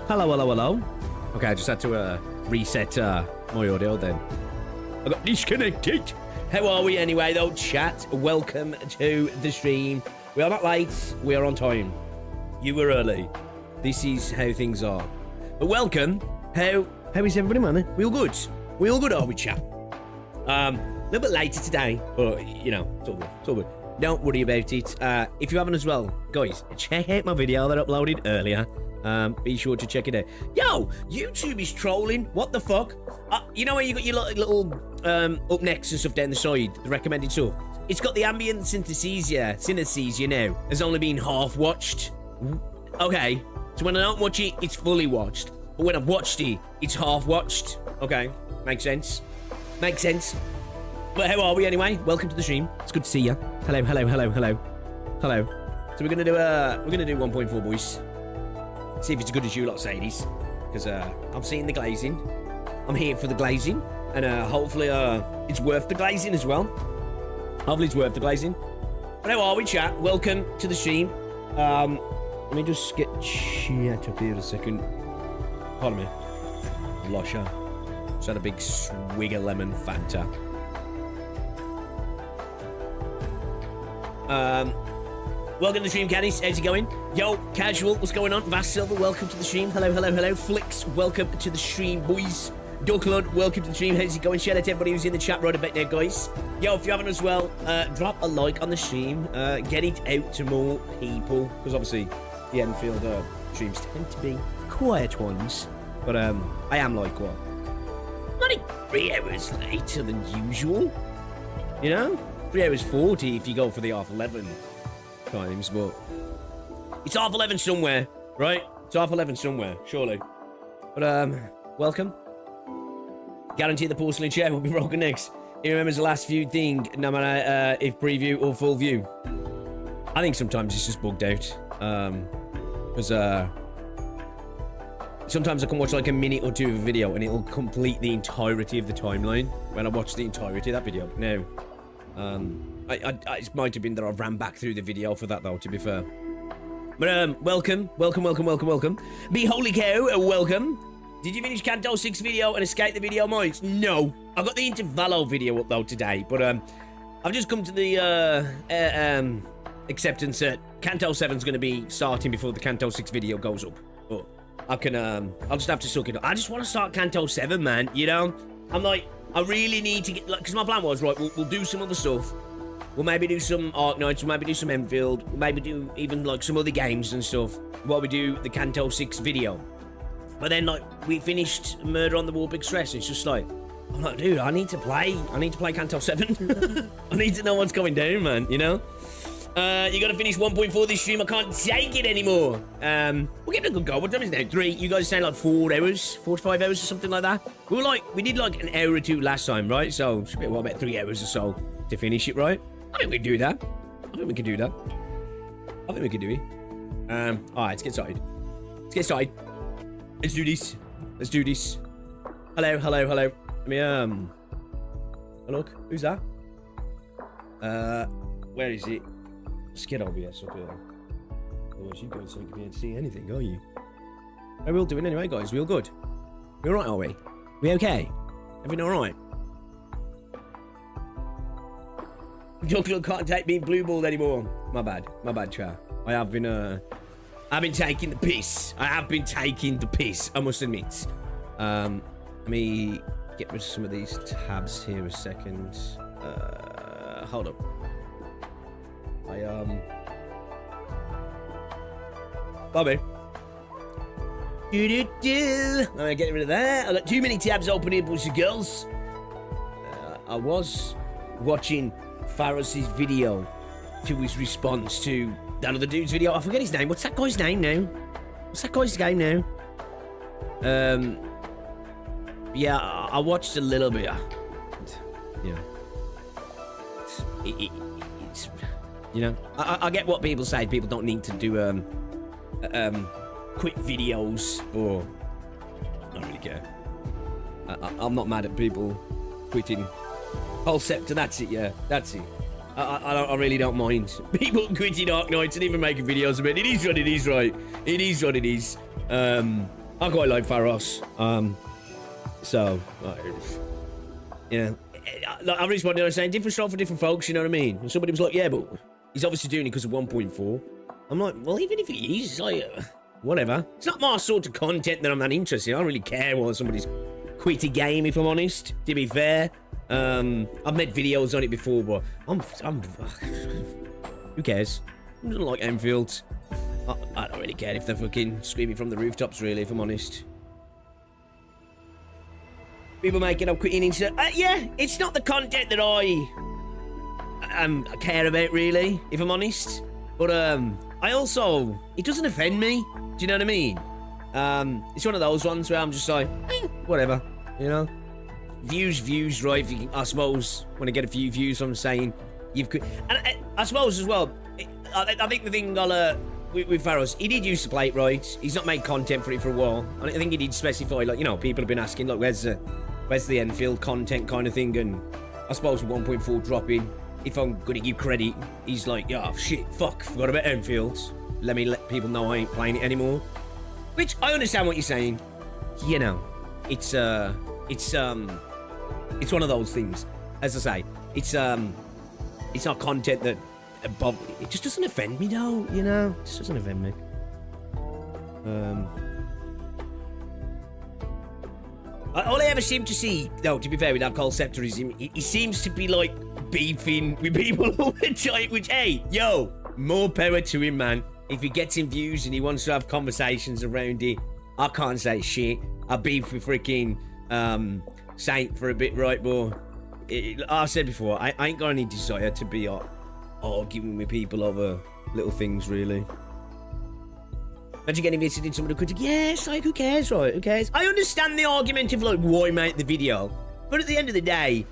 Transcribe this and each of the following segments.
Hello, hello, hello. Okay, I just had to reset my audio then. I got disconnected. How are we anyway, though, chat? Welcome to the stream. We are not late. We are on time. You were early. This is how things are. But welcome. How is everybody, man? We all good? We all good, are we, chat? A little bit later today, but, you know, it's all good. It's all good. Don't worry about it. If you haven't as well, guys, check out my video that I uploaded earlier. Be sure to check it out. Yo, YouTube is trolling. What the fuck? You know where you got your little up next and stuff down the side, the recommended stuff? It's got the ambient synesthesia now. Has only been half watched. Okay, so when I don't watch it, it's fully watched. But when I've watched it, it's half watched. Okay, makes sense. Makes sense. But how are we anyway? Welcome to the stream. It's good to see you. Hello, hello, hello, hello, hello. So we're gonna do 1.4, boys. See if it's as good as you lot say it is, because I'm seeing the glazing. I'm here for the glazing, and hopefully it's worth the glazing as well. Hopefully it's worth the glazing. But how are we, chat? Welcome to the stream. Let me just get chat up here a second. Pardon me. Lusher. Just had a big swig of lemon Fanta. Welcome to the stream, Caddies. How's it going? Yo, Casual, what's going on? Vass Silver, welcome to the stream. Hello, hello, hello. Flicks, welcome to the stream, boys. Ducklord, welcome to the stream. How's it going? Shout out to everybody who's in the chat right about there, guys. Yo, if you haven't as well, drop a like on the stream. Get it out to more people, because obviously the Enfield streams tend to be quiet ones. But I am like, what? Only 3 hours later than usual. You know? 3 hours 40 if you go for the half 11 times, but it's half 11 somewhere, right? It's half 11 somewhere, surely. But welcome. Guarantee the porcelain chair will be broken next. He remembers the last viewed thing, no matter if preview or full view. I think sometimes it's just bugged out. Because sometimes I can watch like a minute or two of a video and it'll complete the entirety of the timeline when I watch the entirety of that video. Now, it might have been that I ran back through the video for that, though, to be fair. But, welcome. Be holy cow, welcome. Did you finish Canto 6 video and escape the video mods? No. I got the Intervallo video up, though, today. But, I've just come to the, acceptance that Canto 7's going to be starting before the Canto 6 video goes up. But I can, I'll just have to suck it up. I just want to start Canto 7, man, you know? I'm like, I really need to get, like, because my plan was, right, we'll do some other stuff. We'll maybe do some Arknights, we'll maybe do some Enfield, we'll maybe do even, like, some other games and stuff while we do the Canto 6 video. But then, like, we finished Murder on the Warpig Stress, and it's just like, I'm like, dude, I need to play Canto 7. I need to know what's going down, man, you know? You gotta finish 1.4 this stream, I can't take it anymore. We're getting a good go. What time is it now? 3? You guys saying like 4 hours? 4 to 5 hours or something like that? We did like an hour or 2 last time, right? So, should be, what, about 3 hours or so to finish it, right? I think we can do that. I think we can do it. Alright, let's get started. Let's do this. Hello. Let me, oh, look, who's that? Where is it? Let's get OBS up here. Otherwise you guys don't be able to see anything, are you? How are we all doing anyway, guys? We all good? We alright, are we? We okay? Everything alright? Ducklook can't take being blue-balled anymore. My bad, chat. I've been taking the piss. I must admit. Let me get rid of some of these tabs here a second. Hold up. Bobby. I'm gonna get rid of that. I got too many tabs open here, boys and girls. I was watching Faris's video to his response to that other dude's video. I forget his name. What's that guy's name now? Yeah, I watched a little bit. Yeah. It's you know, I get what people say. People don't need to do quick videos, or I don't really care. I'm not mad at people quitting whole sector. That's it. Yeah, that's it. I really don't mind people quitting Arknights and even making videos about it. It is what it is, right? It is what it is. I quite like Pharos. So, yeah. Like, I responded, I was saying, different stuff for different folks, you know what I mean? And somebody was like, yeah, but he's obviously doing it because of 1.4. I'm like, well, even if he is, like, whatever. It's not my sort of content that I'm that interested in. I don't really care whether somebody's quit a game, if I'm honest, to be fair. I've made videos on it before, but who cares? I don't like Enfield. I don't really care if they're fucking screaming from the rooftops, really, if I'm honest. People making up quitting into... yeah, it's not the content that I care about, really, if I'm honest. But, I also... It doesn't offend me. Do you know what I mean? It's one of those ones where I'm just like, whatever, you know? Views, right? I suppose when I get a few views, I'm saying you've... And I suppose as well, I think the thing with Pharos, he did used to play it, right? He's not made content for it for a while. And I think he did specify, like, you know, people have been asking, like, where's the Enfield content kind of thing? And I suppose with 1.4 dropping, if I'm going to give credit, he's like, oh, shit, fuck, forgot about Enfield. Let people know I ain't playing it anymore. Which, I understand what you're saying. You know, it's one of those things. As I say, it's not content that... It just doesn't offend me, though, you know? It just doesn't offend me. All I ever seem to see, though, to be fair with that Cole Scepter, is he seems to be, like, beefing with people all the time, which, hey, yo, more power to him, man. If he gets in views and he wants to have conversations around it, I can't say shit. I beef with freaking Saint for a bit, right, but I said before, I ain't got any desire to be arguing with people over little things, really. Imagine getting visited in some of the critic. Yes, like, who cares, right? Who cares? I understand the argument of, like, why make the video, but at the end of the day,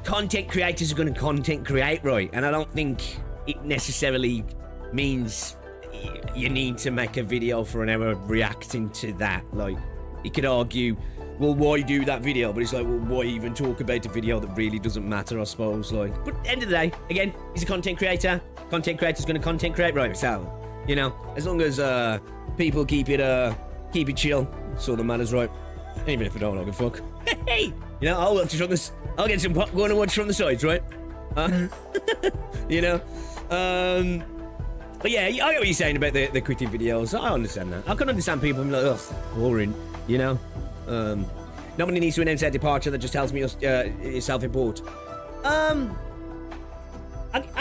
content creators are going to content create, right? And I don't think it necessarily means you need to make a video for an hour reacting to that. Like, you could argue, well, why do that video? But it's like, well, why even talk about a video that really doesn't matter, I suppose. Like, but at the end of the day, again, he's a content creator. Content creator's going to content create, right? So, you know, as long as people keep it chill, that's all that matters, right? Even if I don't give a fuck. Hey, you know, I'll watch from this. I'll get some popcorn and watch from the sides, right? You know, but yeah, I get what you're saying about the quitting videos. I understand that. I can understand people being like, ugh, boring, you know. Nobody needs to announce their departure. That just tells me it's self-import. I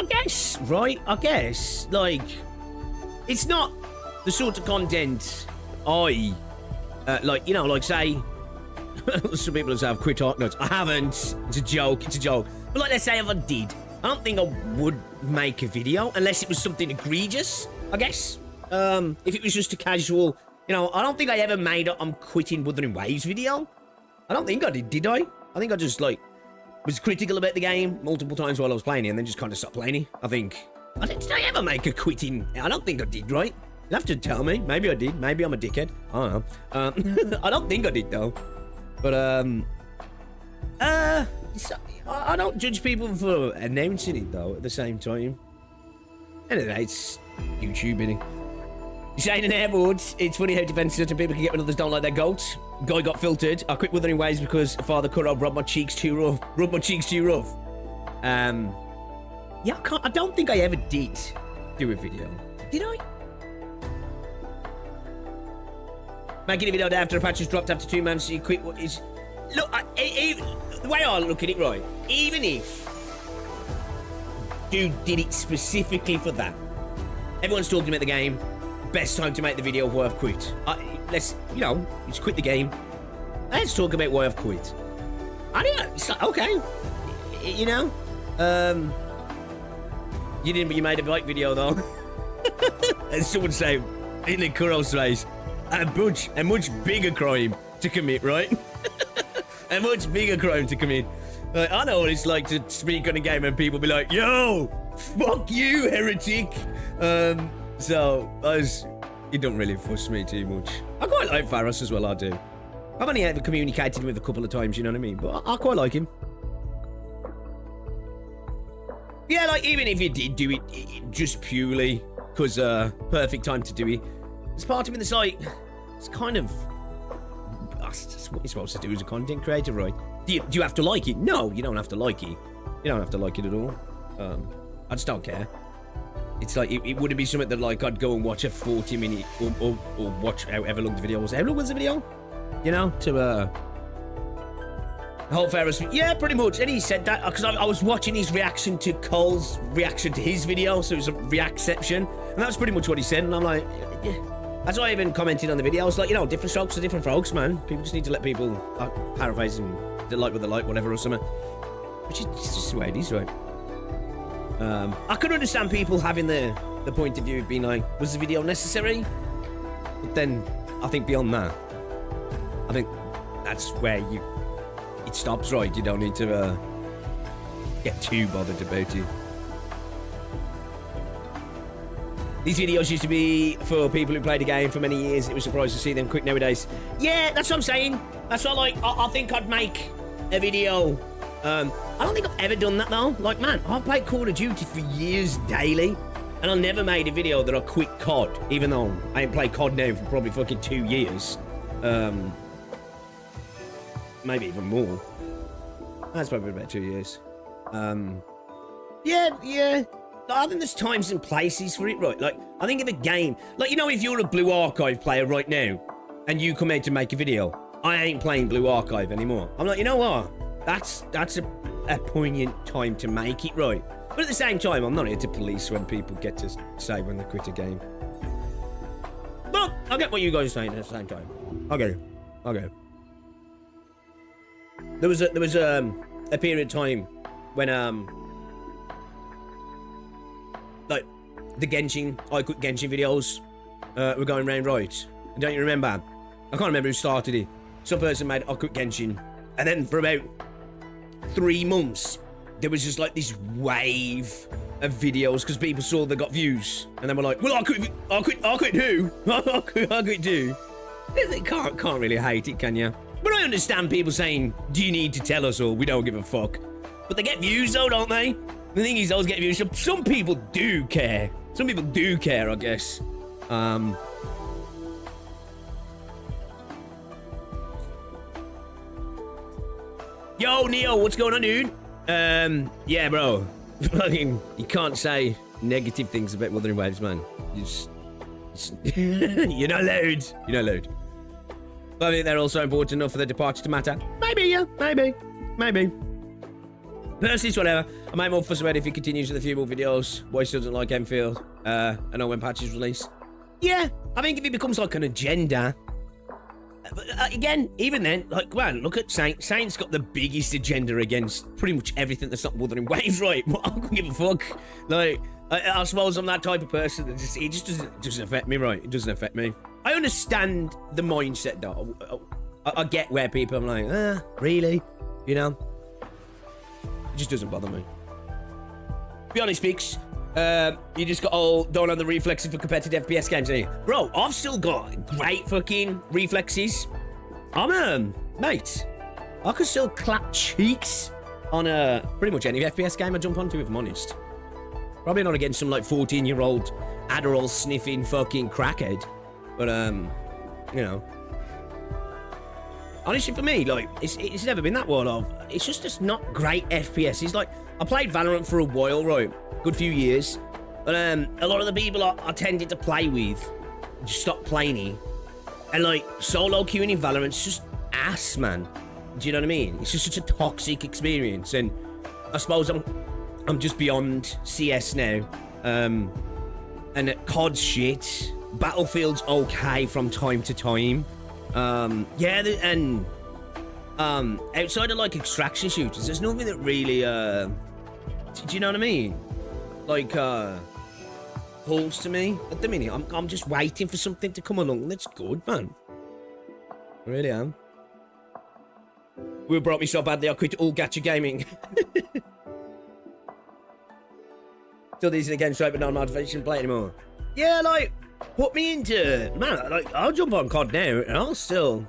guess, right? I guess, like, it's not the sort of content I like. You know, like, say, some people say I've quit Arknights. I haven't. It's a joke. It's a joke. But like, let's say if I did, I don't think I would make a video unless it was something egregious, I guess. If it was just a casual, you know, I don't think I ever made a I'm quitting Wuthering Waves video. I don't think I did I? I think I just, like, was critical about the game multiple times while I was playing it and then just kind of stopped playing it. I think. Did I ever make a quitting? I don't think I did, right? You'll have to tell me. Maybe I did. Maybe I'm a dickhead. I don't know. I don't think I did, though. But, I don't judge people for announcing it, though, at the same time. Anyway, it's YouTube, innit? You're saying in airboards, it's funny how defensive certain people can get when others don't like their goats. Guy got filtered. I quit Wuthering Waves because Father Kuro rubbed my cheeks too rough. Yeah, I don't think I ever did do a video. Did I? Making a video after a patch was dropped after 2 months, so you quit. What is... Look, the way I look at it, right, even if dude did it specifically for that, everyone's talking about the game, best time to make the video of why I've quit. Let's quit the game. Let's talk about why I've quit. I don't know, it's like, okay, you know, you didn't, but you made a bike video, though. And someone say, in the Kuro's face, a much bigger crime to commit, right? A much bigger crime to commit. Like, I know what it's like to speak on a game and people be like, yo, fuck you, heretic. So, it don't really fuss me too much. I quite like Pharos as well, I do. I've only ever communicated with a couple of times, you know what I mean? But I quite like him. Yeah, like, even if you did do it just purely because perfect time to do it, there's part of me that's like, it's kind of That's what you're supposed to do as a content creator, right? Do you have to like it? No, you don't have to like it. You don't have to like it at all. I just don't care. It's like, it wouldn't be something that, like, I'd go and watch a 40-minute, or watch however long the video was. How long was the video? You know, to, whole Ferris. Yeah, pretty much. And he said that, because I was watching his reaction to Cole's reaction to his video, so it was a reacception. And that was pretty much what he said, and I'm like, yeah. That's why I even commented on the video. I was like, you know, different strokes for different folks, man. People just need to let people, paraphrasing, they like what they like, whatever, or something. Which is just the way it is, right? I could understand people having the point of view of being like, was the video necessary? But then, I think beyond that, I think that's where it stops, right? You don't need to get too bothered about it. These videos used to be for people who played the game for many years. It was surprising to see them quick nowadays. Yeah, that's what I'm saying. That's what, like, I think I'd make a video. I don't think I've ever done that, though. Like, man, I've played Call of Duty for years daily, and I never made a video that I quit COD, even though I ain't played COD now for probably fucking 2 years. Maybe even more. That's probably about 2 years. Yeah. I think there's times and places for it, right? Like, I think if a game... Like, you know, if you're a Blue Archive player right now, and you come out to make a video, I ain't playing Blue Archive anymore. I'm like, you know what? That's a poignant time to make it, right? But at the same time, I'm not here to police when people get to say when they quit a game. But I get what you guys are saying at the same time. Okay. There was a period of time when like the Genshin, I quit Genshin videos were going round, right? And don't you remember? I can't remember who started it. Some person made I quit Genshin, and then for about 3 months there was just like this wave of videos because people saw they got views, and then were like, well, I quit who? I quit who? You can't really hate it, can you? But I understand people saying, do you need to tell us, or we don't give a fuck? But they get views though, don't they? The thing is, those get views. Some people do care. Some people do care, I guess. Yo, Neo, what's going on, dude? Yeah, bro. You can't say negative things about Wuthering Waves, man. You just you're not allowed. You're not allowed. But I think they're also important enough for the departure to matter. Maybe, yeah. Maybe. Personally, it's whatever. I might more fuss about if he continues with a few more videos. Why he still doesn't like Enfield. I know when patches release. Yeah, I think if it becomes like an agenda. But again, even then, like, man, look at Saint. Saint's got the biggest agenda against pretty much everything that's not Wuthering Waves, right? I don't give a fuck. Like, I suppose I'm that type of person that it just doesn't affect me, right? It doesn't affect me. I understand the mindset, though. I get where people are like, really? You know? It just doesn't bother me. To be honest, Pix, you just don't have the reflexes for competitive FPS games, any. Bro, I've still got great fucking reflexes. Mate, I can still clap cheeks on pretty much any FPS game I jump onto, if I'm honest. Probably not against some, like, 14-year-old Adderall sniffing fucking crackhead. But, you know. Honestly, for me, like, it's never been that world of. It's just not great FPS. It's like, I played Valorant for a while, right? Good few years. But, a lot of the people I tended to play with just stopped playing it. And, like, solo queuing in Valorant's just ass, man. Do you know what I mean? It's just such a toxic experience. And I suppose I'm just beyond CS now. And COD's shit. Battlefield's okay from time to time. Yeah, and outside of like extraction shooters, there's nothing that really do you know what I mean? Like calls to me at the minute. I'm just waiting for something to come along that's good, man. I really am. Will brought me so badly I quit all gacha gaming. Still decent again, straight, but not motivation to play anymore. Yeah, like, put me into, man, like, I'll jump on COD now, and I'll still,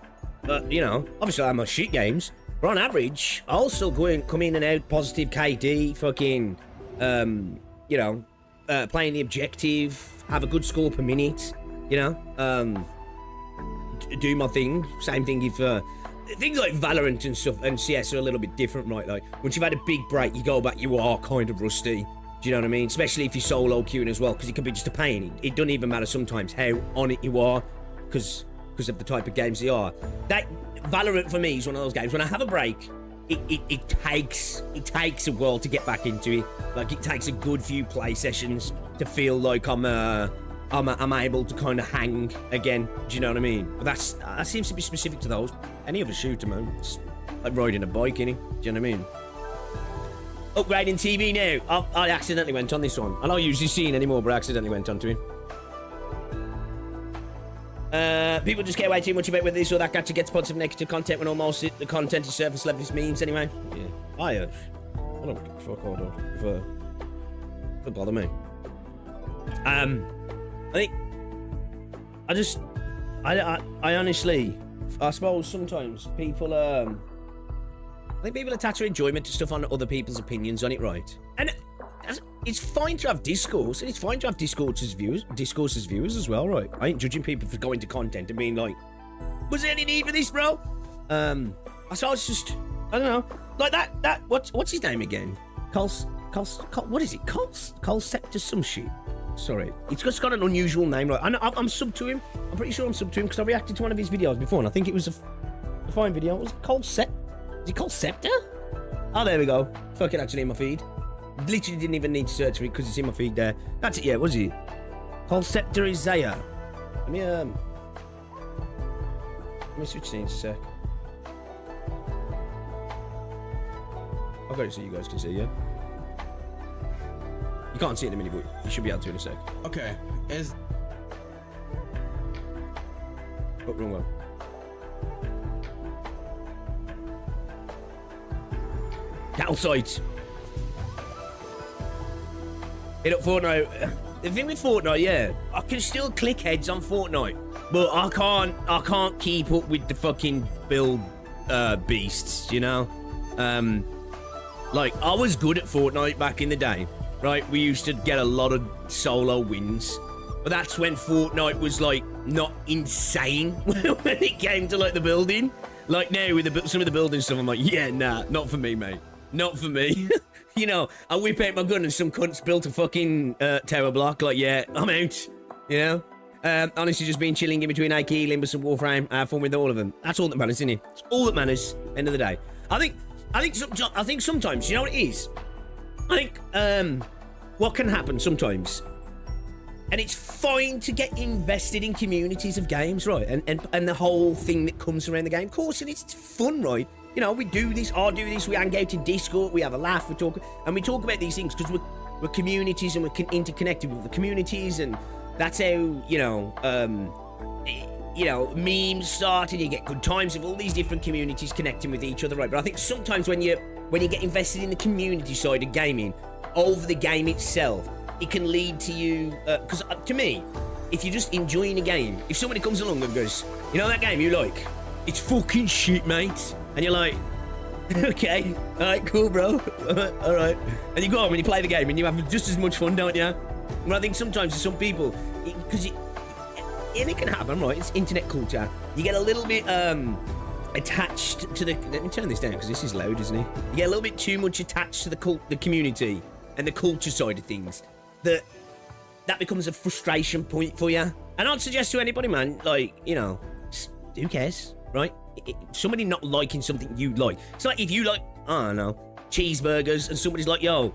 you know, obviously I have my shit games, but on average, I'll still come in and out, positive KD, fucking, you know, playing the objective, have a good score per minute, you know, do my thing. Same thing if things like Valorant and stuff and CS are a little bit different, right? Like once you've had a big break, you go back, you are kind of rusty. Do you know what I mean? Especially if you're solo queuing as well, because it can be just a pain. It doesn't even matter sometimes how on it you are, because of the type of games they are. That Valorant for me is one of those games. When I have a break, it takes a while to get back into it. Like it takes a good few play sessions to feel like I'm able to kind of hang again. Do you know what I mean? But that seems to be specific to those. Any other shooter, man, it's like riding a bike, innit? Do you know what I mean? Upgrading TV now. I accidentally went on this one. I don't usually see it anymore, but I accidentally went onto it. People just care way too much about whether this or that gacha gets positive negative content when almost the content is surface level memes anyway. Yeah. I don't give a fuck, hold on. Don't bother me. I honestly, I suppose sometimes people, I think people attach their enjoyment to stuff on other people's opinions on it, right? And it's fine to have discourse, and it's fine to have discourse as viewers as well, right? I ain't judging people for going to content and being like, was there any need for this, bro? I suppose it's just, I don't know, like that. What's his name again? What is it? Colceptor some shit. Sorry, it's just got an unusual name, right? I'm sub to him. I'm pretty sure I'm sub to him because I reacted to one of his videos before, and I think it was a fine video. Was it Colceptor? Is it Colceptor? Oh, there we go. Fucking actually in my feed. Literally didn't even need to search for it because it's in my feed there. That's it, yeah, was it? Colceptor Isaiah. Let me switch scenes a sec. I've got it so you guys can see, yeah? You can't see it in a minute, but you should be able to in a sec. Okay. Oh, wrong one. Cattle sites. Hit up Fortnite. The thing with Fortnite, yeah, I can still click heads on Fortnite, but I can't keep up with the fucking build beasts, you know? Like, I was good at Fortnite back in the day, right? We used to get a lot of solo wins, but that's when Fortnite was, like, not insane when it came to, like, the building. Like, now, with some of the building stuff, I'm like, yeah, nah, not for me, mate. Not for me. You know, I whip out my gun and some cunts built a fucking tower block. Like, yeah, I'm out. You know? Honestly, just been chilling in between AK, Limbus, and Warframe. I have fun with all of them. That's all that matters, isn't it? It's all that matters. End of the day. I think sometimes, you know what it is? I think what can happen sometimes, and it's fine to get invested in communities of games, right? And the whole thing that comes around the game. Of course, and it's fun, right? You know, we do this, I do this, we hang out in Discord, we have a laugh, we talk about these things because we're communities and we're interconnected with the communities, and that's how, you know, memes start, and you get good times with all these different communities connecting with each other, right? But I think sometimes when you get invested in the community side of gaming over the game itself, it can lead to you, because to me, if you're just enjoying a game, if somebody comes along and goes, you know that game you like, it's fucking shit, mate. And you're like, okay, all right, cool, bro. All right. And you go home and you play the game and you have just as much fun, don't you? But I think sometimes for some people, because it can happen, right? It's internet culture. You get a little bit attached to the... Let me turn this down because this is loud, isn't it? You get a little bit too much attached to the community and the culture side of things. That becomes a frustration point for you. And I'd suggest to anybody, man, like, you know, who cares, right? Somebody not liking something you like. It's like if you like, I don't know, cheeseburgers, and somebody's like, yo,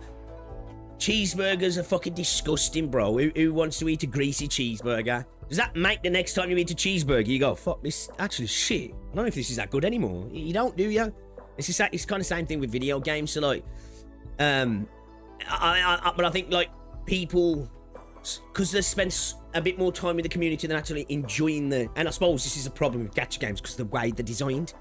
cheeseburgers are fucking disgusting, bro. Who wants to eat a greasy cheeseburger? Does that make the next time you eat a cheeseburger, you go, fuck, this actually shit. I don't know if this is that good anymore. You don't, do you? It's kind of the same thing with video games. So like, but I think like people, because they spend a bit more time with the community than actually enjoying and I suppose this is a problem with gacha games because of the way they're designed.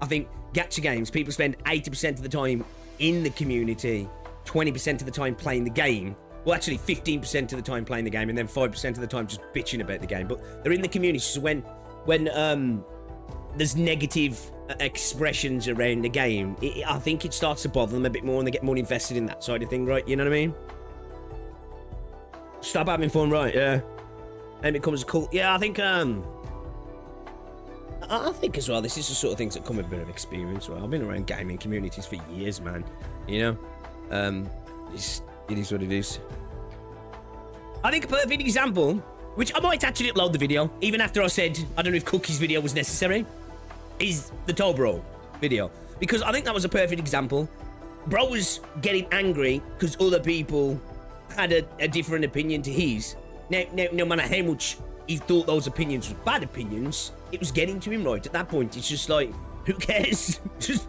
I think gacha games, people spend 80% of the time in the community, 20% of the time playing the game. Well, actually 15% of the time playing the game, and then 5% of the time just bitching about the game. But they're in the community, so when there's negative expressions around the game, I think it starts to bother them a bit more and they get more invested in that side of thing, right? You know what I mean? Stop having fun, right? Yeah. And it becomes cool. Yeah, I think I think as well, this is the sort of things that come with a bit of experience, right? I've been around gaming communities for years, man. You know? It is what it is. I think a perfect example, which I might actually upload the video, even after I said, I don't know if Cookie's video was necessary, is the Toe Bro video. Because I think that was a perfect example. Bro was getting angry because other people had a different opinion to his. Now, no matter how much he thought those opinions were bad opinions, it was getting to him right at that point. It's just like, who cares? just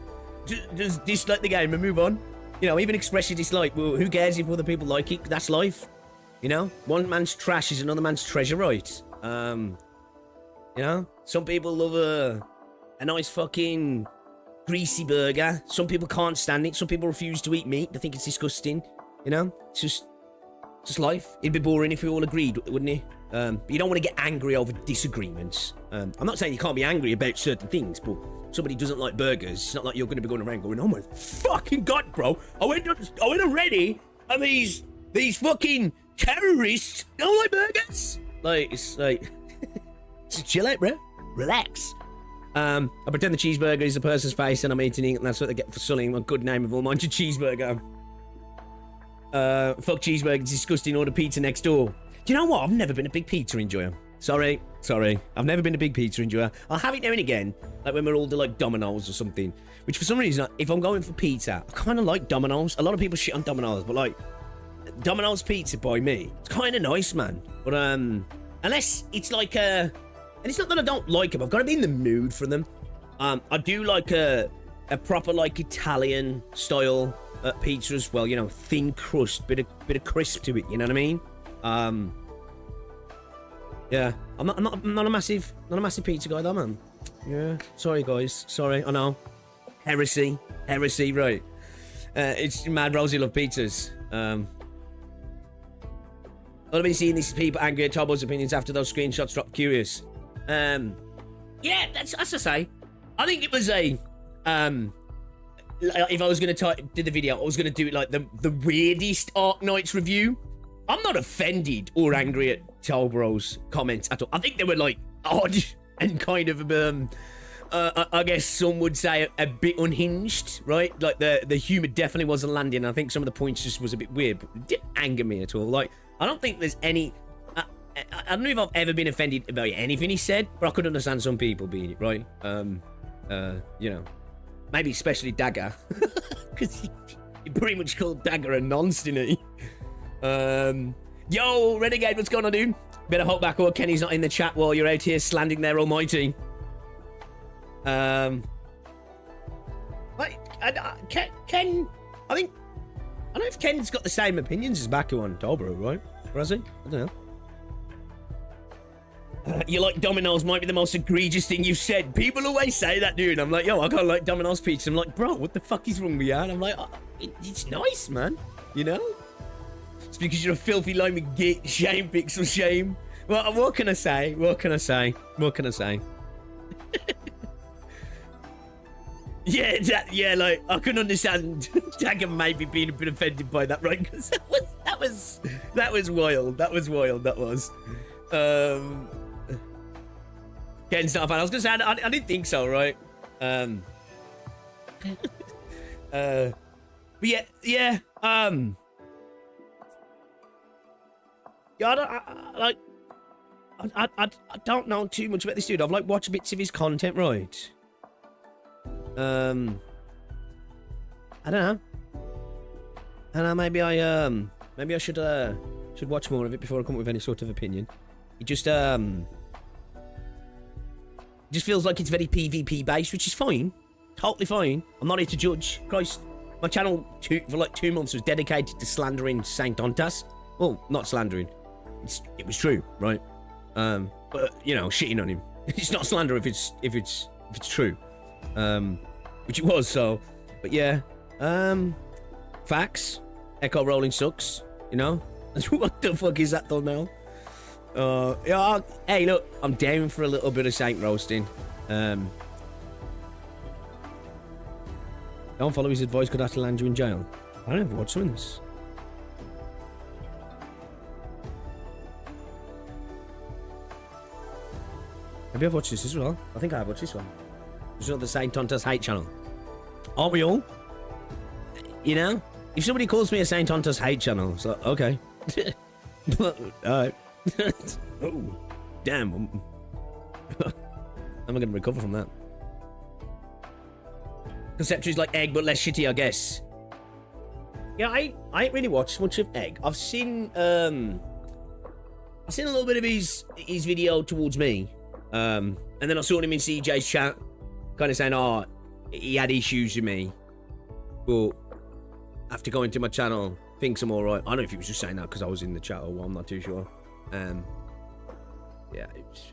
dislike the game and move on. You know, even express your dislike. Well, who cares if other people like it? That's life. You know, one man's trash is another man's treasure, right? You know, some people love a nice fucking greasy burger. Some people can't stand it. Some people refuse to eat meat. They think it's disgusting. You know, it's just life. It'd be boring if we all agreed, wouldn't it? But you don't want to get angry over disagreements. I'm not saying you can't be angry about certain things, but somebody doesn't like burgers. It's not like you're going to be going around going, "Oh my fucking god, bro! I went already, and these fucking terrorists don't like burgers." Like, it's like, just chill out, bro. Relax. I pretend the cheeseburger is a person's face and I'm eating it, and that's what they get for sullying a good name of Almighty Cheeseburger. Fuck cheeseburger, it's disgusting. Order pizza next door. Do you know what? I've never been a big pizza enjoyer. Sorry. I've never been a big pizza enjoyer. I'll have it now and again, like when we're all do like Domino's or something. Which for some reason, if I'm going for pizza, I kind of like Domino's. A lot of people shit on Domino's, but like Domino's pizza by me, it's kind of nice, man. But unless it's like and it's not that I don't like them. I've got to be in the mood for them. I do like a proper like Italian style pizza as well. You know, thin crust, bit of crisp to it. You know what I mean? Yeah, I'm not a massive pizza guy though, man. Yeah, sorry guys, sorry. I know, heresy, right? It's mad. Rosie love pizzas. I've been seeing these people angry at Tobo's opinions after those screenshots dropped. Curious. Yeah, that's to say. I think it was a if I was gonna do the video, I was gonna do it like the weirdest Arknights review. I'm not offended or angry at Tolbro's comments at all. I think they were like odd and kind of I guess some would say a bit unhinged, right? Like the humor definitely wasn't landing. I think some of the points just was a bit weird, but it didn't anger me at all. Like, I don't think there's any I don't know if I've ever been offended about anything he said, but I could understand some people being it, right? You know, maybe especially Dagger, because he pretty much called Dagger a nonce, didn't he? Yo, Renegade, what's going on, dude? Better hop back or Kenny's not in the chat while you're out here slandering their almighty. Like, Ken, I think, I don't know if Ken's got the same opinions as Baku on Dobro, right? Or has he? I don't know. You like Domino's might be the most egregious thing you've said. People always say that, dude. I'm like, yo, I can't like Domino's pizza. I'm like, bro, what the fuck is wrong with you? And I'm like, oh, it's nice, man. You know? It's because you're a filthy line with git. Shame, pixel, shame. Well, what can I say? What can I say? What can I say? Yeah, like, I can understand Dagger maybe being a bit offended by that, right? Because that was wild. That was wild, that was. Ken's not a fan. I was gonna say, I didn't think so, right? But yeah, I don't know too much about this dude. I've like watched bits of his content, right? I don't know. Maybe I should watch more of it before I come up with any sort of opinion. It just feels like it's very PvP based, which is fine, totally fine. I'm not here to judge. Christ, my channel for like 2 months was dedicated to slandering Saint Dontas. Well, not slandering. It was true, right? But you know, shitting on him. It's not slander if it's true. Which it was, so. But yeah, facts. Echo rolling sucks, you know? What the fuck is that though now? Yeah, hey, look, I'm down for a little bit of Saint roasting. Don't follow his advice, could have to land you in jail. I don't ever watch some of this. Maybe I've watched this as well. I think I have watched this one. It's not the Saint Tontos hate channel. Aren't we all? You know? If somebody calls me a Saint Tontos hate channel, it's like, okay. Alright. Oh, damn. How am I going to recover from that? Conceptual's like Egg, but less shitty, I guess. Yeah, I ain't really watched much of Egg. I've seen a little bit of his video towards me. And then I saw him in CJ's chat, kind of saying, oh, he had issues with me. But after going to my channel, thinks I'm alright. I don't know if he was just saying that because I was in the chat or what, I'm not too sure. Yeah, it was...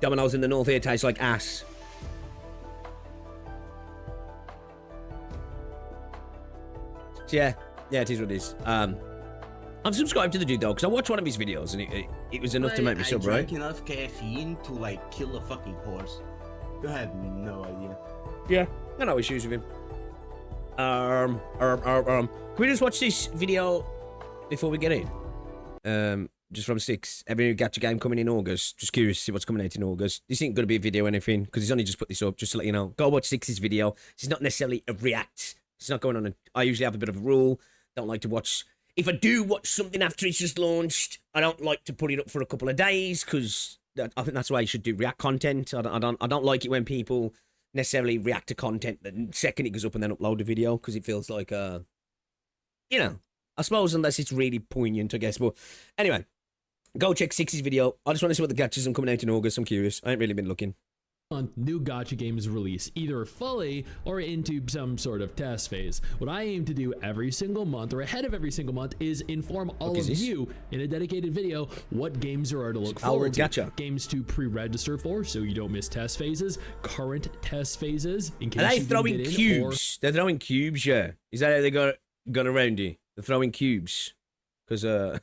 Domino's in the north here tastes like ass. Yeah, it is what it is. I'm subscribed to the dude though, because I watched one of his videos and it was enough to make me sub, right? I drank enough caffeine to like kill a fucking horse. You had no idea. Yeah, I know issues with him. Can we just watch this video before we get in? Just from 6. Every new gacha game coming in August. Just curious to see what's coming out in August. This ain't going to be a video or anything, because he's only just put this up, just to let you know. Go watch 6's video. This is not necessarily a react. It's not going on. I usually have a bit of a rule. Don't like to watch. If I do watch something after it's just launched, I don't like to put it up for a couple of days, because I think that's why you should do react content. I don't like it when people necessarily react to content the second it goes up and then upload the video, because it feels like, you know, I suppose unless it's really poignant, I guess. But anyway, go check 6's video. I just want to see what the gachas are coming out in August. I'm curious. I ain't really been looking. New gacha games release, either fully or into some sort of test phase. What I aim to do every single month, or ahead of every single month, is inform all of you in a dedicated video what games there are to look forward to. Gacha. Games to pre-register for, so you don't miss test phases, current test phases, in case are they you throwing get in, cubes? They're throwing cubes, yeah. Is that how they got around you? They're throwing cubes. Because,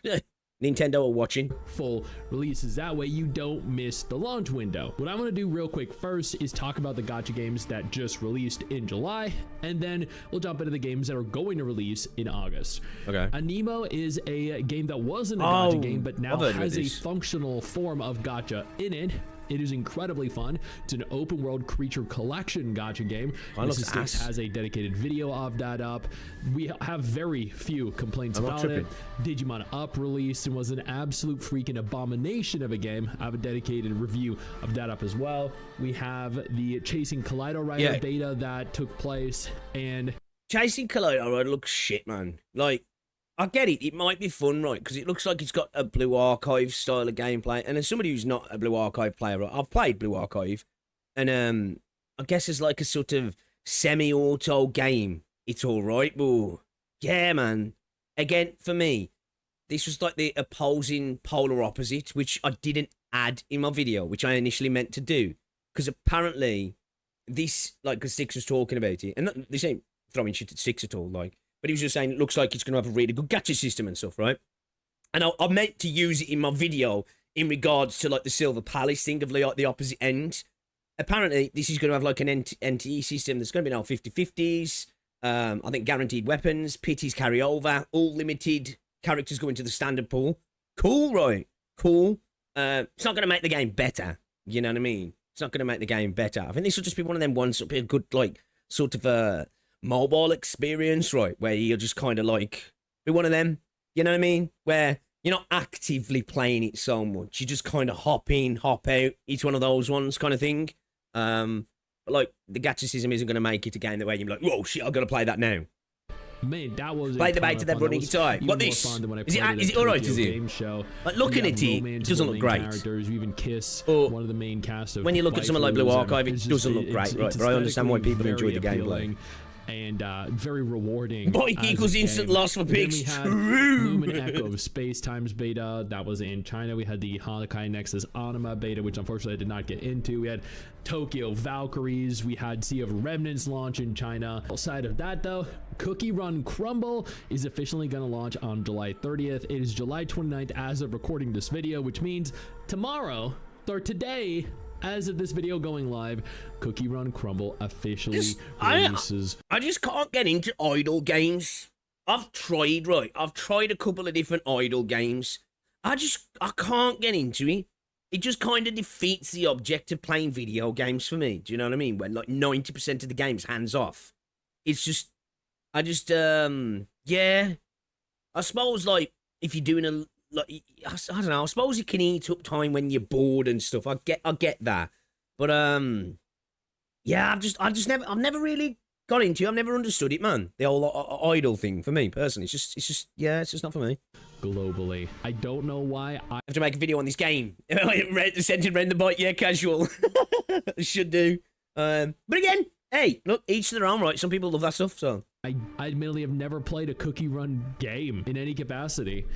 Nintendo are watching. Full releases, that way you don't miss the launch window. What I'm going to do real quick first is talk about the gacha games that just released in July, and then we'll jump into the games that are going to release in August. Okay. Anemo is a game that wasn't a gacha game, but now has a functional form of gacha in it. It is incredibly fun. It's an open world creature collection gacha game. Mrs. Sticks has a dedicated video of that up. We have very few complaints about it. Digimon Up released and was an absolute freaking abomination of a game. I have a dedicated review of that up as well. We have the Chasing Kaleido Rider beta that took place, and Chasing Kaleido Rider looks shit, man. Like, I get it. It might be fun, right? Because it looks like it's got a Blue Archive style of gameplay. And as somebody who's not a Blue Archive player, right, I've played Blue Archive. And I guess it's like a sort of semi-auto game. It's all right, but yeah, man. Again, for me, this was like the opposing polar opposite, which I didn't add in my video, which I initially meant to do. Because apparently, this, like, because Six was talking about it. And this ain't throwing shit at Six at all, like. But he was just saying, it looks like it's going to have a really good gacha system and stuff, right? And I meant to use it in my video in regards to, like, the Silver Palace thing of, like, the opposite end. Apparently, this is going to have, like, an NTE system that's going to be now 50-50s. I think guaranteed weapons, pities carry over, all limited characters go into the standard pool. Cool, right? Cool. It's not going to make the game better. You know what I mean? It's not going to make the game better. I think this will just be one of them ones that'll be a good, like, sort of, mobile experience, right, where you're just kind of like be one of them, you know what I mean, where you're not actively playing it so much, you just kind of hop in, hop out. It's one of those ones kind of thing. But like the gacha system isn't going to make it a game that way you're like, whoa shit, I've got to play that now. Man, that was play the bait to that running guitar. What this? Is it alright? Is it? Show. Like looking at it doesn't look great. We even kiss one of the main cast of. When you look at something like Blue Archive, it doesn't look great, right? But I understand why people enjoy the gameplay. And very rewarding. Boy equals instant loss for pigs. Then we had Lumen Echo of Space Times beta. That was in China. We had the Hanukai Nexus Anima beta, which unfortunately I did not get into. We had Tokyo Valkyries. We had Sea of Remnants launch in China. Outside of that, though, Cookie Run Crumble is officially going to launch on July 30th. It is July 29th as of recording this video, which means tomorrow, or today, as of this video going live, Cookie Run Crumble officially releases. I just can't get into idle games. I've tried, right? I've tried a couple of different idle games. I can't get into it. It just kind of defeats the object of playing video games for me. Do you know what I mean? When like 90% of the game's hands off. It's just, yeah. I suppose like if you're doing I don't know. I suppose it can eat up time when you're bored and stuff. I get that, but yeah. I've never really got into it. I've never understood it, man. The whole idle thing for me personally. It's just not for me. Globally, I don't know why I have to make a video on this game. Centered around the bike, yeah, casual. Should do. But again, hey, look, each to their own, right? Some people love that stuff, so. I admittedly have never played a cookie run game in any capacity.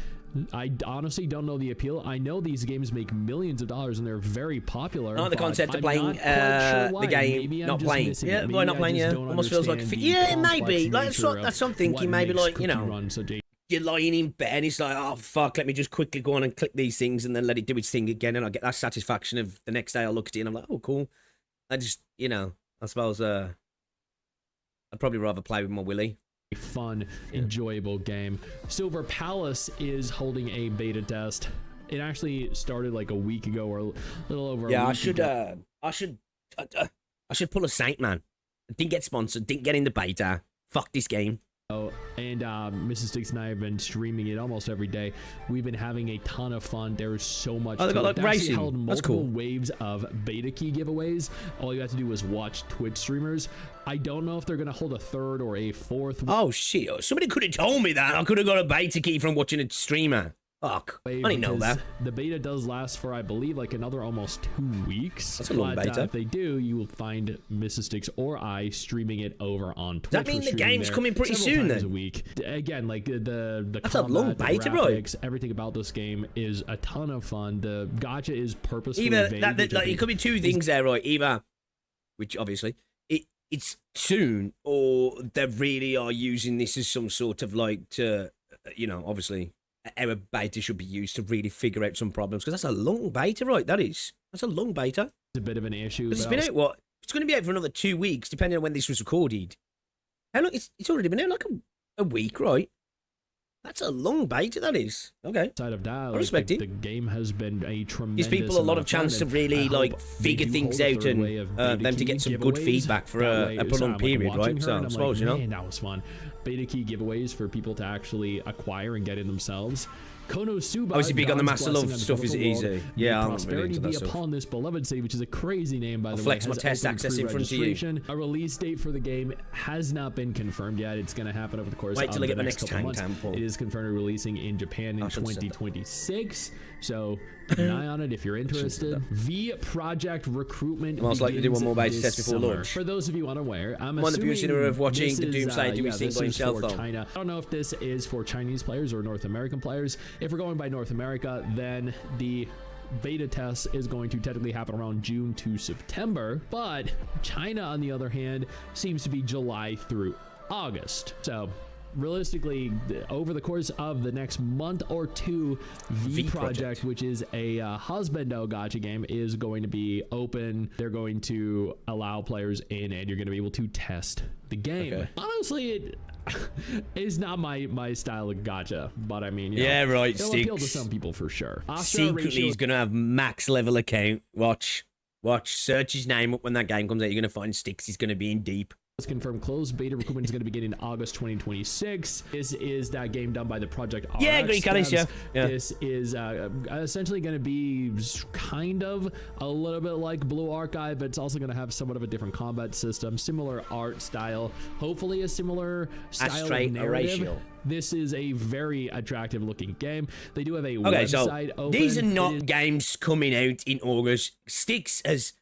I honestly don't know the appeal. I know these games make millions of dollars and they're very popular. Not the concept of playing the game, not playing. Yeah, why not playing? Yeah, almost feels like yeah, it may be. Like that's what I'm thinking. Maybe like you're lying in bed and it's like, oh fuck, let me just quickly go on and click these things and then let it do its thing again, and I get that satisfaction of the next day I'll look at it and I'm like, oh cool. I just, I suppose I'd probably rather play with my Willy. A fun, enjoyable game. Silver Palace is holding a beta test. It actually started like a week ago or a little over. Yeah, a week ago. I should pull a Saint, man. I didn't get sponsored, didn't get in the beta. Fuck this game. Oh, and Mrs. Sticks and I have been streaming it almost every day. We've been having a ton of fun. There's so much. Oh, they got like racing. Held multiple That's cool. Waves of beta key giveaways. All you have to do is watch Twitch streamers. I don't know if they're gonna hold a third or a fourth. Oh shit! Somebody could have told me that. I could have got a beta key from watching a streamer. Fuck. I didn't know that. The beta does last for, I believe, like another almost 2 weeks. That's a long beta. If they do, you will find Mrs. Sticks or I streaming it over on Twitch. Does that mean the game's coming pretty soon then? A week. Again, like the that's a long beta, graphics, everything about this game is a ton of fun. The gacha is purposefully vague. It could be two things there, right? Either, which obviously it's soon, or they really are using this as some sort of like to, obviously. Our beta should be used to really figure out some problems, because that's a long beta, right? That's a long beta. It's a bit of an issue. It's been out, what? It's going to be out for another 2 weeks, depending on when this was recorded. How long? It's already been out like a week, right? That's a long beta, that is. Okay. Side of that, I respect it. The game has been a tremendous. Gives people a lot of chance to really like figure things out and them to get some good feedback for a prolonged period, right? So I suppose, man, that was fun. Beta key giveaways for people to actually acquire and get in themselves. Konosuba, obviously big on the Master Love stuff, is it easy? Yeah, I'm not really into that stuff. Upon this beloved city, which is a crazy name, by the way. Flex my test access in front of you. A release date for the game has not been confirmed yet. It's going to happen over the course of the next couple months. It is confirmed releasing in Japan in 2026. So keep an eye on it if you're interested. V Project recruitment. Most likely to do one more beta test before launch. For those of you unaware, I'm one of the beauty of watching the Doomsday do his thing by himself, though. China. I don't know if this is for Chinese players or North American players. If we're going by North America, then the beta test is going to technically happen around June to September, but China, on the other hand, seems to be July through August. So realistically, over the course of the next month or two, V Project, which is a husbando gacha game, is going to be open. They're going to allow players in, and you're going to be able to test the game. Okay. Honestly, it is not my style of gacha, but I mean, yeah, right. It'll appeal to some people for sure. Secretly, he's gonna have max level account. Watch. Search his name up when that game comes out. You're gonna find Sticks. He's gonna be in deep. It's confirmed closed beta recruitment is going to begin in August 2026. This is that game done by the Project RX. Yeah, Greek Alice, yeah. This is essentially going to be kind of a little bit like Blue Archive, but it's also going to have somewhat of a different combat system, similar art style, hopefully a similar style of narrative. This is a very attractive looking game. They do have a website open. These are not games coming out in August. Sticks has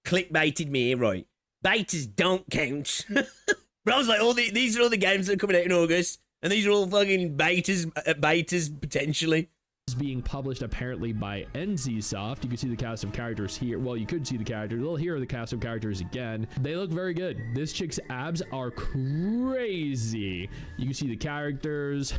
clickbaited me, right? Betas don't count. But I was like, these are all the games that are coming out in August, and these are all fucking betas potentially. It's being published apparently by NCSoft. You can see the cast of characters here. Well, you could see the characters. Well, here are the cast of characters again. They look very good. This chick's abs are crazy. You can see the characters.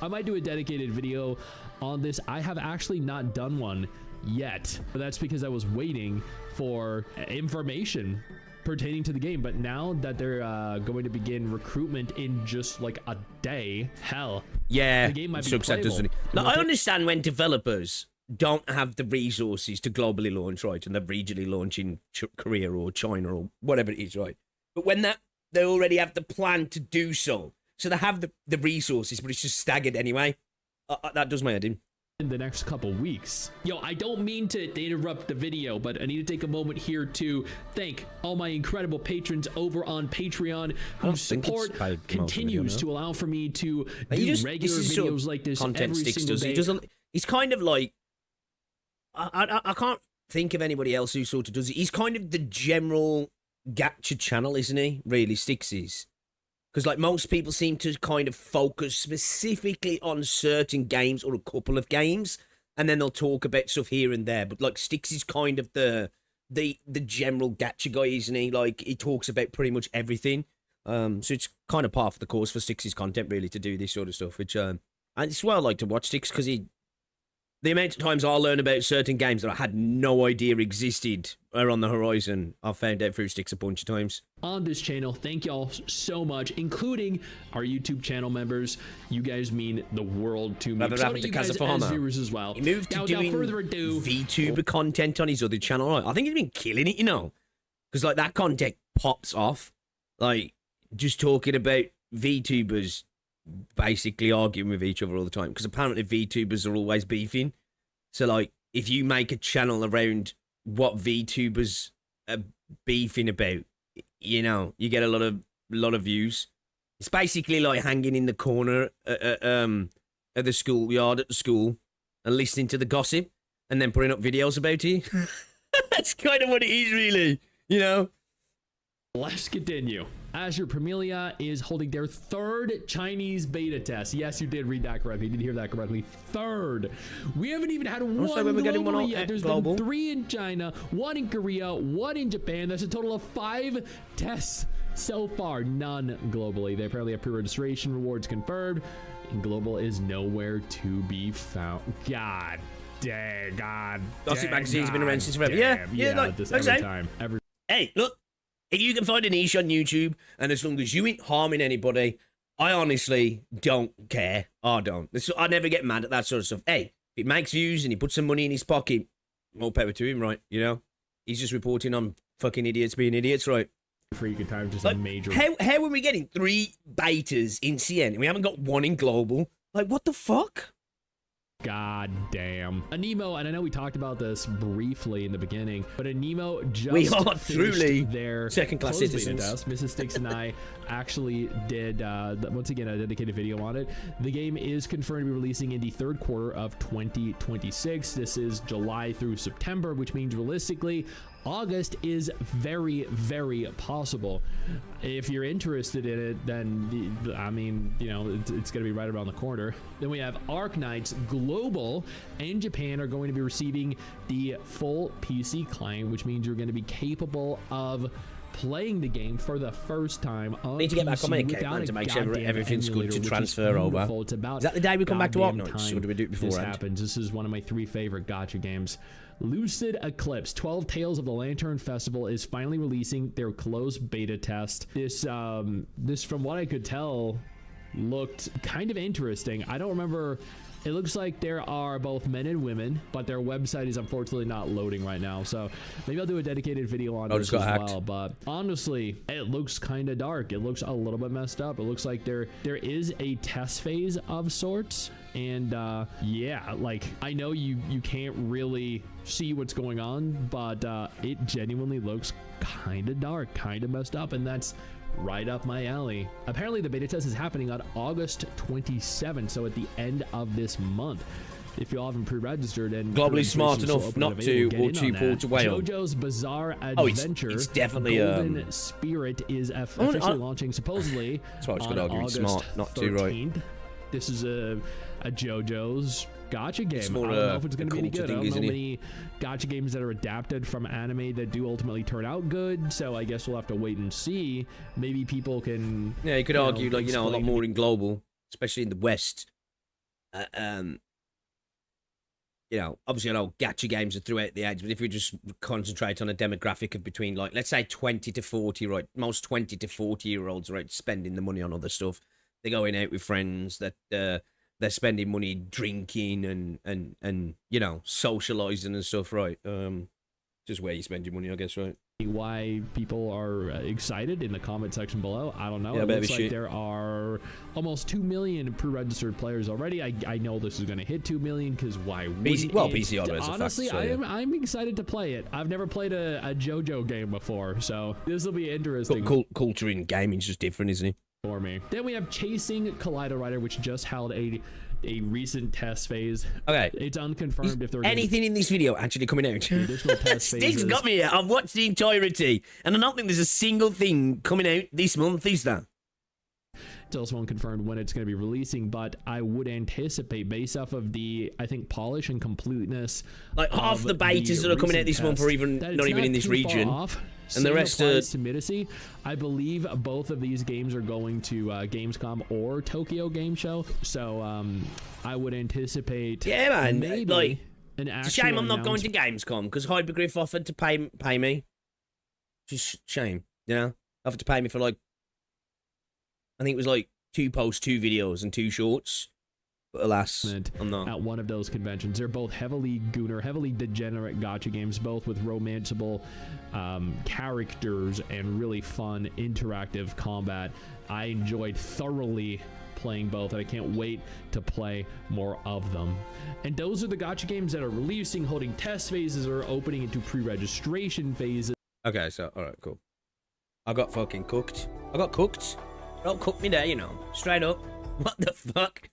I might do a dedicated video on this. I have actually not done one yet, but that's because I was waiting for information pertaining to the game. But now that they're going to begin recruitment in just like a day, hell, yeah, the game might be playable. Now, I understand when developers don't have the resources to globally launch, right, and they're regionally launching Korea or China or whatever it is, right? But when they already have the plan to do so they have the resources, but it's just staggered anyway. That does my head in. In the next couple weeks. Yo, I don't mean to interrupt the video, but I need to take a moment here to thank all my incredible patrons over on Patreon whose support continues to allow for me to do regular videos like this every single day. He's kind of like, I can't think of anybody else who sort of does it. He's kind of the general gacha channel, isn't he? Really, Styx is. Because like most people seem to kind of focus specifically on certain games or a couple of games, and then they'll talk about stuff here and there. But like Styx is kind of the general gacha guy, isn't he? Like he talks about pretty much everything. So it's kind of part of the course for Styx's content really to do this sort of stuff. Which and it's why I like to watch Styx because the amount of times I learn about certain games that I had no idea existed are on the horizon, I've found out through Styx a bunch of times. On this channel, thank y'all so much, including our YouTube channel members. You guys mean the world to me. So do you guys as viewers as well. He moved to doing VTuber content on his other channel. I think he's been killing it, you know. Because like that content pops off. Like just talking about VTubers basically arguing with each other all the time. Because apparently VTubers are always beefing. So like if you make a channel around what VTubers are beefing about, you know, you get a lot of views. It's basically like hanging in the corner at the schoolyard at the school and listening to the gossip and then putting up videos about it. That's kind of what it is, really, you know. Let's continue. Azure Premilia is holding their third Chinese beta test. Yes, you did read that correctly. You did hear that correctly. Third. We haven't even had one globally yet. There's been 3 in China, 1 in Korea, 1 in Japan. That's a total of 5 tests so far. None globally. They apparently have pre-registration rewards confirmed, and global is nowhere to be found. God dang, God. Gossip Magazine's been around since forever. Yeah, like, this every time. Hey, look. If you can find a niche on YouTube, and as long as you ain't harming anybody, I honestly don't care. I don't. I never get mad at that sort of stuff. Hey, if it makes views and he puts some money in his pocket, more power to him, right? You know? He's just reporting on fucking idiots being idiots, right? Freaking time, just like, a major... How are we getting 3 betas in CN and we haven't got 1 in global? Like, what the fuck? God damn. Anemo, and I know we talked about this briefly in the beginning, but Anemo just we are truly their second-class citizens. Mrs. Styx and I actually did, once again, a dedicated video on it. The game is confirmed to be releasing in the 3rd quarter of 2026. This is July through September, which means realistically, August is very, very possible. If you're interested in it, then, I mean, you know, it's going to be right around the corner. Then we have Arknights Global and Japan are going to be receiving the full PC client, which means you're going to be capable of playing the game for the first time on need to get back on my account to make sure everything's good to transfer over. Is that the day we come back to Arknights, or do we do it beforehand? This happens. This is one of my 3 favorite gacha games. Lucid Eclipse 12 Tales of the Lantern Festival is finally releasing their closed beta test. This from what I could tell looked kind of interesting. I don't remember. It looks like there are both men and women, but their website is unfortunately not loading right now. So maybe I'll do a dedicated video on this as well. But honestly, it looks kind of dark. It looks a little bit messed up. It looks like there is a test phase of sorts. And yeah, like I know you can't really see what's going on, but it genuinely looks kind of dark, kind of messed up, and that's right up my alley. Apparently the beta test is happening on August 27th, so at the end of this month. If you all haven't pre-registered and globally smart enough not to or to port away on JoJo's Bizarre Adventure, it's definitely Golden Spirit is officially launching supposedly. That's why I was going to argue it's smart not 13th. To, right? This is a JoJo's gacha game. More, I don't know if it's going to be any good. I don't know many gacha games that are adapted from anime that do ultimately turn out good, so I guess we'll have to wait and see. Maybe people can... Yeah, you could argue, like, you know, a lot more in global, especially in the West. you know, obviously I know gacha games are throughout the age, but if we just concentrate on a demographic of between, like, let's say 20 to 40, right? Most 20 to 40-year-olds are out spending the money on other stuff. They're going out with friends, that they're spending money drinking and you know, socializing and stuff, right? Just where you spend your money, I guess, right? Why people are excited in the comment section below, I don't know. Yeah, it looks like there are almost 2 million pre-registered players already. I know this is going to hit 2 million because why wouldn't well, it? PC hardware is a honestly fact, so, yeah. I'm excited to play it. I've never played a JoJo game before, so this will be interesting. Culture in gaming is just different, isn't it? For me. Then we have Chasing Collider Rider, which just held a recent test phase. Okay, it's unconfirmed if there's anything in this video actually coming out. Additional test Stig's got me here. I've watched the entirety, and I don't think there's a single thing coming out this month, is there? It's also unconfirmed when it's going to be releasing, but I would anticipate, based off of the, I think, polish and completeness, like half the betas that are coming out this month are even not even in this region. And the rest are to I believe both of these games are going to Gamescom or Tokyo Game Show, so I would anticipate. Yeah, man. Maybe like, an it's a shame I'm not going to Gamescom because Hypergryph offered to pay me. Just shame, you know. Offered to pay me for, like, I think it was like 2 posts, 2 videos, and 2 shorts. But alas, I'm not. At one of those conventions. They're both heavily gooner, heavily degenerate gacha games, both with romanceable characters and really fun interactive combat. I enjoyed thoroughly playing both, and I can't wait to play more of them. And those are the gacha games that are releasing, holding test phases, or opening into pre-registration phases. Okay, so, alright, cool. I got fucking cooked. I got cooked. Don't cook me there, you know. Straight up. What the fuck?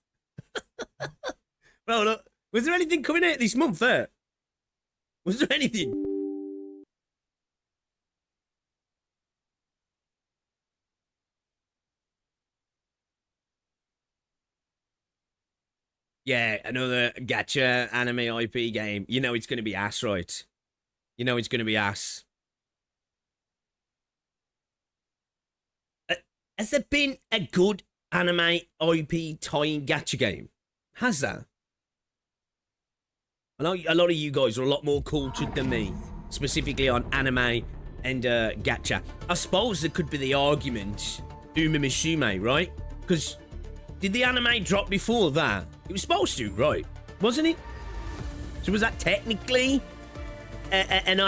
Bro, look, was there anything coming out this month there? Was there anything? Yeah, another gacha anime IP game. You know it's going to be ass, right? You know it's going to be ass. Has there been a good anime IP tying gacha game? Has that? I know a lot of you guys are a lot more cultured than me, specifically on anime and gacha. I suppose there could be the argument, Uma Musume, right? Because did the anime drop before that? It was supposed to, right? Wasn't it? So was that technically an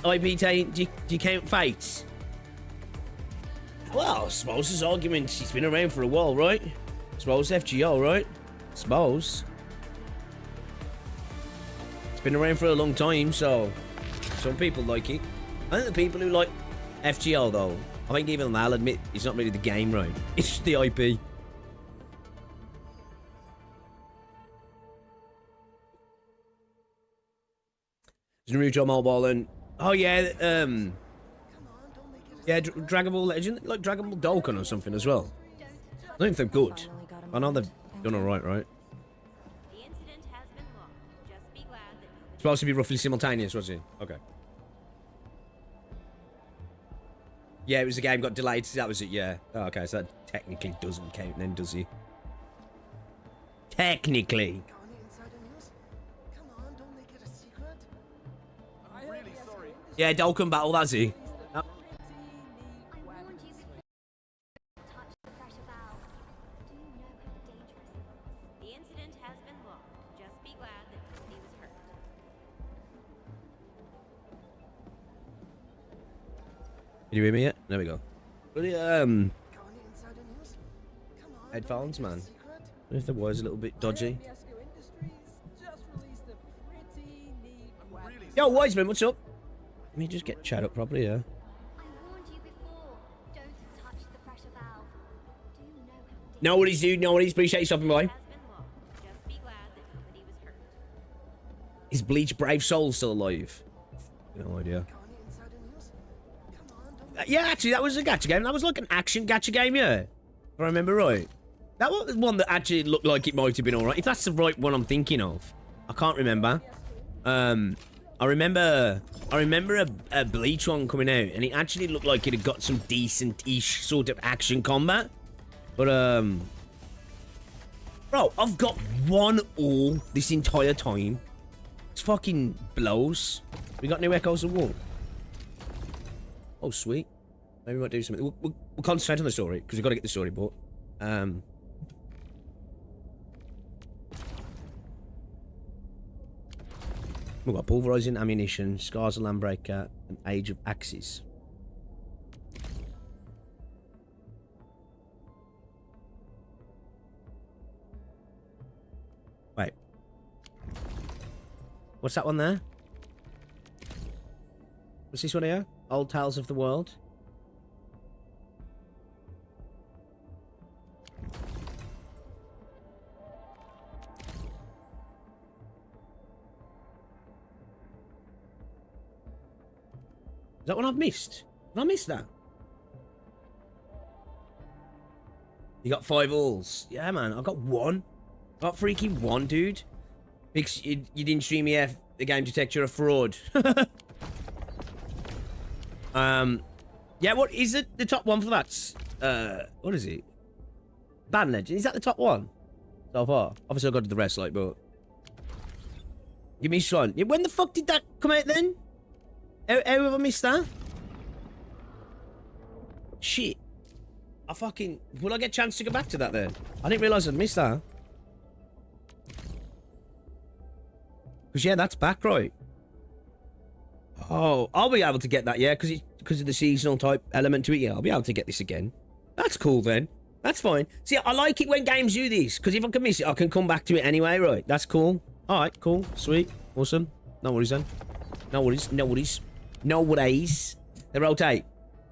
IP tying? Do you count Fates? Well, I suppose there's arguments. He's been around for a while, right? I suppose FGO, right? I suppose. It's been around for a long time, so some people like it. I think the people who like FGO, though, I think even they'll admit it's not really the game, right? It's just the IP. There's Naruto Mobile and... Oh, yeah, yeah, Dragon Ball Legend, like Dragon Ball Dokkan or something as well. I don't think they're good. I know they've done alright, right? It's supposed to be roughly simultaneous, was it? Okay. Yeah, it was the game got delayed. That was it, yeah. Oh, okay, so that technically doesn't count then, does he? Technically. Yeah, Dokkan Battle, that's he. Can you hear me yet? There we go. But headphones, man. What if the wire's a little bit dodgy? Yo, Wiseman, what's up? Let me just get chat up properly, yeah. No worries, dude. No worries. Appreciate you stopping by. Is Bleach Brave Soul still alive? No idea. Yeah, actually, that was a gacha game. That was like an action gacha game, yeah. If I remember right. That was one that actually looked like it might have been alright. If that's the right one I'm thinking of. I can't remember. I remember a Bleach one coming out, and it actually looked like it had got some decent-ish sort of action combat. But, bro, I've got 1-1 this entire time. It's fucking blows. We got new Echoes of War. Oh, sweet. Maybe we might do something. We'll concentrate on the story, because we've got to get the story bought. We've got Pulverizing Ammunition, Scars of Landbreaker, and Age of Axes. Wait. What's that one there? What's this one here? Old Tales of the World. Is that one I've missed? Have I missed that? You got 5 alls. Yeah, man. I got 1. I got freaking 1, dude. Because you didn't stream EF, the game detects you're a fraud. Yeah, what is it? The top one for that? What is it? Band Legend. Is that the top one? So far. Obviously, I got to the rest, like, but... Give me one. Yeah, when the fuck did that come out then? How have I missed that? Shit. I fucking... Will I get a chance to go back to that then? I didn't realise I'd missed that. Because, yeah, that's back, right? Oh, I'll be able to get that, yeah, because of the seasonal type element to it. Yeah, I'll be able to get this again. That's cool, then. That's fine. See, I like it when games do this, because if I can miss it, I can come back to it anyway, right? That's cool. All right, cool. Sweet. Awesome. No worries, then. No worries. No worries. No worries. They rotate.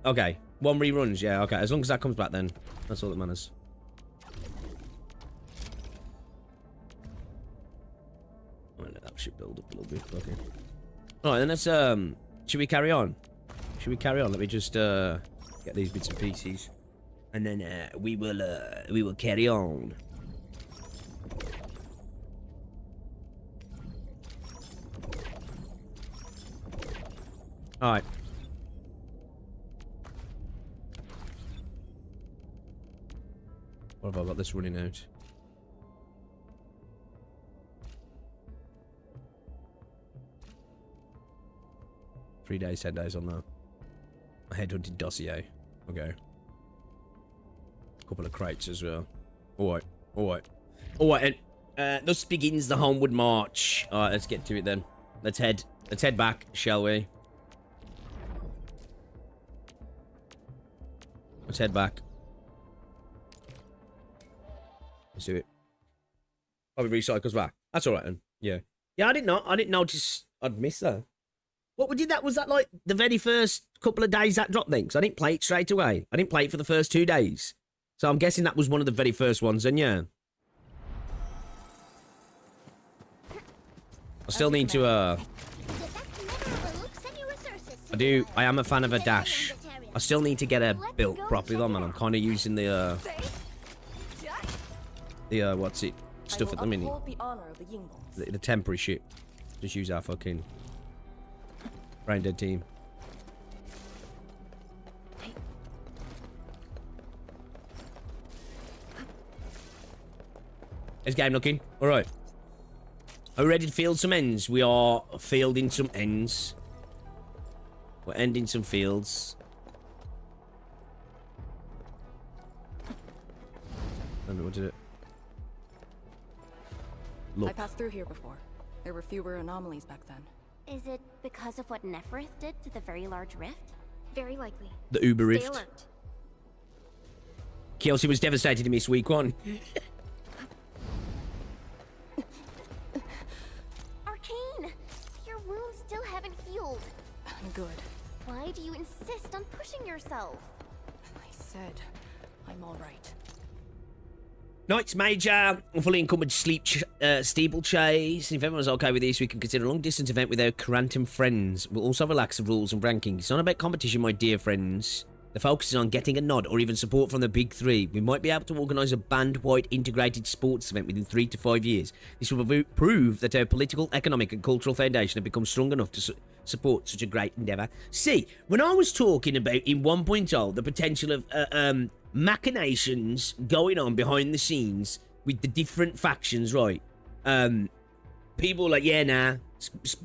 Okay. 1 reruns, yeah, okay. As long as that comes back, then. That's all that matters. Oh, that should build up a little bit. Okay. Alright, then let's, should we carry on? Should we carry on? Let me just, get these bits and pieces. And then, we will carry on. Alright. What have I got this running out? Three days, 10 days on that. A headhunting dossier. Okay. A couple of crates as well. Alright, alright. Alright, and thus begins the homeward march. Alright, let's get to it then. Let's head back, shall we? Let's head back. Let's do it. Probably recycles back. That's alright then. Yeah. Yeah, I didn't notice I'd missed that. What did that? Was that like the very first couple of days that dropped then? Because I didn't play it straight away. I didn't play it for the first 2 days. So I'm guessing that was one of the very first ones then, yeah. I still need to, I am a fan of a dash. I still need to get her built properly though, man. I'm kind of using the what's it? Stuff at the minute. The temporary shit. Just use our fucking brain dead team. How's game looking? Alright. Are we ready to field some ends? We are fielding some ends. We're ending some fields. What did it? Look. I passed through here before. There were fewer anomalies back then. Is it because of what Neferith did to the very large rift? Very likely. The Uber Stay Rift. alert. Kelsey was devastated to miss week 1. Arcane! Your wounds still haven't healed. I'm good. Why do you insist on pushing yourself? I said I'm all right. Knights Major, fully encumbered steeplechase. If everyone's okay with this, we can consider a long-distance event with our Carantum friends. We'll also relax the rules and rankings. It's not about competition, my dear friends. The focus is on getting a nod or even support from the big 3. We might be able to organise a band-wide integrated sports event within 3 to 5 years. This will prove that our political, economic and cultural foundation have become strong enough to support such a great endeavour. See, when I was talking about in 1.0 the potential of machinations going on behind the scenes with the different factions, right? People like, yeah, nah.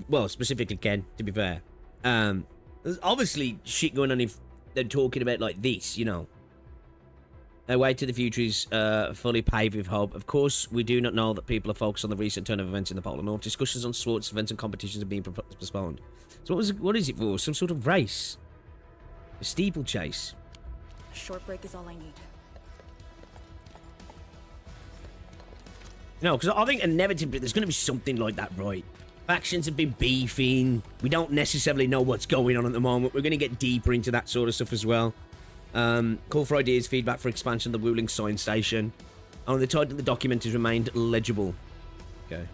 Well, specifically Ken, to be fair. There's obviously shit going on if they're talking about like this, you know. Their way to the future is fully paved with hope. Of course, we do not know that people are focused on the recent turn of events in the Polar North. Discussions on sports events and competitions are being postponed. So what is it for? Some sort of race? A steeplechase? A short break is all I need. No, because I think inevitably there's going to be something like that, right? Factions have been beefing. We don't necessarily know what's going on at the moment. We're going to get deeper into that sort of stuff as well. Call for ideas, feedback for expansion of the Wuling Science Station. Oh, the title of the document has remained legible. Okay.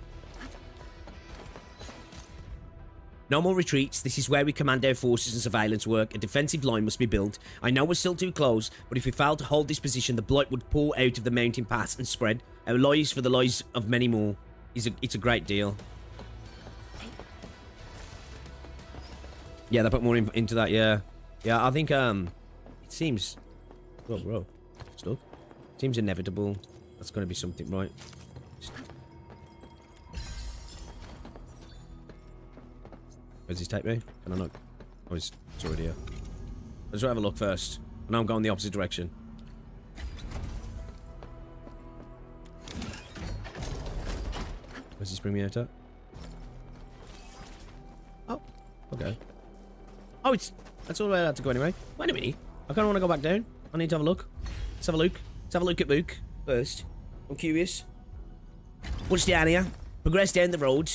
No more retreats. This is where we command our forces and surveillance work. A defensive line must be built. I know we're still too close, but if we fail to hold this position, the blight would pour out of the mountain pass and spread. Our lives for the lives of many more. It's a great deal. Yeah, they put more into that, yeah. Yeah, I think, it seems... Whoa. Stuck. Seems inevitable. That's going to be something, right? Where's this take me? Can I not? Oh, it's already here. Let's have a look first. I know I'm going the opposite direction. Where's this bring me out at? Oh, okay. Oh, that's all the way I had to go anyway. Wait a minute. I kind of want to go back down. I need to have a look. Let's have a look. Let's have a look at Mook first. I'm curious. What's down here? Progress down the road.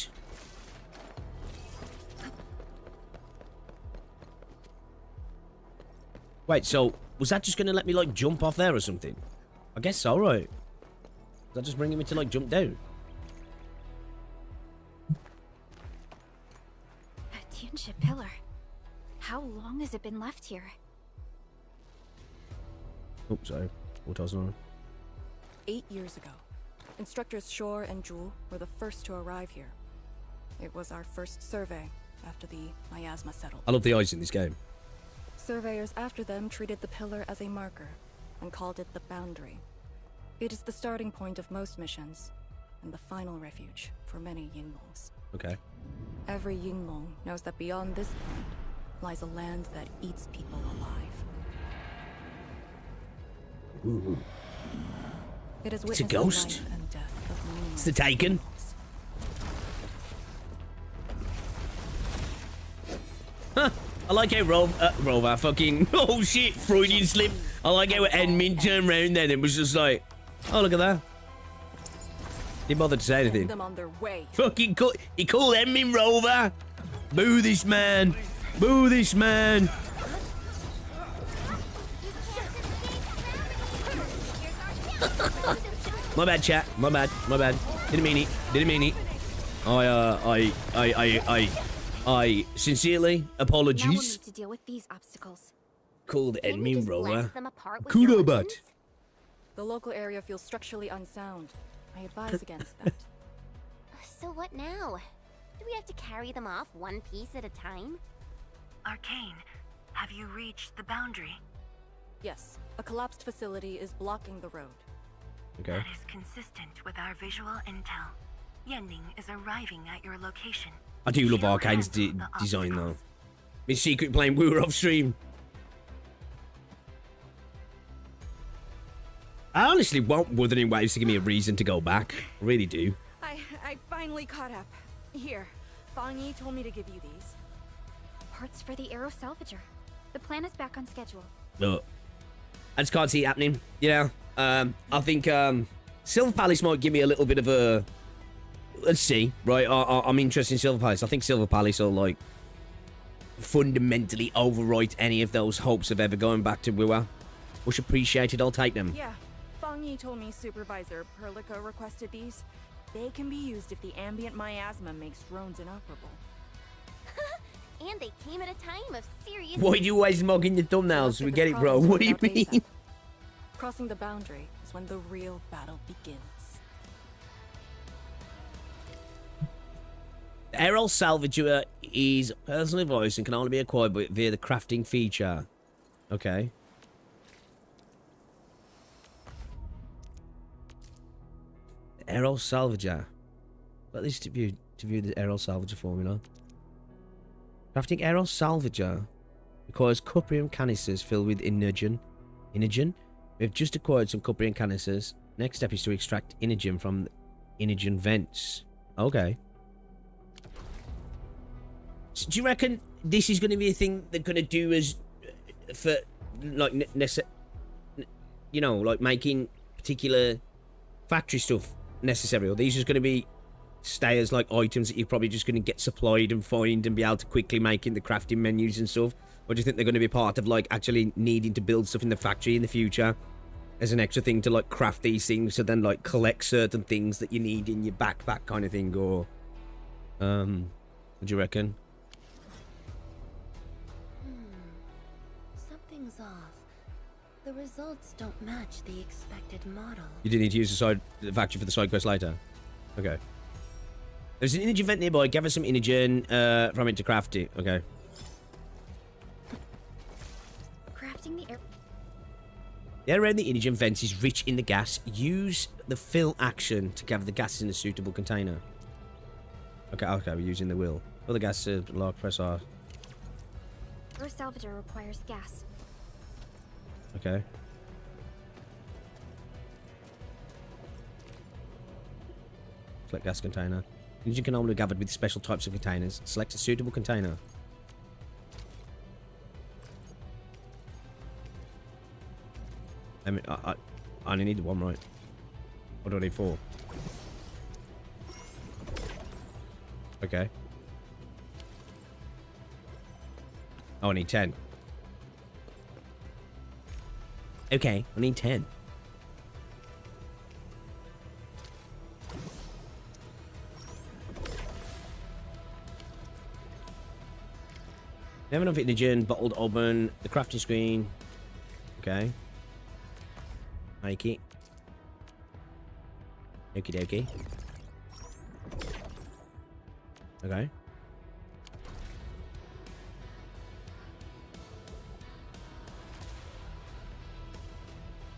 Wait, so was that just going to let me, like, jump off there or something? I guess so, right? Is that just bringing me to, like, jump down? A Tianxia pillar. How long has it been left here? Oh, sorry. 4,000. 8 years ago, instructors Shore and Jewel were the first to arrive here. It was our first survey after the miasma settled. I love the eyes in this game. Surveyors after them treated the pillar as a marker and called it the boundary. It is the starting point of most missions and the final refuge for many Yingmongs. Okay. Every Yingmong knows that beyond this point lies a land that eats people alive. Ooh. It is It's a witnessed the ghost. life and death of numerous It's the Taken. Yingmongs. Huh. I like how Rover fucking... Oh, shit. Freudian slip. I like how Edmund turned around then and was just like... Oh, look at that. Didn't bother to say anything. Send them on their way. Fucking cool. He called Edmund Rover. Boo this man. Boo this man. My bad, chat. My bad. Didn't mean it. I sincerely Now we'll apologies. need to deal with these obstacles. Called Can't we Edmund just Rover. blast them apart with your Kudo butt. weapons? The local area feels structurally unsound. I advise against that. So what now? Do we have to carry them off one piece at a time? Arcane, have you reached the boundary? Yes, a collapsed facility is blocking the road. Okay. That is consistent with our visual intel. Yenning is arriving at your location. I do love She'll Arcane's handle the design though. obstacles. His secret plane we were off stream. I honestly want Wuthering Waves to give me a reason to go back. I really do. I finally caught up. Here, Fang Yi told me to give you these. Parts for the aero salvager. The plan is back on schedule. Look, I just can't see it happening. You know, I think Silver Palace might give me a little bit of a... Let's see, right? I'm interested in Silver Palace. I think Silver Palace will, like, fundamentally overwrite any of those hopes of ever going back to Wua. Much appreciated, I'll take them. Yeah, Fang Yi told me Supervisor Perlica requested these. They can be used if the ambient miasma makes drones inoperable. And they came at a time of serious... Why do you always mug in your thumbnails? We get it, bro. What do you mean? Crossing the boundary is when the real battle begins. Aero Salvager is personally voiced and can only be acquired via the crafting feature. Okay. Aerol Salvager. Let this to view the Aerol Salvager formula. Crafting Aerol Salvager requires cuprium canisters filled with inogen. Inogen? We've just acquired some cuprium canisters. Next step is to extract inogen from the inogen vents. Okay. So do you reckon this is going to be a thing they're going to do as for like you know, like making particular factory stuff necessary, or these are going to be stay as like items that you're probably just going to get supplied and find and be able to quickly make in the crafting menus and stuff? Or do you think they're going to be part of like actually needing to build stuff in the factory in the future as an extra thing to like craft these things, so then like collect certain things that you need in your backpack kind of thing? Or what do you reckon? Something's off. The results don't match the expected model. You didn't need to use the factory for the side quest later? Okay. There's an inogen vent nearby. Gather some inogen from it to craft it. Okay. Crafting the air. The air around the inogen vents is rich in the gas. Use the fill action to gather the gas in a suitable container. Okay, we're using the wheel. Fill the gas to lock, press R. Air salvager requires gas. Okay. Select gas container. Inogen can only be gathered with special types of containers. Select a suitable container. I mean, I only need one, right? Or do I need 4? Okay. Oh, I need 10. Okay, I need 10. We have enough inogen, bottled oven, the crafting screen. Okay. Make it. Okie dokie. Okay.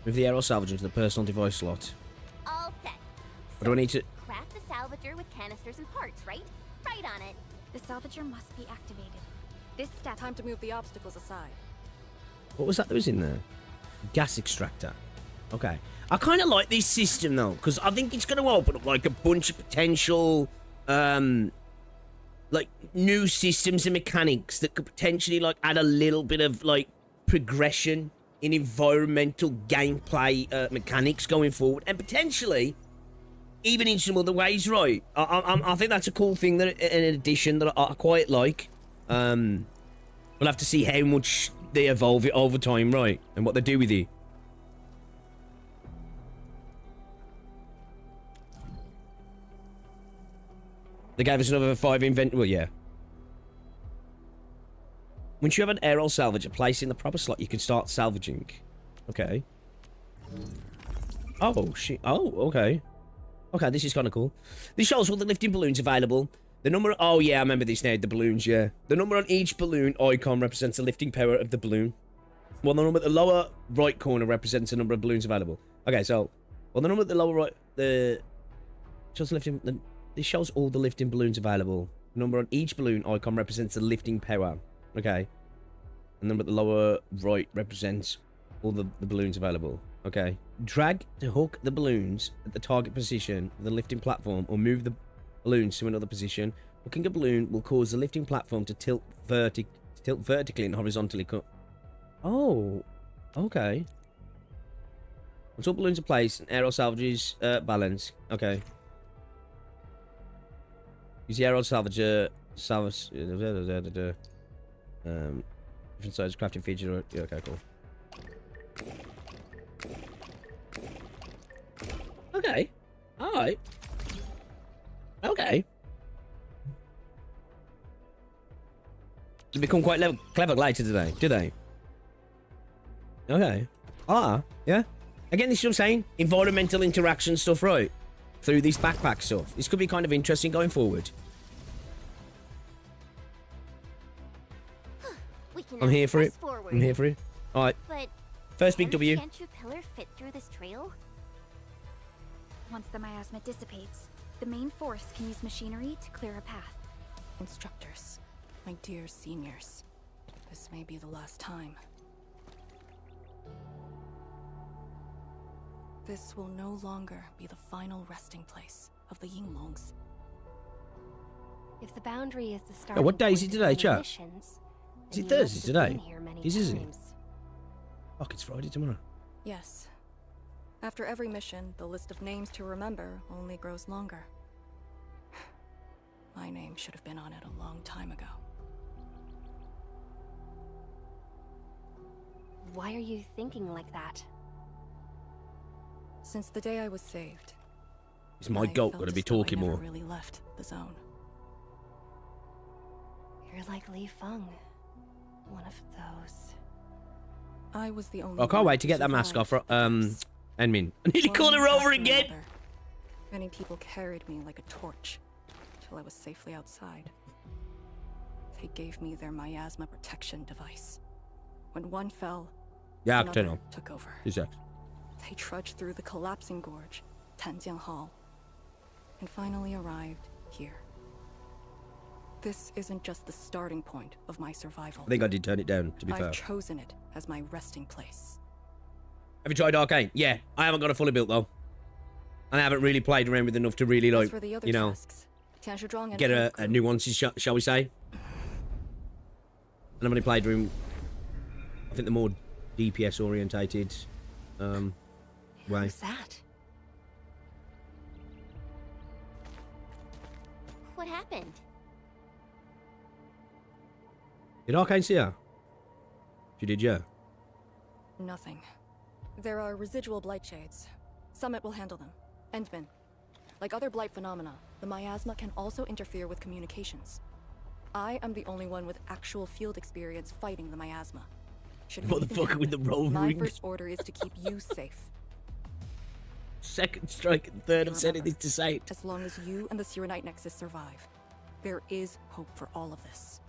Move the Aerol Salvager into the personal device slot. All set. What do I need to... Craft the salvager with canisters and parts, right? Right on it. The salvager must be activated. This step. Time to move the obstacles aside. What was that was in there? Gas extractor. Okay. I kind of like this system, though, because I think it's going to open up, like, a bunch of potential, like, new systems and mechanics that could potentially, like, add a little bit of, like, progression in environmental gameplay mechanics going forward, and potentially even in some other ways, right? I think that's a cool thing, that an addition that I quite like. We'll have to see how much they evolve it over time, right? And what they do with it. They gave us another 5 invent. Well, yeah. Once you have an Aerol salvager placed in the proper slot, you can start salvaging. Okay. Oh, shit. Oh, okay. Okay, this is kind of cool. This shows all the lifting balloons available. The number... Oh, yeah, I remember this now. The balloons, yeah. The number on each balloon icon represents the lifting power of the balloon. Well, the number at the lower right corner represents the number of balloons available. Okay, so... Well, the number at the lower right... The... Shows lifting... This shows all the lifting balloons available. The number on each balloon icon represents the lifting power. Okay. And the number at the lower right represents all the balloons available. Okay. Drag to hook the balloons at the target position of the lifting platform, or move the balloons to another position. Hooking a balloon will cause the lifting platform to tilt vertically and horizontally. Oh. Okay. Once all balloons are placed, an Aerol salvages balance. Okay. Use the Aerol salvager. Different size crafting feature. Yeah, okay, cool. Okay. Alright. Okay. They become quite clever later today, do they? Okay. Yeah. Again, this is what I'm saying. Environmental interaction stuff, right? Through this backpack stuff. This could be kind of interesting going forward. I'm here for it. I'm here for it. Alright. But first big W. Can't your pillar fit through this trail? once the miasma dissipates. The main force can use machinery to clear a path. Instructors, my dear seniors, this may be the last time. This will no longer be the final resting place of the Yinglongs. If the boundary is the starting what day is it point today, of chat? missions, Is then it you Thursday must have today? been here many Isn't it? times. Fuck, it's Friday tomorrow. Yes. After every mission, the list of names to remember only grows longer. My name should have been on it a long time ago. Why are you thinking like that? Since the day I was saved, Is my I goat felt going to be as though I talking never more? really left the zone. You're like Li Feng. One of those. I was the only I can't one wait to get that survived mask off. the collapse. Enmin. I nearly One called her over after again. another, many people carried me like a torch till I was safely outside. They gave me their miasma protection device. When one fell, Yeah, I can turn another on. took over. 2 seconds. They trudged through the collapsing gorge, Tanjiang Hall, and finally arrived here. This isn't just the starting point of my survival. I think I did turn it down, to be fair. I've chosen it as my resting place. Have you tried Arcane? Yeah, I haven't got it fully built, though. And I haven't really played around with enough to really, As like, for the other you know, tasks, Tianshizhuang and get a Hypergryph nuances, shall we say. And I've only played room, I think the more DPS orientated way. Who's that? What happened? Did Arcane see her? She did, yeah. Nothing. There are residual blight shades. Summit will handle them. Endman. Like other blight phenomena, the miasma can also interfere with communications. I am the only one with actual field experience fighting the miasma. Should anything Motherfucker with the roll my ring. first order is to keep you safe. Second strike and third, I'm sending this to say it. As long as you and the Cyrenite Nexus survive, there is hope for all of this.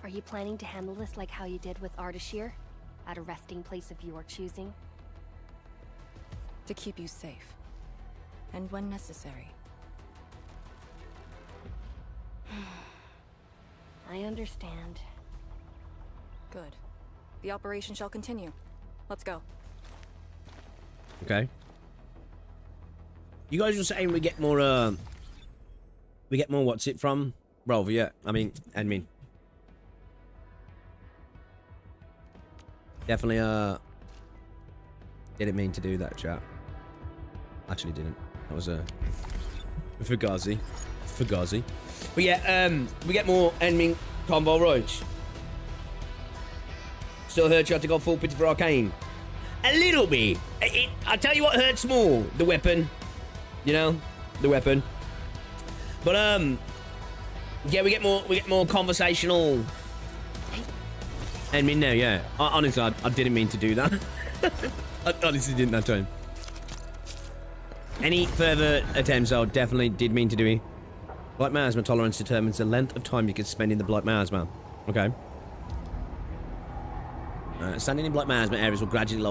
Are you planning to handle this like how you did with Ardashir? At a resting place of your choosing? To keep you safe. And when necessary. I understand. Good. The operation shall continue. Let's go. Okay. You guys were saying we get more, what's it from? Rover, yeah. I mean, admin. Definitely, didn't mean to do that, chat. Actually didn't. That was, Fugazi. Fugazi. But yeah, we get more enemy convo roads. Still hurts you have to go full pity for Arcane. A little bit. I'll tell you what hurts more. The weapon. You know? The weapon. But, yeah, we get more conversational. Enemy now, yeah. Honestly, I didn't mean to do that. I honestly didn't that time. Any further attempts, I definitely did mean to do it. Blight miasma tolerance determines the length of time you can spend in the blight miasma. Okay. Standing in blight miasma areas will gradually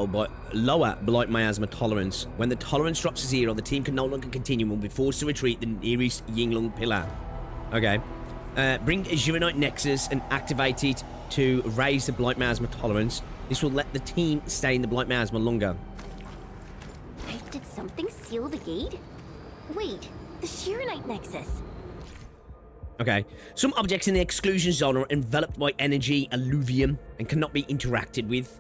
lower blight miasma tolerance. When the tolerance drops to 0, the team can no longer continue and will be forced to retreat the nearest Yinglong pillar. Okay. Bring a Cyrenite Nexus and activate it to raise the blight miasma tolerance. This will let the team stay in the blight miasma longer. Did something seal the gate? Wait, the Cyrenite Nexus. Okay. Some objects in the exclusion zone are enveloped by energy alluvium and cannot be interacted with.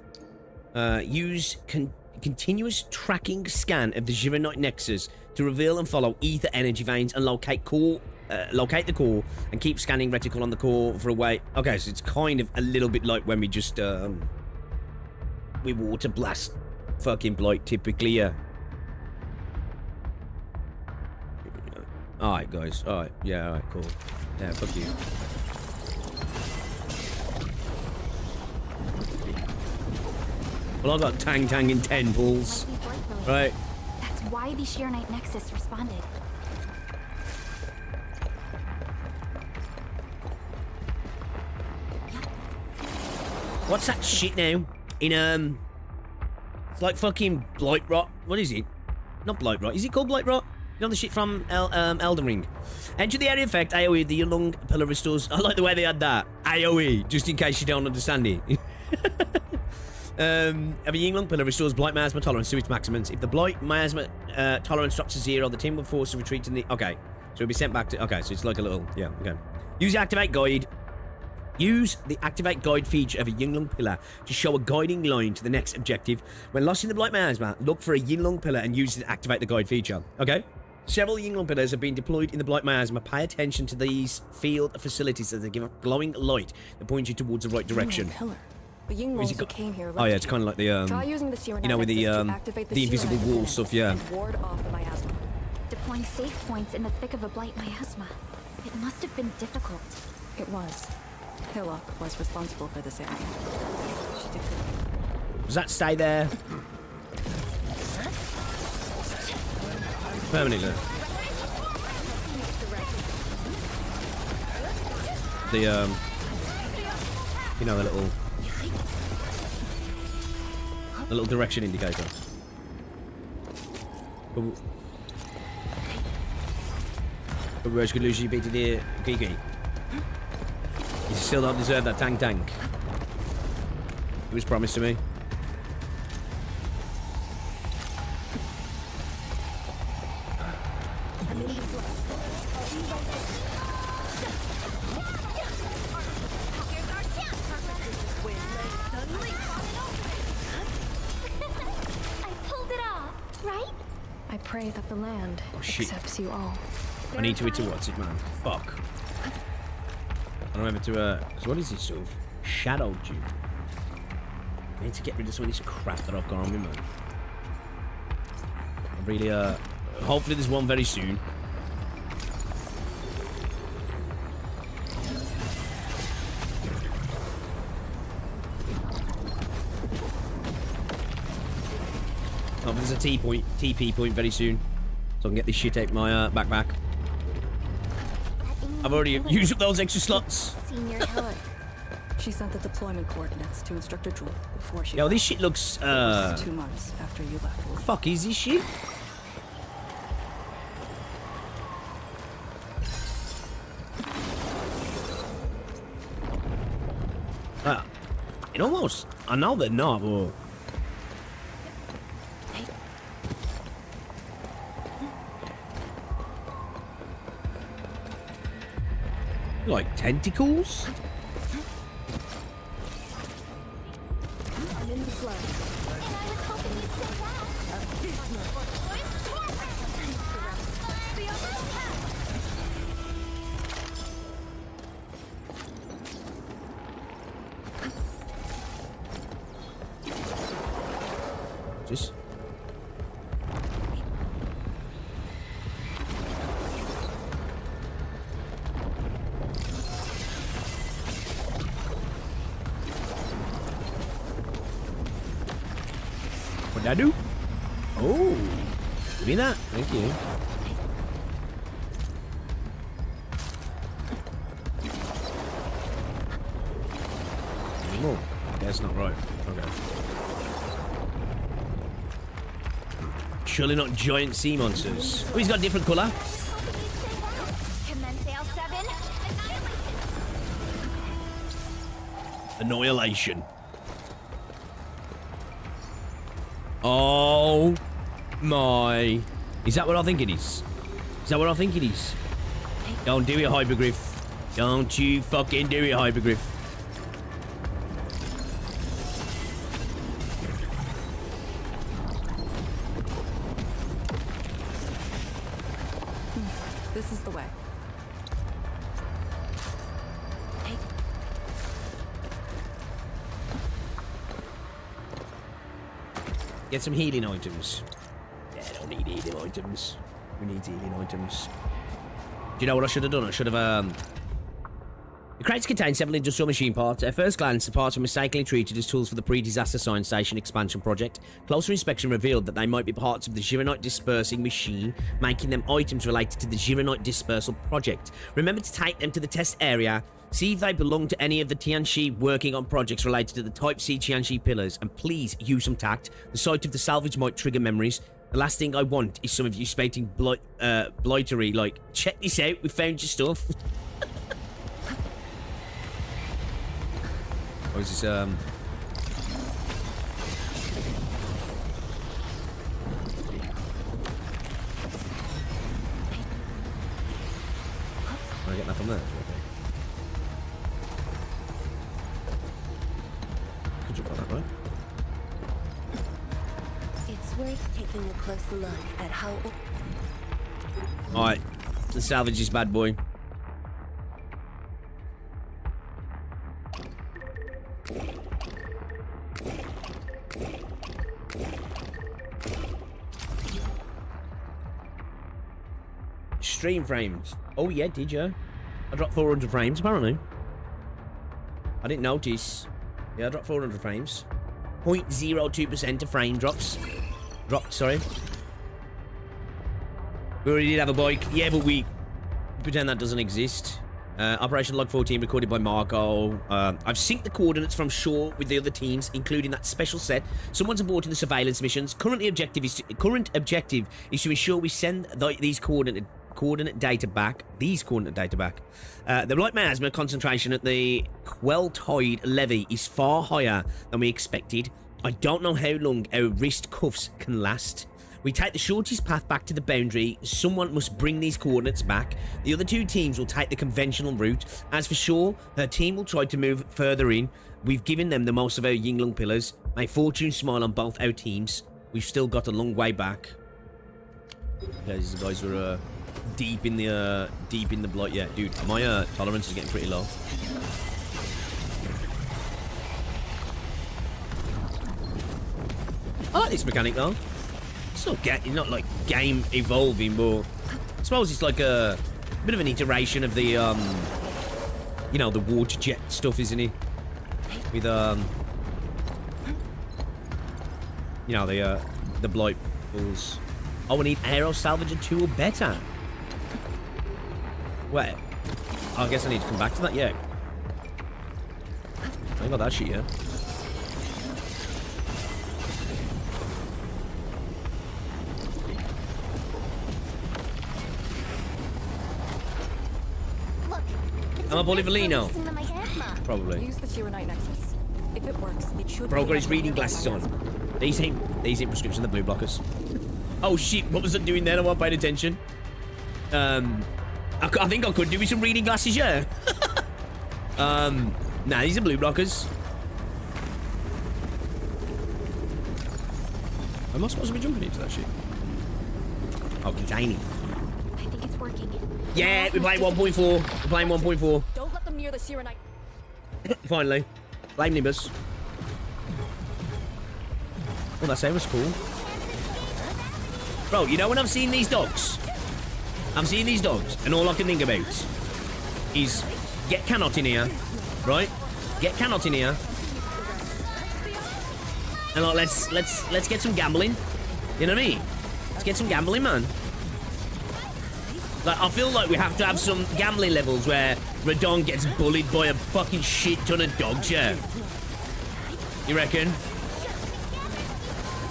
Use continuous tracking scan of the Cyrenite Nexus to reveal and follow ether energy veins and locate the core and keep scanning reticle on the core for a way. Okay, so it's kind of a little bit like when we just we water blast fucking blight typically, yeah. Alright guys, alright, yeah, alright, cool. Yeah, fuck you. Well, I got Tang in 10 balls. Right. That's why the Cyrenite Nexus responded. What's that shit now? In, it's like fucking blight rot. What is it? Not blight rot. Is it called blight rot? You know the shit from Elden Ring. Enter the area effect, AoE, the Yulong pillar restores. I like the way they had that. AoE, just in case you don't understand it. Every Yulong pillar restores blight miasma tolerance to its maximum. If the blight miasma tolerance drops to 0, the team will force to retreat to the... Okay, so it'll be sent back to... Okay, so it's like a little... Yeah, okay. Use the activate guide. Use the activate guide feature of a Yulong pillar to show a guiding line to the next objective. When lost in the blight miasma, look for a Yulong pillar and use it to activate the guide feature. Okay? Several Yulong pillars have been deployed in the blight miasma. Pay attention to these field facilities as they give a glowing light that points you towards the right direction. Pillar. The Yulongs who came here oh yeah, it's kind of like the Try using the you know, with the invisible wall stuff, yeah. And ward off the miasma. Deploying safe points in the thick of a blight miasma. It must have been difficult. It was. Hillock was responsible for this area. She did good. Does that stay there? Permanently. The you know, the little direction indicator. But Rush could lose you beat the Kiki. You still don't deserve that tank. It was promised to me. I pray that the land accepts you all. I need to hit to what's it, man? Fuck. I don't remember to, cause what is this sort of shadow dude? I need to get rid of some of this crap that I've got on me, man. I really, hopefully there's one very soon. Oh, there's a TP point very soon, so I can get this shit out my backpack. I've already used up those extra slots. Senior Hiller. She sent the deployment coordinates to Instructor Jewel before she... Yo, this shit looks 2 months after you left. Fuck is this shit? It almost... I know they're not, but... Like tentacles? I'm in the flow. And I was hoping you'd say that. Just... What'd I do? Oh, give me that. Thank you. Oh, that's not right. Okay. Surely not giant sea monsters. Oh, he's got a different colour. Annihilation. Oh my. Is that what I think it is? Is that what I think it is? Don't do it, Hypergryph. Don't you fucking do it, Hypergryph. This is the way. Get some healing items. Yeah, I don't need healing items. We need healing items. Do you know what I should have done? I should have, The crates contain several industrial machine parts. At first glance, the parts were mistakenly treated as tools for the pre-disaster science station expansion project. Closer inspection revealed that they might be parts of the Gironite dispersing machine, making them items related to the Gironite dispersal project. Remember to take them to the test area, see if they belong to any of the Tianxi working on projects related to the Type C Tianxi pillars, and please use some tact. The sight of the salvage might trigger memories. The last thing I want is some of you spouting blightery, like, check this out, we found your stuff. Or is this, Can I get that from there? Okay. Could you put that right? It's worth taking a closer look at how... Alright, let's salvage this bad boy. Stream frames. Oh yeah, did you? I dropped 400 frames apparently. I didn't notice. Yeah, I dropped 400 frames. 0.02% of frame drops. Dropped, sorry. We already did have a bike. Yeah, but we pretend that doesn't exist. Operation Log 14 recorded by Marco. I've synced the coordinates from shore with the other teams, including that special set. Someone's aborting the surveillance missions. Current objective is to ensure we send these coordinate data back. The blight miasma concentration at the Queltide levee is far higher than we expected. I don't know how long our wrist cuffs can last. We take the shortest path back to the boundary. Someone must bring these coordinates back. The other two teams will take the conventional route. As for Shaw, her team will try to move further in. We've given them the most of our Yinglung pillars. May fortune smile on both our teams. We've still got a long way back. Okay, these guys were deep in the blight. Yeah, dude, my tolerance is getting pretty low. I like this mechanic though. It's not like game evolving, but I suppose it's like a bit of an iteration of the you know, the water jet stuff, isn't it? With you know, the blight balls. Oh, we need aero salvager 2 or better. Wait, I guess I need to come back to that. Yeah, I ain't got that shit yet. I'm a Bolivarino. Probably. Use the Tyranite Nexus. If it works, it should. Bro got his reading glasses on. These ain't prescription, the blue blockers. Oh shit, what was I doing there? I wasn't paying attention. I think I could do with some reading glasses, yeah. Nah, these are blue blockers. Am I supposed to be jumping into that shit? Oh, containing. I think it's working. Yeah, we're playing 1.4. We're playing 1.4. Don't let them near the Tyranite. Finally. Blame Nimbus. Oh, that sound was cool. Bro, you know when I'm seeing these dogs? I'm seeing these dogs, and all I can think about is get Canot in here, right? Get Canot in here. And like, let's get some gambling. You know what I mean? Let's get some gambling, man. Like, I feel like we have to have some gambling levels where Radon gets bullied by a fucking shit ton of dogs, yeah. You reckon?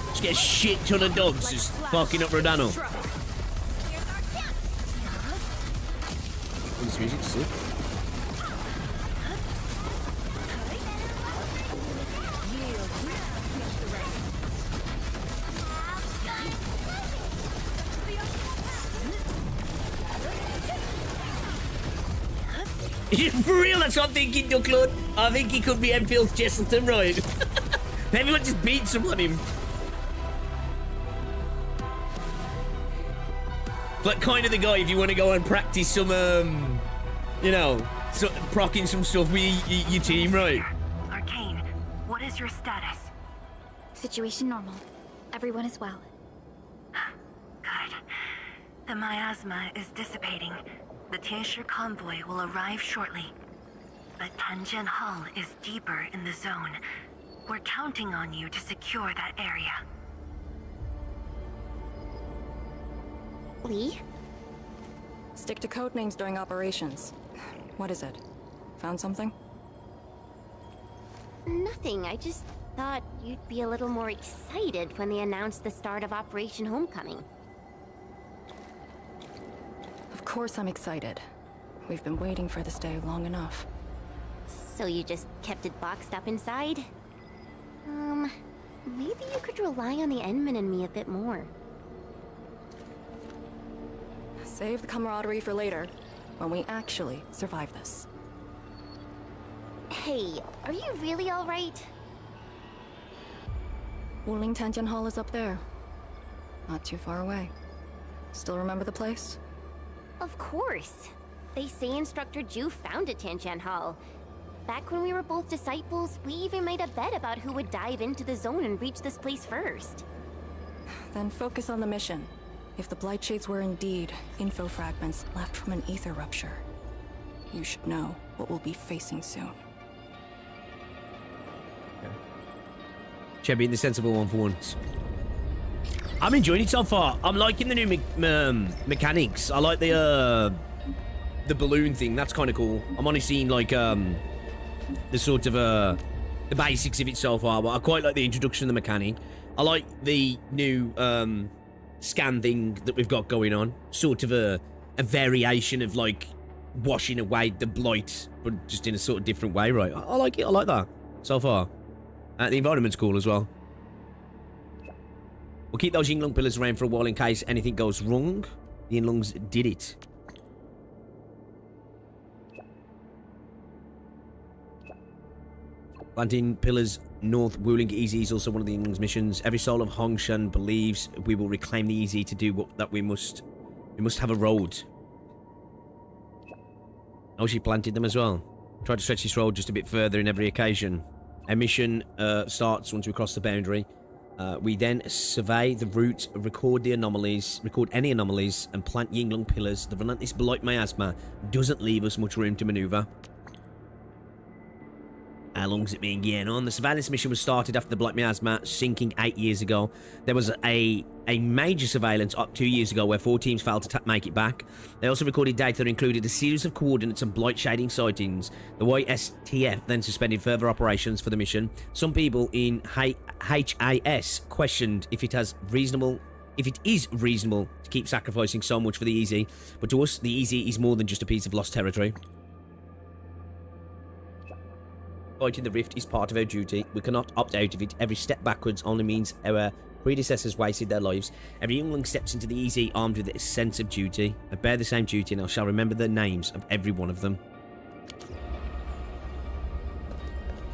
Just get a shit ton of dogs just fucking up Radano. Oh, this music's sick. For real, that's what I'm thinking, Ducklord. I think he could be Enfield's Jesselton, right? Everyone just beats him on him. But kind of the guy if you want to go and practice some, you know, procking some stuff with your team, right? Arcane, what is your status? Situation normal. Everyone is well. Good. The miasma is dissipating. The Tianshi convoy will arrive shortly. But Tanjin Hall is deeper in the zone. We're counting on you to secure that area. Lee? Stick to code names during operations. What is it? Found something? Nothing. I thought you'd be a little more excited when they announced the start of Operation Homecoming. Of course I'm excited. We've been waiting for this day long enough. So you just kept it boxed up inside? Maybe you could rely on the Endman and me a bit more. Save the camaraderie for later, when we actually survive this. Hey, are you really alright? Wuling Tianjian Hall is up there. Not too far away. Still remember the place? Of course. They say Instructor Ju founded Tianjian Hall. Back when we were both disciples, we even made a bet about who would dive into the zone and reach this place first. Then focus on the mission. If the Blight Shades were indeed info fragments left from an ether rupture, you should know what we'll be facing soon. Cheb being the sensible one for once. I'm enjoying it so far. I'm liking the new mechanics. I like the balloon thing. That's kind of cool. I'm only seeing like the sort of the basics of it so far, but I quite like the introduction of the mechanic. I like the new scan thing that we've got going on. Sort of a variation of like washing away the blight, but just in a sort of different way, right? I like it. I like that so far. The environment's cool as well. We'll keep those Yinglung pillars around for a while in case anything goes wrong. The Yinglungs did it. Planting pillars north Wuling EZ is also one of the Yinglung's missions. Every soul of Hongshan believes we will reclaim the EZ to do what that we must have a road. Oh, she planted them as well. Try to stretch this road just a bit further in every occasion. Our mission starts once we cross the boundary. We then survey the route, record any anomalies, and plant Yinglung pillars. The relentless blight miasma doesn't leave us much room to maneuver. How long's it been getting on? The surveillance mission was started after the blight miasma sinking 8 years ago. There was a major surveillance up 2 years ago where 4 teams failed to make it back. They also recorded data that included a series of coordinates and blight shading sightings. The YSTF then suspended further operations for the mission. Some people in HAS questioned if it is reasonable to keep sacrificing so much for the EZ, but to us, the EZ is more than just a piece of lost territory. Fighting the rift is part of our duty. We cannot opt out of it. Every step backwards only means our predecessors wasted their lives. Every youngling steps into the EZ armed with a sense of duty. I bear the same duty, and I shall remember the names of every one of them.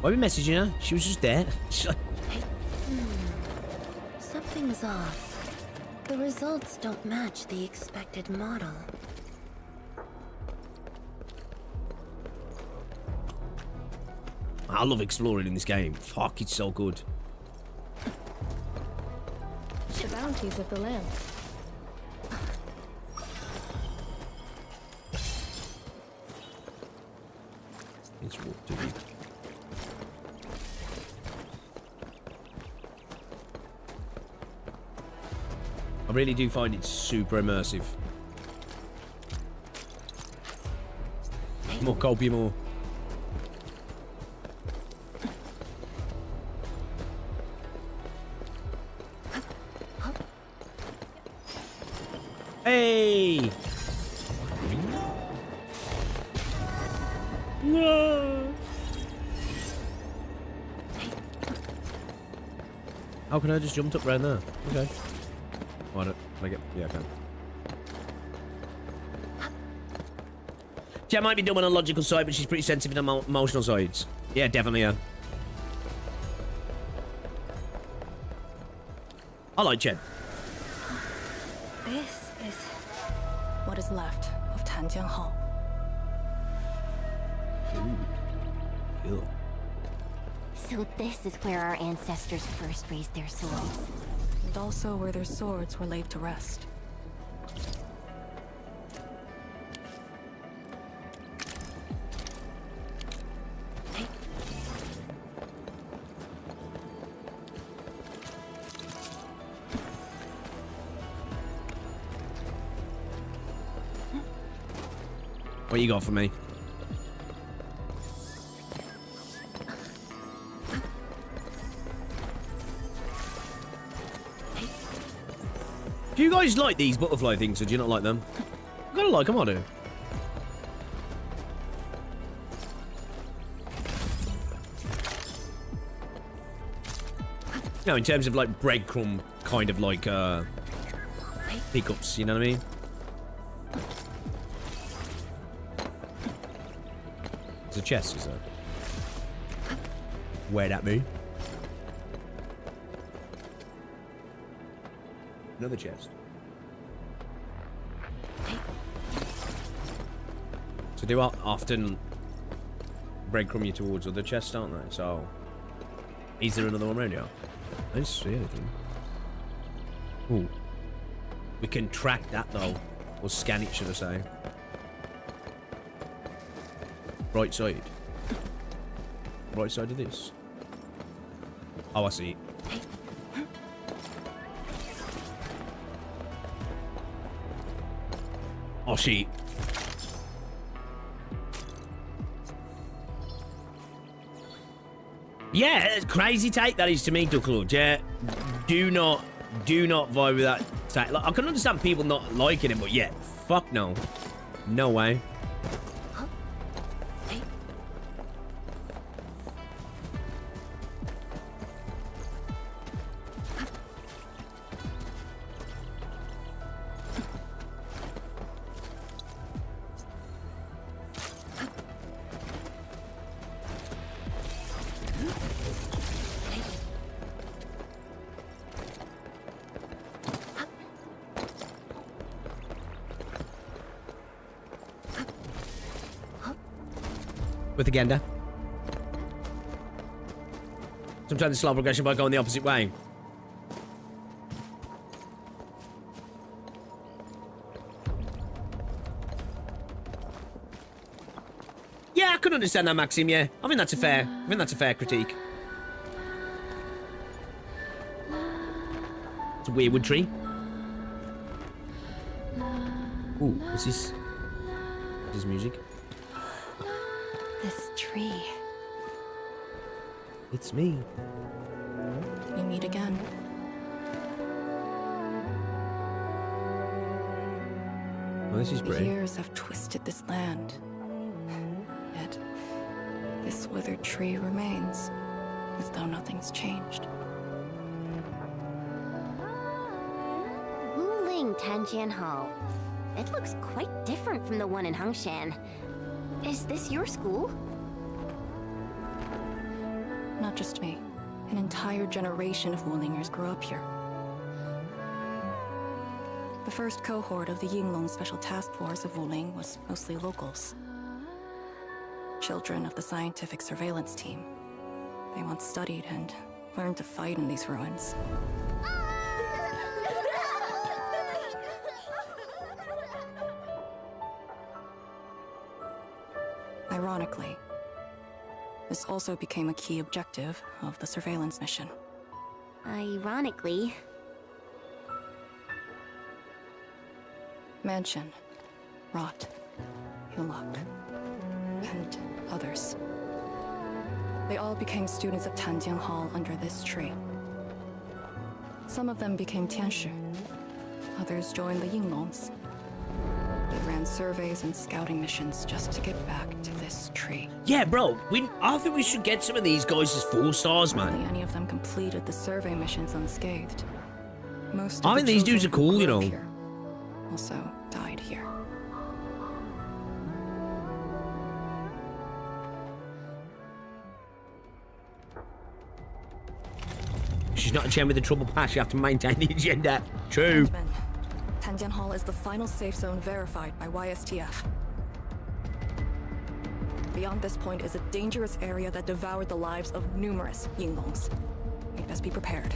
Why are we messaging her? She was just there. Something's off. The results don't match the expected model. I love exploring in this game. Fuck, it's so good. The bounties of the land. It's what to do. I really do find it super immersive. More Colby, more. Hey! No! How can I just jump up around there? Okay. Why don't I get? Yeah, I can. Jet might be dumb on a logical side, but she's pretty sensitive on emotional sides. Yeah, definitely. Yeah. I like Jet. This is what is left of Tianjian Hall. Ooh. So this is where our ancestors first raised their swords. And also where their swords were laid to rest. What you got for me? guys like these butterfly things, or do you not like them? I gotta like them, I do. No, in terms of like breadcrumb kind of like pickups, you know what I mean? There's a chest, is there? Where'd that be? Another chest. So they are often breadcrumb you towards other chests, aren't they? So, is there another one around here? I don't see anything. Ooh. We can track that though. Or scan it, should I say. Right side. Right side of this. Oh, I see. Oh, shit. Yeah, it's crazy take that is to me, Ducklord. Yeah, do not vibe with that take. Like, I can understand people not liking it, but yeah, fuck no. No way. With the Genda. Sometimes the slow progression by going the opposite way. Yeah, I can understand that, Maxim, yeah. I think that's a fair critique. It's a weirwood tree. Ooh, what's this? This is music. This tree. It's me. We meet again. Well, this is The pretty. years have twisted this land. Yet, this withered tree remains, as though nothing's changed. Wuling Tanjian Hall. It looks quite different from the one in Hongshan. Is this your school? Not just me. An entire generation of Wulingers grew up here. The first cohort of the Yinglong Special Task Force of Wuling was mostly locals. Children of the scientific surveillance team. They once studied and learned to fight in these ruins. Ironically, this also became a key objective of the surveillance mission. Ironically. Mansion, Rot, Hillock, and others. They all became students of Tanjian Hall under this tree. Some of them became Tianshi. Others joined the Yinglongs. They ran surveys and scouting missions just to get back to this tree. Yeah, bro. I think we should get some of these guys as 4 stars, man. Hardly any of them completed the survey missions unscathed. Most of I think the these dudes are children who cool, you grew up know. here also died here. She's not a gem with the trouble pass. You have to maintain the agenda. True. Tanjian Hall is the final safe zone verified by YSTF. Beyond this point is a dangerous area that devoured the lives of numerous Yinglongs. We'd best be prepared.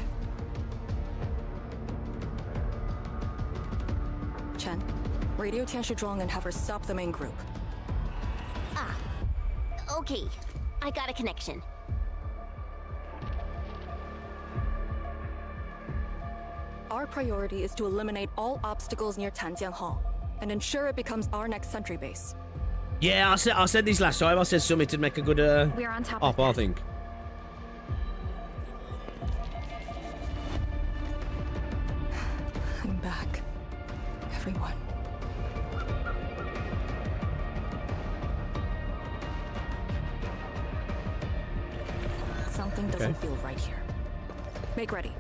Chen, radio Tianshi Zhuang and have her stop the main group. Ah. Okay. I got a connection. Our priority is to eliminate all obstacles near Tanjian Hall and ensure it becomes our next sentry base. Yeah, I said this last time. I said something to make a good We're on top up, of I think. I'm back. Something doesn't feel right here. Make ready.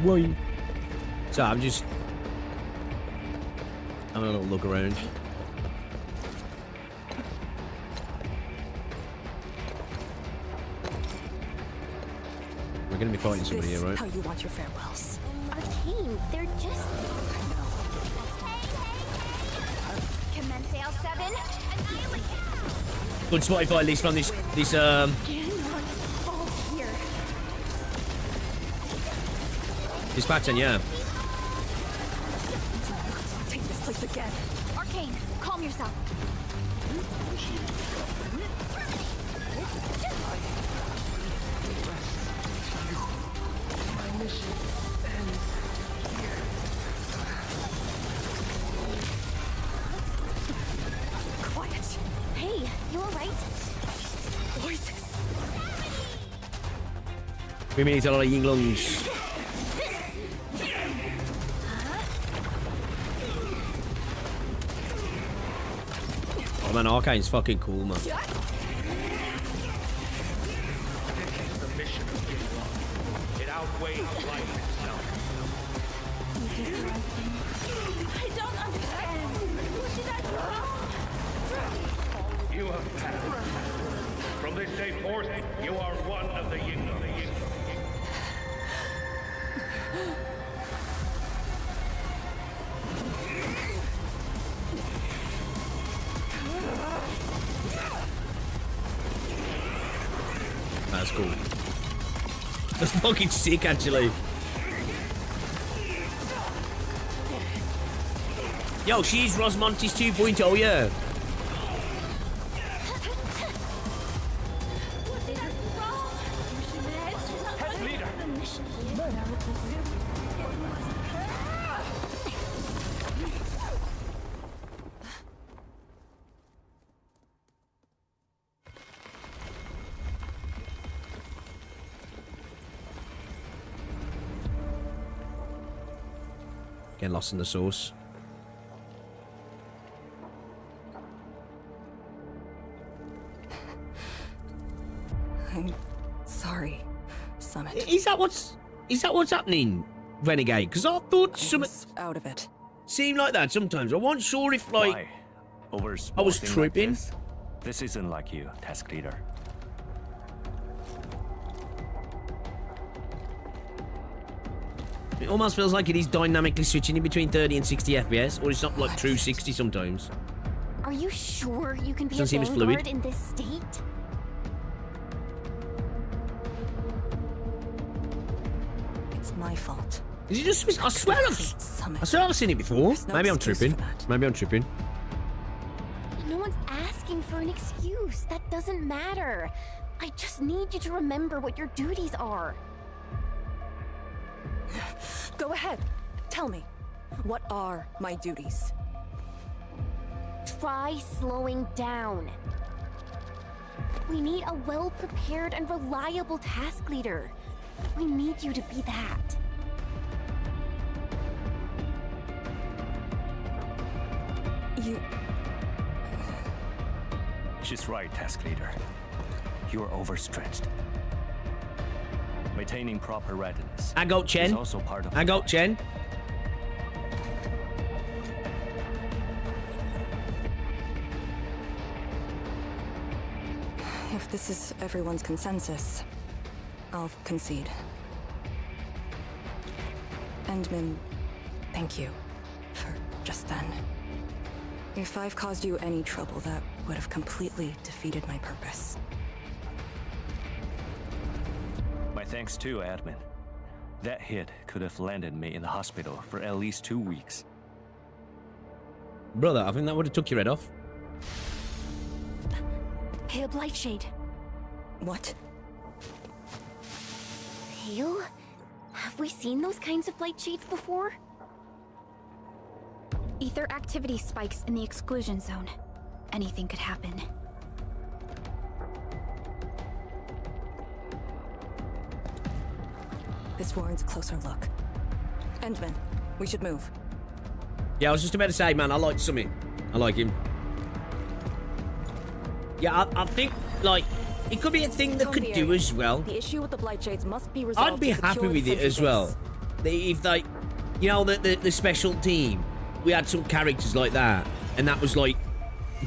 Why? So I'm just having a little look around. We're gonna be fighting somebody here, right? How you want your farewells? Arcane, they're just... Commence L7. Good Spotify, at least from this dispatching, yeah. Take this place again. Arcane, calm yourself. Quiet. Hey, you alright? Voices. We mean it's a lot of Yinglungs. Oh man, Arcane's fucking cool, man. The mission of Yinglung. It outweighs life itself. I don't understand. What did I do? You have passed. From this day forth, you are one of the Yinglung. That's cool. That's fucking sick, actually. Yo, she's Rosmontis 2.0, yeah. Getting lost in the sauce. I'm sorry, Summit. Is that what's happening, Renegade? Because I thought something out of it. Seemed like that sometimes. I wasn't sure if like I was tripping. Like this isn't like you, task leader. It almost feels like it is dynamically switching in between 30 and 60 FPS, or it's not like true 60 sometimes. Are you sure you can be Doesn't seem a as fluid. vanguard in this state? It's my fault. Is it just? I swear I've seen it before. No Maybe I'm excuse tripping. for that. Maybe I'm tripping. No one's asking for an excuse. That doesn't matter. I just need you to remember what your duties are. Go ahead. Tell me. What are my duties? Try slowing down. We need a well-prepared and reliable task leader. We need you to be that. You... She's right, task leader. You're overstretched. Maintaining proper readiness. I got Chen. Is also part of I got Chen. If this is everyone's consensus, I'll concede. Endman, thank you for just then. If I've caused you any trouble, that would have completely defeated my purpose. My thanks too, admin. That hit could have landed me in the hospital for at least 2 weeks. Brother, I think that would have took your head off. Pale Blightshade. What? Pale? Have we seen those kinds of Blightshades before? Ether activity spikes in the exclusion zone. Anything could happen. This warrants a closer look. Endman, we should move. Yeah, I was just about to say, man, I like Summit. I like him. Yeah, I think, like, it could be a thing that could do as well. The issue with the Blight Shades must be resolved. I'd be happy with it as well. If, like, you know, the special team, we had some characters like that, and that was, like,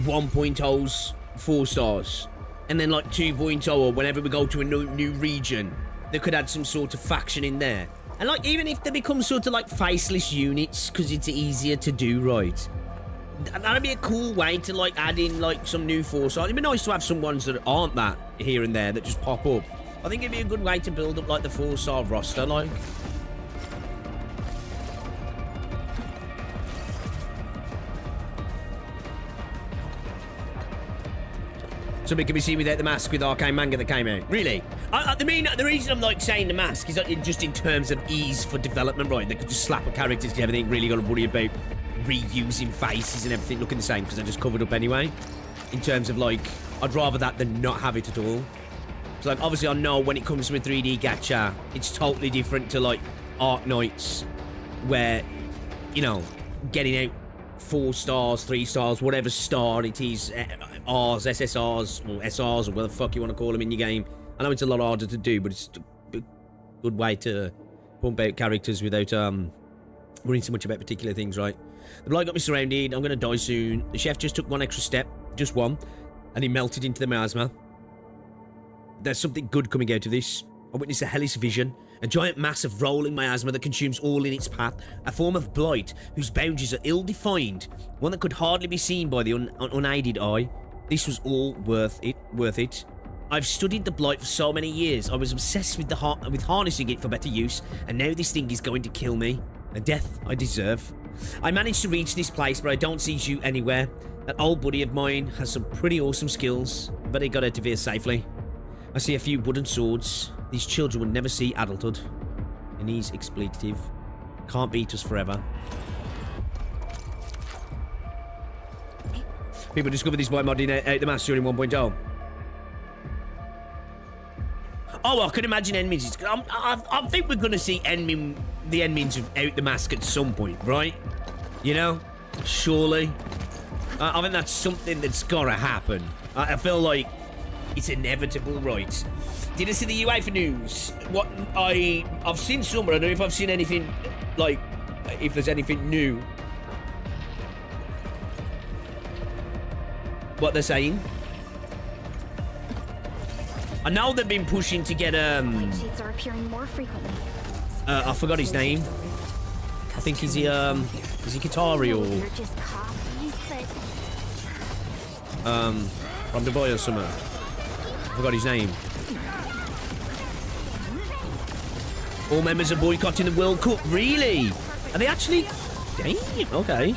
1.0's 4 stars. And then, like, 2.0, or whenever we go to a new region, they could add some sort of faction in there. And, like, even if they become sort of, like, faceless units, because it's easier to do, right? That'd be a cool way to, like, add in, like, some new 4 stars. It'd be nice to have some ones that aren't that here and there that just pop up. I think it'd be a good way to build up, like, the 4-star roster, like. Something can be seen without the mask with Arcane manga that came out. Really? I mean, the reason I'm, like, saying the mask is just in terms of ease for development, right? They could just slap a characters together. They ain't really got to worry about reusing faces and everything looking the same because they're just covered up anyway. In terms of, like, I'd rather that than not have it at all. So, like, obviously I know when it comes to a 3D gacha, it's totally different to, like, Arknights, where, you know, getting out 4 stars, 3 stars, whatever star it is, R's, SSRs, or SRs, or whatever the fuck you want to call them in your game. I know it's a lot harder to do, but it's a good way to pump out characters without worrying so much about particular things, right? The blight got me surrounded. I'm going to die soon. The chef just took one extra step, just one, and he melted into the miasma. There's something good coming out of this. I witnessed a hellish vision, a giant mass of rolling miasma that consumes all in its path, a form of blight whose boundaries are ill-defined, one that could hardly be seen by the unaided eye. This was all worth it. I've studied the blight for so many years. I was obsessed with with harnessing it for better use, and now this thing is going to kill me. A death I deserve. I managed to reach this place, but I don't see you anywhere. That old buddy of mine has some pretty awesome skills, but he got out of here safely. I see a few wooden swords. These children will never see adulthood. And he's expletive. Can't beat us forever. People discovered this by modding out the master in 1.0. Oh, I can imagine enemies. I think we're going to see the enemies out the mask at some point, right? You know? Surely. I think that's something that's got to happen. I feel like it's inevitable, right? Did I see the UEFA news? What I've seen some, but I don't know if I've seen anything, like, if there's anything new. What they're saying? I know they've been pushing to get Light shades are appearing more frequently. I forgot his name. I think is he Katari or They're just copies, but from the boy or something. I forgot his name. All members are boycotting the World Cup. Really? Are they actually? Damn. Okay.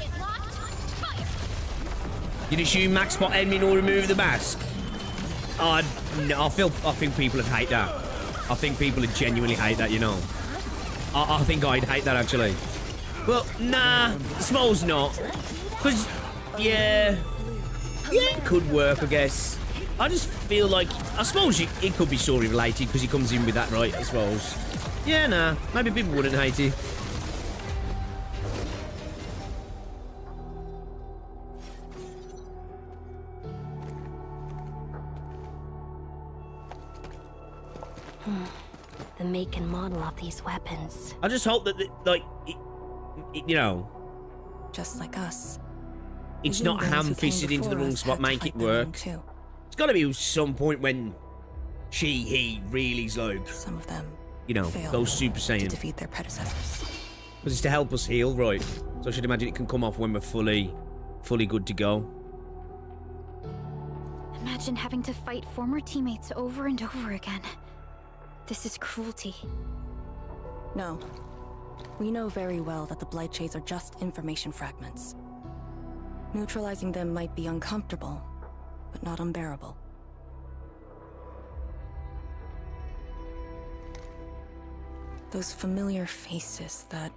You'd assume max spot ending or remove the mask. No, I think people would hate that. I think people would genuinely hate that, you know. I think I'd hate that, actually. Well, nah, I suppose not. Because, yeah, it could work, I guess. I just feel like, I suppose it could be story related because he comes in with that, right, I suppose. Yeah, nah, maybe people wouldn't hate it. the make and model of these weapons. I just hope that, you know, just like us. It's not ham-fisted into the wrong spot, make it work. It's got to be some point when he really's like, some of them, you know, goes Super Saiyan. To defeat their predecessors. Because it's to help us heal, right? So I should imagine it can come off when we're fully good to go. Imagine having to fight former teammates over and over again. This is cruelty. No. We know very well that the Blight Shades are just information fragments. Neutralizing them might be uncomfortable, but not unbearable. Those familiar faces that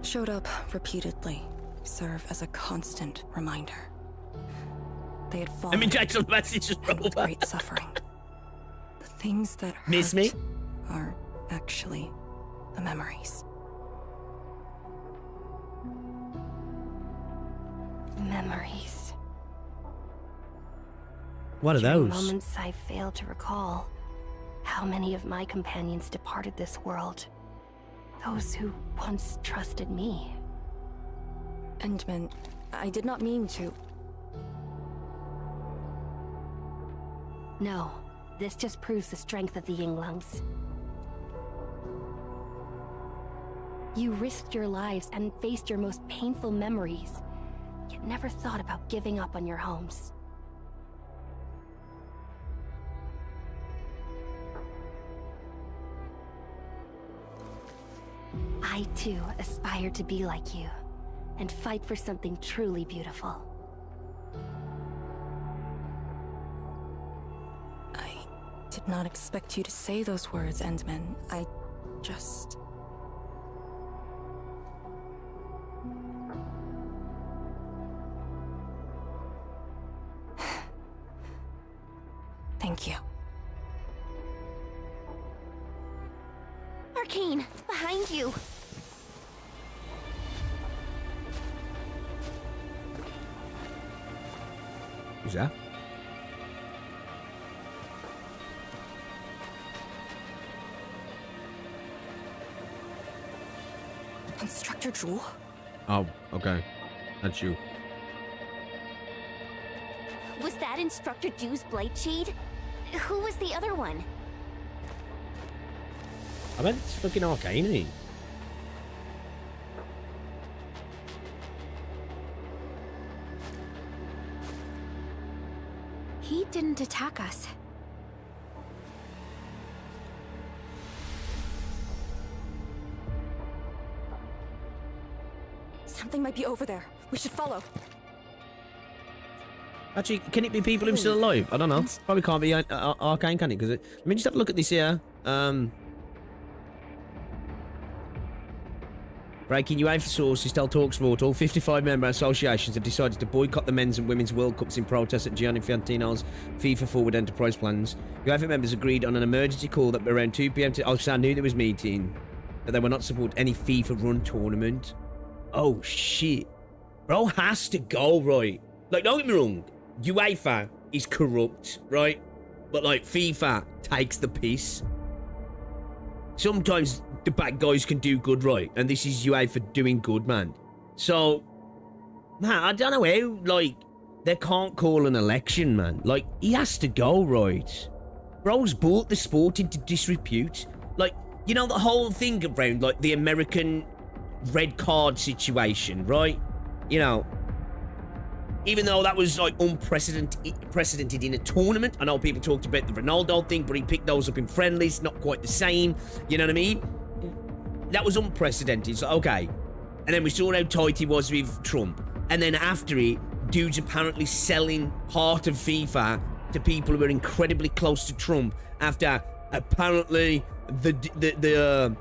showed up repeatedly serve as a constant reminder. They had fallen with great suffering. The things that hurt are actually the memories. Memories. What are During those? moments I fail to recall. How many of my companions departed this world? Those who once trusted me. Endman, I did not mean to. No, this just proves the strength of the Yinglungs. You risked your lives and faced your most painful memories, yet never thought about giving up on your homes. I too aspire to be like you, and fight for something truly beautiful. I did not expect you to say those words, Endman. I just... Thank you. Arcane, behind you. Who's that? Instructor Jewel? Oh, okay. That's you. Was that Instructor Jew's Blightshade? Who was the other one? I bet it's fucking Arcane, isn't he? He didn't attack us. Something might be over there. We should follow. Actually, can it be people who are still alive? I don't know. Probably can't be Arcane, can it? Because let me just have a look at this here. Breaking UEFA sources tell TalkSport all 55 member associations have decided to boycott the men's and women's World Cups in protest at Gianni Infantino's FIFA Forward Enterprise plans. UEFA members agreed on an emergency call that around 2 p.m. Oh, so I knew there was meeting. That they will not support any FIFA-run tournament. Oh, shit. Bro has to go, right? Like, don't get me wrong. UEFA is corrupt, right? But, like, FIFA takes the piss. Sometimes the bad guys can do good, right? And this is UEFA doing good, man. So, man, I don't know how, like, they can't call an election, man. Like, he has to go, right? Bro's brought the sport into disrepute. Like, you know the whole thing around, like, the American red card situation, right? You know, even though that was, like, unprecedented in a tournament. I know people talked about the Ronaldo thing, but he picked those up in friendlies. Not quite the same. You know what I mean? That was unprecedented. So, okay. And then we saw how tight he was with Trump. And then after it, dudes apparently selling part of FIFA to people who are incredibly close to Trump after apparently the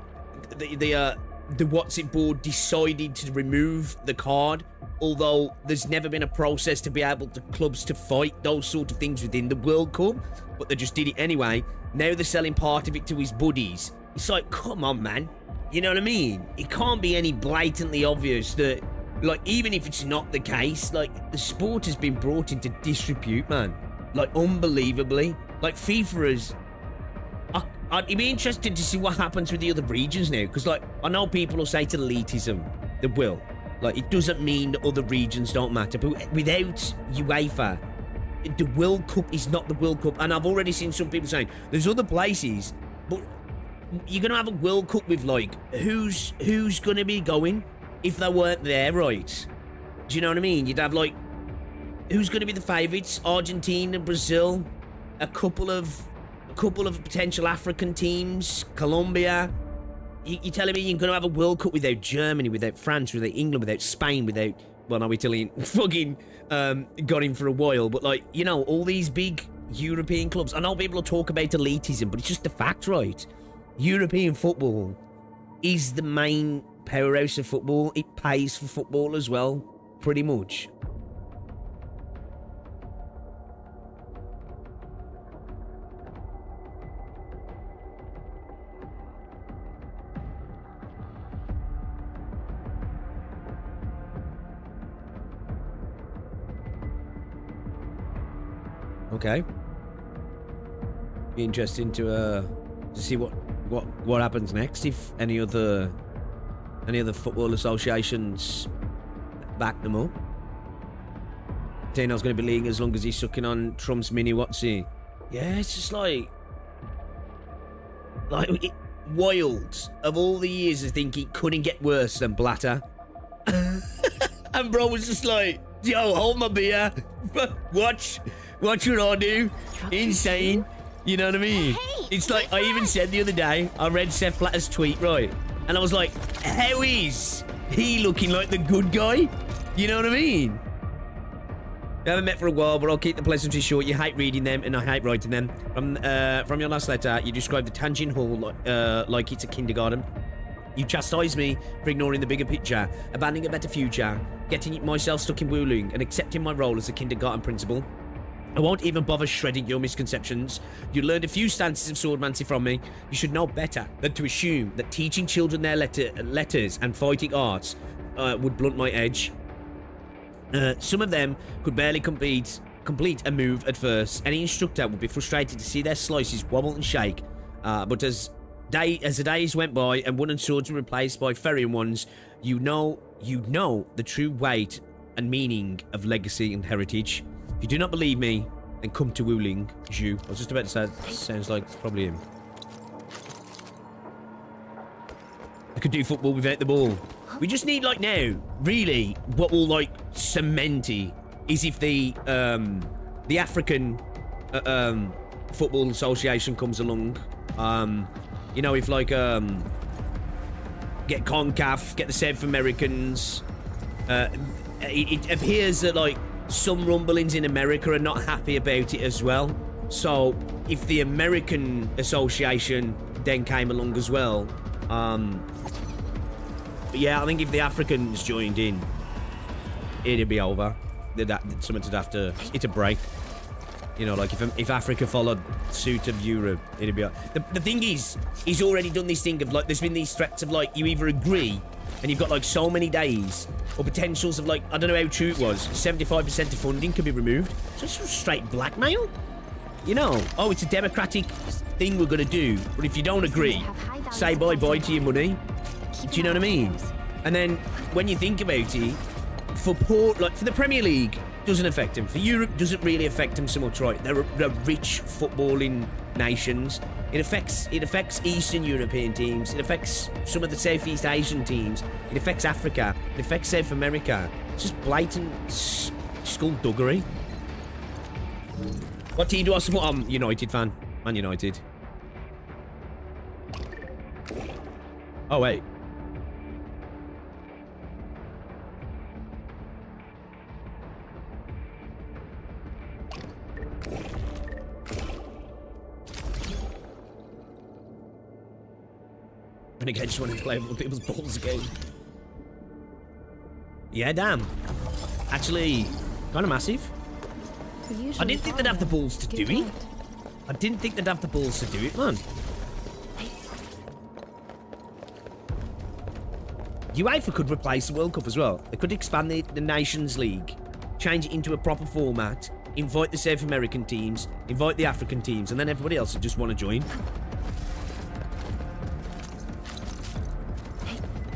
what's it board decided to remove the card, although there's never been a process to be able to clubs to fight those sort of things within the World Cup, but they just did it anyway. Now they're selling part of it to his buddies. It's like, come on, man. You know what I mean? It can't be any blatantly obvious that, like, even if it's not the case, like, the sport has been brought into disrepute, man. Like, unbelievably. Like, FIFA is... I'd be interested to see what happens with the other regions now, because, like, I know people will say it's elitism. They will. Like, it doesn't mean that other regions don't matter, but without UEFA, the World Cup is not the World Cup. And I've already seen some people saying, there's other places, but you're going to have a World Cup with, like, who's going to be going if they weren't there, right? Do you know what I mean? You'd have, like, who's going to be the favourites? Argentina, Brazil, a couple of potential African teams, Colombia. You're telling me you're going to have a World Cup without Germany, without France, without England, without Spain, without... Well, no, Italy fucking got him for a while. But, like, you know, all these big European clubs. I know people will talk about elitism, but it's just a fact, right? European football is the main powerhouse of football. It pays for football as well, pretty much. Okay. Be interesting to see what happens next, if any other football associations back them up. Tino's going to be leading as long as he's sucking on Trump's mini whatsy. Yeah, it's just like wild. Of all the years, I think it couldn't get worse than Blatter. And bro was just like, yo, hold my beer. Watch what I do. Insane. You know what I mean? Hey, it's like, I even said the other day, I read Seth Blatter's tweet, right? And I was like, how is he looking like the good guy? You know what I mean? We haven't met for a while, but I'll keep the pleasantries short. You hate reading them, and I hate writing them. From your last letter, you described the Tangent Hall like it's a kindergarten. You chastise me for ignoring the bigger picture, abandoning a better future, getting myself stuck in Wuling, and accepting my role as a kindergarten principal. I won't even bother shredding your misconceptions. You learned a few stances of swordmancy from me. You should know better than to assume that teaching children their letters and fighting arts would blunt my edge. Some of them could barely complete a move at first. Any instructor would be frustrated to see their slices wobble and shake. But as the days went by and wooden swords were replaced by ferrian ones, you know the true weight and meaning of legacy and heritage. If you do not believe me, then come to Wuling, Zhu. I was just about to say, sounds like probably him. I could do football without the ball. We just need, like, now, really, what will, like, cement it is if the African Football Association comes along. You know, if, like, get CONCACAF, get the South Americans. It appears that, like, some rumblings in America are not happy about it as well. So, if the American Association then came along as well, yeah, I think if the Africans joined in, it'd be over. Someone would have to hit a break. You know, like if Africa followed suit of Europe, it'd be. The thing is, he's already done this thing of like, there's been these threats of like, you either agree, and you've got like so many days, or potentials of like, I don't know how true it was, 75% of funding could be removed. So it's just straight blackmail. You know, oh, it's a democratic thing we're gonna do, but if you don't agree, say bye-bye to your money. Do you know what I mean? And then when you think about it, for the Premier League, doesn't affect them. For Europe, doesn't really affect them so much, right? They're rich footballing nations. It affects Eastern European teams. It affects some of the Southeast Asian teams. It affects Africa. It affects South America. It's just blatant skullduggery. What team do I support? I'm United fan. Man United. Oh, wait. Renegade just wanted to play with other people's balls again. Yeah, damn. Actually, kind of massive. I didn't think they'd have the balls to do it. I didn't think they'd have the balls to do it, man. UEFA could replace the World Cup as well. They could expand the Nations League, change it into a proper format, invite the South American teams, invite the African teams, and then everybody else would just want to join.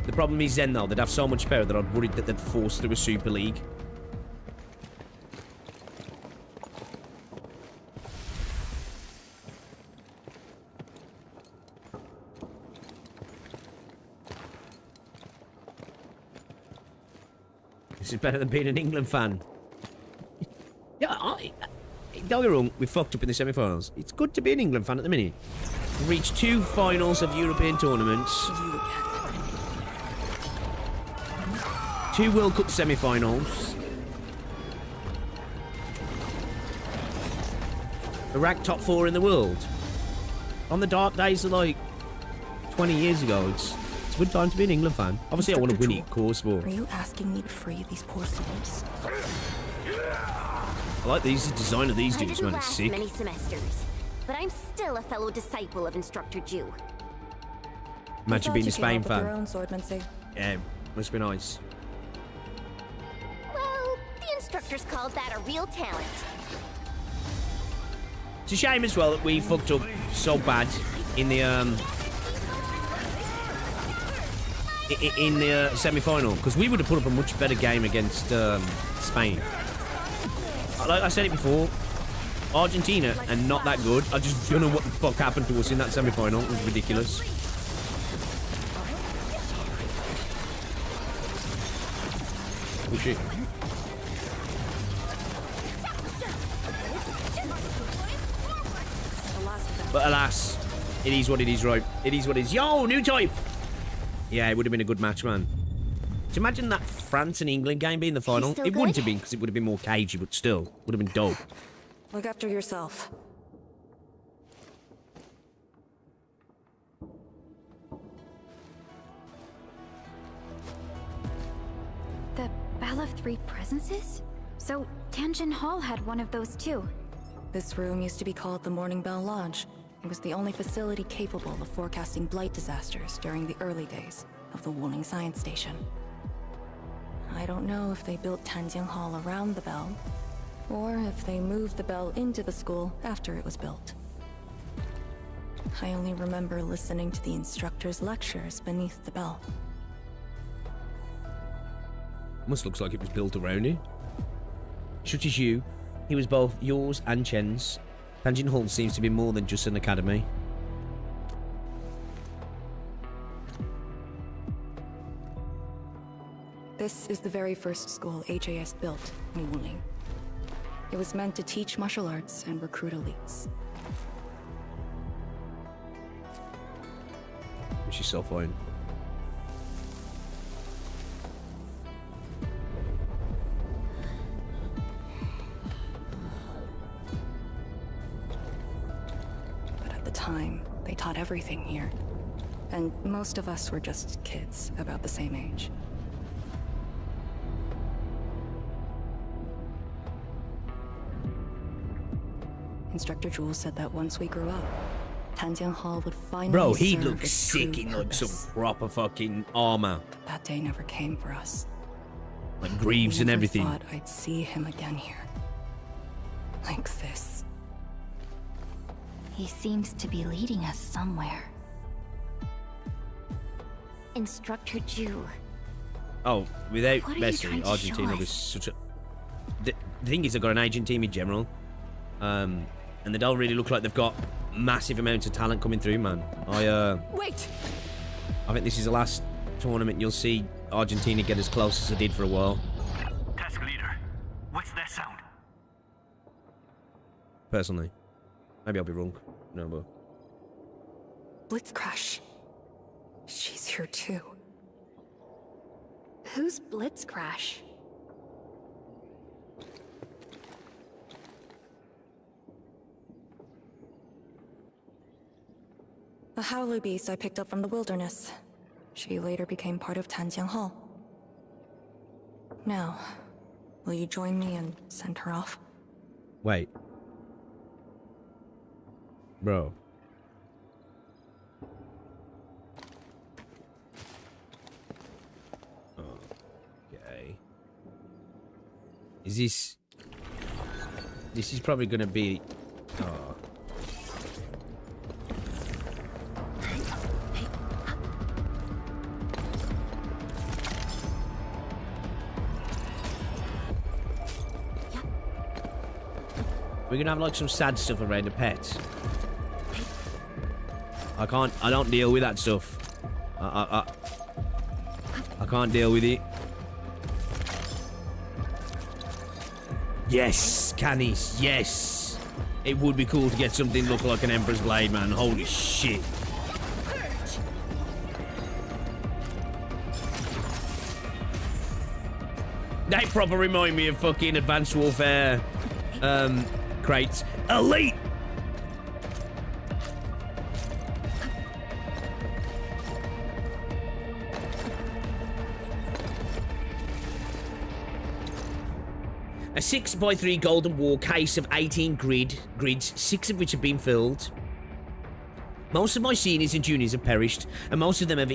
The problem is then, though, they'd have so much power that I'd worried that they'd force through a Super League. This is better than being an England fan. Yeah, don't get me wrong, we fucked up in the semi-finals. It's good to be an England fan at the minute. We've reached 2 finals of European tournaments. 2 World Cup semi-finals. We're ranked top 4 in the world. On the dark days of like 20 years ago, it's a good time to be an England fan. Obviously, I want to win it, of course, but... Are you asking me to free these poor souls? I like the design of these dudes, man. It's sick. Many semesters, but I'm still a fellow disciple of Instructor Jew. Imagine being a Spain fan. Your own swordmancy. Yeah, must be nice. Well, the instructors called that a real talent. It's a shame as well that we fucked up so bad in the semi-final, because we would have put up a much better game against Spain. Like I said it before, Argentina are not that good. I just don't know what the fuck happened to us in that semi-final. It was ridiculous. Oh shit. But alas, it is what it is, right? It is what it is. Yo, new type! Yeah, it would have been a good match, man. Do you imagine that France and England game being the final? It wouldn't have been, because it would have been more cagey, but still, would have been dope. Look after yourself. The Bell of Three Presences? So, Tanjin Hall had one of those too. This room used to be called the Morning Bell Lodge. It was the only facility capable of forecasting blight disasters during the early days of the Wuling Science Station. I don't know if they built Tanjin Hall around the bell, or if they moved the bell into the school after it was built. I only remember listening to the instructor's lectures beneath the bell. Almost looks like it was built around it. Such as you, he was both yours and Chen's. Tanjin Hall seems to be more than just an academy. This is the very first school HAS built in Wuling. It was meant to teach martial arts and recruit elites. She's so fine. But at the time, they taught everything here. And most of us were just kids, about the same age. Instructor Jules said that once we grew up, Tanjin Hall would finally Bro, he serve looks its sick true in like purpose. some proper fucking armor. That day never came for us. Like greaves and Never everything. thought I'd see him again here. Like this. He seems to be leading us somewhere. Instructor Ju. Oh, without What are you Messi, trying to Argentina show was us? such a... The thing is, they've got an Asian team in general. And they don't really look like they've got massive amounts of talent coming through, man. Wait! I think this is the last tournament you'll see Argentina get as close as they did for a while. Task leader, what's that sound? Personally. Maybe I'll be wrong. No, but... Blitzcrash. She's here too. Who's Blitzcrash? A howler beast I picked up from the wilderness. She later became part of Tanjin Hall. Now, will you join me and send her off? Wait. Bro. Okay. Is this... This is probably gonna be... Oh. We're gonna have like some sad stuff around the pets. I don't deal with that stuff. I can't deal with it. Yes, Canis, yes. It would be cool to get something look like an Emperor's Blade, man. Holy shit. They proper remind me of fucking Advanced Warfare crates. Elite! A 6x3 Golden War case of 18 grids, 6 of which have been filled. Most of my seniors and juniors have perished, and most of them have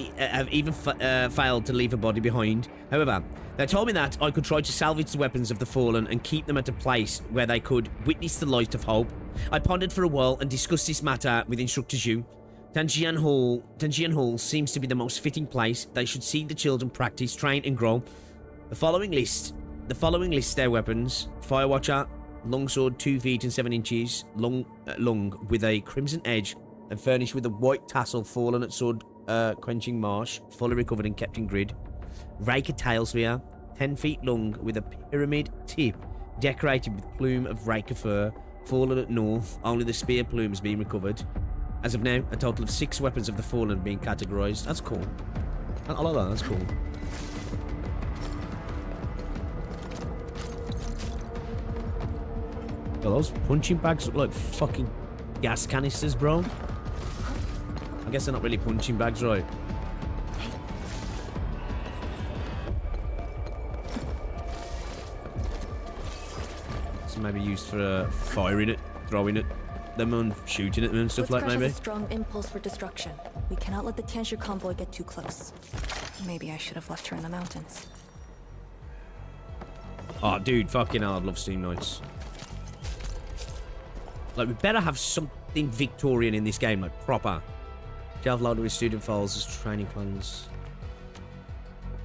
even failed to leave a body behind. However, they told me that I could try to salvage the weapons of the fallen and keep them at a place where they could witness the light of hope. I pondered for a while and discussed this matter with Instructor Zhu. Tanjian Hall seems to be the most fitting place. They should see the children practice, train, and grow. The following lists their weapons: Firewatcher, longsword 2 feet and 7 inches long with a crimson edge, and furnished with a white tassel fallen at sword quenching marsh, fully recovered and kept in grid. Raker tail spear, 10 feet long with a pyramid tip, decorated with plume of raker fur, fallen at north. Only the spear plume has been recovered. As of now, a total of 6 weapons of the fallen being categorized. That's cool. I like that. That's cool. Well, those punching bags look like fucking gas canisters, bro. I guess they're not really punching bags, right? So maybe used for firing it, throwing it, them and shooting at them and stuff like maybe. A strong impulse for destruction. We cannot let the Tianxia convoy get too close. Maybe I should have left her in the mountains. Oh, dude, fucking hell, I'd love Steam Knights. Like, we better have something Victorian in this game, like proper. Shelf loaded with student files as training plans.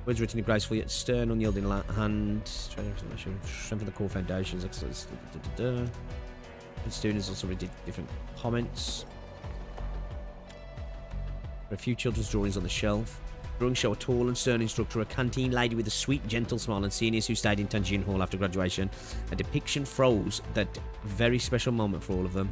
Words written in graceful yet stern, unyielding hand. Strengthen the core foundations. Excellence. And students also read different comments. There are a few children's drawings on the shelf. Drawings show a tall and stern instructor, a canteen lady with a sweet, gentle smile, and seniors who stayed in Tanjin Hall after graduation. A depiction froze that very special moment for all of them.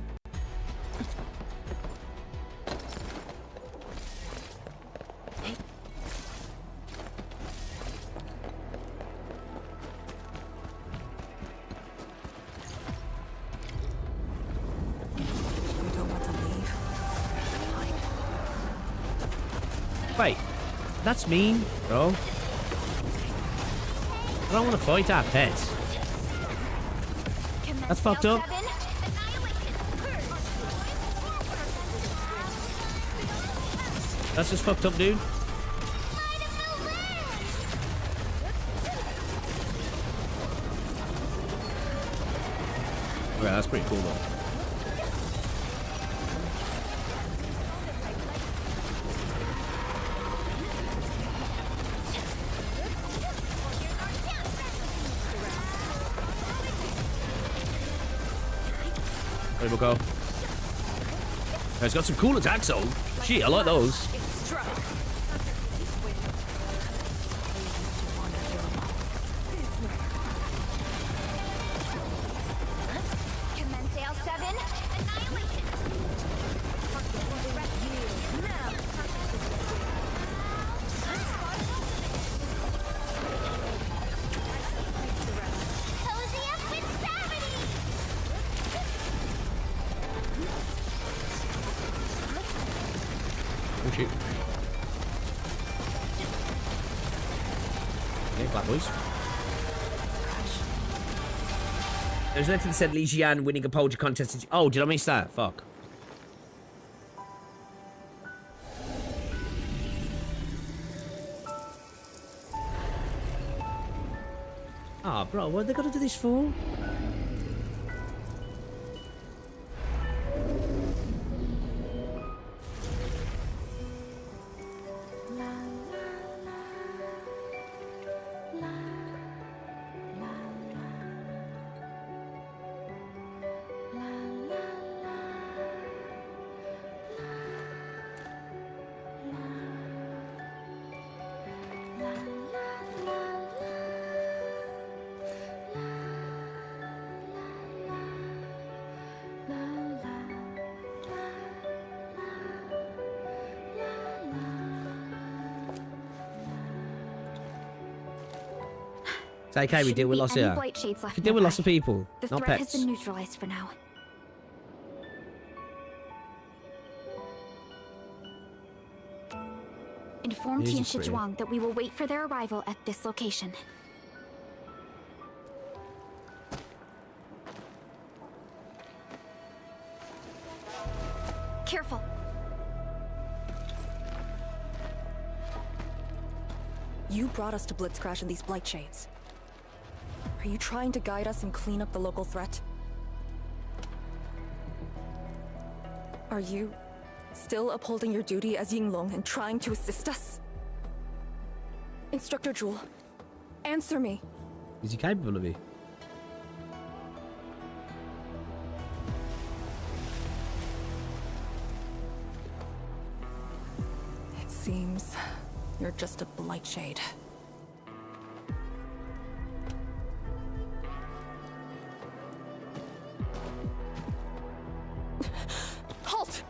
Wait, that's mean, bro. I don't want to fight our pets. That's fucked up. That's just fucked up, dude. Okay, that's pretty cool, though. There we go. It's got some cool attacks though. Shit, I like those. Oh shit. Okay, black boys. There's nothing that said Li Jian winning a poetry contest. Oh, did I miss that? Fuck. Ah, oh, bro, what are they gonna do this for? It's okay, we deal with lots of we deal with lots of people, not pets. The threat has been neutralized for now. Inform Tianxia Zhuang that we will wait for their arrival at this location. Careful. You brought us to Blitzcrash in these blight shades. Are you trying to guide us and clean up the local threat? Are you still upholding your duty as Yinglong and trying to assist us? Instructor Jewel, answer me. Is he capable of it? It seems you're just a blight shade. Halt!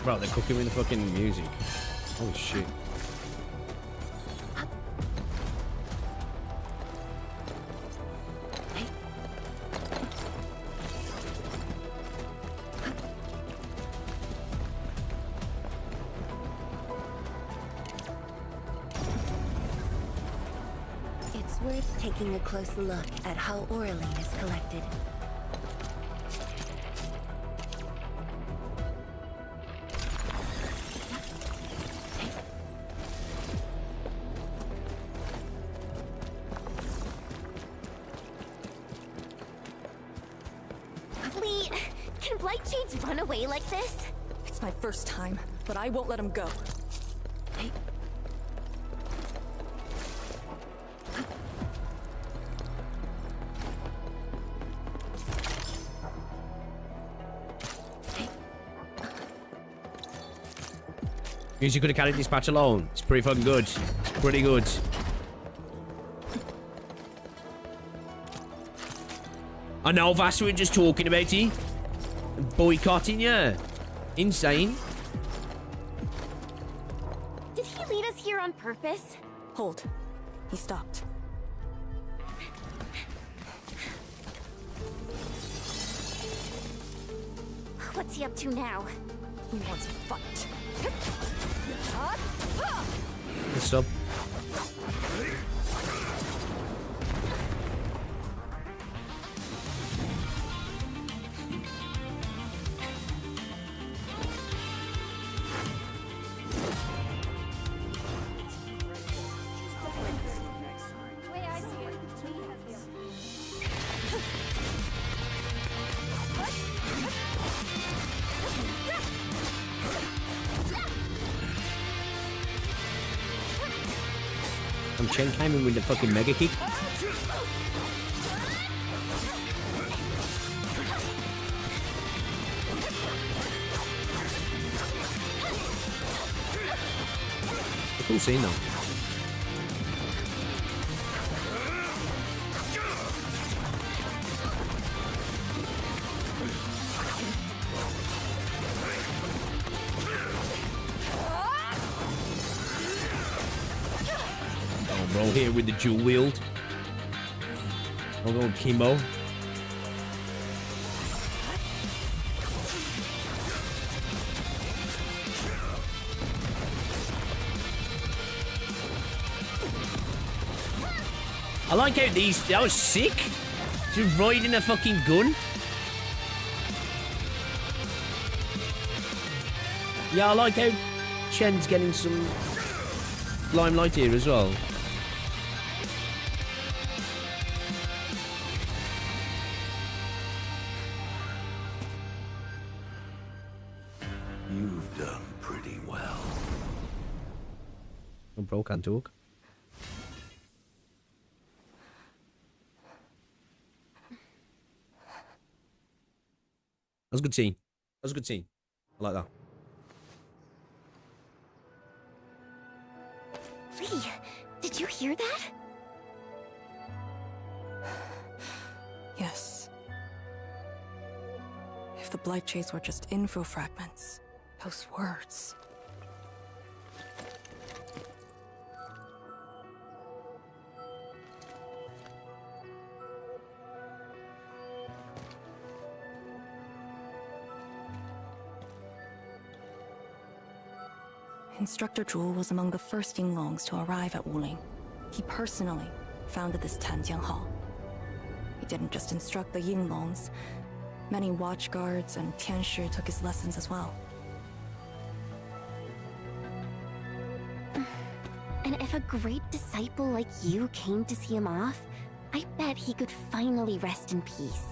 Bro, they're cooking with the fucking music. Holy shit. It's worth taking a close look at how Auraline is collected. Lee, can blight shades run away like this? It's my first time, but I won't let him go. Music could have carried this batch alone. It's pretty fucking good. It's pretty good. I know that's what we're just talking about here. Boycotting, yeah. Insane. Did he lead us here on purpose? Hold. He stopped. What's he up to now? He wants to fight. Good stop. Chen came in with the fucking mega kick. Cool scene though. Bro here with the dual wield. I'll go with Kimbo. I like how these... That was sick. Just riding a fucking gun. Yeah, I like how Chen's getting some limelight here as well. You've done pretty well. Oh, bro can't talk. That was a good scene. That was a good scene. I like that. Lee, did you hear that? Yes. If the blight shades were just info fragments, those words. Instructor Jewel was among the first Yinglongs to arrive at Wuling. He personally founded this Tanjian Hall. He didn't just instruct the Yinglongs. Many watchguards and Tianshi took his lessons as well. And if a great disciple like you came to see him off, I bet he could finally rest in peace.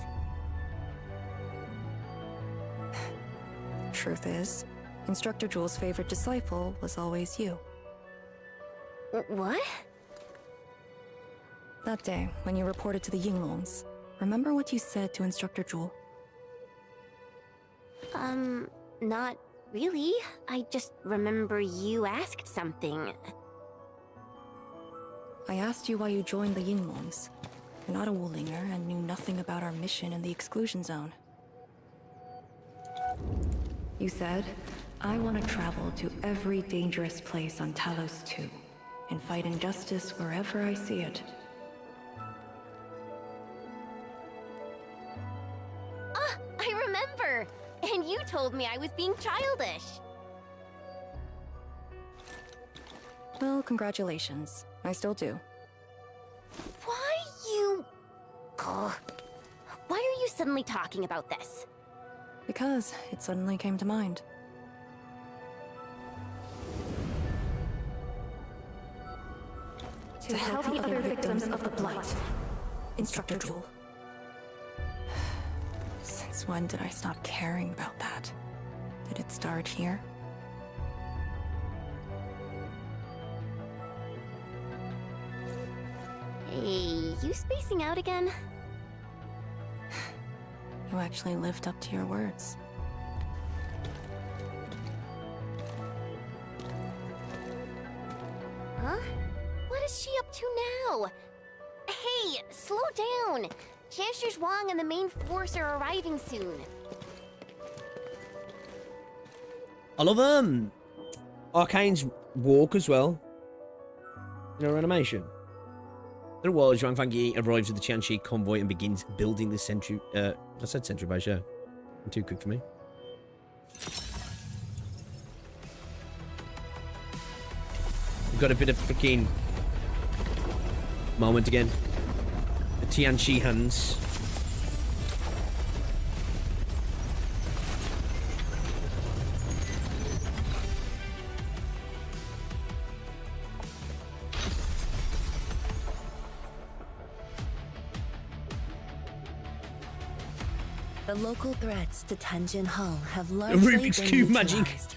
Truth is, Instructor Jewel's favorite disciple was always you. What? That day, when you reported to the Yinglongs, remember what you said to Instructor Jewel? Not really. I just remember you asked something. I asked you why you joined the Yinglongs. You're not a Wulinger and knew nothing about our mission in the exclusion zone. You said, I want to travel to every dangerous place on Talos 2 and fight injustice wherever I see it. Ah, I remember! And you told me I was being childish. Well, congratulations. I still do. Why you... Oh. Why are you suddenly talking about this? Because it suddenly came to mind. To help the other victims of the Blight. Instructor Jewel. Since when did I stop caring about that? Did it start here? Hey, you spacing out again? You actually lived up to your words. Huh? What is she up to now? Hey, slow down! Chancellor Zhuang and the main force are arriving soon. I love Arcane's walk as well. In her animation. There it was, Zhuang Fangyi arrives with the Tianshi convoy and begins building the sentry. I said sentry base, yeah. I'm too quick for me. We've got a bit of freaking moment again. The Tianshi hands. The local threats to Tanjin Hall have largely Rubik's been Cube neutralized.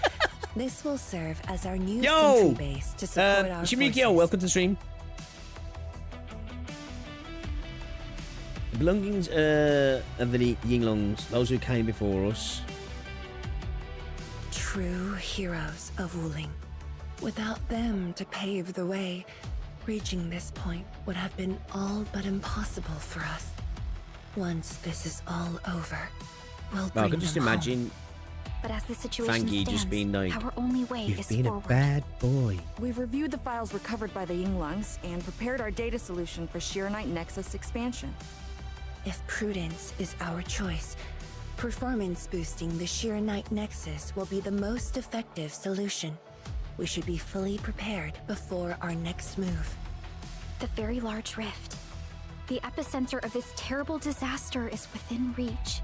This will serve as our new Yo! sentry base to support our Shimikyo, forces. welcome to the stream. The belongings of the Yinglongs, those who came before us. True heroes of Wuling. Without them to pave the way, reaching this point would have been all but impossible for us. Once this is all over, we'll bring I can just them imagine home. But as the situation Fangyi stands, just being like, our only way you've is been forward. a bad boy. We've reviewed the files recovered by the Yinglongs and prepared our data solution for Sheer Knight Nexus expansion. If prudence is our choice, performance boosting the Sheer Knight Nexus will be the most effective solution. We should be fully prepared before our next move. The very large rift. The epicenter of this terrible disaster is within reach.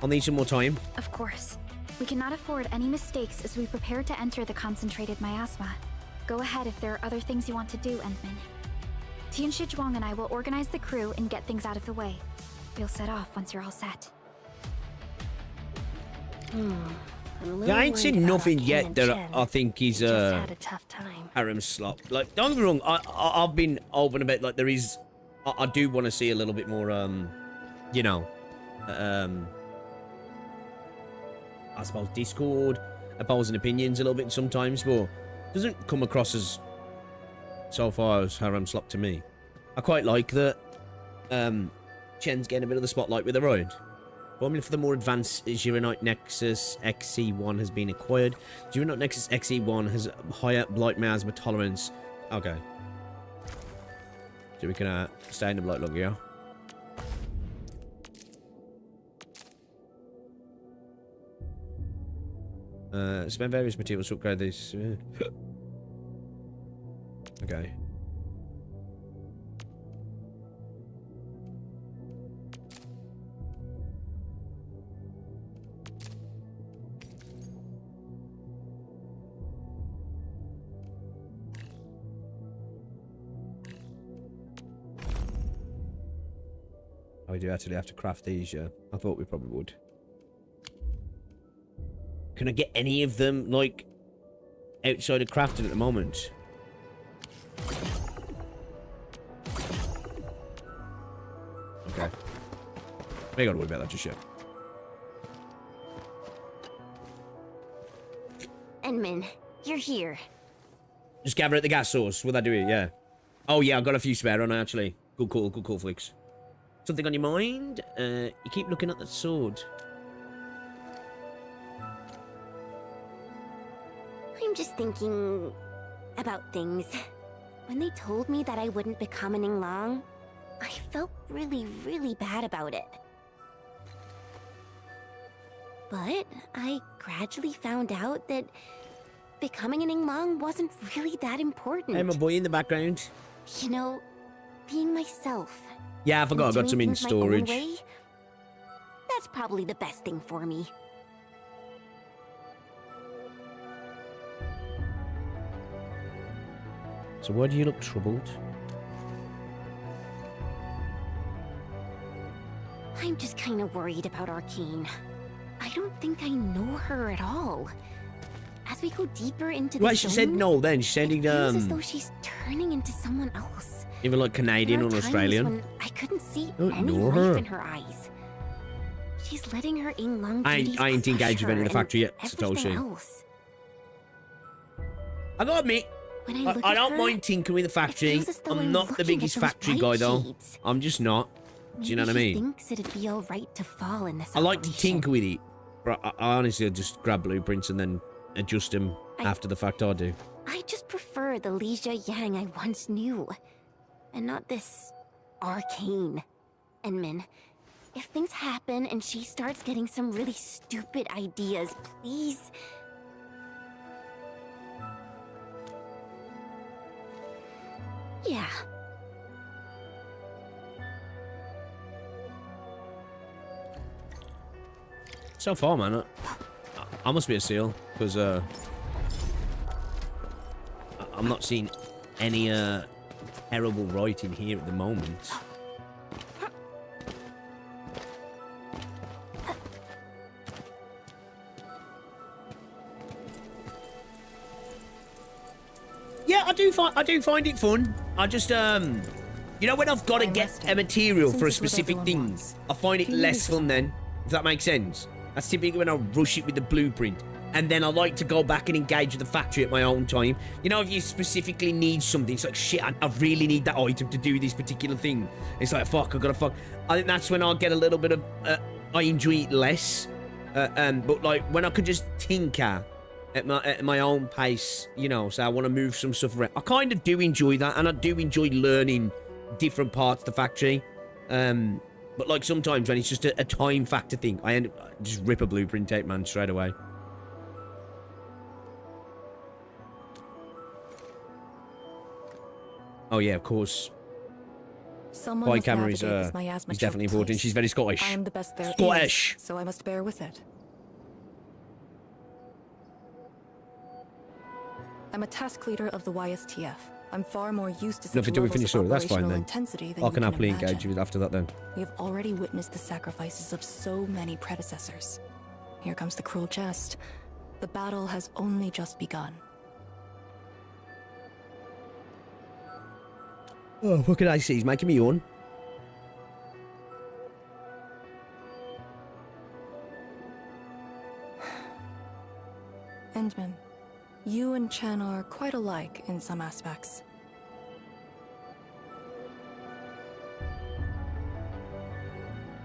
I'll need some more time. Of course. We cannot afford any mistakes as we prepare to enter the concentrated miasma. Go ahead if there are other things you want to do, Endman. Tianshi Zhuang and I will organize the crew and get things out of the way. We'll set off once you're all set. Yeah, I ain't seen nothing yet that I think is had a tough time. harem slop. Like, don't get me wrong, I've been open about, like, there is, I do want to see a little bit more, you know, I suppose discord, opposing opinions a little bit sometimes, but it doesn't come across as, so far, as harem slop to me. I quite like that, Chen's getting a bit of the spotlight with the ride. Formula for the more advanced Sheer Knight Nexus XC1 has been acquired. Sheer Knight Nexus XC1 has higher blight miasma tolerance. Okay. So we can stay in the blight longer, yeah? Spend various materials to upgrade this. Okay. Oh, we do actually have to craft these, yeah. I thought we probably would. Can I get any of them, like, outside of crafting at the moment? Okay. We ain't gotta worry about that just yet. Enman, you're here. Just gather at the gas source. What'd I do it? Yeah. Oh, yeah, I've got a few spare on, actually. Good call, Flix. Something on your mind? You keep looking at the sword. I'm just thinking about things. When they told me that I wouldn't be coming long, I felt really, really bad about it. But I gradually found out that becoming an Inglong wasn't really that important. Hey, my boy in the background. You know, being myself. Yeah, I forgot I got some in storage. Way, that's probably the best thing for me. So why do you look troubled? I'm just kind of worried about Arcane. I don't think I know her at all. As we go deeper into the Well, she said no then. She said it feels as though she's turning into someone else. Even like Canadian or Australian. When I couldn't see don't any know life her. in her eyes. She's letting her Inglong I ain't engaged with any of the factory yet, everything Satoshi. else. I gotta admit, When I I don't mind tinkering with the factory. I'm not the biggest factory guy though. I'm just not. Do you know what I mean? Thinks it'd be all right to fall in this I like to operation. tinker with it. But I honestly just grab blueprints and then adjust them after the fact. I do. I just prefer the Lizha Yang I once knew. And not this Arcane. Enman, if things happen and she starts getting some really stupid ideas, please... Yeah. So far, man, I must be a seal because I'm not seeing any terrible writing here at the moment. Yeah, I do find it fun. I just you know, when I've got to get a material for a specific thing, I find it less fun then. If that makes sense. That's typically when I rush it with the blueprint. And then I like to go back and engage with the factory at my own time. You know, if you specifically need something, it's like, shit, I really need that item to do this particular thing. It's like, fuck, I gotta fuck. I think that's when I'll get a little bit of, I enjoy it less. But like, when I could just tinker at my own pace, you know, so I want to move some stuff around. I kind of do enjoy that, and I do enjoy learning different parts of the factory. But like sometimes when it's just a time factor thing, I end up just rip a blueprint out, man, straight away. Oh yeah, of course. Someone must camera is navigate this miasma is definitely choked important. place. She's very Scottish. I am the best there Scottish. is, so I must bear with it. I'm a task leader of the YSTF. I'm far more used to such Nothing till we levels finish of order. That's fine operational then. intensity than I you can happily imagine. engage with after that then. We have already witnessed the sacrifices of so many predecessors. Here comes the cruel jest. The battle has only just begun. Oh, what can I see? He's making me yawn. Endman, you and Chen are quite alike in some aspects.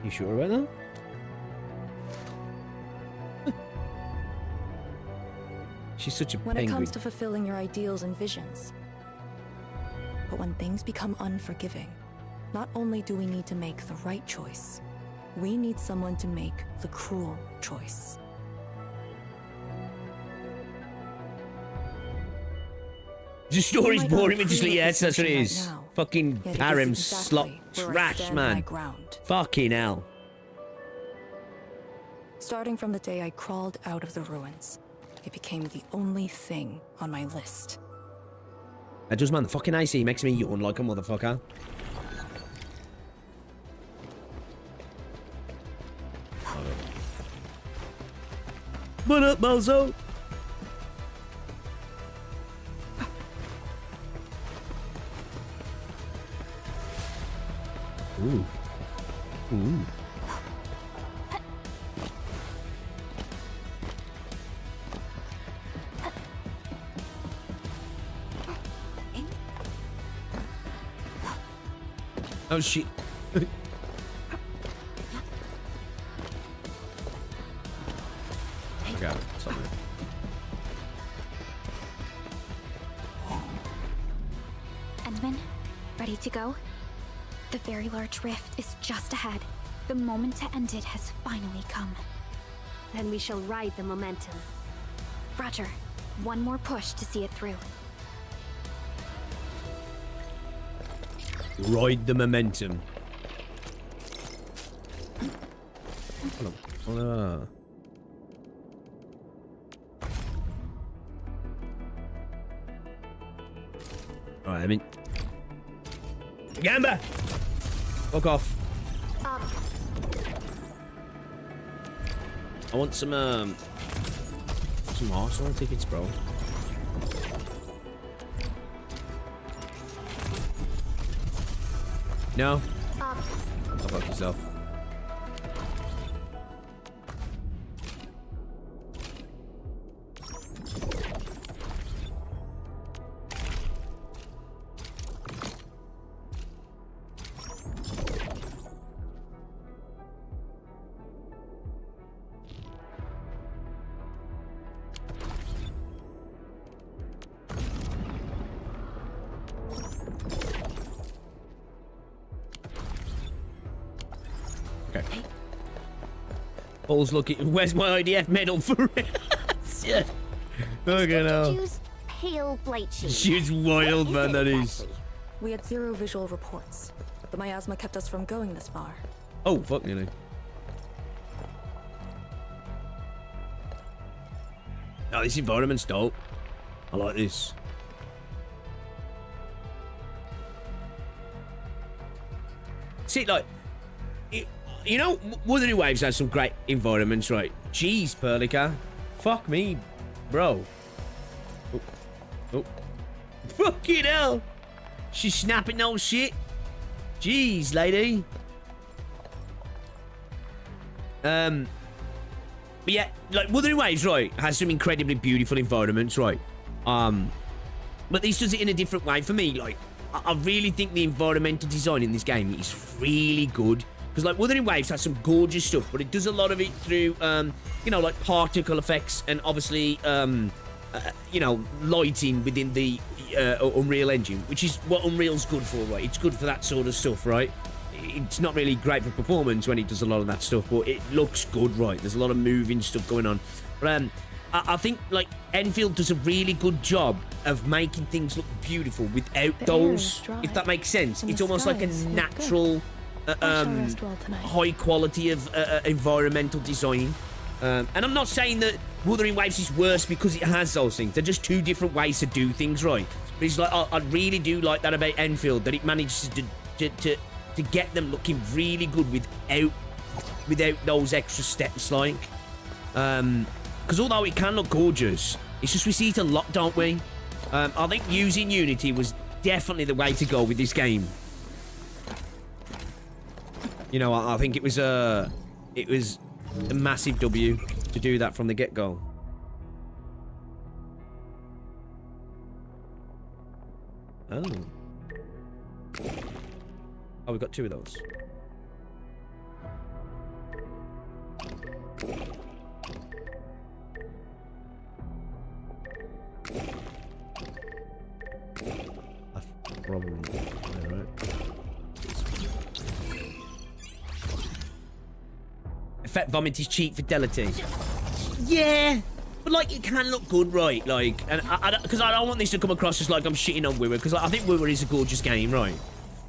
You sure about that? She's such a When penguin. it comes to fulfilling your ideals and visions. But when things become unforgiving, not only do we need to make the right choice, we need someone to make the cruel choice. The story's might not boring, agree just with yes, that's what it this is. right now, Fucking yet it is harem exactly slot where I trash, stand my man. ground. Fucking hell. Starting from the day I crawled out of the ruins, it became the only thing on my list. That does, man. The fucking AC makes me yawn like a motherfucker. What up, Mozo? Ooh. Ooh. Oh shit. I got it. Something. Endman, ready to go? The very large rift is just ahead. The moment to end it has finally come. Then we shall ride the momentum. Roger. One more push to see it through. Ride the momentum. Alright, I mean... Gamba! Fuck off. I want some Arsenal tickets, bro. No? Go fuck yourself. Okay. Paul's looking. Where's my IDF medal for it? Yeah. Okay, now. Choose pale blight shade. She's wild, man. That is. We had 0 visual reports. The miasma kept us from going this far. Oh, fuck me, no. Oh, this environment's dope. I like this. See, like, you know, Wuthering Waves has some great environments, right? Jeez, Perlica. Fuck me, bro. Oh. Oh. Fucking hell. She's snapping no shit. Jeez, lady. But yeah, like, Wuthering Waves, right, has some incredibly beautiful environments, right? But this does it in a different way for me. Like, I really think the environmental design in this game is really good. Because, like, Wuthering Waves has some gorgeous stuff, but it does a lot of it through, you know, like, particle effects and, obviously, you know, lighting within the Unreal Engine, which is what Unreal's good for, right? It's good for that sort of stuff, right? It's not really great for performance when it does a lot of that stuff, but it looks good, right? There's a lot of moving stuff going on. But I think, like, Enfield does a really good job of making things look beautiful without those, if that makes sense. It's almost like a natural... high quality of environmental design, and I'm not saying that Wuthering Waves is worse because it has those things. They're just two different ways to do things, right? But it's like I really do like that about Enfield, that it manages to get them looking really good without those extra steps, like because although it can look gorgeous, it's just we see it a lot, don't we? I think using Unity was definitely the way to go with this game. You know, I think it was a massive W to do that from the get-go. Oh. Oh, we've got 2 of those. That's probably right. Effect vomit is cheap fidelity. Yeah, But, like, it can look good, right? Like, and because I don't want this to come across as like I'm shitting on Wiwa, because I think Wiwa is a gorgeous game, right?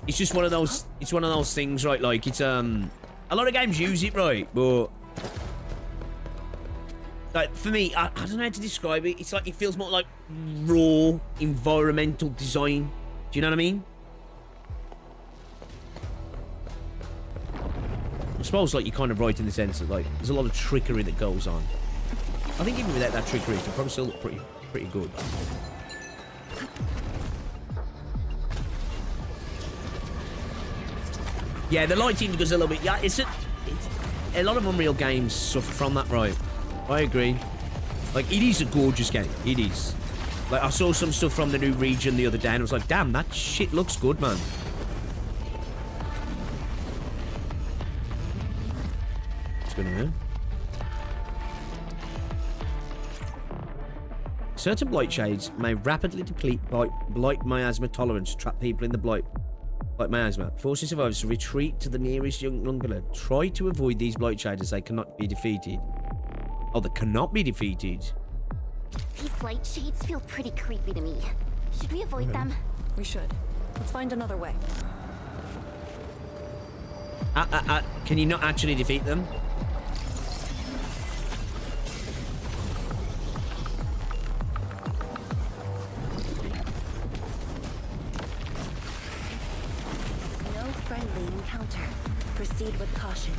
It's just one of those, it's one of those things, right? Like, it's, a lot of games use it, right? But, like, for me, I don't know how to describe it. It's like, it feels more like raw environmental design. Do you know what I mean? I suppose, like, you're kind of right in the sense that, like, there's a lot of trickery that goes on. I think even without that trickery, it can probably still look pretty good. Yeah, the lighting goes a little bit. Yeah, it's a lot of Unreal games suffer from that, right? I agree. Like, it is a gorgeous game. It is. Like, I saw some stuff from the new region the other day, and I was like, damn, that shit looks good, man. What's going on here? Certain blight shades may rapidly deplete blight miasma tolerance, trap people in the blight miasma, forcing survivors to retreat to the nearest young bungalow. Try to avoid these blight shades as they cannot be defeated. Oh, they cannot be defeated. These blight shades feel pretty creepy to me. Should we avoid them? We should. Let's find another way. Can you not actually defeat them? Friendly encounter. Proceed with caution.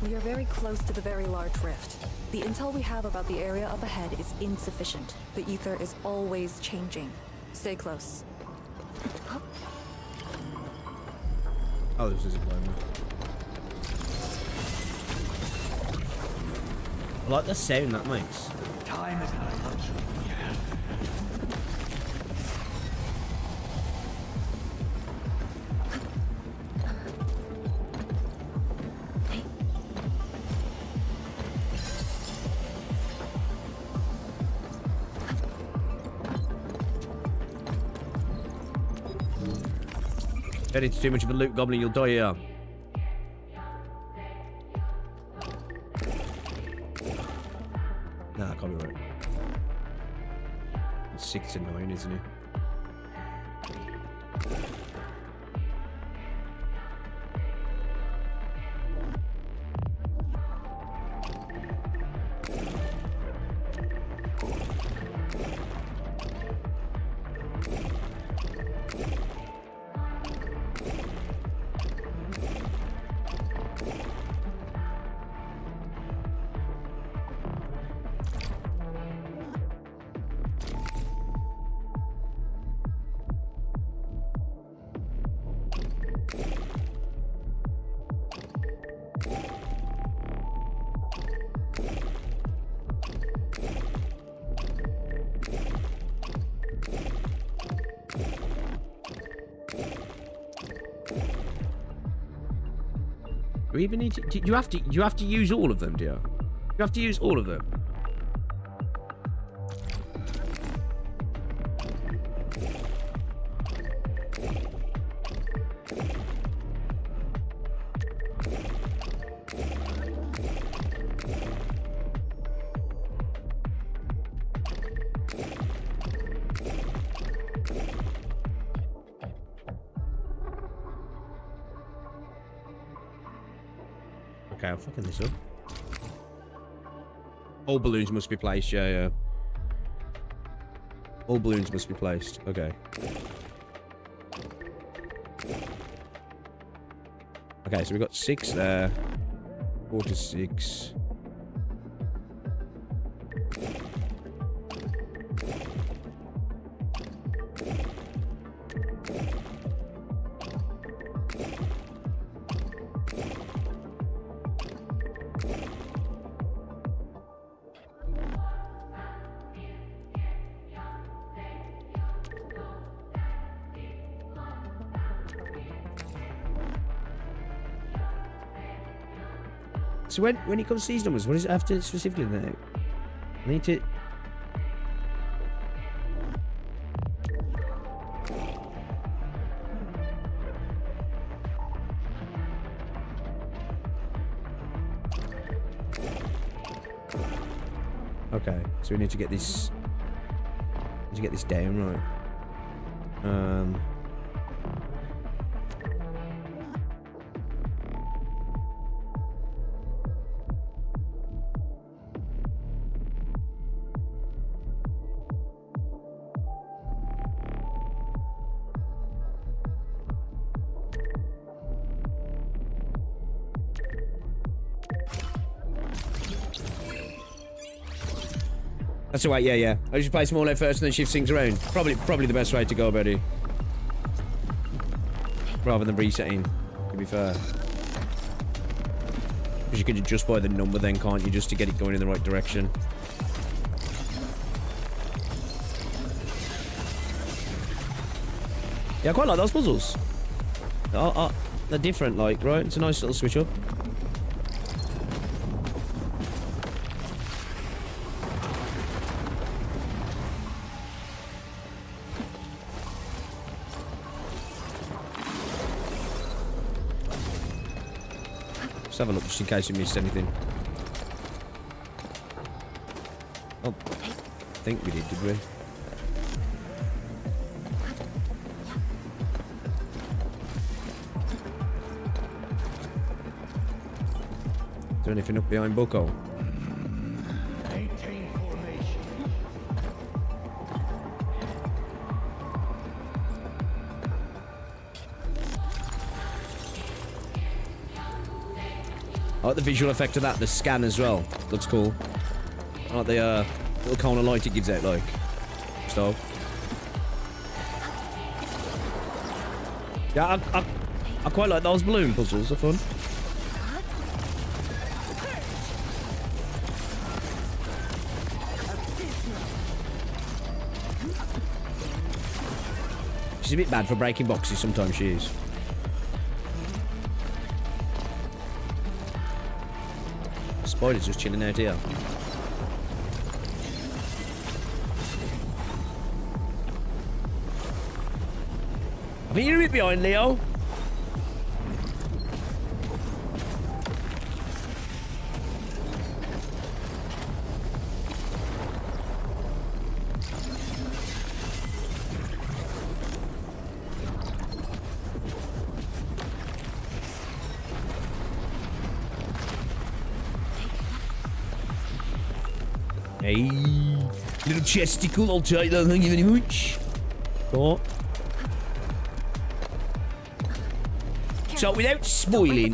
We are very close to the very large rift. The intel we have about the area up ahead is insufficient. The ether is always changing. Stay close. Oh, this is a climber. I like the sound that makes. Time is not a luxury we have. Get into too much of a loot goblin, you'll die here. Nah, that can't be right. It's 6 to 9, isn't it? Do we even need to? Do you have to use all of them, dear? You have to use all of them. Okay, I'm fucking this up. All balloons must be placed, yeah. All balloons must be placed, okay. Okay, so we've got 6 there. 4 to 6. So when it comes to these numbers, what does it have to specifically now? I need to... Okay, so we need to get this. Need to get this down, right? That's alright, yeah. I just play small first and then shift things around. Probably the best way to go about it. Rather than resetting, to be fair. Because you can adjust by the number then, can't you? Just to get it going in the right direction. Yeah, I quite like those puzzles. They're different, like, right? It's a nice little switch up. Let's have a look just in case we missed anything. Oh, I think we did we? Is there anything up behind Bucko? Maintain formation. I like the visual effect of that, the scan as well. Looks cool. I like the little cone of light it gives out, like. So. Yeah, I quite like those balloon puzzles, they're fun. She's a bit bad for breaking boxes, sometimes she is. Spider's just chilling out here. I think you're a bit behind, Leo. Hey, little chesticle, I'll take that, thank you very much. Oh. So, without spoiling,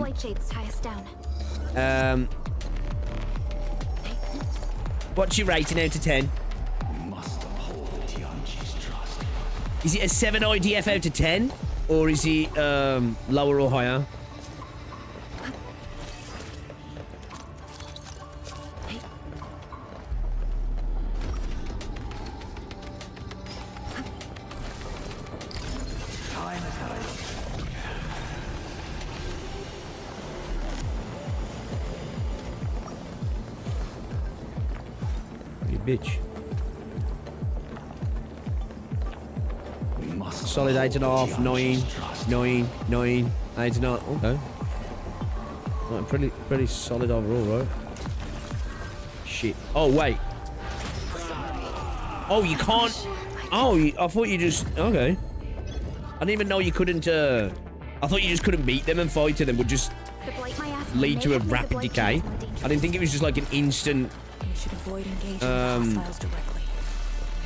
what's your rating out of 10? Is it a 7 IDF out of 10? Or is it lower or higher? Bitch. Solid 8.5, 9, 8.5. Okay. Right, pretty solid overall, right? Shit. Oh wait. Oh, you can't. Oh, I thought you just. Okay. I didn't even know you couldn't. I thought you just couldn't beat them and fight to them would just lead to a rapid decay. I didn't think it was just like an instant. Should avoid engaging hostiles directly.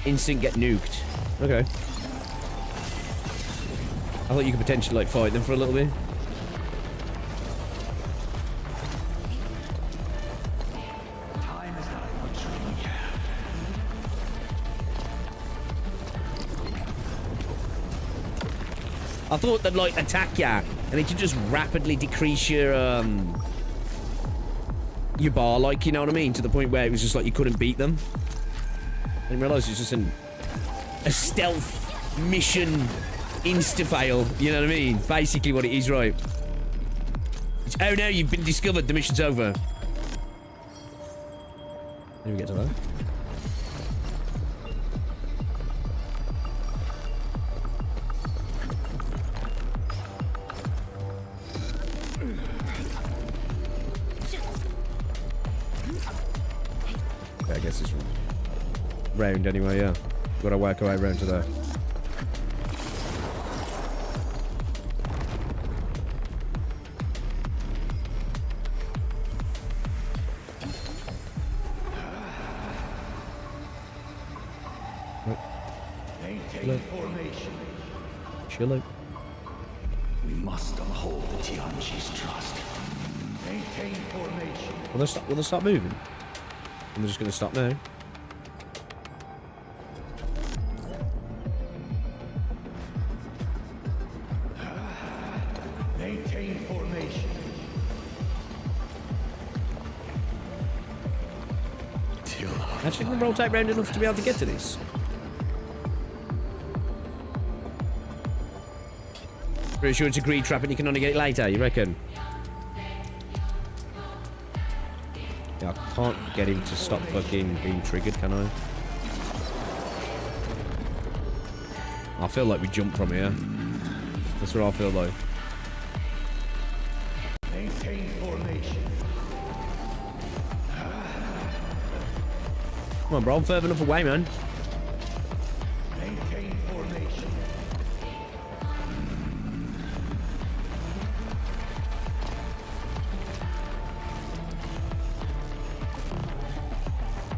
Instant get nuked. Okay. I thought you could potentially like fight them for a little bit. I thought they'd like attack ya and it should just rapidly decrease your bar, like, you know what I mean, to the point where it was just like you couldn't beat them. I didn't realize it's just a stealth mission insta-fail, you know what I mean? Basically what it is, right? It's, oh no, you've been discovered, the mission's over. Let me get to that. Okay, I guess it's round anyway, yeah. Gotta work our way around to there. Maintain formation. Chill out. We must uphold the Tianqi's trust. Maintain formation. Will they stop moving? I'm just gonna stop now. Maintain formation. Actually, can rotate round enough to be able to get to this. Pretty sure it's a greed trap and you can only get it later, you reckon? Yeah, I can't get him to stop fucking being triggered, can I? I feel like we jumped from here. That's what I feel like. Maintain formation. Come on, bro, I'm further enough away, man. Maintain formation.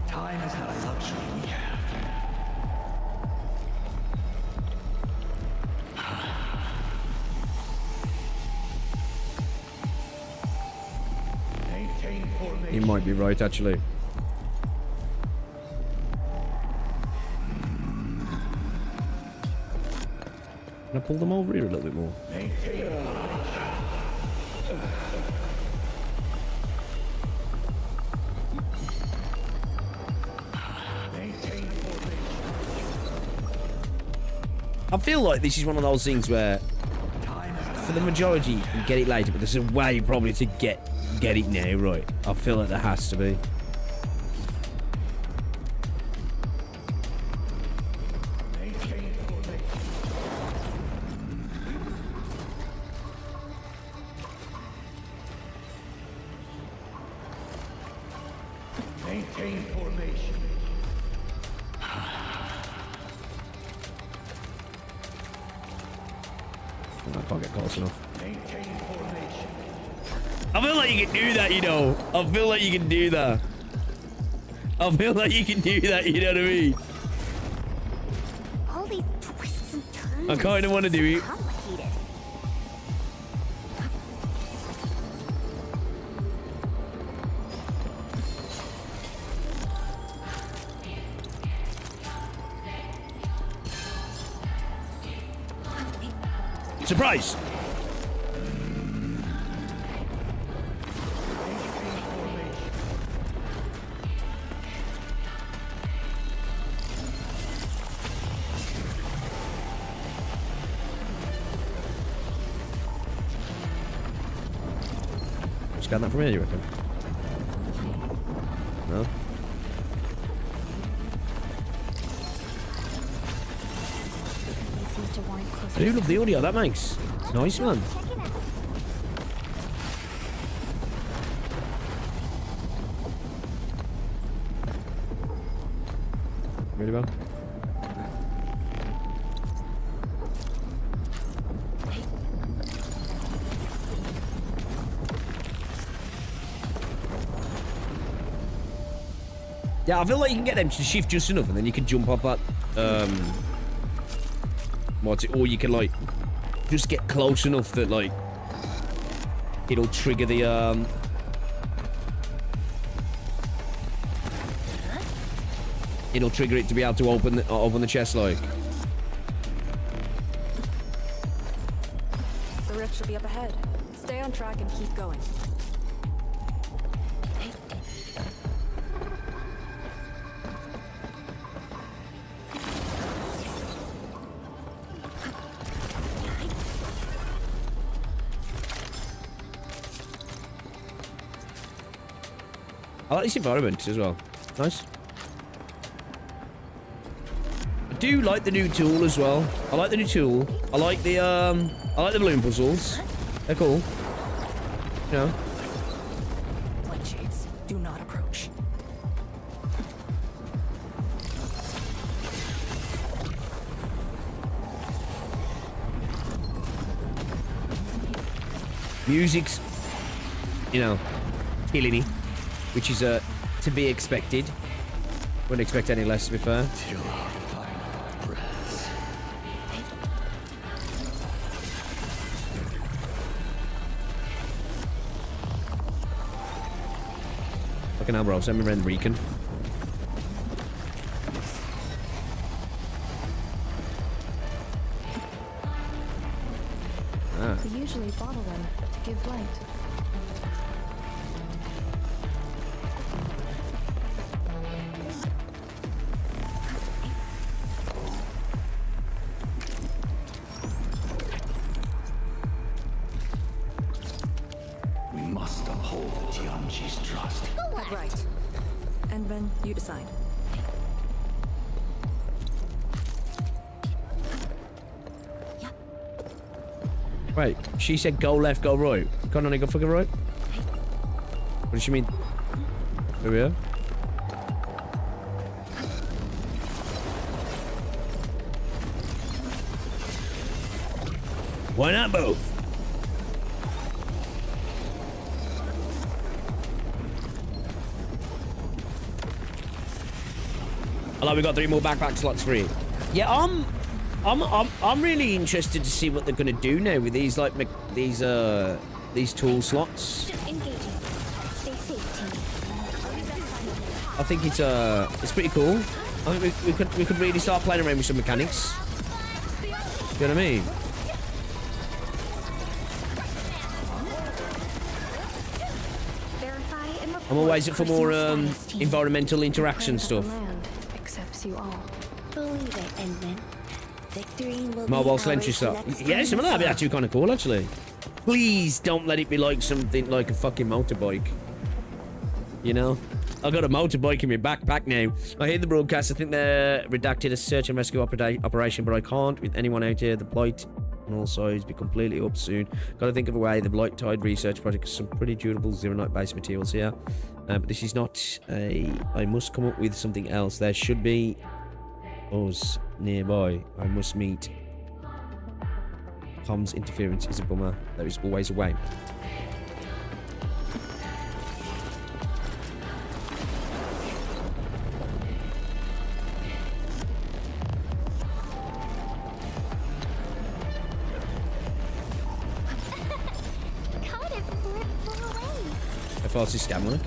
Time is not a luxury we have. Maintain formation. He might be right, actually. Can I pull them over here a little bit more? Maintain formation. Maintain formation. I feel like this is one of those things where, for the majority, you can get it later, but there's a way probably to get it now, right? I feel like there has to be. Maintain formation. Maintain formation. I can't get close enough. Maintain formation. I feel like you can do that, you know. I feel like you can do that. I feel like you can do that, you know what I mean? All these twists and turns. I kind of want to do it. Complicated. Surprise! Scan that from here, you reckon? No? Seems to warrant closer I do love the audio that makes. It's nice, man. Really well. Yeah, I feel like you can get them to shift just enough and then you can jump off that, or you can, like, just get close enough that, like, it'll trigger the, it'll trigger it to be able to open the chest, like. The rift should be up ahead. Stay on track and keep going. I like this environment as well. Nice. I do like the new tool as well. I like the new tool. I like the balloon puzzles. They're cool. You know. Light shades, do not approach. Music's, you know, killing it, which is to be expected. Wouldn't expect any less, to be fair. Fucking hell, bro. Send me around the Recon. We usually bottle them to give light. We must uphold the Tianqi's trust. Right. And then you decide. Wait, she said go left, go right. Can't only go fucking right? What does she mean? Here we are. Why not both? Hello, we got 3 more backpack slots free. Yeah, I'm really interested to see what they're gonna do now with these like these tool slots. I think it's pretty cool. I think we could really start playing around with some mechanics. You know what I mean? I'm always up for more environmental interaction stuff. You all. Believe it, Endman. Victory will Mobile be entry ours stuff. next Yeah, some of that would be time. actually kind of cool, actually. Please don't let it be like something like a fucking motorbike. You know? I got a motorbike in my backpack now. I hear the broadcast. I think they're redacted a search and rescue operation, but I can't with anyone out here. The blight on all sides be completely up soon. Got to think of a way. The blight tide research project has some pretty durable Zero-Night based materials here. But this is not a... I must come up with something else. There should be us nearby. I must meet. Comms interference is a bummer. There is always a way. Caught it before it flew away. How fast is scan work?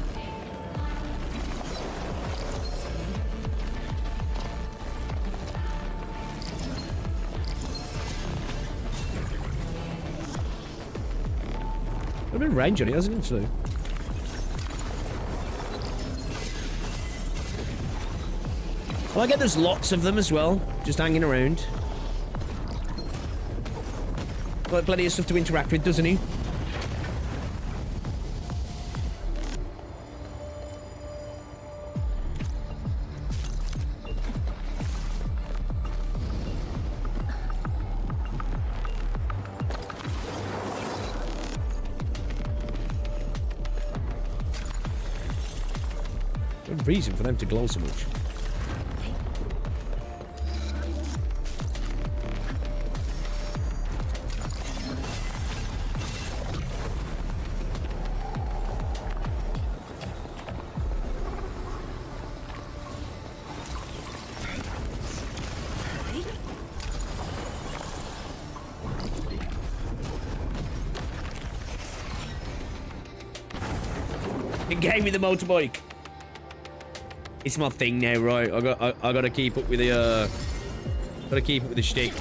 A bit of range on it, hasn't it? So. Well, I get there's lots of them as well, just hanging around. Got plenty of stuff to interact with, doesn't he? Reason for them to glow so much. It gave me the motorbike. It's my thing now, right? I gotta keep up with the shtick.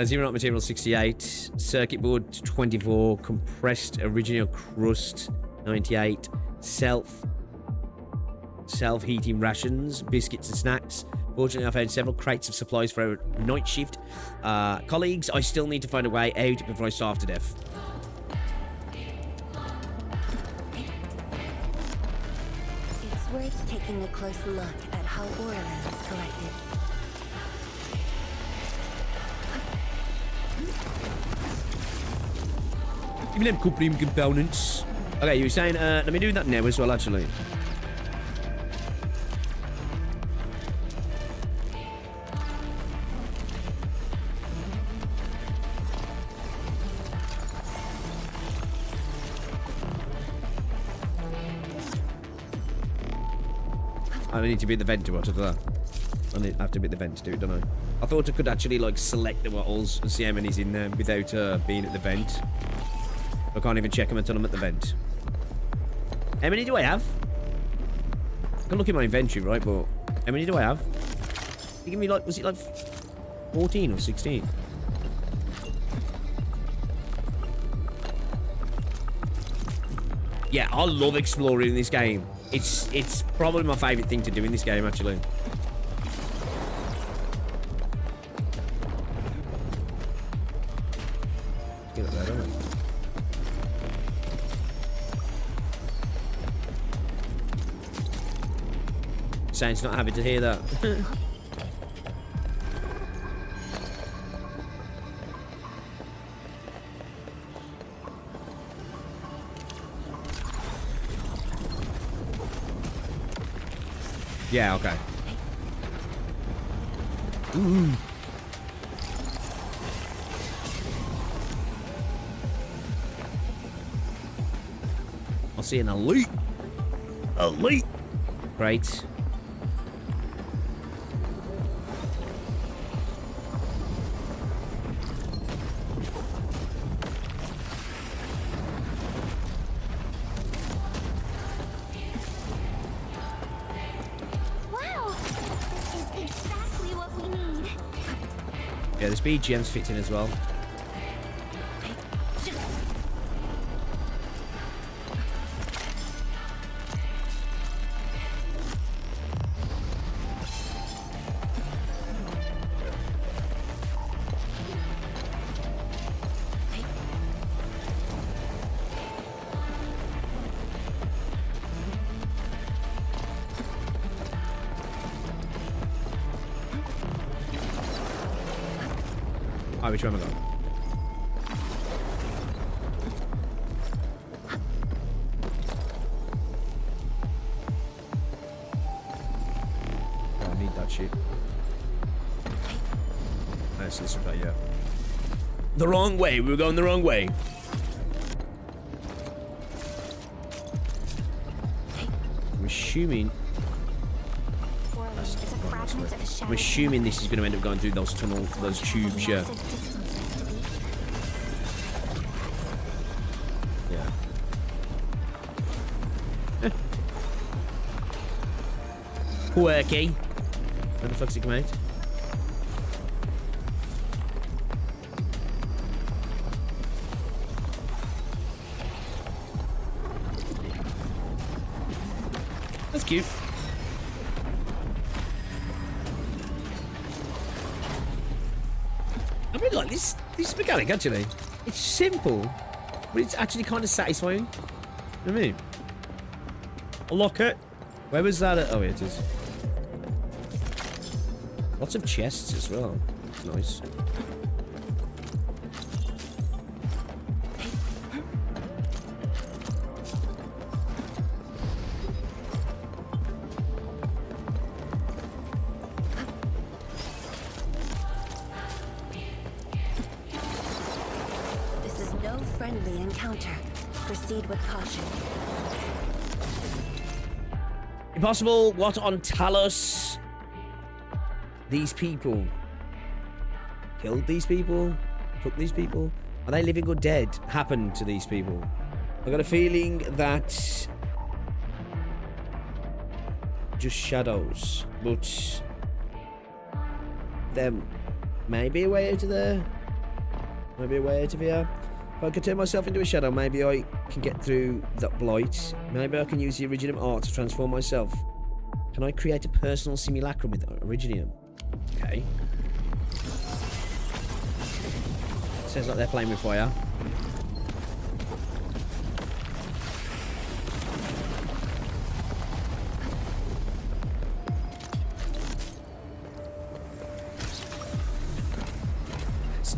Zero-Night material 68, circuit board 24, compressed original crust 98, self-heating rations, biscuits and snacks. Fortunately, I found several crates of supplies for our night shift. Colleagues, I still need to find a way out before I starve to death. Worth taking a close look at how Orlan is collected. Give me them coupling components. Okay, you were saying, let me do that now as well, actually. I need to be at the vent to watch it. I have to be at the vent to do it, don't I? I thought I could actually like select the bottles and see how many's in there without being at the vent. I can't even check them until I'm at the vent. How many do I have? I can look in my inventory, right? But how many do I have? You give me like, was it like 14 or 16? Yeah, I love exploring in this game. It's probably my favourite thing to do in this game, actually. Get up there, don't we? Saint's not happy to hear that. Yeah, okay. Ooh. I'll see an elite. Elite. Great. Yeah, the speed gems fits in as well. Oh, which one am I going? Oh, I need that shit. Nice, this way, yeah. The wrong way. We were going the wrong way. I'm assuming. I'm assuming this is going to end up going through those tunnels, those tubes, yeah. Yeah. Quirky. Where the fuck's he come out? That's cute. I really like this mechanic, actually. It's simple, but it's actually kind of satisfying. You know what I mean? A locket. Where was that at? Oh, here it is. Lots of chests as well. Nice. Friendly encounter. Proceed with caution. Impossible. What on Talos? These people killed these people? Took these people? Are they living or dead? Happened to these people? I got a feeling that just shadows, but there may be a way out of there. Maybe a way out of here. If I could turn myself into a shadow, maybe I can get through that blight. Maybe I can use the Iridium art to transform myself. Can I create a personal simulacrum with Iridium? Okay. Sounds like they're playing with fire.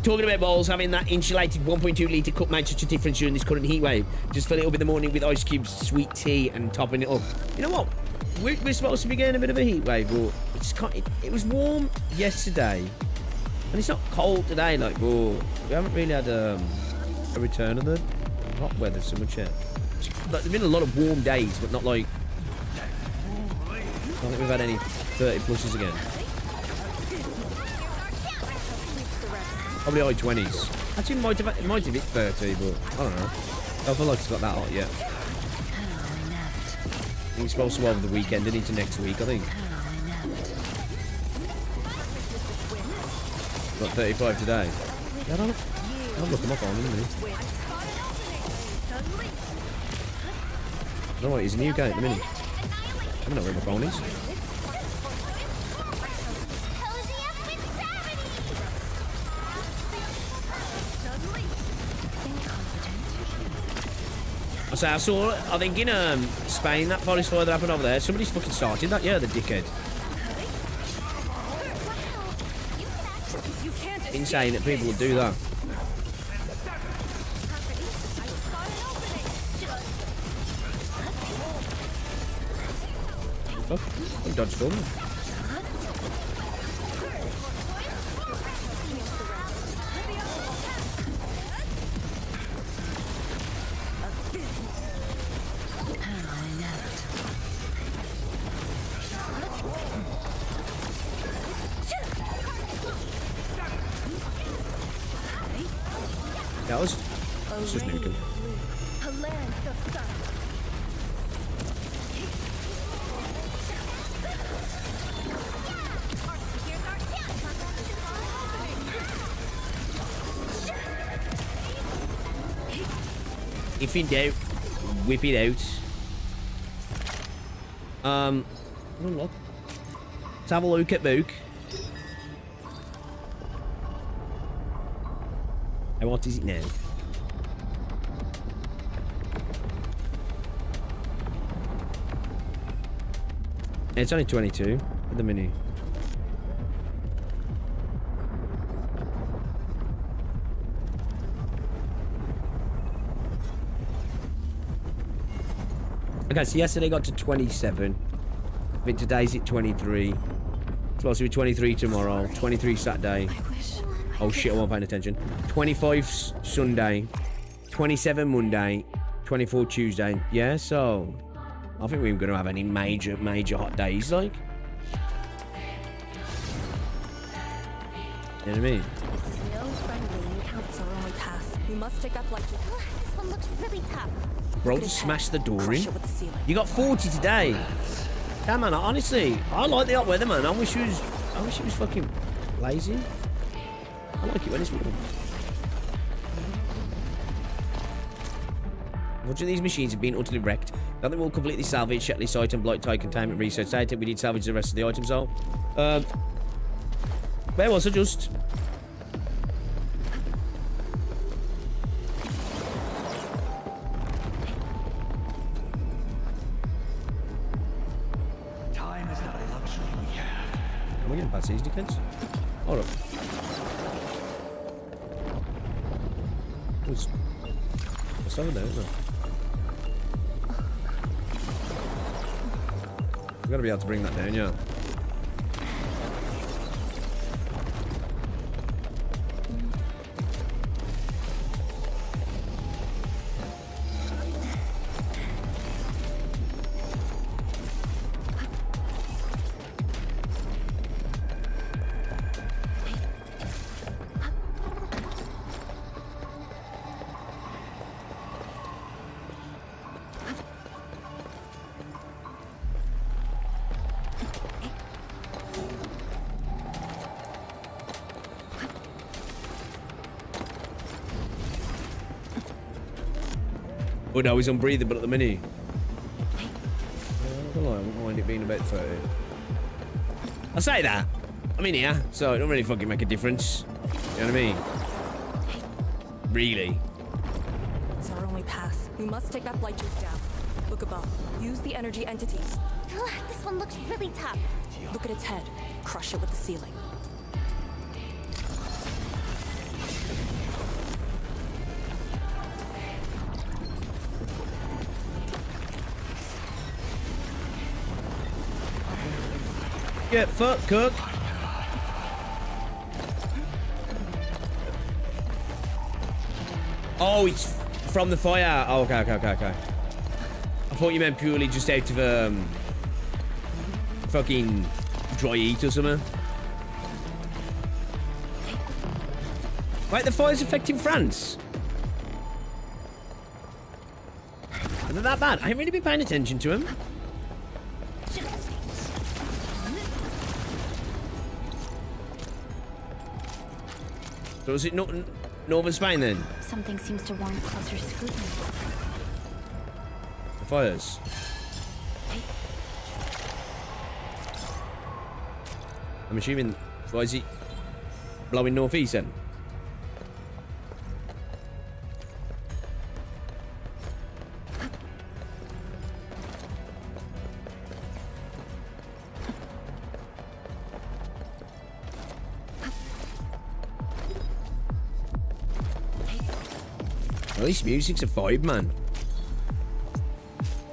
Talking about bowls, having that insulated 1.2 litre cup made such a difference during this current heat wave. Just fill it up in the morning with ice cubes, sweet tea, and topping it up. You know what? We're supposed to be getting a bit of a heat wave, but it's it was warm yesterday, and it's not cold today. Like, whoa, we haven't really had a return of the hot weather so much yet. Like, there's been a lot of warm days, but not like I don't think we've had any 30 pluses again. Probably high 20s. Actually, it might have hit 30, but I don't know. I don't feel like it's got that hot yet. He's supposed to over the weekend and into next week, I think. Got 35 today. Yeah, I'll look him up on him, isn't he? No, he's a new guy at the minute. I'm not with my ponies. I saw, I think in Spain, that forest fire that happened over there, somebody's fucking started that, yeah, the dickhead. Insane that people would do that. Oh, he dodged all. That was just nuking. If in doubt, whip it out. Look. Let's have a look at Mook. And what is it now? It's only 22 at the menu. Okay, so yesterday got to 27. I think today's at 23. It's supposed to be 23 tomorrow. 23 Saturday. Oh shit, I wasn't paying attention. 25 Sunday. 27 Monday. 24 Tuesday. Yeah, so I think we were going to have any major hot days, like. You know what I mean? This is no friendly and counts our only path. We must take that light. This one looks really tough. Bro, just smash the door in. You got 40 today. Damn, man, honestly, I like the hot weather, man. I wish it was fucking lazy. I like it when it's warm. Much of these machines have been utterly wrecked. Nothing will completely salvage checklist item, blight tie, containment, research data. We did salvage the rest of the items, though. Where was I just? Time is not a luxury we have. Am I getting past these dickheads? Hold up. What's over there, isn't it? We've got to be able to bring that down, yeah. Oh no, he's unbreathable at the minute. I wouldn't mind it being about 30. I say that. I'm in here, so it don't really fucking make a difference. You know what I mean? Really. It's our only path. We must take that blight tooth down. Look above. Use the energy entities. This one looks really tough. Look at its head. Crush it with the ceiling. Get fucked, Cook. Oh, it's from the fire. Oh, okay. I thought you meant purely just out of fucking dry heat or something. Right, the fire's affecting France. Are they that bad? I haven't really been paying attention to them. So is it not Northern Spain then? Something seems to warrant closer scrutiny. The fires. I'm assuming, why is he blowing northeast then? Well, this music's a vibe, man.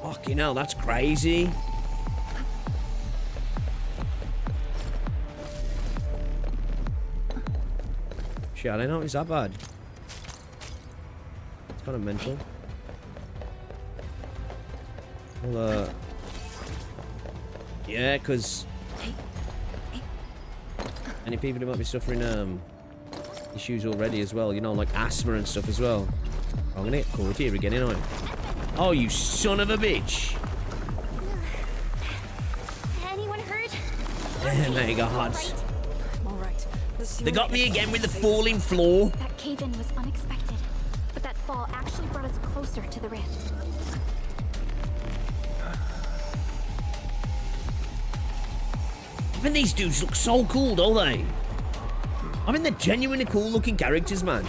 Fucking hell, that's crazy. Shit, I don't know it's that bad. It's kind of mental. Well, yeah, because many people who might be suffering issues already as well, you know, like asthma and stuff as well. I'm gonna get caught here again, ain't I? Oh, you son of a bitch! Anyone hurt? There you go, Hods. All right. They got me again with the falling floor. That cave-in was unexpected, but that fall actually brought us closer to the rift. Even these dudes look so cool, don't they? I mean, they're genuinely cool-looking characters, man.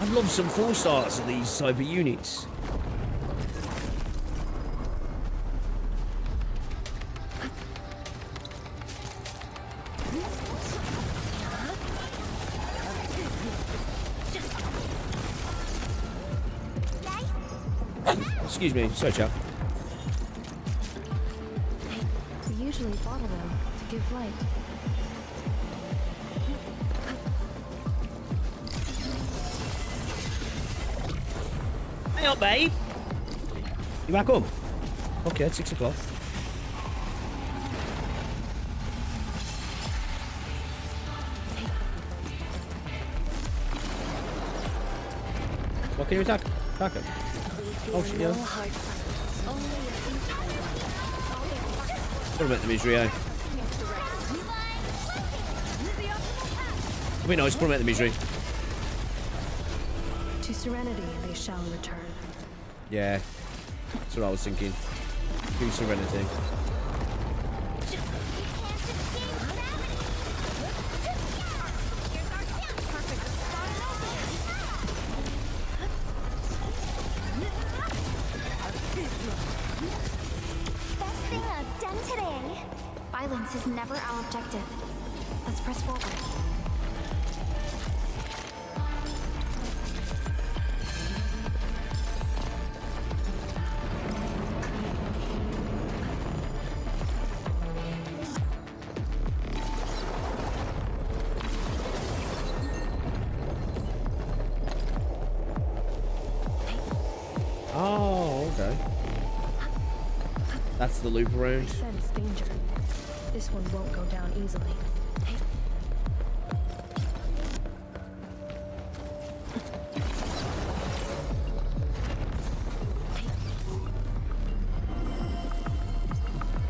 I'd love some 4-stars of these type of units. Excuse me, sorry, chap. We usually bottle them to give light. Hey up, babe. You back home? Okay, it's 6 o'clock. What can you attack? Attack him. Oh shit, yeah. Put him at the misery, eh? I mean, no, just put him at the misery. To serenity they shall return. Yeah, that's what I was thinking. Do serenity. Best thing I've done today. Violence is never our objective. Let's press forward. Oh, okay. That's the loop around. Sense danger. This one won't go down easily.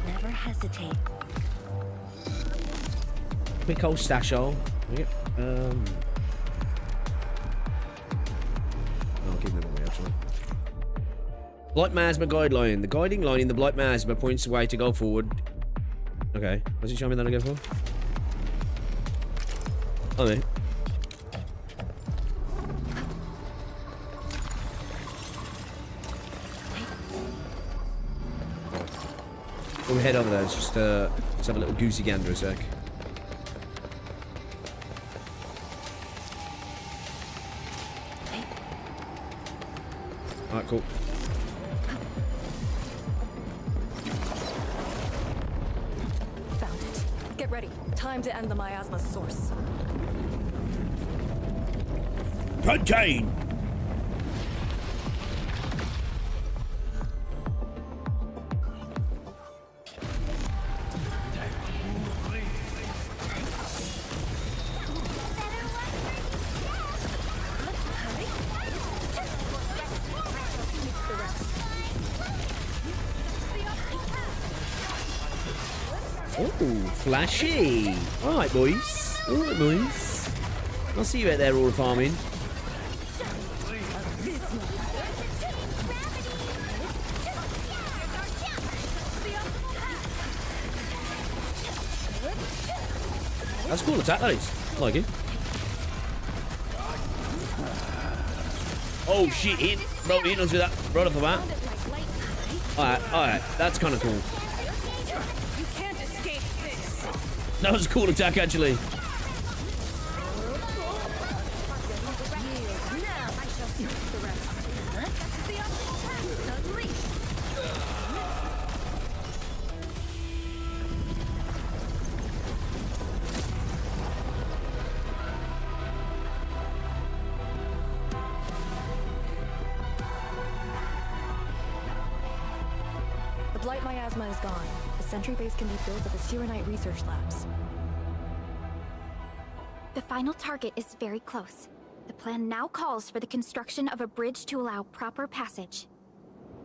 Never hesitate. Quick old stash hole. Yep. I'll keep them away actually. Blight Miasma guideline. The guiding line in the Blight Miasma points the way to go forward. Okay. What's it showing me that again for? Oh, no. When we head over there, let's have a little goosey gander a sec. Alright, cool. Found it. Get ready. Time to end the miasma source. Contain! Oh, flashy. All right, boys. All right, boys. I'll see you out there, all farming. That's a cool attack, that is. I like it. Oh, shit, hit. Bro, hit onto that right off the bat. Alright, that's kind of cool. You can't escape this. That was a cool attack, actually. The Blight miasma is gone. The sentry base can be built at the Sirenite research labs. The final target is very close. The plan now calls for the construction of a bridge to allow proper passage.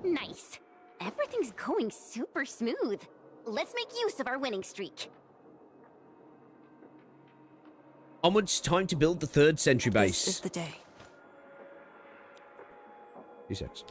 Nice. Everything's going super smooth. Let's make use of our winning streak. Onwards, time to build the third sentry base. This is the day. 2 seconds.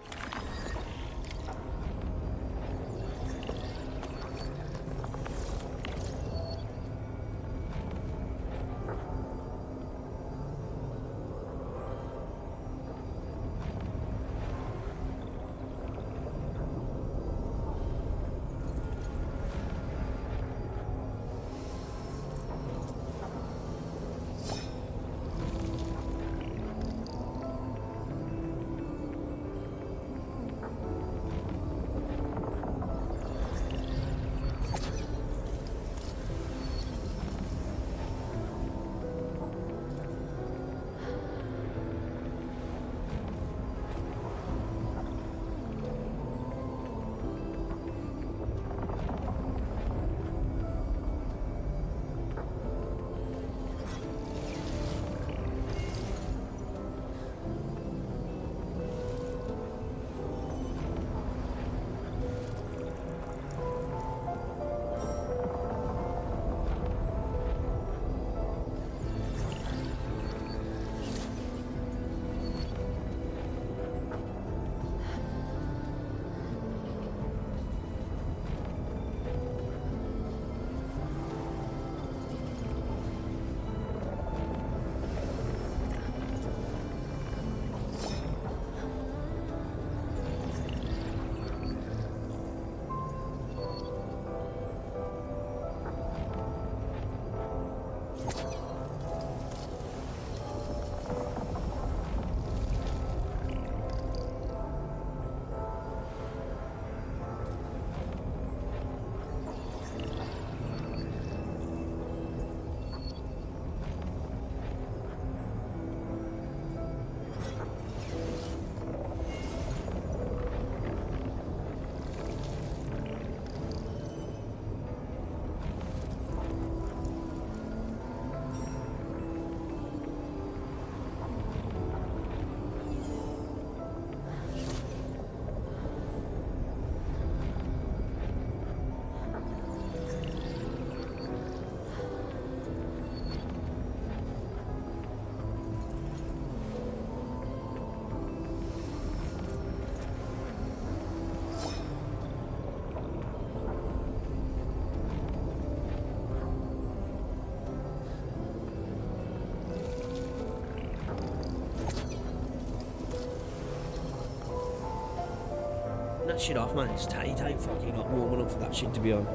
That shit off, man. It's tight. I ain't fucking not warm enough for that shit to be on.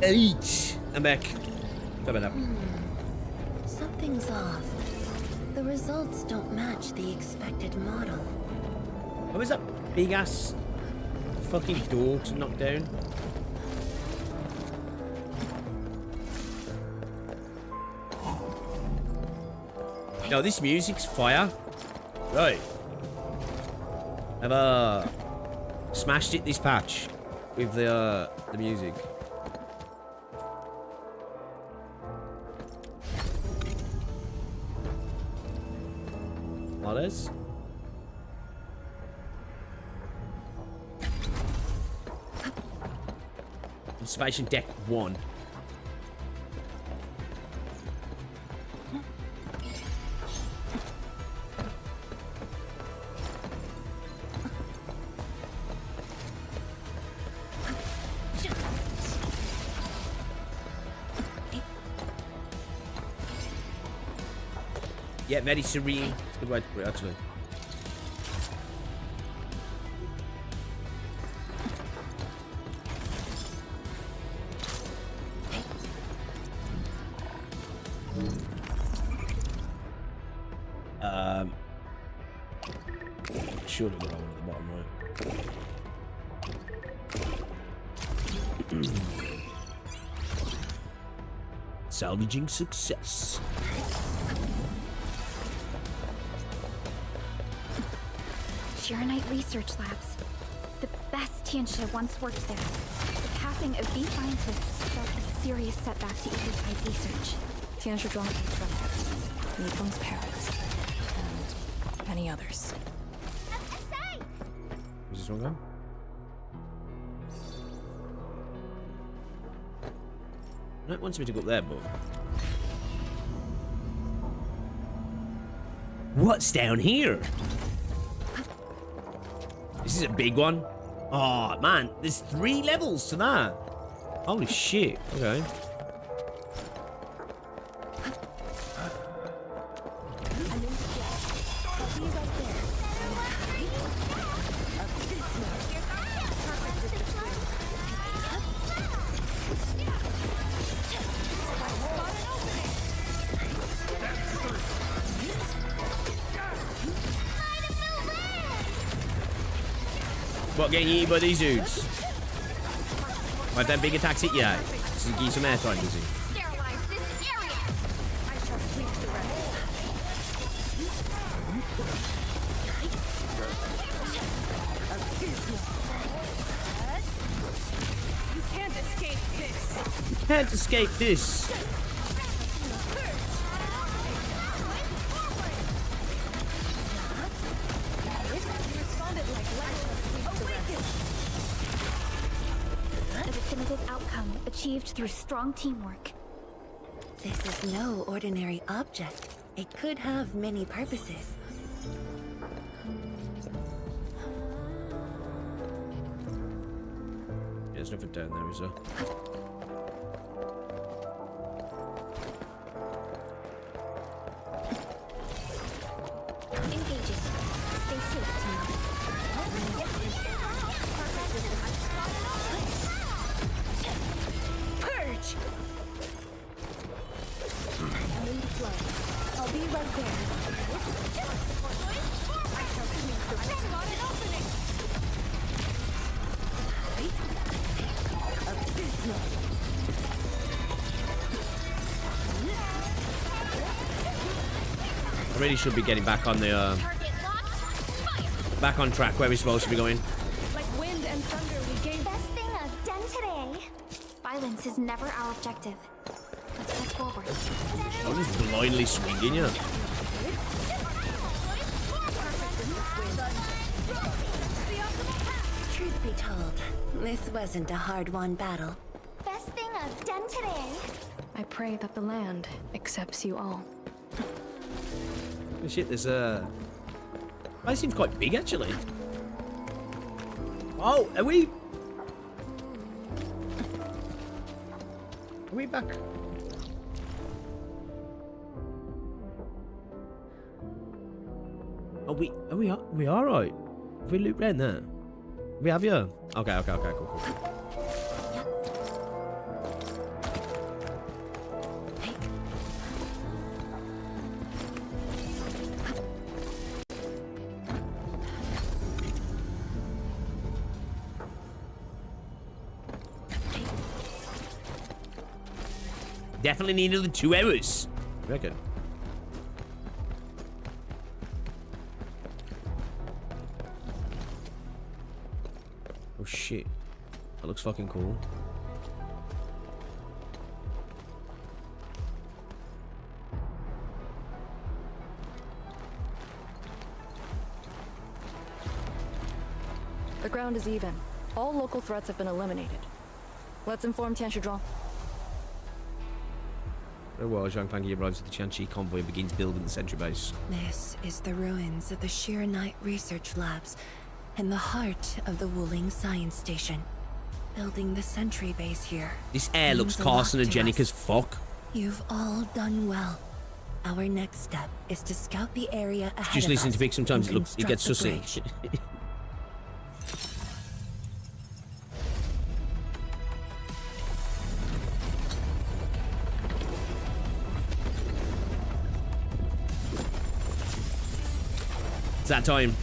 Eat! I'm back. Sorry about that. Something's off. The results don't match the expected model. What was that big ass fucking door to knock down? No, this music's fire. Right. I've smashed it this patch with the music. Ladders. Observation deck 1. Yeah, very serene. It's a good way to put it, actually. Surely the one at the bottom right. Salvaging success. Arknight Research Labs. The best Tianxia once worked there. The passing of these scientists felt a serious setback to Eagle-Side research. Tianxia Zhuang came from it. Yifeng's parents. And many others. Where's this one going? No, it wants me to go up there, but... What's down here? This is a big one. Oh, man. There's 3 levels to that. Holy shit. Okay. What, getting eaten by these dudes? Might that big attacks hit you? Does he give you some airtime, does he? You can't escape this. You can't escape this. Achieved through strong teamwork. This is no ordinary object. It could have many purposes. There's nothing down there, is there? Engaging. Stay safe, team. Purge! I'm in the flow. I'll be right there. I shall sweep the rest. Abysmal. I really should be getting back on the back on track where we're supposed to be going. Like wind and thunder, we gain. Best thing I've done today. Violence is never our objective. Let's press forward. I'm just blindly swinging you. Truth be told, this wasn't a hard-won battle. Best thing I've done today. I pray that the land accepts you all. Oh, shit, there's a... That seems quite big, actually. Oh, are we... Are we back? We are right. Have we looped around there? We have you? Okay, cool. Definitely need another 2 hours. I reckon. Oh shit. That looks fucking cool. The ground is even. All local threats have been eliminated. Let's inform Tianshizhuang. Well, Zhang Fangyi arrives at the Tianqi convoy and begins building the sentry base. This is the ruins of the Arknight Research Labs in the heart of the Wuling Science Station. Building the sentry base here. This air looks carcinogenic as fuck. You've all done well. Our next step is to scout the area ahead of us. Just listen to Vic, sometimes it gets sussy. It's that time.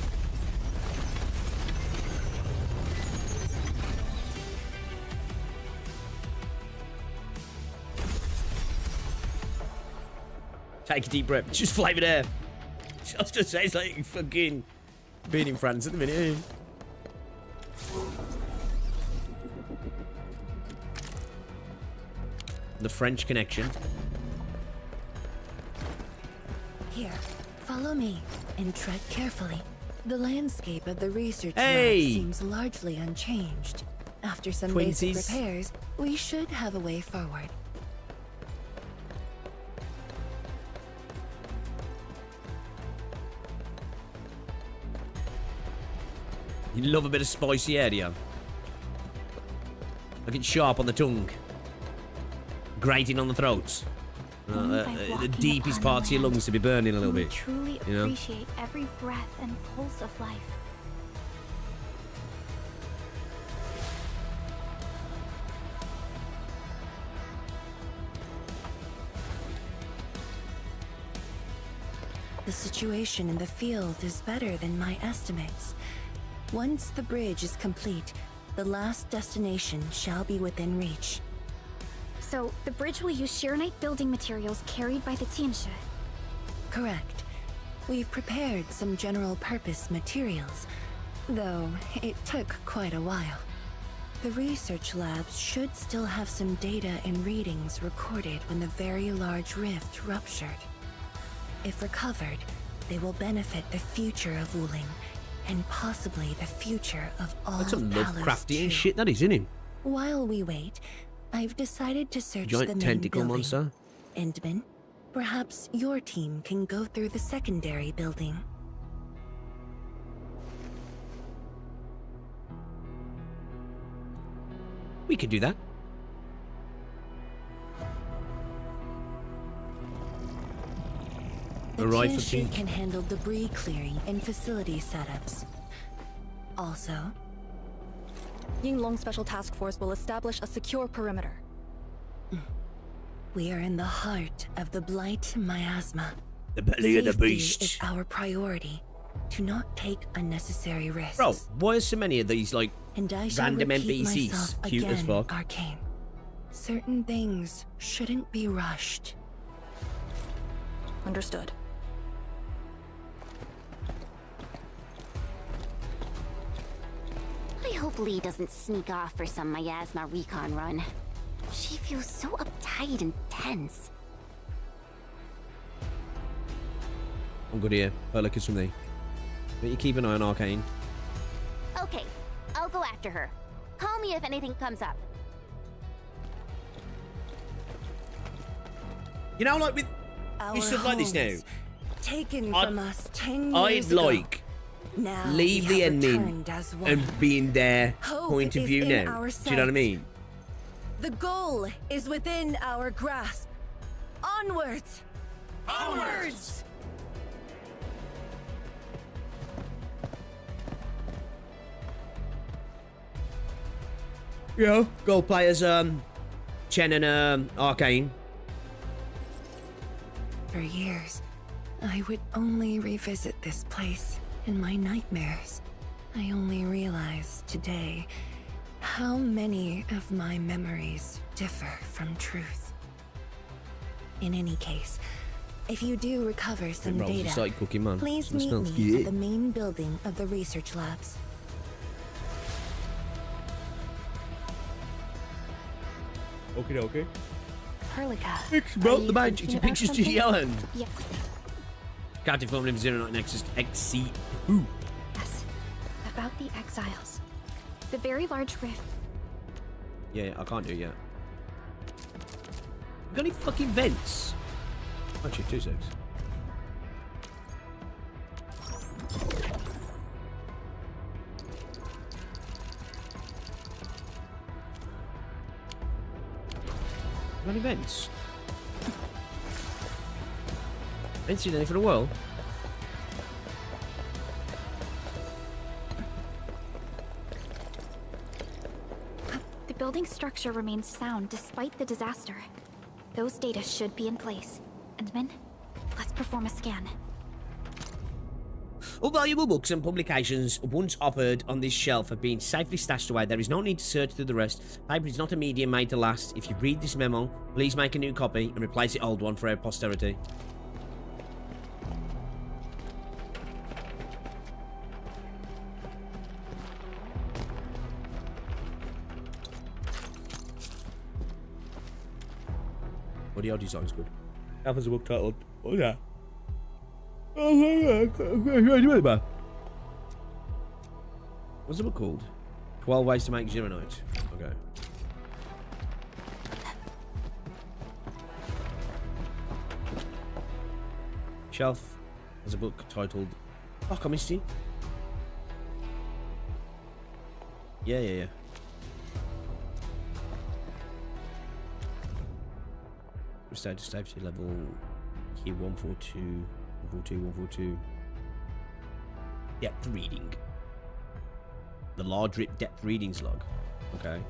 Take a deep breath. Just flavoured air. Just to say, it's like fucking being in France at the minute. The French connection. Here, follow me and tread carefully. The landscape of the research lab Hey! seems largely unchanged. After some Twinsies. basic repairs, we should have a way forward. You love a bit of spicy air, do you? Like it's sharp on the tongue. Grating on the throats. The deepest parts of your lungs to be burning a little bit. Truly appreciate every breath and pulse of life. The situation in the field is better than my estimates. Once the bridge is complete, the last destination shall be within reach. So, the bridge will use Arknight building materials carried by the Tianshi. Correct. We've prepared some general-purpose materials, though it took quite a while. The research labs should still have some data and readings recorded when the very large rift ruptured. If recovered, they will benefit the future of Wuling, and possibly the future of all That's some Palos Lovecraftian too. shit, that is, isn't it? While we wait, I've decided to search Giant the main tentacle building. monster. Endman, perhaps your team can go through the secondary building. We could do that. The Arrive for Tianshi peak. can handle debris clearing and facility setups. Also, Yinglong Special Task Force will establish a secure perimeter. we are in the heart of the Blight miasma. The belly of the Safety beast. is our priority. Do not take unnecessary risks. Bro, why are so many of these, like, And I shall random repeat NPCs myself cute as again, fuck? Arcane. Certain things shouldn't be rushed. Understood. I hope Lee doesn't sneak off for some miasma recon run. She feels so uptight and tense. I'm good here. Perlicus from thee. But you keep an eye on Arcane. Okay, I'll go after her. Call me if anything comes up. You know, like with stuff like this now, homes, taken from us 10 years I'd ago. like Now leave we the have ending returned as one. and be in their Hope point of is view in now. our Do you know what I sights. mean? The goal is within our grasp. Onwards! Onwards! Yeah. Gold players, Chen and Arcane. For years, I would only revisit this place in my nightmares. I only realized today how many of my memories differ from truth. In any case, if you do recover some Rolls data, just like Cookie Man. please It meet smells me good. at the main building of the research labs. Okay. Perlica. Bro, the badge. It's your pictures to the island. Yes. Captain Formula 09 Nexus XC. Who? Yes. About the exiles. The very large rift. Yeah, I can't do it yet. Got any fucking vents? Actually, 2 secs. Got any vents? Ain't seen any for a while. The building structure remains sound despite the disaster. Those data should be in place. Endman, let's perform a scan. All valuable books and publications once offered on this shelf have been safely stashed away. There is no need to search through the rest. Paper is not a medium made to last. If you read this memo, please make a new copy and replace the old one for our posterity. Audio design's good. Alpha's a book titled. Oh yeah. What's the book called? 12 Ways to Make Zeronite. Okay. Shelf has a book titled. Fuck, I missed you. Yeah. Restore to safety level here 142, 142. Depth reading. The large rip depth readings log. Okay.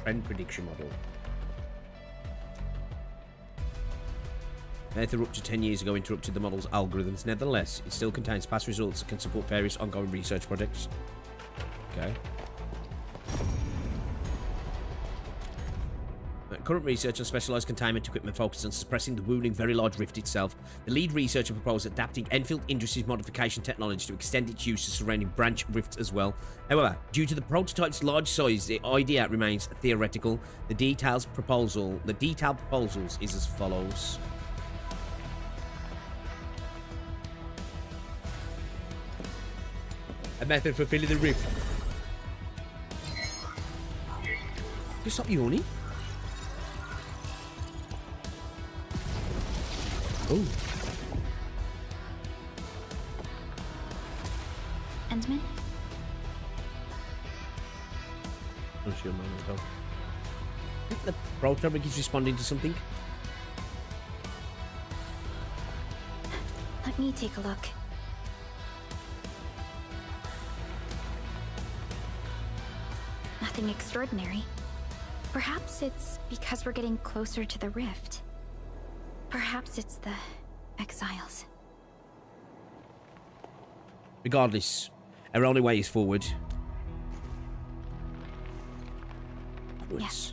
Trend prediction model. Method up to 10 years ago interrupted the model's algorithms. Nevertheless, it still contains past results that can support various ongoing research projects. Okay. Current research on specialised containment equipment focuses on suppressing the wounding very large rift itself. The lead researcher proposed adapting Enfield Industries modification technology to extend its use to surrounding branch rifts as well. However, due to the prototype's large size, the idea remains theoretical. The detailed proposals is as follows. A method for filling the rift. Just stop yawning. Oh. Endman? I'm sure mine will go. I think the prototype is responding to something. Let me take a look. Nothing extraordinary. Perhaps it's because we're getting closer to the rift. Perhaps it's the exiles. Regardless, our only way is forward. Yes.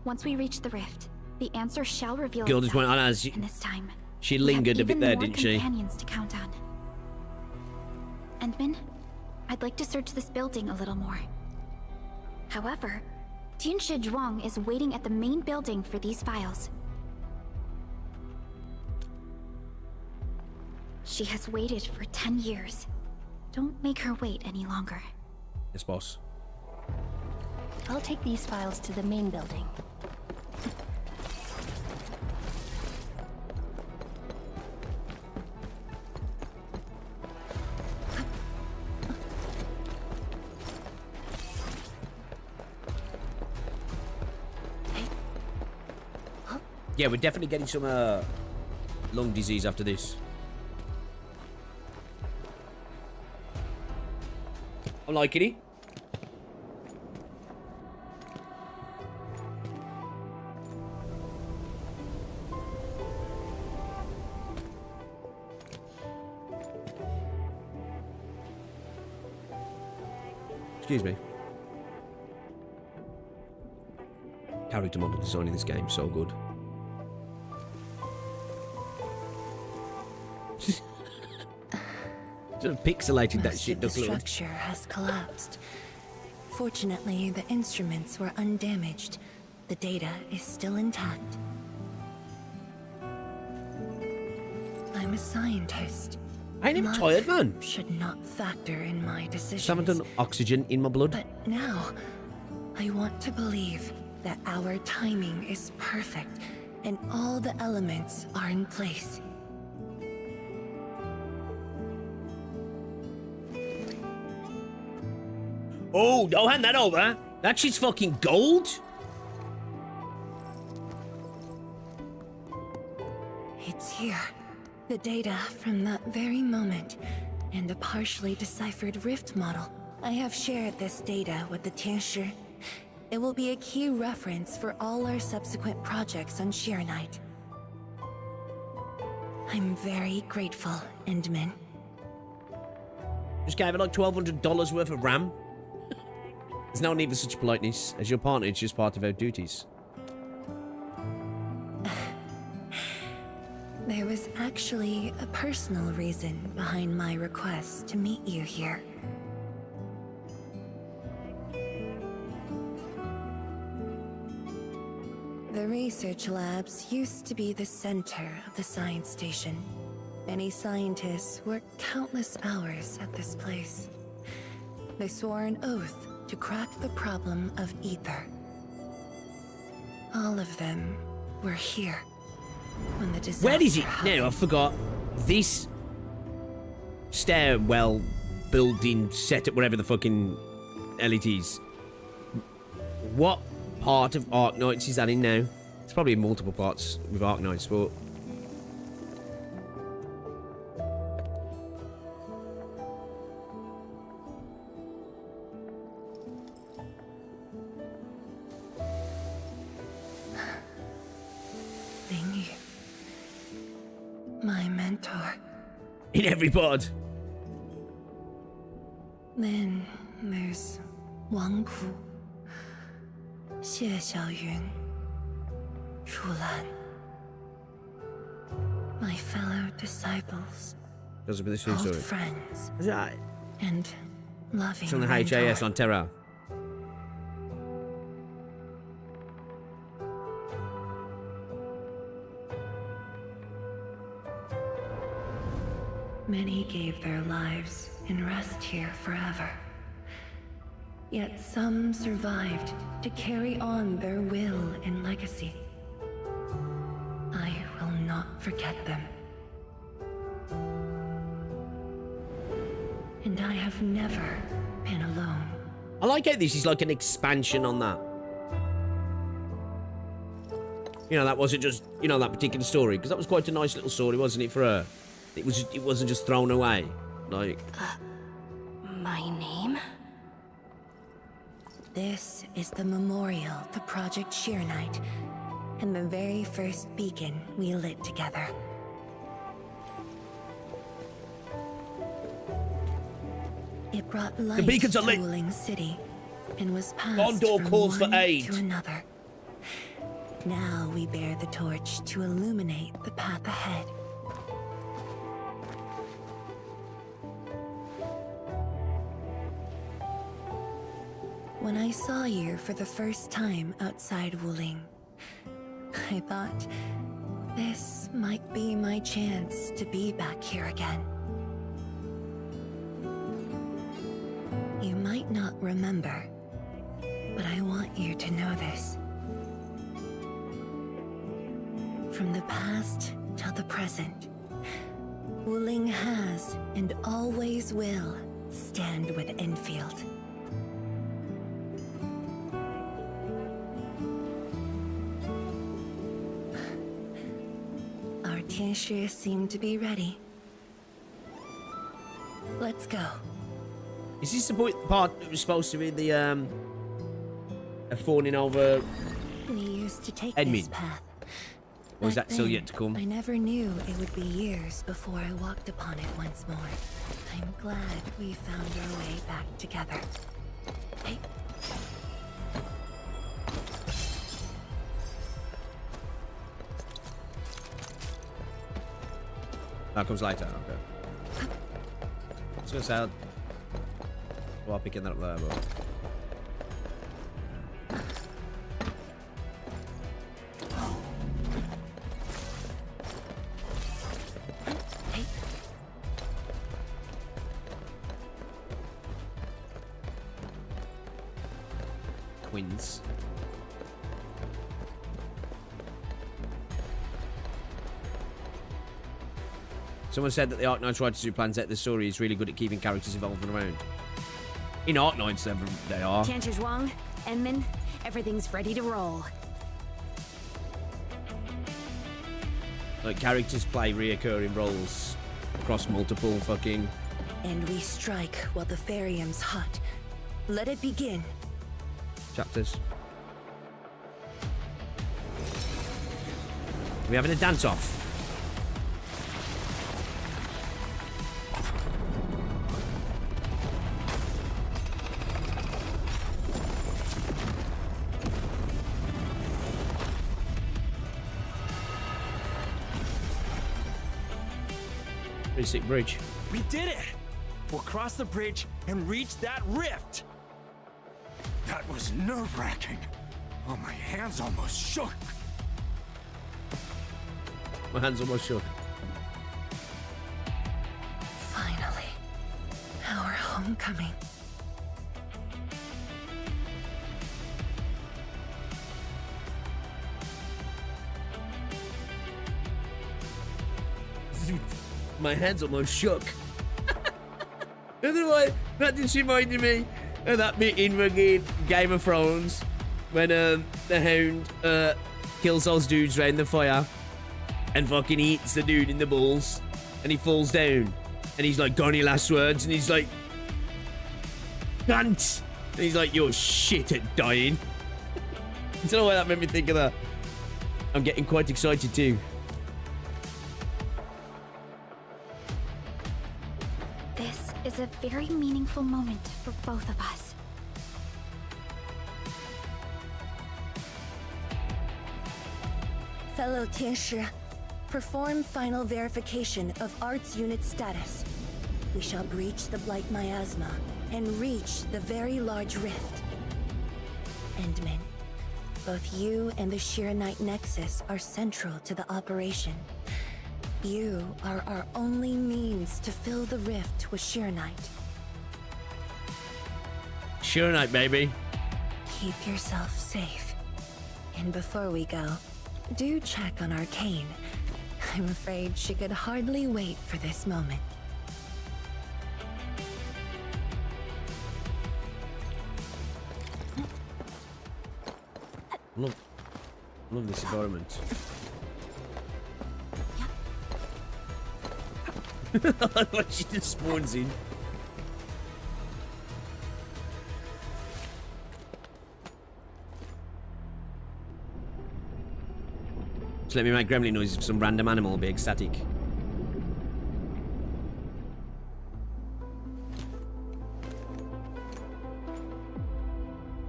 Once we reach the rift, the answer shall reveal Girl just itself. went on as And this time, she lingered a bit there, didn't she? Companions to count on. Endman, I'd like to search this building a little more. However, Tianshi Zhuang is waiting at the main building for these files. She has waited for 10 years. Don't make her wait any longer. Yes, boss. I'll take these files to the main building. Yeah, we're definitely getting some lung disease after this. I'm liking it. Excuse me. Character model design in this game, so good. Just pixelated that shit. The structure has collapsed. Fortunately, the instruments were undamaged. The data is still intact. I'm a scientist. I ain't even tired, man. Should not factor in my decisions. Haven't done oxygen in my blood. But now, I want to believe that our timing is perfect and all the elements are in place. Oh, don't hand that over. That shit's fucking gold. It's here. The data from that very moment, and a partially deciphered rift model. I have shared this data with the Tianshi. It will be a key reference for all our subsequent projects on Sheer Night. I'm very grateful, Endman. Just gave it like $1,200 worth of RAM. There's no need for such politeness. As your partner, it's just part of our duties. There was actually a personal reason behind my request to meet you here. The research labs used to be the center of the science station. Many scientists worked countless hours at this place. They swore an oath to crack the problem of ether. All of them were here when the disaster Where is it happened. now? I forgot. This stairwell building setup, whatever the fucking hell it is. What part of Arknights is that in now? It's probably in multiple parts with Arknights, but... Lingy, my mentor. In every pod. Then there's Wang Ku, Xie Xiaoyun, Shulan. My fellow disciples, Doesn't be the same old story. friends, Is that and loving it's on the HAS mentor. on Terra? Many gave their lives and rest here forever. Yet some survived to carry on their will and legacy. I will not forget them. And I have never been alone. I like how this is like an expansion on that. You know, that wasn't just, you know, that particular story, because that was quite a nice little story, wasn't it, for her? It wasn't just thrown away. Like... My name? This is the memorial to Project Sheer Night, and the very first beacon we lit together. It brought light beacons are to lit. Wuling City, and was passed Gondor from calls for one aid. to another. Now we bear the torch to illuminate the path ahead. When I saw you for the first time outside Wuling, I thought this might be my chance to be back here again. You might not remember, but I want you to know this. From the past till the present, Wuling has and always will stand with Enfield. Our Tianshi seem to be ready. Let's go. Is this the part that was supposed to be the, fawning over We used to take Edmund? this path. Or is Back that still then, yet to come? I never knew it would be years before I walked upon it once more. I'm glad we found our way back together. Hey. That comes later, okay. was gonna say, while picking that up there, but. Twins. Someone said that the Arknights writers who plan to set the story is really good at keeping characters involved and around. In Arknights, they are. Tian Zhuang, Enmin, everything's ready to roll. Like, characters play reoccurring roles across multiple fucking... And we strike while the Therium's hot. Let it begin. Chapters. We having a dance-off? Pretty sick bridge. We did it! We'll cross the bridge and reach that rift! That was nerve-wracking. Oh, my hands almost shook. My hands almost shook. Finally. Our homecoming. My hands almost shook. I don't know why that just reminded me of that bit in fucking Game of Thrones when the Hound kills those dudes around the fire and fucking eats the dude in the balls and he falls down and he's like, got any last words? And he's like, cunt! And he's like, you're shit at dying. I don't know why that made me think of that. I'm getting quite excited too. This is a very meaningful moment for both of us. Fellow Tianshi, perform final verification of Arts Unit status. We shall breach the Blight Miasma and reach the very large rift. Endmin, both you and the Shiranite Nexus are central to the operation. You are our only means to fill the rift with Shiranite. Shiranite, baby. Keep yourself safe. And before we go, do check on Arcane. I'm afraid she could hardly wait for this moment. Love this environment. Like she just spawns in. Just let me make gremlin noises for some random animal, be ecstatic.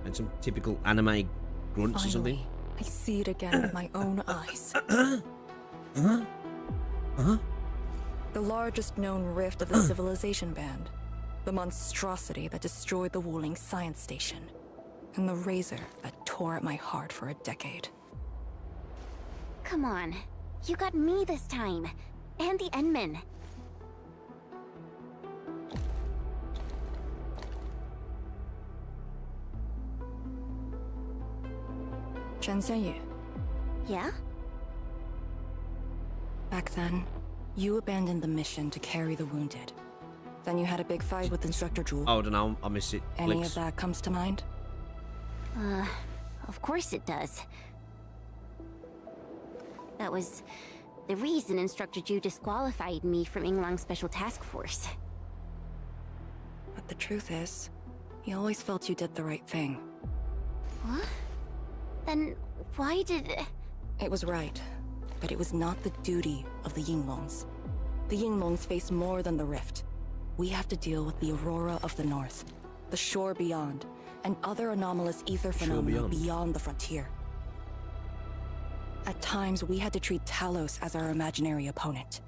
And some typical anime grunts or something. I see it again with my own eyes. The largest known rift of the Civilization Band. The monstrosity that destroyed the Wuling Science Station. And the razor that tore at my heart for a decade. Come on. You got me this time. And the Enmin. Chen Xianyu. Yeah? Back then, you abandoned the mission to carry the wounded. Then you had a big fight with Instructor Zhu. Oh, I don't know, I miss it. Any of that comes to mind? Of course it does. That was the reason Instructor Zhu disqualified me from Yinglang's Special Task Force. But the truth is, he always felt you did the right thing. What? Then why did... It was right, but it was not the duty of the Yinglongs. The Yinglongs face more than the rift. We have to deal with the Aurora of the North, the shore beyond, and other anomalous ether phenomena beyond the frontier. At times, we had to treat Talos as our imaginary opponent.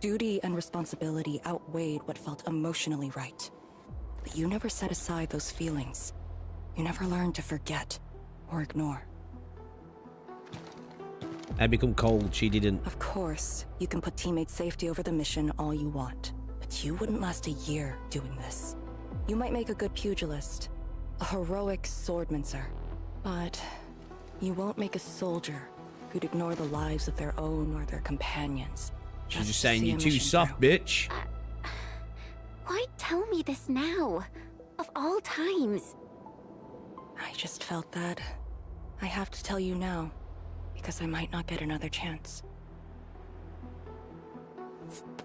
Duty and responsibility outweighed what felt emotionally right. But you never set aside those feelings. You never learned to forget or ignore. I become cold, she didn't. Of course, you can put teammate safety over the mission all you want, but you wouldn't last a year doing this. You might make a good pugilist, a heroic swordmancer, but you won't make a soldier who'd ignore the lives of their own or their companions. She's just saying you're too soft, bitch. Why tell me this now? Of all times. I just felt that I have to tell you now, because I might not get another chance.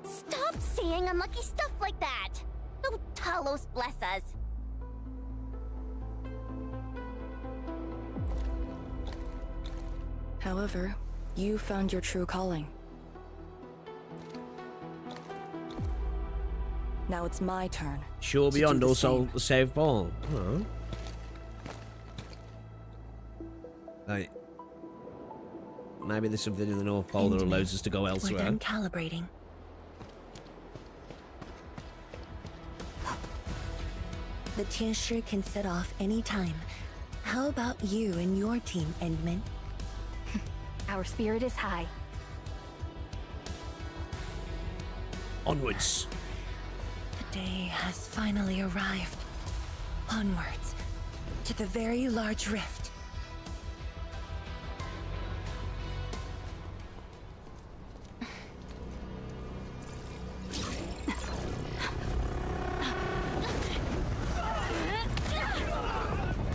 Stop saying unlucky stuff like that! Oh, Talos bless us. However, you found your true calling. Now it's my turn. Sure beyond also the save ball. Huh? Right. Maybe there's something in the North Pole that allows us to go elsewhere. We're done calibrating. The Tianshi can set off any time. How about you and your team, Endman? Our spirit is high. Onwards. The day has finally arrived. Onwards, to the very large rift.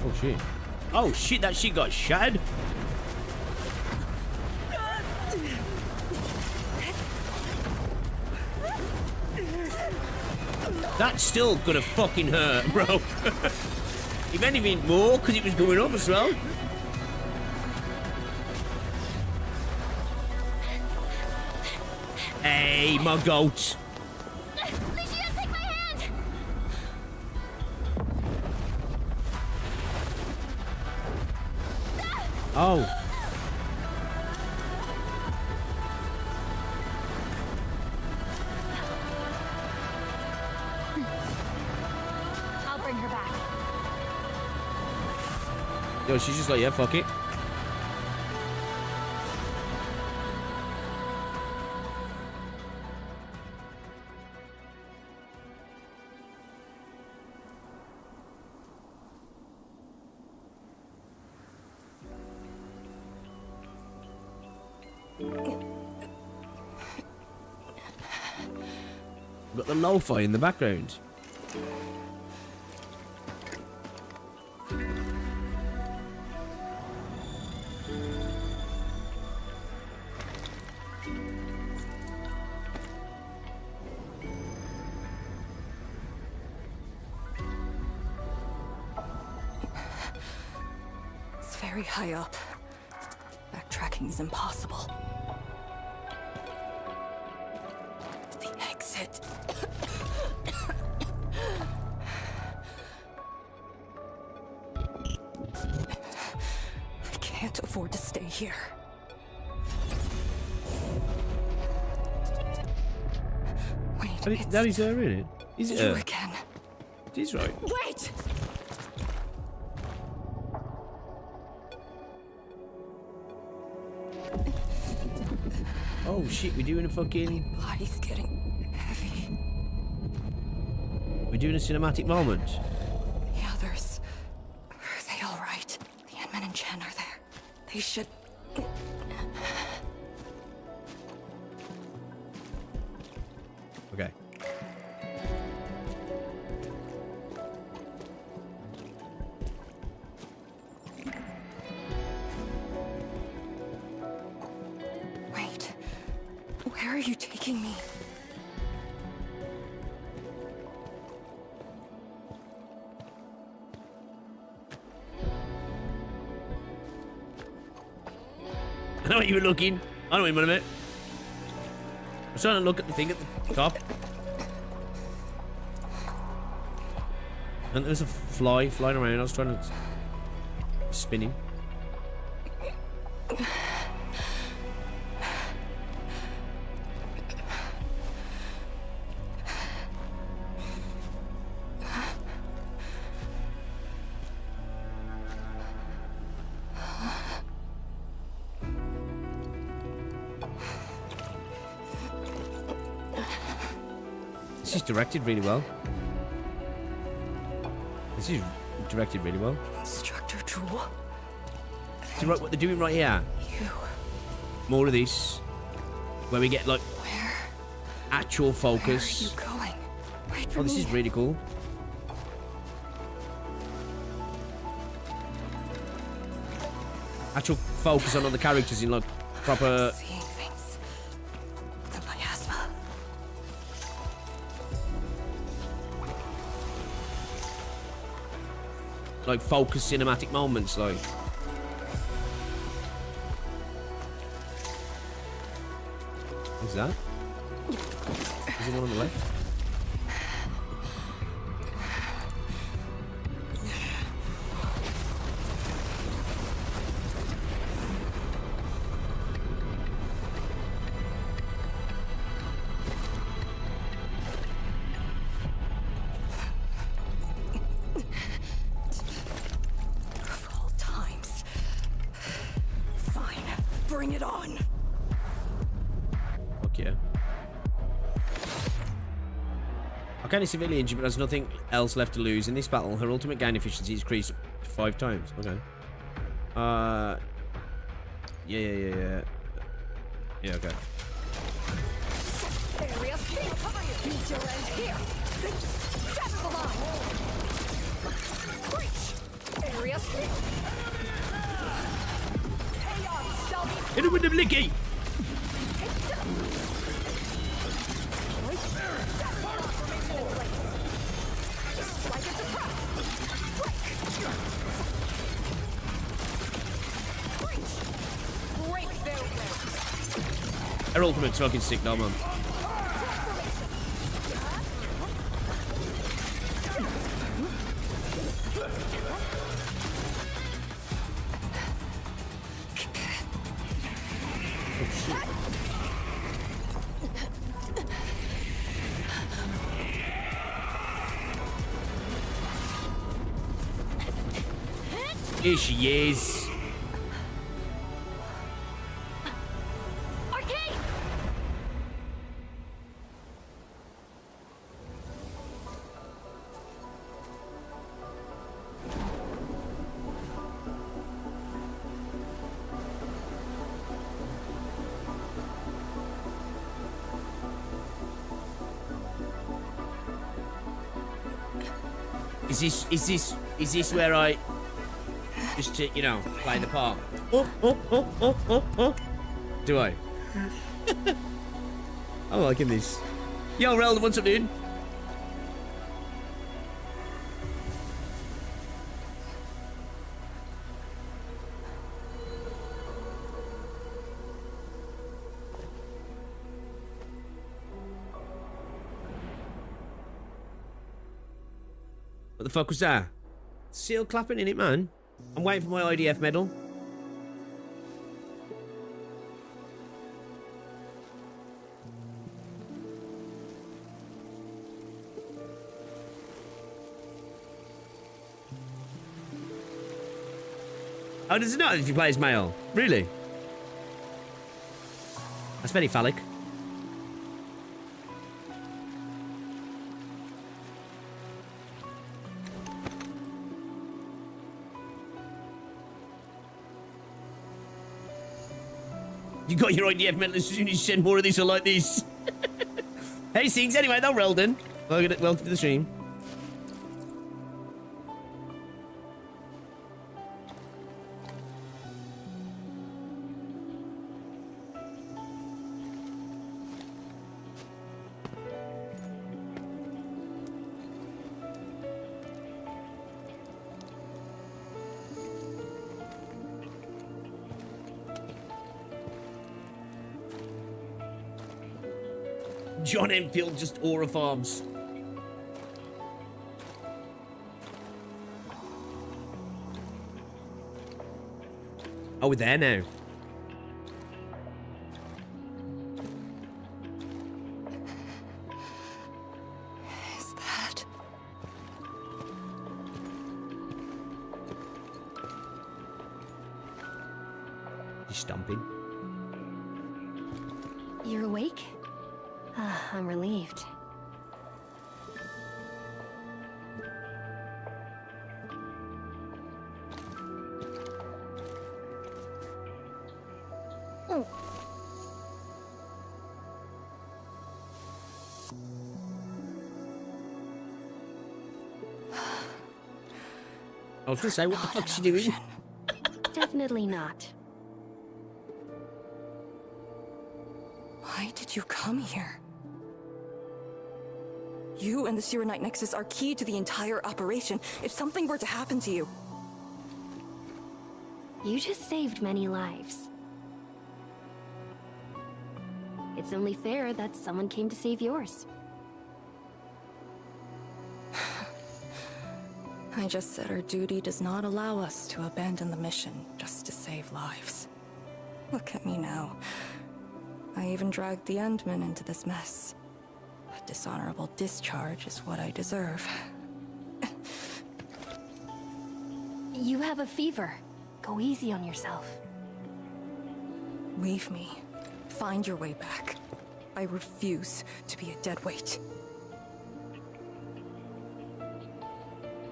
Oh shit. Oh shit, that shit got shattered. That's still gonna fucking hurt, bro. If anything more, because it was going up as well. Hey, my goat. Lucia, take my hand! Oh. I'll bring her back. Yo, she's just like, yeah, fuck it. Got the lo-fi in the background. It's very high up. Backtracking is impossible. The exit. I can't afford to stay here. Wait, Daddy's there, really? Is it you her? again. She's right. Wait! Oh shit, we're doing a fucking... My body's getting heavy. We're doing a cinematic moment. The others... Are they alright? The Endman and Chen are there. They should... Okay. Wait. Where are you taking me? I know what you were looking. I know what you meant a bit. I was trying to look at the thing at the top. And there's a fly flying around. I was trying to spin him. This is directed really well. This is directed really well. Instructor Jewel. See right, what they're doing right here. More of this, where we get like actual focus. Where are you going? Wait for Oh, this me. is really cool. Actual focus on the characters in like proper. Seeing things. The miasma. Like focus cinematic moments, like. What's that? Is it one on the left? Of all times. Fine. Bring it on. Fuck yeah. Arcane is severely injured but has nothing else left to lose. In this battle, her ultimate gain efficiency is increased 5 times. Okay. Yeah, okay. Area C. Cover you. Beat your end here. Shatter the line. Breach. Area C. Chaos shall be. Hit him with the blicky! Her ultimate's fucking sick though, man. Here she is. Is this where I just to, you know, play the part? Do I? I'm liking this. Yo, Rel, what's up, dude? What the fuck was that? Seal clapping in it, man. I'm waiting for my IDF medal. Oh, does it not if you play as male? Really? That's very phallic. You got your IDF medal as soon as you send more of these like this. Hey, Sings. Anyway, though, Relden. Welcome to the stream. John Enfield just aura farms. Oh, we're there now. Is that? You stomping? You're awake? I'm relieved. I was gonna say, what the fuck's she doing? Definitely not. Why did you come here? You and the Sirenite Nexus are key to the entire operation. If something were to happen to you... You just saved many lives. It's only fair that someone came to save yours. I just said our duty does not allow us to abandon the mission just to save lives. Look at me now. I even dragged the Endmen into this mess. A dishonorable discharge is what I deserve. You have a fever. Go easy on yourself. Leave me. Find your way back. I refuse to be a dead weight.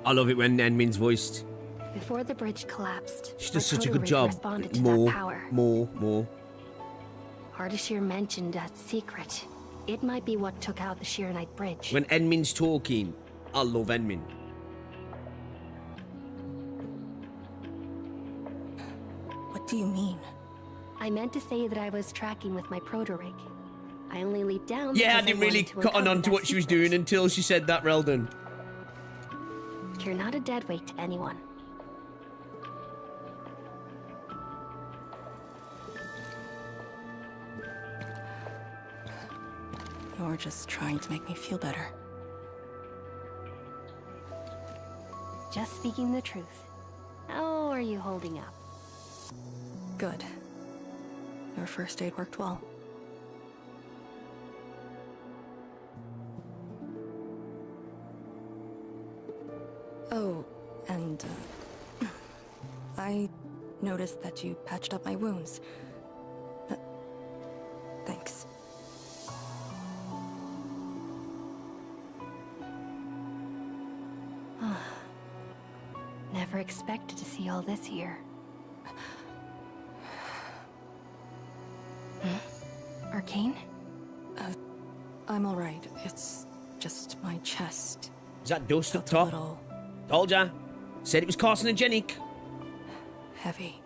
I love it when Enmin's voiced. Before the bridge collapsed, She does my such a good proto-rig job. responded to that power. More. Ardashir mentioned that secret. It might be what took out the Shirenite bridge. When Enmin's talking, I love Enmin. What do you mean? I meant to say that I was tracking with my proto-rig. I only leaped down. Yeah, I didn't really cotton on to what she was doing until she said that, Reldon. You're not a deadweight to anyone. You're just trying to make me feel better. Just speaking the truth. How are you holding up? Good. Your first aid worked well. Oh, and, I noticed that you patched up my wounds. Thanks. Never expected to see all this here. Arcane? I'm alright. It's just my chest. Is that dust up top? Told ya. Said it was carcinogenic. Heavy.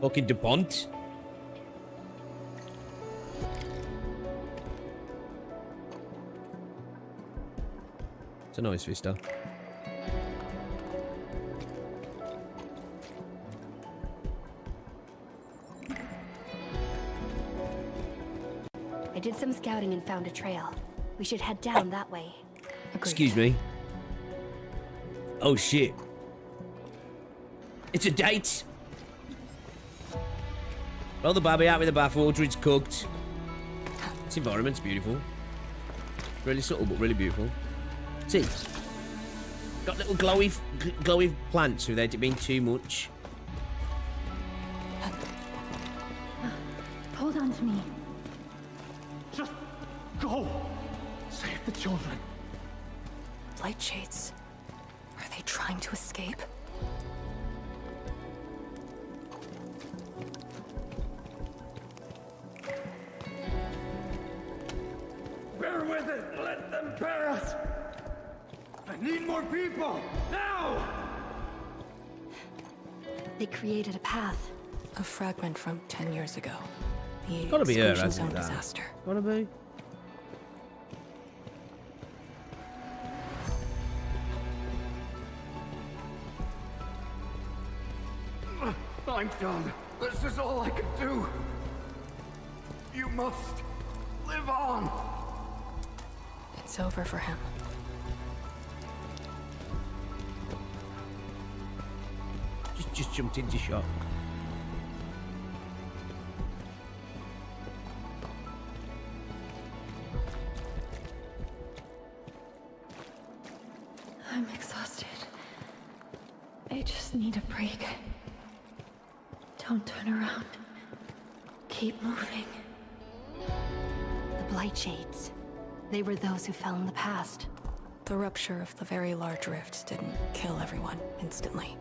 Fucking DuPont. It's a nice vista. I did some scouting and found a trail. We should head down that way. Excuse me. Oh shit. It's a date. Roll the baby out with the bathwater, it's cooked. This environment's beautiful. Really subtle, but really beautiful. See? Got little glowy plants without it being too much. Hold on to me. Just go! Save the children. Light shades. Are they trying to escape? Bear with it! Let them bear us! I need more people! Now! They created a path. A fragment from 10 years ago. The Gotta be her, exclusion hasn't zone it? disaster. Gotta be. I'm done. This is all I can do. You must live on. It's over for him. Just jumped into shot. I'm exhausted. I just need a break. Don't turn around. Keep moving. The Blight Shades. They were those who fell in the past. The rupture of the very large rift didn't kill everyone instantly.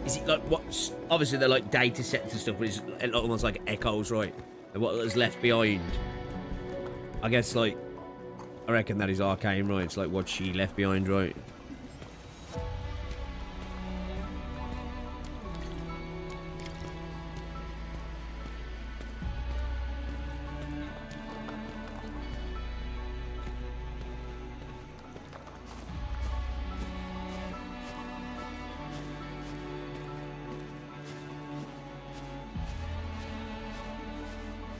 Is it like what's obviously they're like data sets and stuff, but it's almost like echoes, right? And what is left behind. I guess like I reckon that is Arcane, right? It's like what she left behind, right?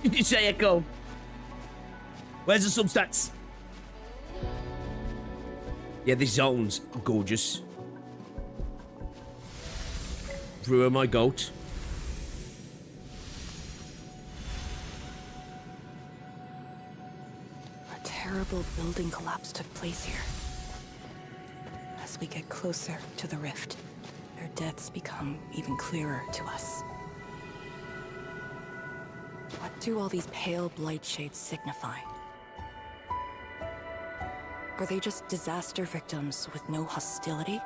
Did you say echo? Where's the substats? Yeah, this zone's gorgeous. Brewer my goat. A terrible building collapse took place here. As we get closer to the rift, their deaths become even clearer to us. What do all these pale blight shades signify? Are they just disaster victims with no hostility?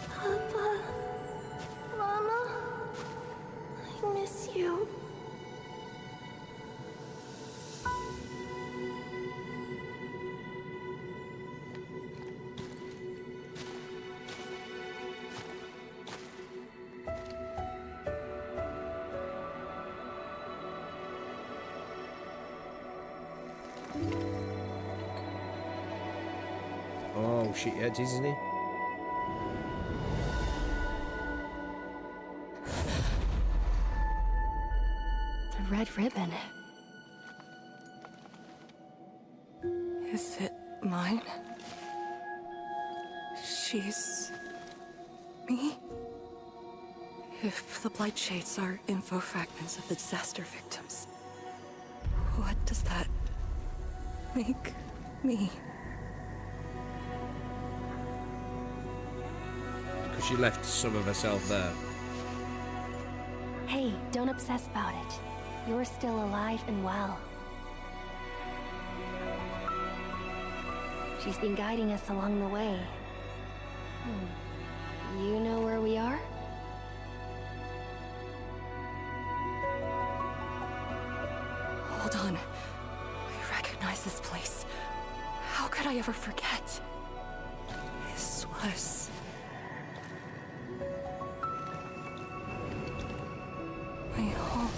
Papa, Mama, I miss you. Oh shit, yeah, it is, isn't he? The red ribbon. Is it mine? She's... me? If the blight shades are info fragments of the disaster victims, what does that make me? Because she left some of herself there. Hey, don't obsess about it. You're still alive and well. She's been guiding us along the way. You know where we are? Hold on. I recognize this place. How could I ever forget? This was... my home.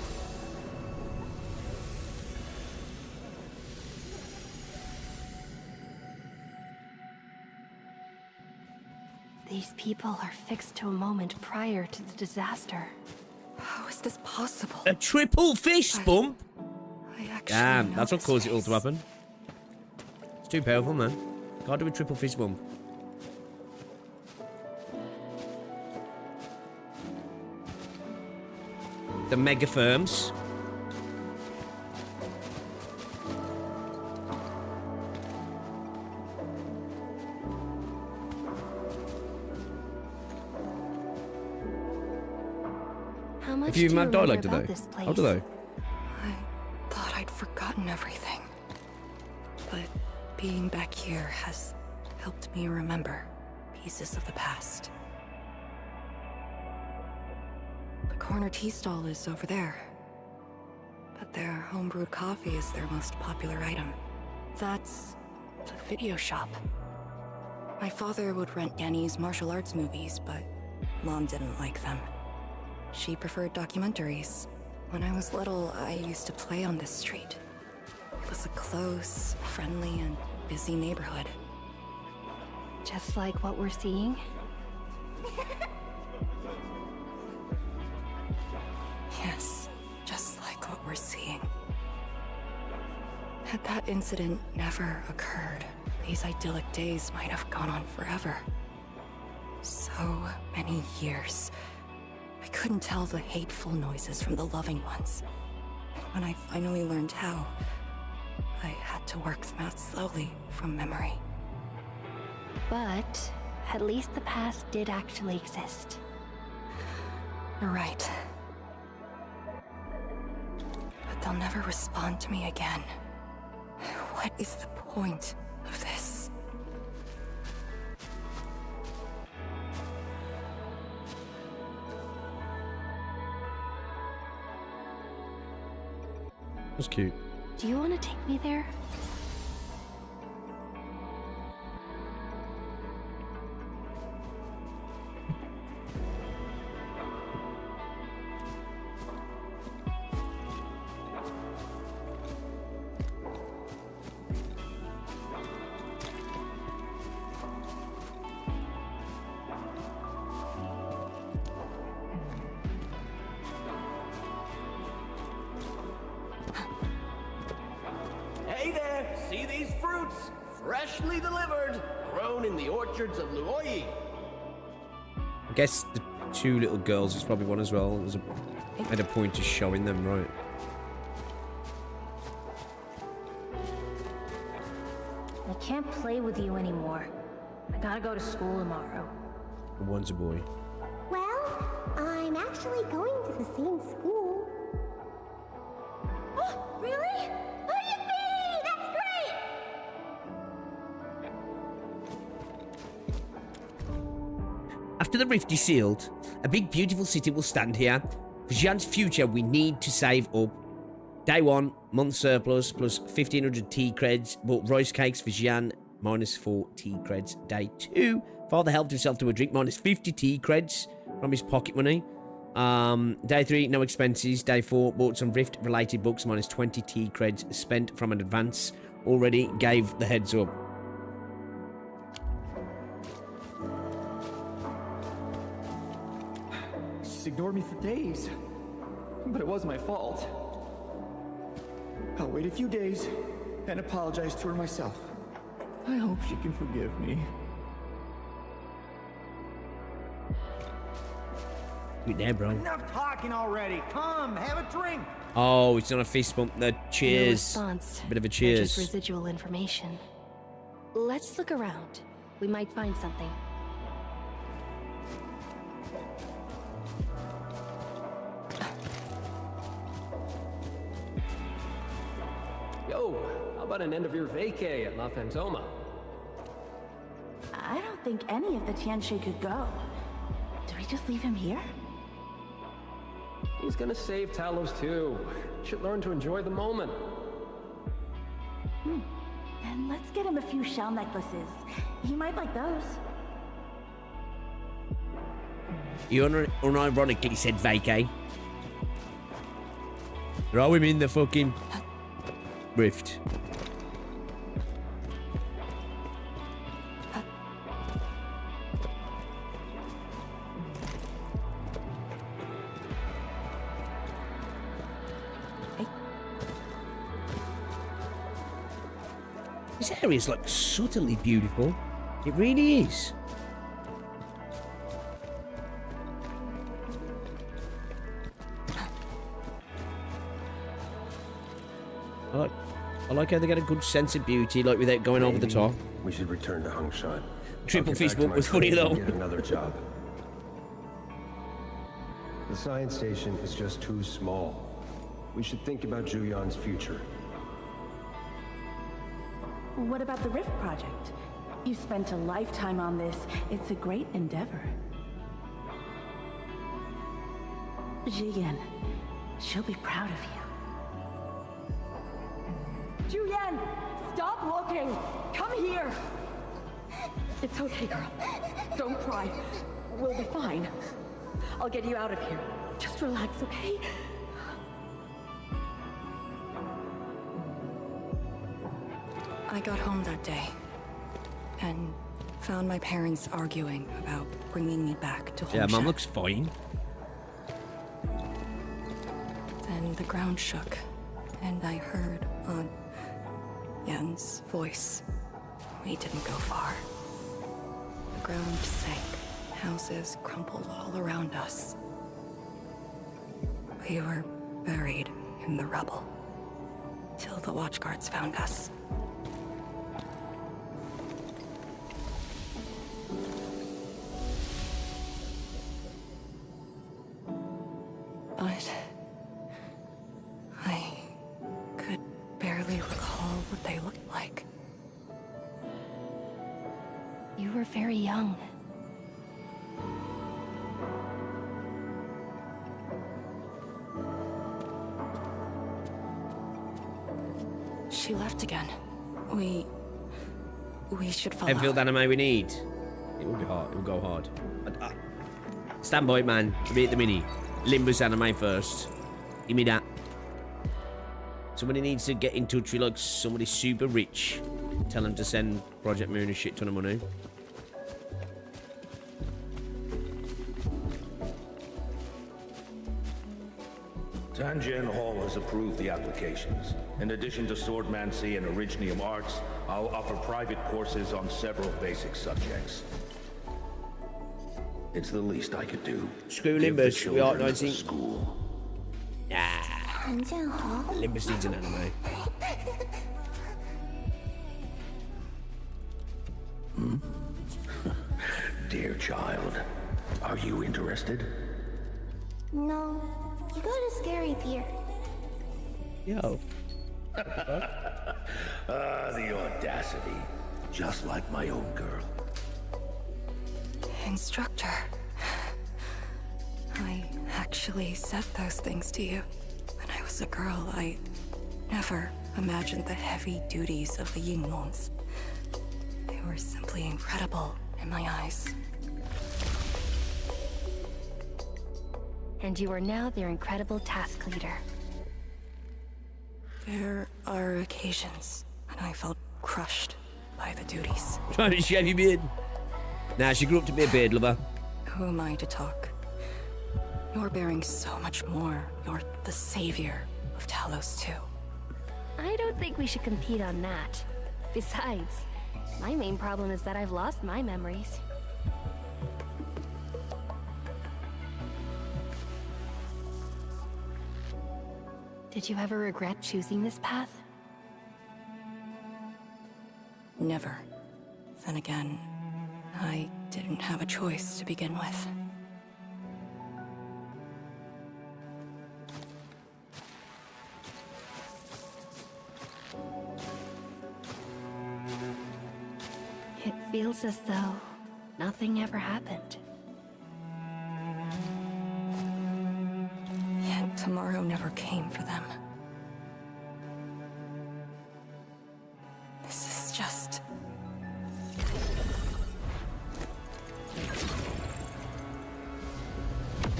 These people are fixed to a moment prior to the disaster. How is this possible? A triple fist bump? I actually Damn, know that's what this caused it all face. to happen. It's too powerful, man. Can't do a triple fist bump. The mega firms. How much Have you do mad remember dialogue about today? this place? How do they? I thought I'd forgotten everything. But being back here has helped me remember pieces of the past. The corner tea stall is over there. But their homebrewed coffee is their most popular item. That's the video shop. My father would rent Yanni's martial arts movies, but Mom didn't like them. She preferred documentaries. When I was little, I used to play on this street. It was a close, friendly, and busy neighborhood. Just like what we're seeing? Yes, just like what we're seeing. Had that incident never occurred, these idyllic days might have gone on forever. So many years. I couldn't tell the hateful noises from the loving ones. And when I finally learned how, I had to work them out slowly from memory. But At least the past did actually exist. You're right. But they'll never respond to me again. What is the point of this? That's cute. Do you want to take me there? Hey there! See these fruits? Freshly delivered, grown in the orchards of Luoyi. I guess the two little girls is probably one as well. There's at a point of showing them, right? I can't play with you anymore. I gotta go to school tomorrow. One's a boy. Well, I'm actually going to the same school. Oh, really? Yippee! That's great! After the rift is sealed, a big beautiful city will stand here. For Xian's future, we need to save up. Day 1, month surplus plus 1500 tea creds. Bought rice cakes for Xian, minus 4 tea creds. Day 2, father helped himself to a drink, minus 50 tea creds from his pocket money. Day 3, no expenses. Day 4, bought some rift related books, minus 20 tea creds spent from an advance. Already gave the heads up. She's ignored me for days, but it was my fault. I'll wait a few days and apologize to her myself. I hope she can forgive me. Good there, bro. Enough talking already. Come, have a drink. Oh, it's not a fist bump. The cheers. No response. Bit of a They're cheers. just residual information. Let's look around. We might find something. Yo, how about an end of your vacay at La Fantoma? I don't think any of the Tianxi could go. Do we just leave him here? He's gonna save Talos too. Should learn to enjoy the moment. Then let's get him a few shell necklaces. He might like those. You unironically said vacay. Throw him in the fucking rift. This area is like subtly beautiful. It really is. I like how they get a good sense of beauty, like without going over the top. We should return to Hongshan. Triple fist bump was funny though. Get another job. The science station is just too small. We should think about Julian's future. What about the Rift Project? You've spent a lifetime on this. It's a great endeavor. Jiyan, she'll be proud of you. Juyan, stop looking! Come here! It's okay, girl. Don't cry. We'll be fine. I'll get you out of here. Just relax, okay? I got home that day and found my parents arguing about bringing me back to Hongshan. Yeah, Mom looks fine. Then the ground shook, and I heard Aunt Yen's voice. We didn't go far. The ground sank. Houses crumpled all around us. We were buried in the rubble till the watchguards found us. You were very young. She left again. We should follow. Enfield anime we need. It will be hard. It will go hard. Stand by, man. Be at the mini. Limbus anime first. Give me that. Somebody needs to get in touch with like somebody super rich. Tell them to send Project Moon a shit ton of money. Tangen Hall has approved the applications. In addition to swordmancy and originium arts, I'll offer private courses on several basic subjects. It's the least I could do. Screw Limbus, we are Arknights school. Nah. Limbus needs an anime. Dear child, are you interested? No, you go to scary theater. Yo. The audacity. Just like my own girl. Instructor. I actually said those things to you. When I was a girl, I never imagined the heavy duties of the Yinglons. They were simply incredible in my eyes. And you are now their incredible task leader. There are occasions when I felt crushed by the duties. Trying to shave your beard. Nah, she grew up to be a beard lover. Who am I to talk? You're bearing so much more. You're the savior of Talos too. I don't think we should compete on that. Besides, my main problem is that I've lost my memories. Did you ever regret choosing this path? Never. Then again, I didn't have a choice to begin with. It feels as though nothing ever happened. Yet tomorrow never came for them. This is just...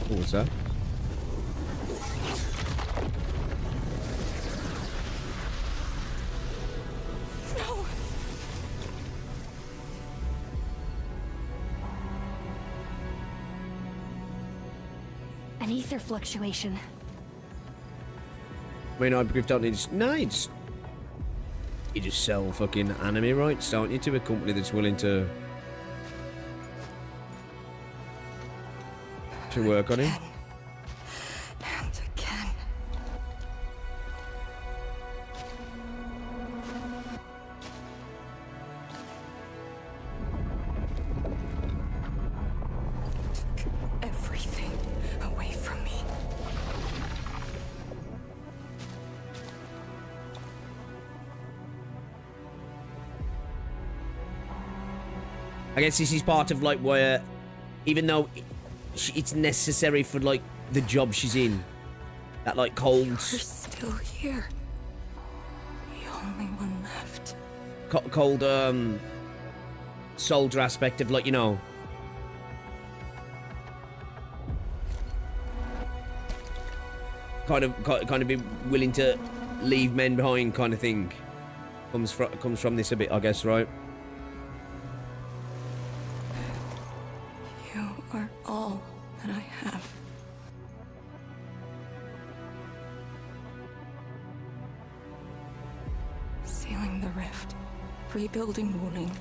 What was that? No! An ether fluctuation. I mean, Hypergryph don't need to... No, it's... You just sell fucking anime rights, don't you, to a company that's willing to work on it. And again. Took everything away from me. I guess this is part of like where, even though it's necessary for like the job she's in, that like cold. You're still here. The only one left. Cold soldier aspect of like, you know. Kind of be willing to leave men behind, kind of thing. Comes from this a bit, I guess, right? You are all that I have. Sealing the rift, rebuilding Wuling.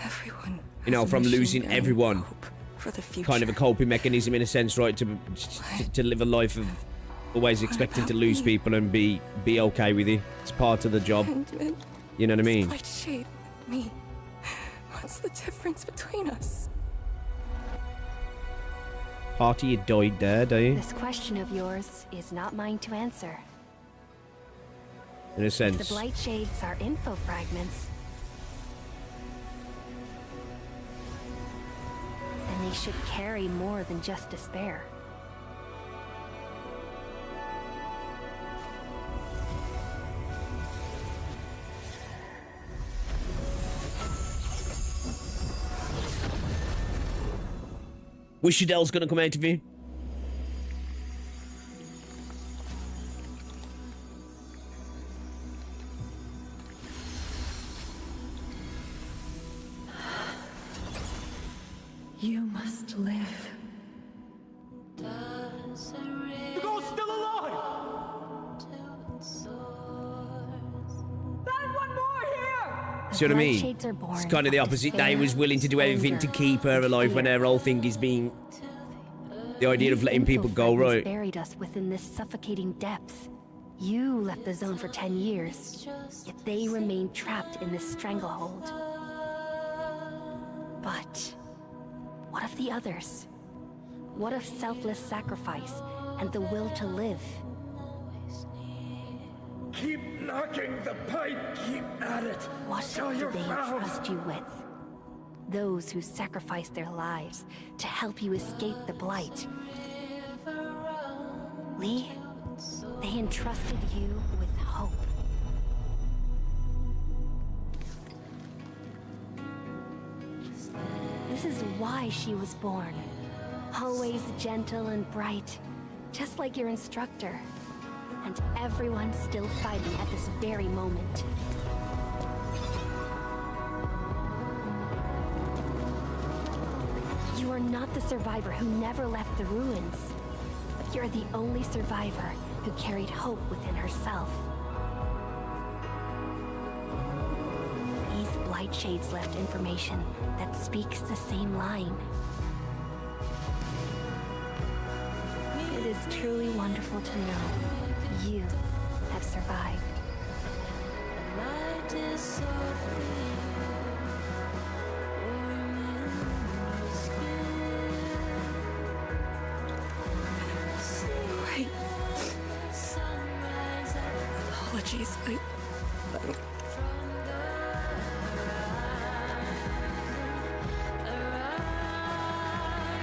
Everyone. You know, from losing everyone. For the future. Kind of a coping mechanism in a sense, right? To live a life of always expecting to lose people and be okay with it. It's part of the job. You know what I mean? Light shade, me. What's the difference between us? Part of you died there, do you? This question of yours is not mine to answer. In a sense. The blight shades are info fragments. should carry more than just despair. Wish Adele's gonna come out of you. You must live. The girl's still alive! Find one more here! See what I mean? It's kind of the opposite. They was willing to do everything to keep her alive when her whole thing is being the idea of letting people go, right? Buried us within this suffocating depth. You left the zone for 10 years, yet they remained trapped in this stranglehold. But what of the others? What of selfless sacrifice and the will to live? Keep knocking the pipe, keep at it. What do they entrust you with? Those who sacrificed their lives to help you escape the Blight. Lee, they entrusted you with hope. This is why she was born. Always gentle and bright, just like your instructor. And everyone's still fighting at this very moment. You are not the survivor who never left the ruins. You're the only survivor who carried hope within herself. These Blight Shades left information that speaks the same line. It is truly wonderful to know you have survived. Apologies,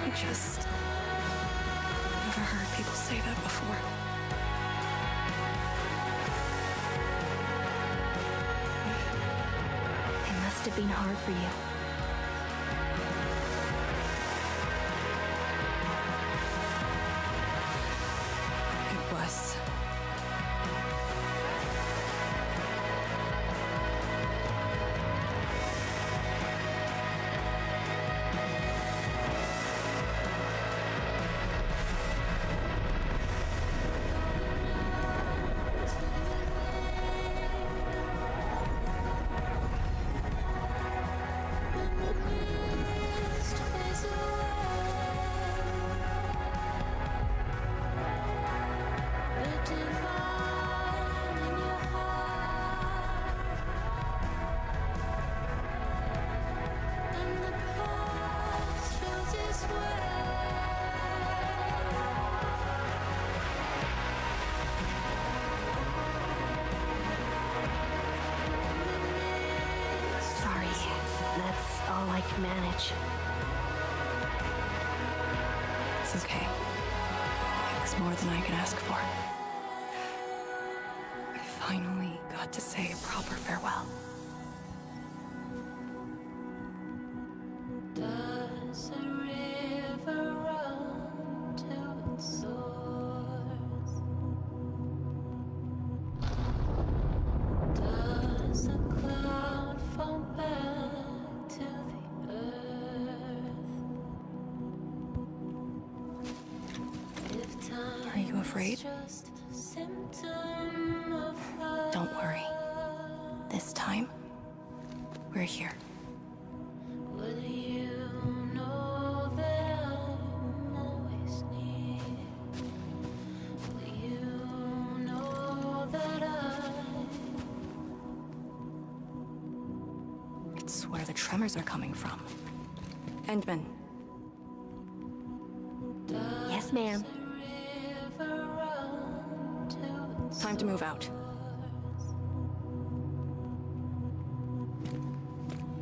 I just never heard people say that before. It must have been hard for you. It was. All I can manage. It's okay. It was more than I could ask for. I finally got to say a proper farewell. Does a river run to its source? Does a cloud fall back to the earth? If time Are you afraid? is just a symptom of Don't worry. This time, we're here. will you know that I'm always near? Will you know that It's where the tremors are coming from. Endman. Yes, ma'am. Time to move out.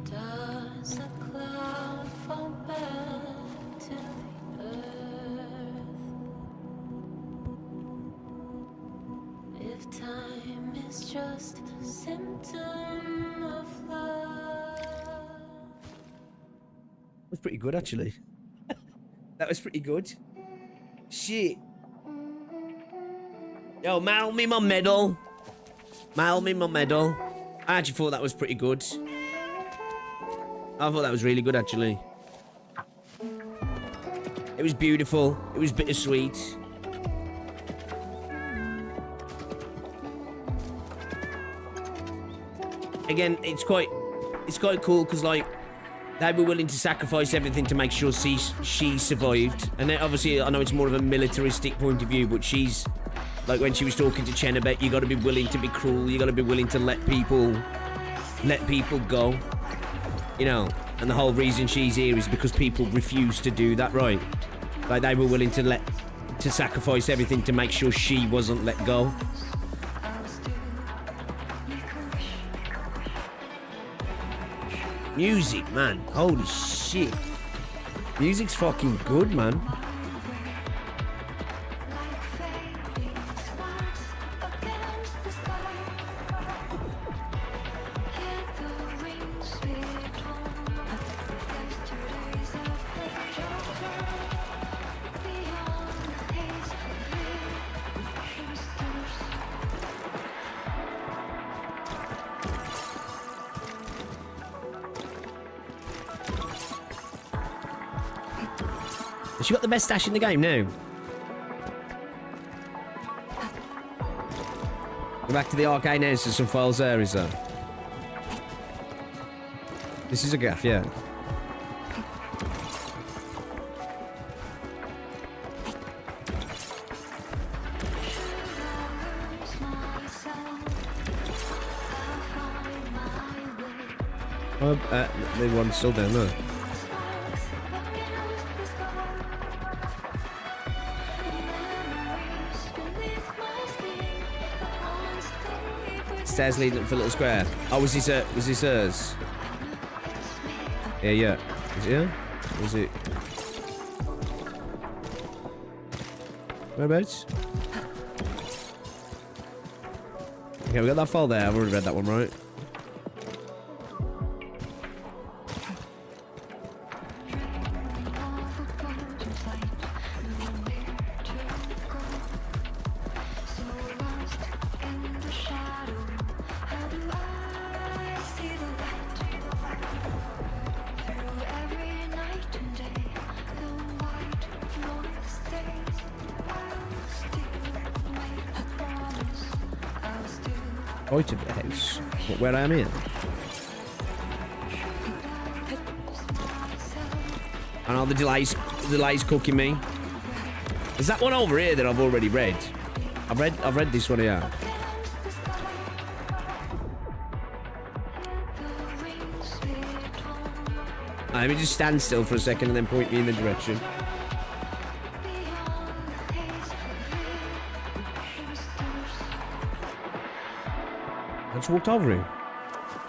Does a cloud fall back to Was pretty good, actually. That was pretty good. Shit. Yo, mail me my medal. Mail me my medal. I actually thought that was pretty good. I thought that was really good, actually. It was beautiful. It was bittersweet. Again, it's quite cool because, like, they were willing to sacrifice everything to make sure she survived. And then, obviously, I know it's more of a militaristic point of view, but she's, like, when she was talking to Chen about, you got to be willing to be cruel. You got to be willing to let people go. You know, and the whole reason she's here is because people refuse to do that, right? Like, they were willing to sacrifice everything to make sure she wasn't let go. Music, man. Holy shit. Music's fucking good, man. She got the best stash in the game now. Go back to the arcade now, so some files there, is there? This is a gaff, yeah. The one's still down there. Stairs leading up to a little square. Oh, was this hers? Yeah. Is it here? Or is it? Whereabouts? Okay, we got that file there. I've already read that one, right? Out of the house. Where I am in. And all the delays cooking me. Is that one over here that I've already read? I've read this one here. Let me just stand still for a second and then point me in the direction. I just walked over him.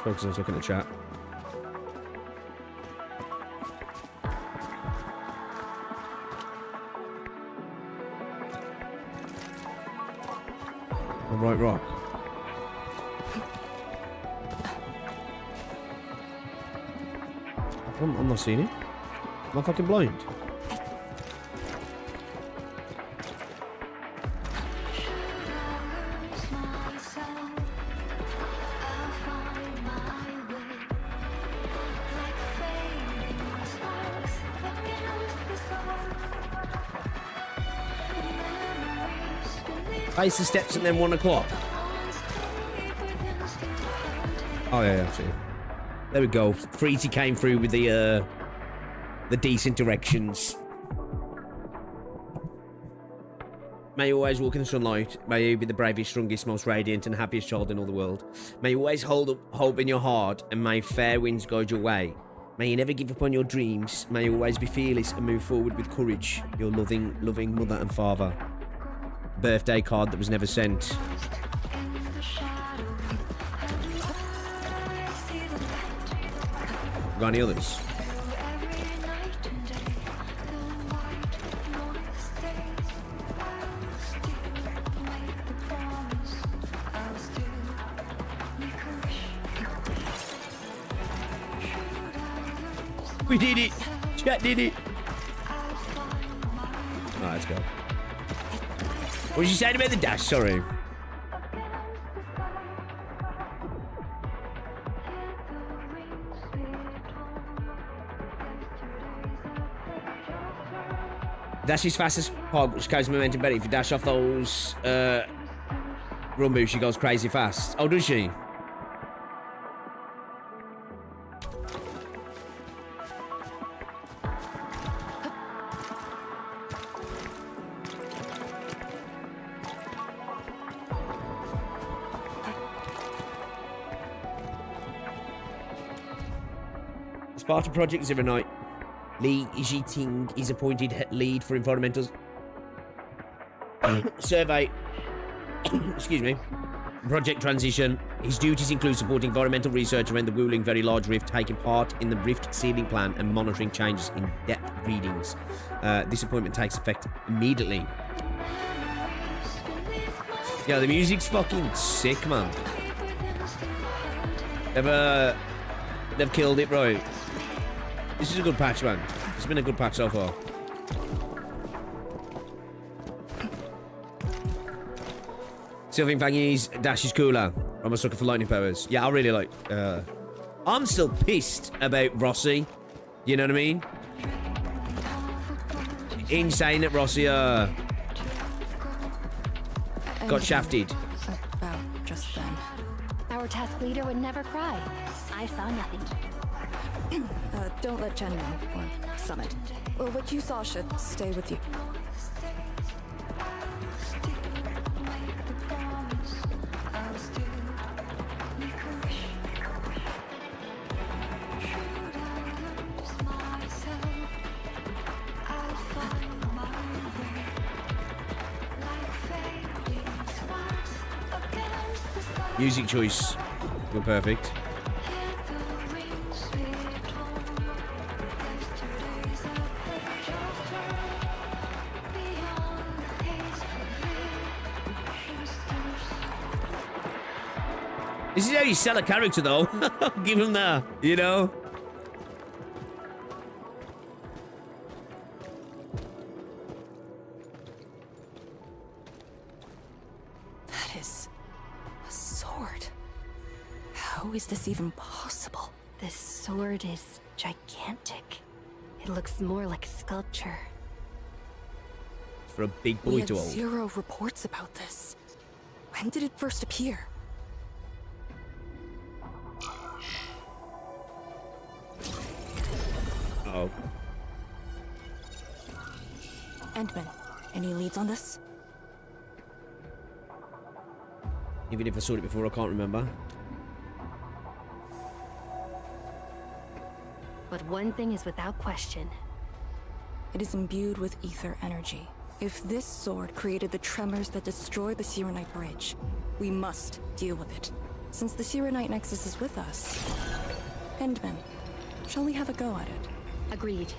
Because I was looking at the chat. The right rock. I'm not seeing it. Am I fucking blind? Face the steps and then 1 o'clock. Oh yeah, I see. There we go. Freezy came through with the decent directions. May you always walk in the sunlight. May you be the bravest, strongest, most radiant and happiest child in all the world. May you always hold up hope in your heart and may fair winds guide your way. May you never give up on your dreams. May you always be fearless and move forward with courage. Your loving mother and father. Birthday card that was never sent. Got any others? We did it. Chat did it. Alright, let's go. What was you saying about the dash? Sorry. Dash is fast as hog, which carries momentum better. If you dash off those run boosts, she goes crazy fast. Oh, does she? Spartan Project Zero Night. Li Jiting is appointed lead for environmental survey. Excuse me. Project transition. His duties include supporting environmental research around the Wuling Very Large Rift, taking part in the rift sealing plan, and monitoring changes in depth readings. This appointment takes effect immediately. Yeah, the music's fucking sick, man. They've killed it, right? This is a good patch, man. It's been a good patch so far. Sylvan Fangy's dash is cooler. I'm a sucker for lightning powers. Yeah, I really like... I'm still pissed about Rossi. You know what I mean? Insane that Rossi got shafted. About just then. Our task leader would never cry. I saw nothing. Don't let Jen know, or Summit. Or what you saw should stay with you. Music choice. You're perfect. This is how you sell a character, though. Give him that, you know? That is a sword. How is this even possible? This sword is gigantic. It looks more like a sculpture. For a big boy We had to hold. 0 reports about this. When did it first appear? Uh-oh. Endman, any leads on this? Even if I saw it before, I can't remember. But one thing is without question. It is imbued with ether energy. If this sword created the tremors that destroy the Sirenite Bridge, we must deal with it. Since the Sirenite Nexus is with us. Endman, shall we have a go at it? Agreed.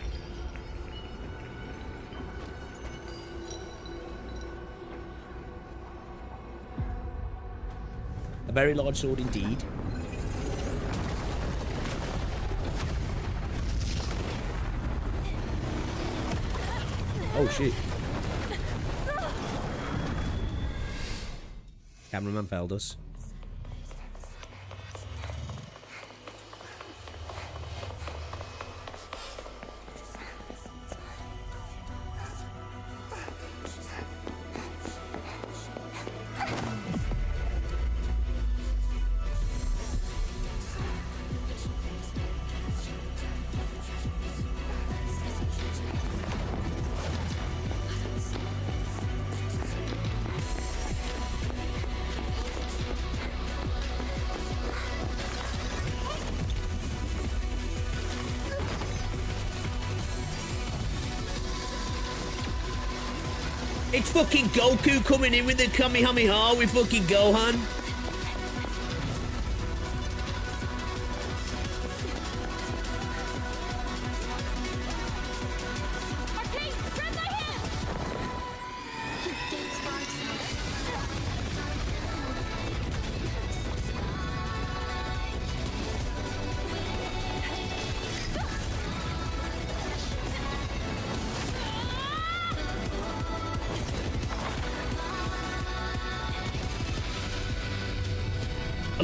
A very large sword indeed. Oh shit. Cameraman failed us. It's fucking Goku coming in with the Kamehameha with fucking Gohan.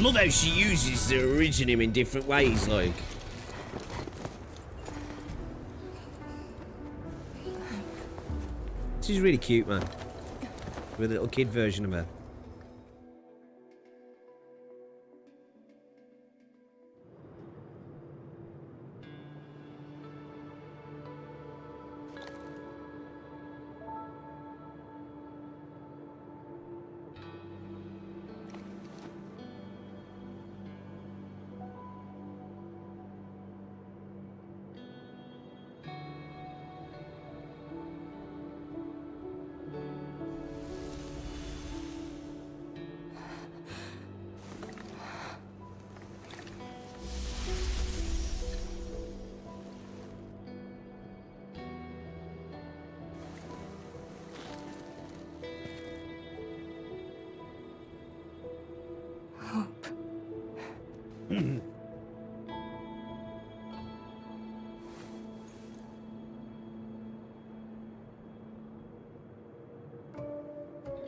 love how she uses the Originium in different ways, like. She's really cute, man. With a little kid version of her.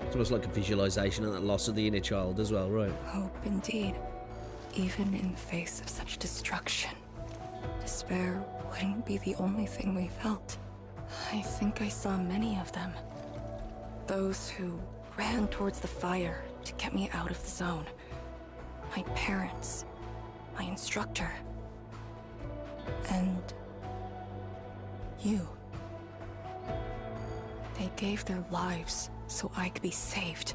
It's almost like a visualization of that loss of the inner child as well, right? Hope indeed. Even in the face of such destruction, despair wouldn't be the only thing we felt. I think I saw many of them. Those who ran towards the fire to get me out of the zone. My parents, my instructor, and you. They gave their lives so I could be saved.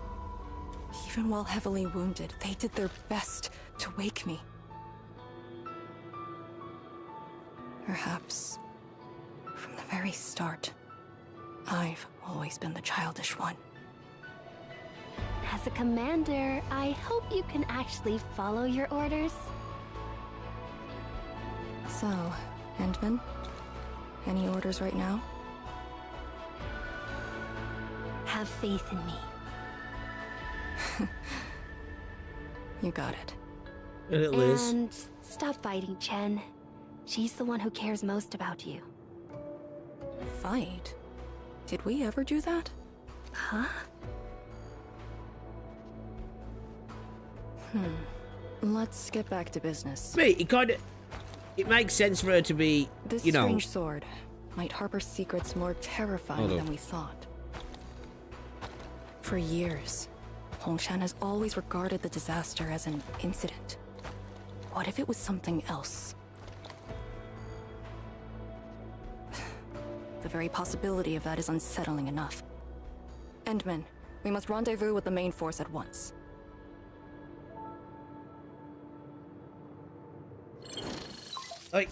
Even while heavily wounded, they did their best to wake me. Perhaps, from the very start, I've always been the childish one. As a commander, I hope you can actually follow your orders. So, Endman, any orders right now? Have faith in me. You got it. And stop fighting, Chen. She's the one who cares most about you. Fight? Did we ever do that? Huh? Let's get back to business. Mate, it makes sense for her to be, This you know... strange sword might harbor secrets more terrifying than we thought. For years, Hongshan has always regarded the disaster as an incident. What if it was something else? The very possibility of that is unsettling enough. Endman, we must rendezvous with the main force at once. Like,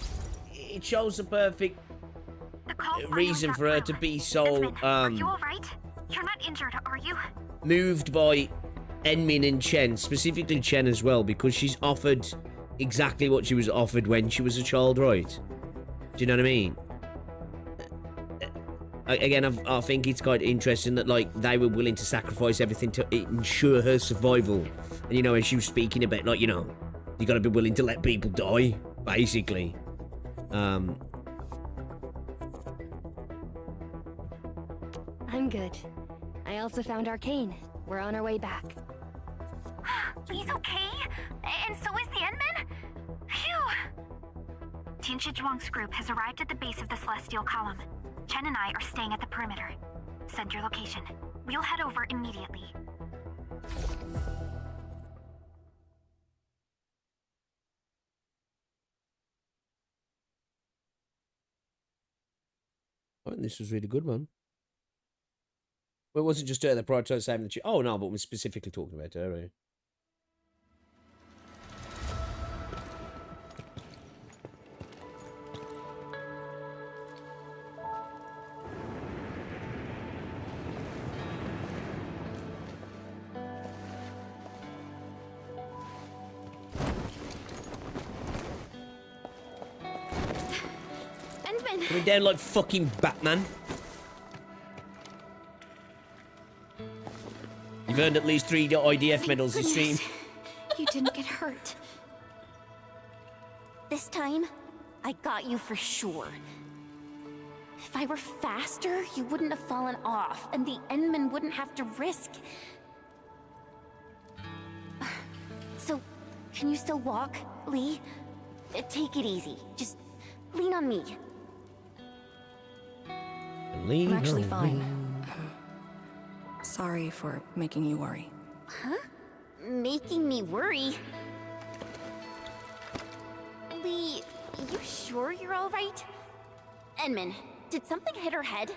it shows the perfect reason for her to be so, Are you alright? You're not injured, are you? moved by Enmin and Chen, specifically Chen as well, because she's offered exactly what she was offered when she was a child, right? Do you know what I mean? Again, I think it's quite interesting that, like, they were willing to sacrifice everything to ensure her survival. And, you know, as she was speaking about, like, you know, you gotta be willing to let people die, basically. I'm good. I also found Arcane. We're on our way back. He's okay? And so is the Endman? Phew! Tianshi Zhuang's group has arrived at the base of the Celestial Column. Chen and I are staying at the perimeter. Send your location. We'll head over immediately. Oh, this was really good, man. Well, it wasn't just her that prioritized saving the Oh, no, but we're specifically talking about her, right? Endman! Coming down like fucking Batman. You've earned at least 3 IDF medals this stream. You didn't get hurt. This time, I got you for sure. If I were faster, you wouldn't have fallen off, and the Endman wouldn't have to risk. So, Can you still walk, Lee? Take it easy. Just lean on me. I'm actually fine. Sorry for making you worry. Huh? Making me worry? Lee, you sure you're all right? Enman, did something hit her head?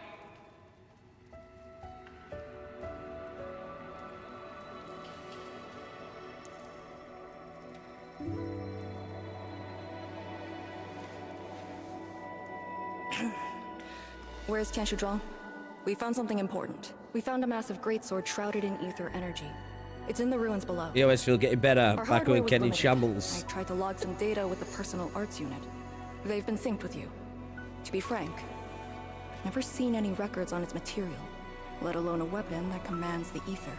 Where's Tianshuzhuang? We found something important. We found a massive greatsword shrouded in ether energy. It's in the ruins below. You always feel getting better. Our Back when was Ken in limited. shambles. I tried to log some data with the personal arts unit. They've been synced with you. To be frank, I've never seen any records on its material, let alone a weapon that commands the ether.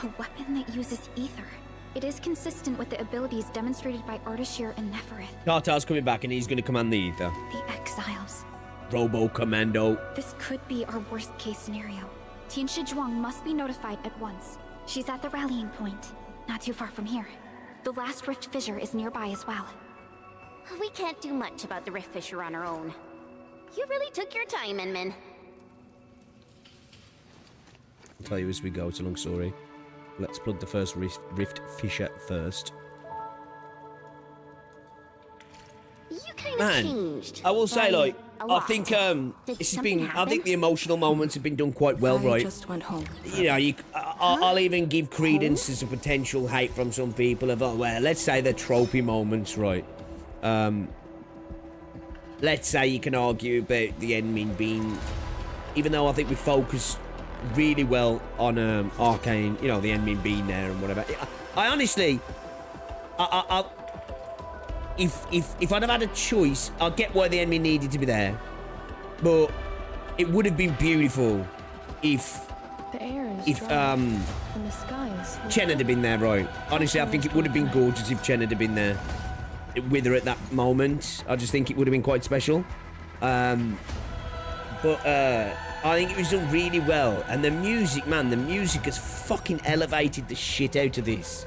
A weapon that uses ether. It is consistent with the abilities demonstrated by Ardashir and Neferith. Kartar's coming back and he's going to command the ether. The Exiles. Robo Commando. This could be our worst case scenario. Tianshizhuang must be notified at once. She's at the rallying point, not too far from here. The last rift fissure is nearby as well. We can't do much about the rift fissure on our own. You really took your time, Enman. I'll tell you as we go, it's a long story. Let's plug the first rift fissure first. You kind of changed. I will say, like, a I lot. think Did it's something been. I happen? think the emotional moments have been done quite well, I right? just went home. You know, I'll even give credence to some potential hate from some people of, well, let's say the tropey moments, right? Let's say you can argue about the Enmin being, even though I think we focus really well on Arcane, you know, the Enmin being there and whatever. I honestly, if I'd have had a choice, I get why the Enmin needed to be there, but it would have been beautiful if The air is dry, and the sky is Chen had been there, right? Honestly, I think it would have been gorgeous if Chen had been there with her at that moment. I just think it would have been quite special. But I think it was done really well. And the music, man, the music has fucking elevated the shit out of this.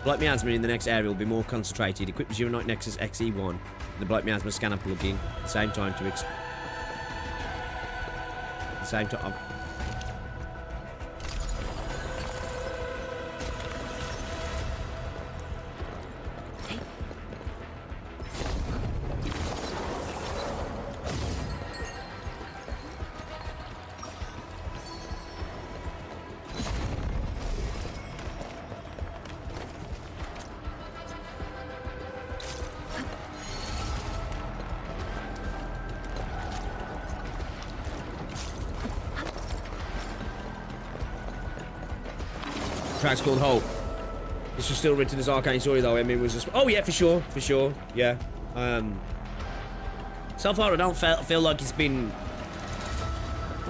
Blight Miasma in the next area will be more concentrated. Equip the Zero Night Nexus XE1 the Blight Miasma scanner plugin at the same time to track's called Hope. This was still written as Arcane story though. I mean, it was just, oh yeah, for sure, yeah. So far I don't feel like it's been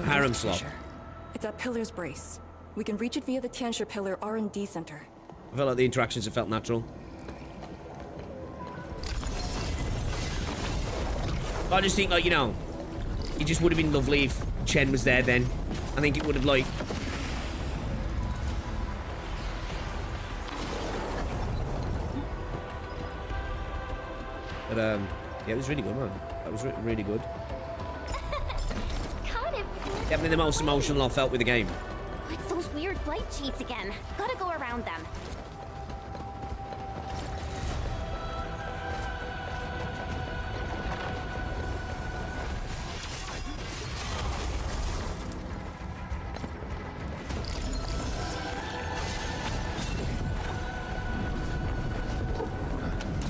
harem slop. It's at Pillar's Brace. We can reach it via the Tianshi Pillar R&D Center. I felt like the interactions have felt natural. I just think, like, you know, it just would have been lovely if Chen was there then. I think it would have, like, but yeah, it was really good, man. That was really good. Definitely the most emotional I felt with the game. It's those weird blight cheats again. Gotta go around them.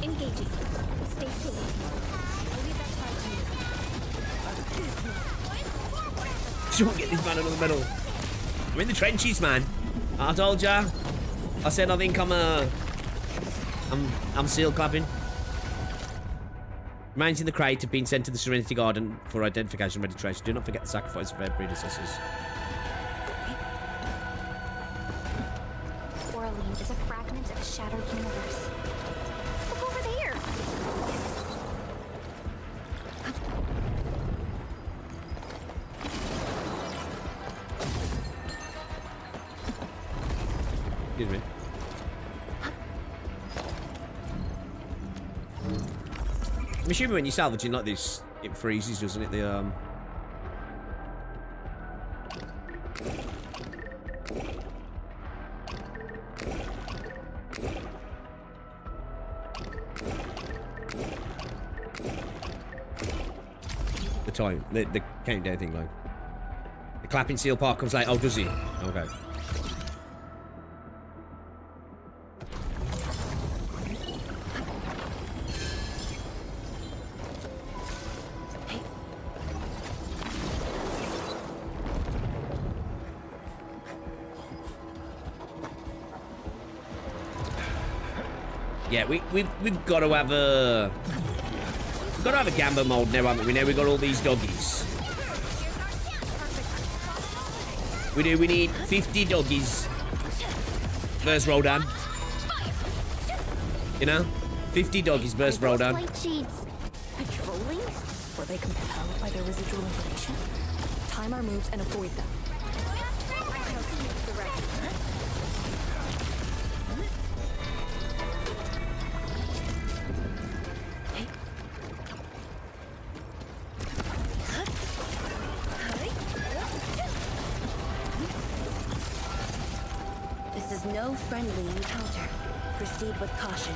Engaging. Stay safe. I'll leave that side to you. Don't get this man another medal. We're in the trenches, man. I told ya. I said I think I'm seal clapping. Remains in the crate have been sent to the Serenity Garden for identification and registration. Do not forget the sacrifice of their predecessors. Oraline is a fragment of a shattered universe. Look over there! Excuse me. I'm assuming when you're salvaging like this, it freezes, doesn't it? The time, the countdown thing, like the clapping seal part comes late. Oh, does he? Okay. Yeah, we've got to have a gamba mode now, haven't we? Now we've got all these doggies. We do. We need 50 doggies. Versus Rodan. You know, 50 doggies versus Rodan. Patrolling? Were they compelled by their residual information? Time our moves and avoid them. No friendly encounter. Proceed with caution.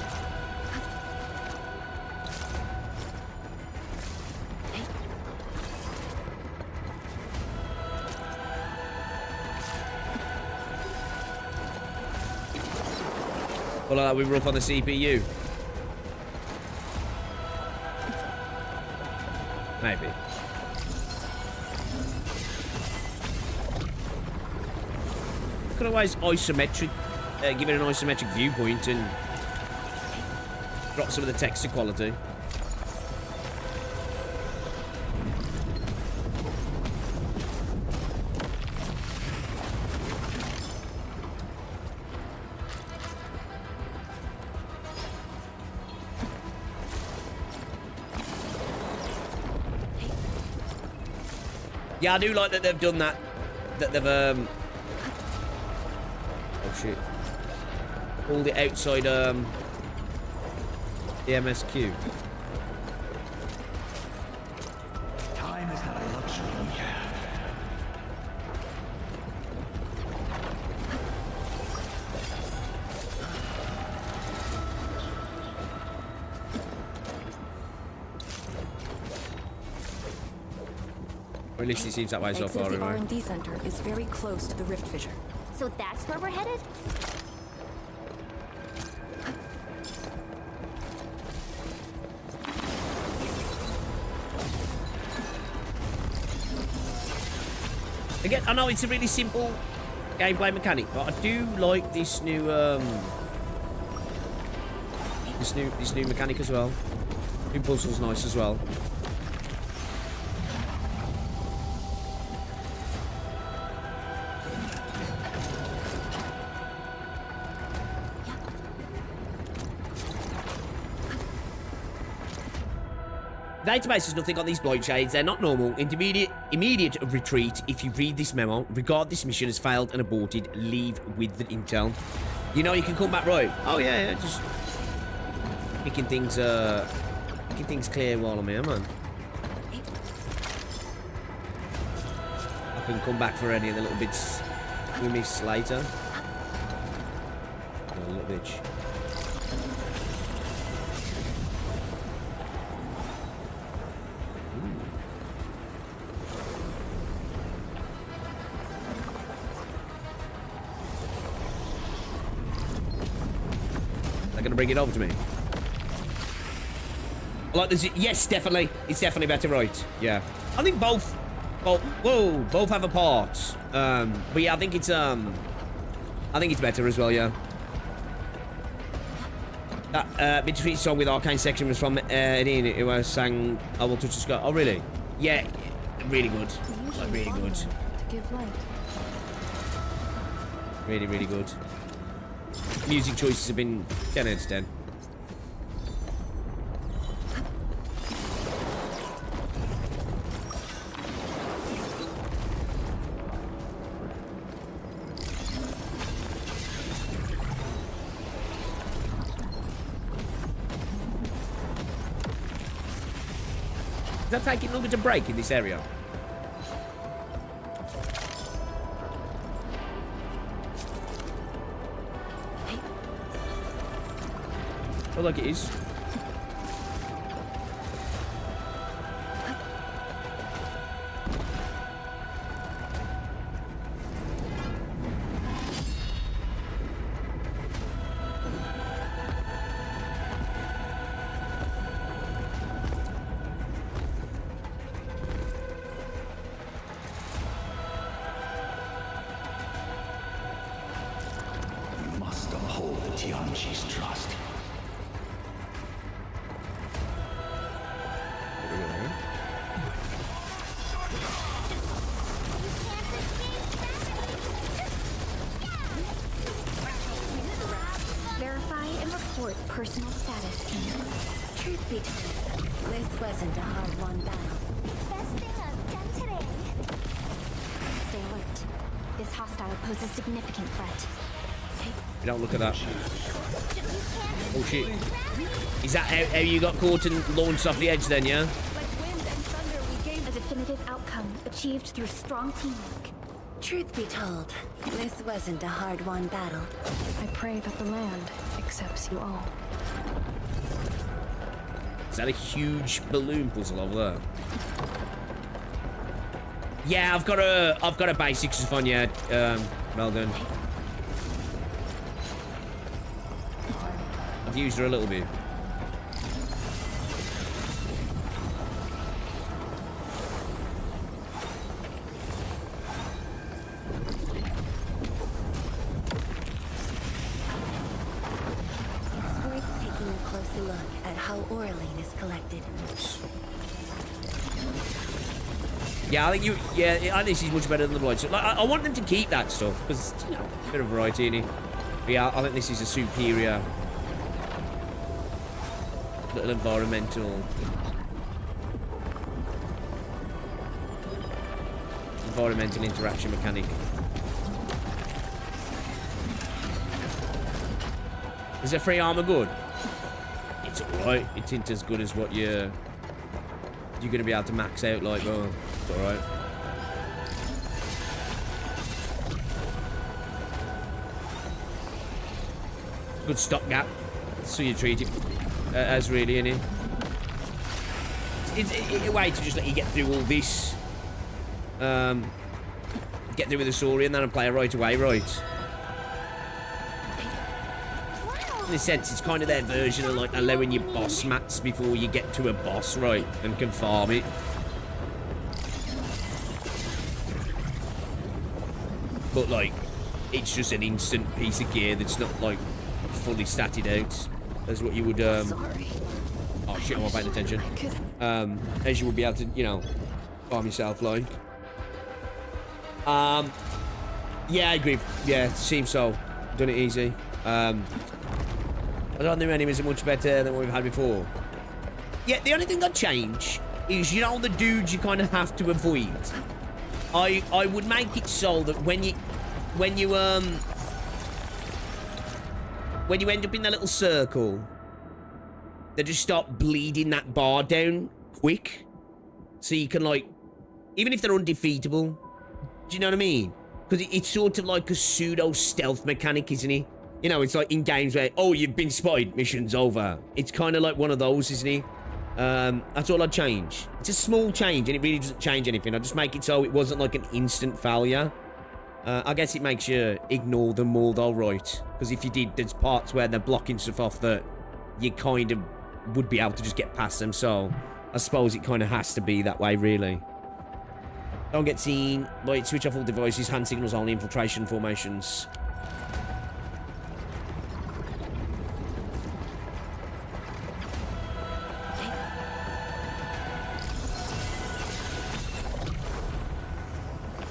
Well, we were up on the CPU. Maybe. Could always isometric, give it an isometric viewpoint and drop some of the texture quality. Yeah, I do like that they've done that. That they've oh shit. Pulled it outside the MSQ. Time is not a luxury we have. Or at least it seems that way so far. The R&D center is very close to the rift fissure. So that's where we're headed? Again, I know it's a really simple gameplay mechanic, but I do like this new this new mechanic as well. New puzzle's nice as well. Database has nothing on these blight shades. They're not normal. Immediate retreat. If you read this memo, regard this mission as failed and aborted. Leave with the intel. You know you can come back, right? Oh yeah, just making things clear while I'm here, man. I can come back for any of the little bits we missed later. Oh, little bitch. Gonna bring it over to me. Like this, yes, definitely. It's definitely better, right? Yeah. I think both have a part. But yeah, I think it's better as well, yeah. That between song with Arcane section was from Edine, who sang I Will Touch the Sky. Oh really? Yeah, really good. Like, really good. Really, really good. Music choices have been 10 out of 10. that taking longer to break in this area? Oh, like it is. You must uphold the Tianqi's trust. Verify and report personal status, team. Truth be told, this wasn't a hard-won battle. Best thing I've done today. Stay alert. This hostile poses significant threat. You don't look at that. Oh shit. Is that how you got caught and launched off the edge then, yeah? Like wind and thunder, we gained a definitive outcome achieved through strong teamwork. Truth be told, this wasn't a hard-won battle. I pray that the land accepts you all. Is that a huge balloon puzzle over there? Yeah, I've got a basics of fun yet. Well done. I've used her a little bit. It's worth taking a closer look at how Oraline is collected. Yeah, I think I think this is much better than the Blight. So, like, I want them to keep that stuff because you know, a bit of variety in it. But yeah, I think this is a superior little environmental interaction mechanic. Is a free armor good? It's alright. It ain't as good as what you're gonna be able to max out like. Oh, it's alright. Good stopgap. So you treat it as really in it. It's a way to just let you get through all this. Get through with the story and then play it right away, right? In a sense, it's kind of their version of like allowing you boss mats before you get to a boss, right? And can farm it. But like, it's just an instant piece of gear that's not like fully statted out as what you would oh shit, I'm not paying attention. As you would be able to, you know, farm yourself like. Yeah, I agree. Yeah, it seems so. Done it easy. I don't think enemies are much better than what we've had before. Yeah, the only thing I'd change is, you know, the dudes you kind of have to avoid. I would make it so that when you end up in that little circle, they just start bleeding that bar down quick. So you can, like, even if they're undefeatable, do you know what I mean? Because it's sort of like a pseudo stealth mechanic, isn't it? You know, it's like in games where, oh, you've been spotted, mission's over. It's kind of like one of those, isn't it? That's all I'd change. It's a small change, and it really doesn't change anything. I'd just make it so it wasn't like an instant failure. I guess it makes you ignore them more, though, right? Because if you did, there's parts where they're blocking stuff off that you kind of would be able to just get past them. So I suppose it kind of has to be that way, really. Don't get seen. Right, switch off all devices, hand signals only, infiltration formations.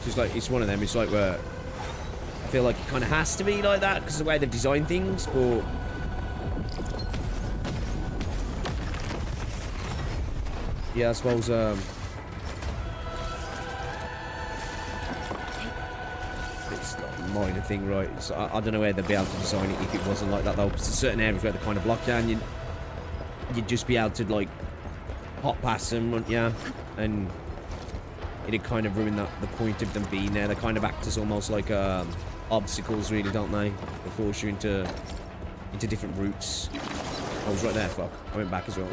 It's like, it's one of them. It's like where I feel like it kind of has to be like that because of the way they've designed things, but yeah, I suppose it's like a minor thing, right? So I don't know where they'd be able to design it if it wasn't like that, though. Because there's certain areas where they're kind of blocked down, you'd just be able to, like, hop past them, wouldn't you? And it'd kind of ruin the point of them being there. They kind of act as almost like obstacles, really, don't they? They force you into different routes. I was right there, fuck. I went back as well.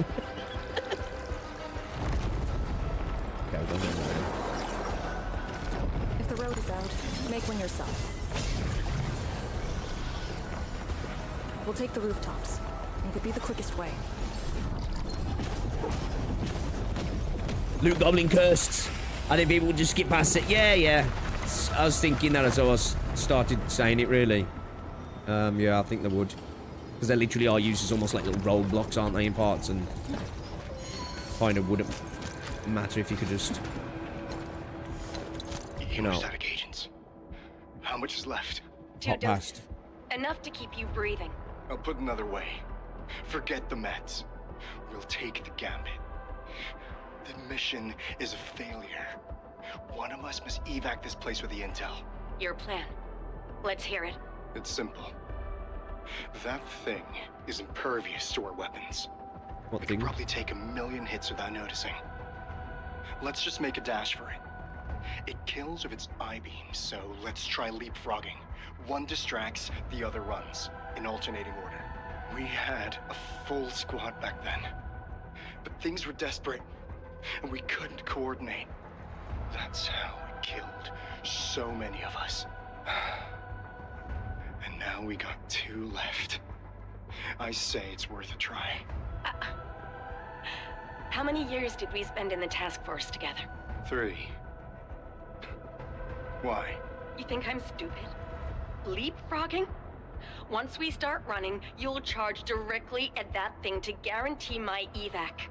Okay, we're done. If the road is out, make one yourself. We'll take the rooftops. It could be the quickest way. Loot Goblin cursed. I think people would just skip past it. Yeah. I was thinking that as I started saying it, really. Yeah, I think they would. Because they literally are used as almost like little roadblocks, aren't they, in parts? And kind of wouldn't matter if you could just... You know... agents. How much is left? 2 doses. Enough to keep you breathing. I'll put it another way. Forget the meds. We'll take the gambit. The mission is a failure. One of us must evac this place with the intel. Your plan. Let's hear it. It's simple. That thing is impervious to our weapons. What it thing? Could probably take 1,000,000 hits without noticing. Let's just make a dash for it. It kills with its I-beams, so let's try leapfrogging. One distracts, the other runs, in alternating order. We had a full squad back then, but things were desperate, and we couldn't coordinate. That's how it killed so many of us. And now we got 2 left. I say it's worth a try. How many years did we spend in the task force together? 3. Why? You think I'm stupid? Leapfrogging? Once we start running, you'll charge directly at that thing to guarantee my evac.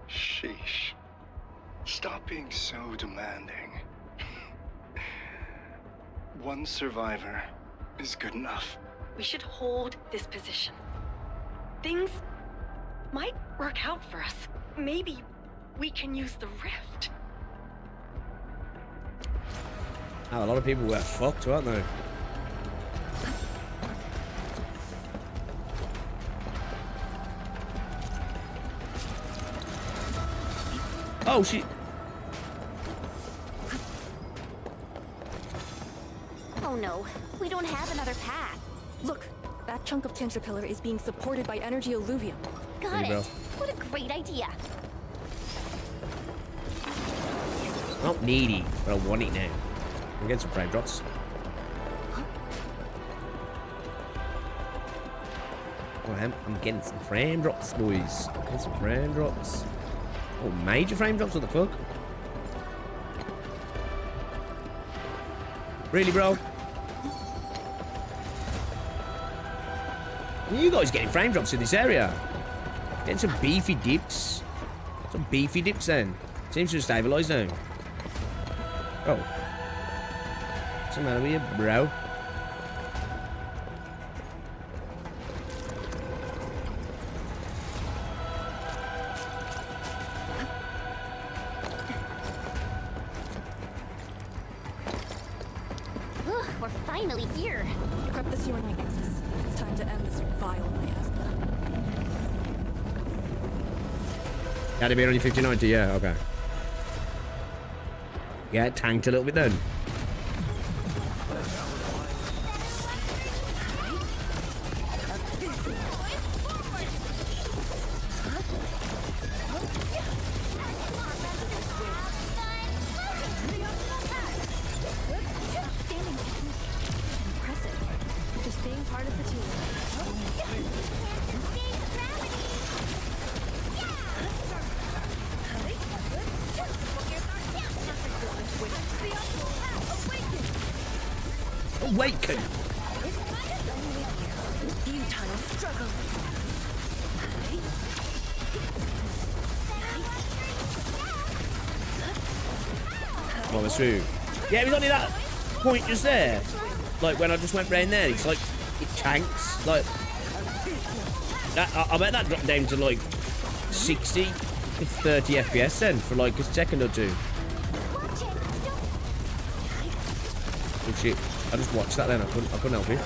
Sheesh. Stop being so demanding. One survivor is good enough. We should hold this position. Things might work out for us. Maybe we can use the rift. Oh, a lot of people were fucked, weren't they? Oh, shit. Oh no, we don't have another path. Look, that chunk of Tinsha Pillar is being supported by energy alluvium. Got it. What a great idea. Not needy, but I want it now. I'm getting some frame drops. Oh, I'm getting some frame drops, boys. Getting some frame drops. Oh, major frame drops? What the fuck? Really, bro? You guys getting frame drops in this area? Getting some beefy dips. Some beefy dips then. Seems to have stabilised now. Oh. What's the matter with you, bro? We're finally here. Prep the UNI Nexus. It's time to end this vile miasma. Had to be only 5090, yeah, okay. Yeah, it tanked a little bit then. Awaken! Futile struggle. Well, it's true. Yeah, it was only that point just there. Like when I just went round there, it's like it tanks. Like that, I bet that dropped down to like 60 to 30 FPS then for like a second or two. Oh shit! I just watched that then. I couldn't help it.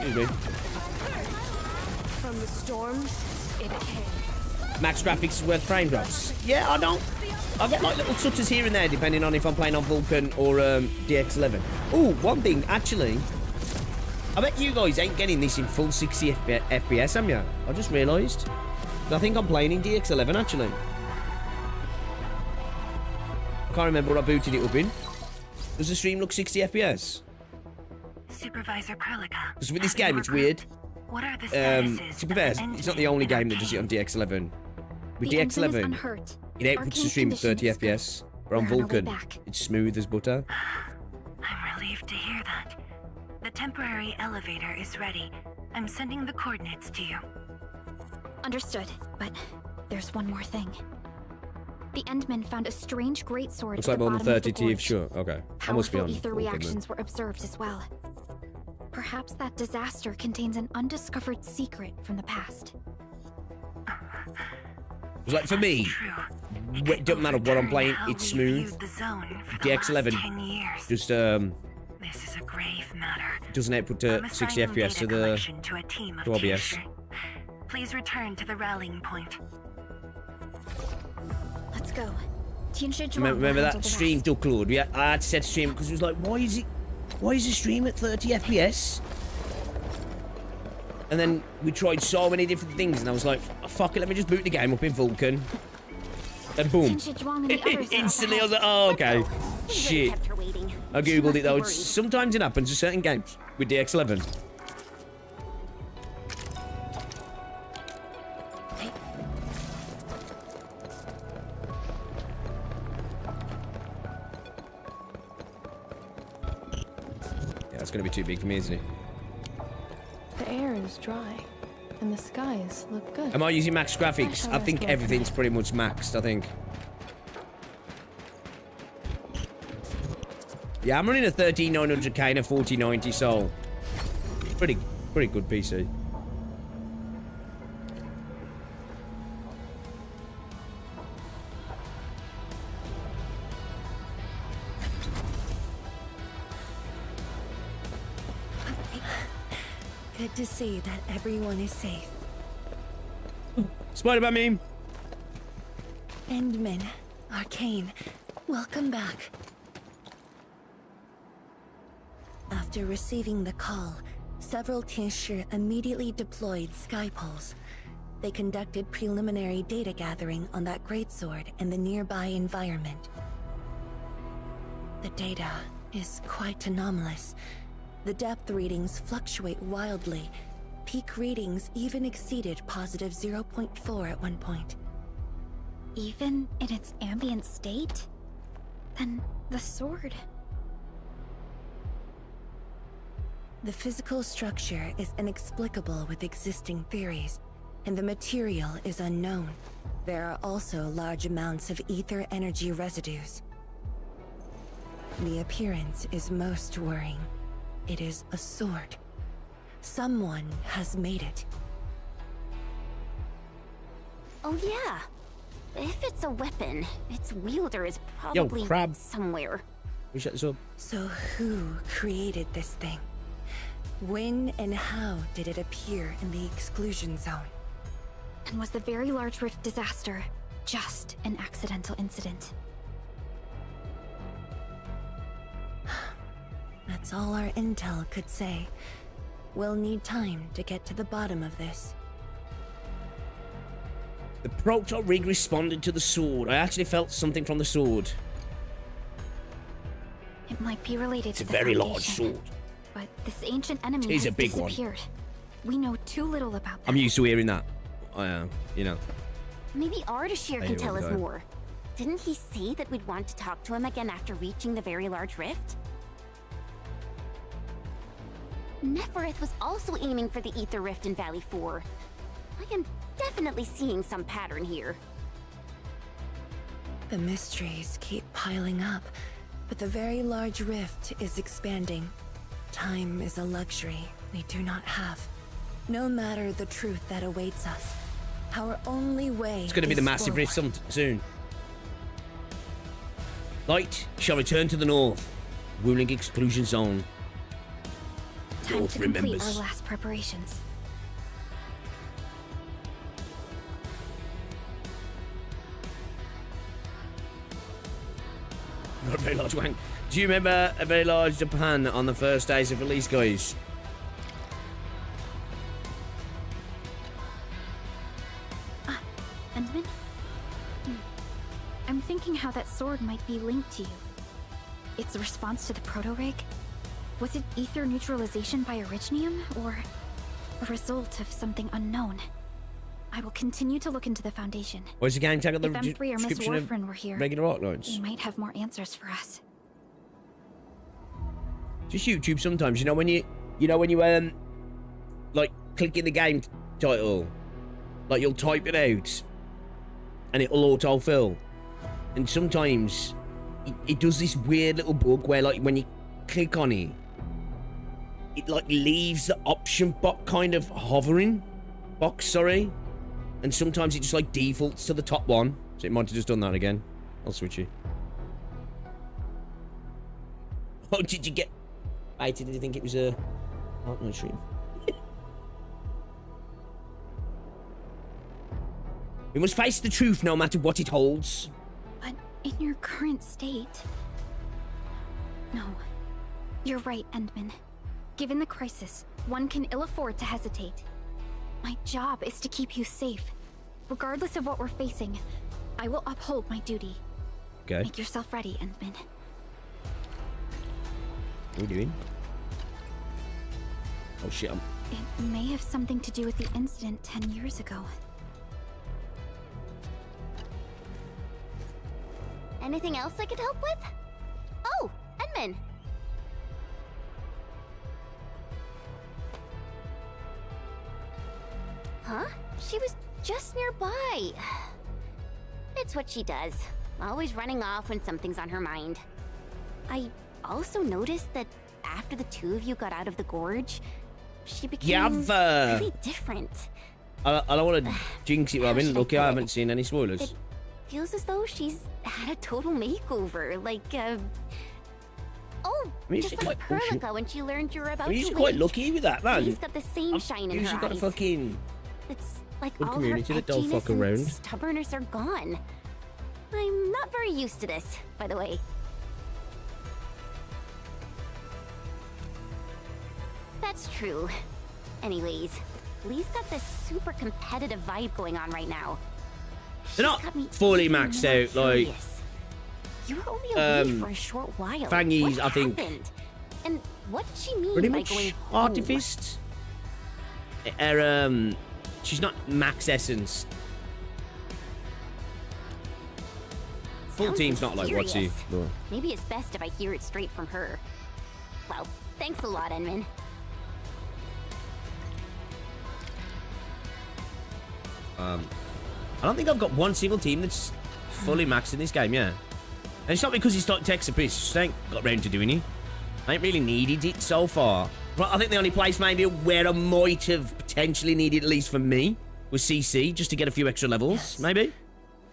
Excuse me. From the storms, it came. Max graphics is worth frame drops. Yeah, I don't. I get like little tutters here and there depending on if I'm playing on Vulcan or DX11. Oh, one thing, actually. I bet you guys ain't getting this in full 60 FPS, am ya? I just realised. I think I'm playing in DX11, actually. I can't remember what I booted it up in. Does the stream look 60 FPS? Supervisor Perlica. Because with this game, it's weird. What are the statuses To be fair, it's not the only game that does it on DX11. With DX11, it outputs the stream at 30 FPS. But on Vulcan, it's smooth as butter. I'm relieved to hear that. The temporary elevator is ready. I'm sending the coordinates to you. Understood, but there's one more thing. The Endmen found a strange greatsword. Looks like more than 30 TF, sure. Okay. I must be on ether Vulcan, reactions were observed as well. Perhaps that disaster contains an undiscovered secret from the past. It's like, for me, it doesn't matter what I'm playing, it's smooth. DX11, just, This is a grave matter. doesn't output to 60 FPS to OBS. Please return to the rallying point. Let's go. Remember that stream duck load? Yeah, I had to set stream because it was like, why is the stream at 30 FPS? And then we tried so many different things, and I was like, fuck it, let me just boot the game up in Vulcan. And boom. Instantly, I was like, oh, okay. Shit. I googled it though. Sometimes it happens to certain games with DX11. Yeah, it's gonna be too big for me, isn't it? The air is dry, and the skies look good. Am I using max graphics? I think everything's pretty much maxed, I think. Yeah, I'm running a 13900K and a 4090, so pretty good PC. Good to see that everyone is safe. Spider-Man meme. Endmen, Arcane, welcome back. After receiving the call, several Tianshi immediately deployed skypoles. They conducted preliminary data gathering on that greatsword and the nearby environment. The data is quite anomalous. The depth readings fluctuate wildly. Peak readings even exceeded positive 0.4 at one point. Even in its ambient state? Then the sword... The physical structure is inexplicable with existing theories, and the material is unknown. There are also large amounts of ether energy residues. The appearance is most worrying. It is a sword. Someone has made it. Oh yeah. If it's a weapon, its wielder is probably somewhere. We shut this up. So who created this thing? When and how did it appear in the exclusion zone? And was the Very Large Rift disaster just an accidental incident? That's all our intel could say. We'll need time to get to the bottom of this. The proto rig responded to the sword. I actually felt something from the sword. It might be related to the very large sword. But this ancient enemy has disappeared. We know too little about that. I'm used to hearing that. You know. Maybe Ardashir can tell us more. Didn't he say that we'd want to talk to him again after reaching the Very Large Rift? Nefereth was also aiming for the Ether Rift in Valley 4. I am definitely seeing some pattern here. The mysteries keep piling up, but the Very Large Rift is expanding. Time is a luxury we do not have. No matter the truth that awaits us, our only way It's going to be the massive rift soon. Light shall return to the north. Ruling exclusion zone. Time to complete our last preparations. Not a very large wank. Do you remember a very large Japan on the first days of release, guys? Endman? I'm thinking how that sword might be linked to you. Its response to the proto-rig? Was it ether neutralization by Originium, or a result of something unknown? I will continue to look into the Foundation. Where's the game tag on the If M3 or Miss description of Warfrin were here, regular Arknights? they might have more answers for us. Just YouTube sometimes, you know when you like click in the game title, like you'll type it out and it'll autofill, and sometimes it does this weird little bug where like when you click on it, it like leaves the option box kind of hovering box, sorry, and sometimes it just like defaults to the top one, so it might have just done that again. I'll switch you. Oh, did you get... Did you think it was a Arknight stream? We must face the truth no matter what it holds. But in your current state... No. You're right, Endman. Given the crisis, one can ill afford to hesitate. My job is to keep you safe. Regardless of what we're facing, I will uphold my duty. Okay. Make yourself ready, Endman. What are we doing? Oh shit, It may have something to do with the incident 10 years ago. Anything else I could help with? Oh, Endman. Huh? She was just nearby. It's what she does. Always running off when something's on her mind. I also noticed that after the two of you got out of the gorge, she became really different. I don't want to jinx it, Robin. Lucky I haven't seen any spoilers. It feels as though she's had a total makeover, like oh, I mean, just like Perlica when she learned you were about to You're wake. quite lucky with that, man. She's got the same shine in her She's got a eyes. fucking It's like good all her community that don't fuck edginess and around. stubbornness are gone. I'm not very used to this, by the way. That's true. Anyways, Lee's got this super competitive vibe going on right now. They're not fully maxed out, like You were only away for a short while. Fangy's, What I think, happened? And what did she mean pretty by much going home? artificed. She's not max essence. Full Sounds team's not like what's he? mysterious. Maybe it's best if I hear it straight from her. Well, thanks a lot, Enman. I don't think I've got one single team that's fully maxed in this game, yeah. And it's not because it's not text a piece, just ain't got round to doing it. I ain't really needed it so far. But I think the only place maybe where I might have potentially needed, at least for me, was CC, just to get a few extra levels, maybe?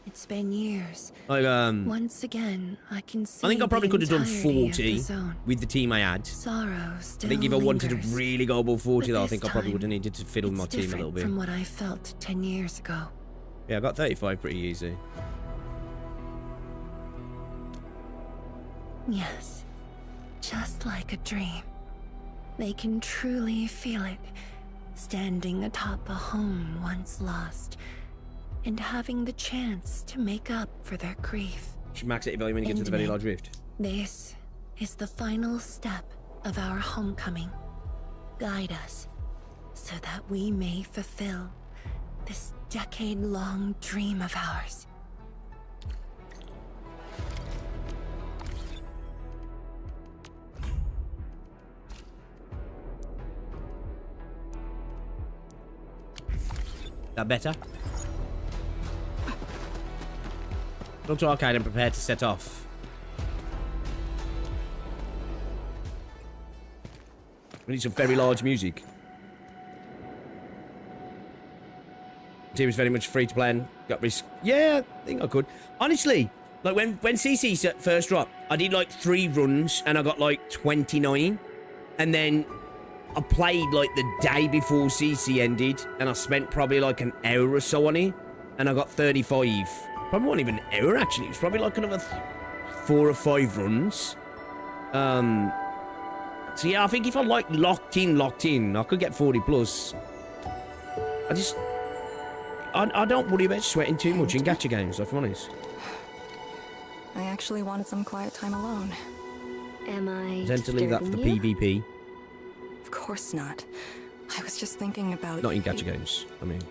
It's been years. Like, Once again, I can see. I think I probably could have done entirety of 40 the zone. with the team I had. Sorrow I still think if I wanted to lingers, really go above 40 but though, I this think I probably time, would have needed to fiddle my it's team a little different bit. from what I felt 10 years ago. Yeah, I got 35 pretty easy. Yes, just like a dream. They can truly feel it, standing atop a home once lost, and having the chance to make up for their grief. Should max it when you get to the very large rift. This is the final step of our homecoming. Guide us, so that we may fulfill this decade-long dream of ours. That better? Go to arcade and prepare to set off. We need some very large music. The team is very much free to play and got risk. Yeah, I think I could. Honestly, like when CC first dropped, I did like 3 runs and I got like 29. And then I played like the day before CC ended, and I spent probably like an hour or so on it, and I got 35. Probably not even an hour actually. It was probably like another 4 or 5 runs. So yeah, I think if I like locked in, I could get 40 plus. I don't worry about sweating too much in gacha games, if I'm honest. I actually wanted some quiet time alone. Am I Tend to leave that for the PvP. Of course not. I was just thinking about... Not in gacha games, I mean.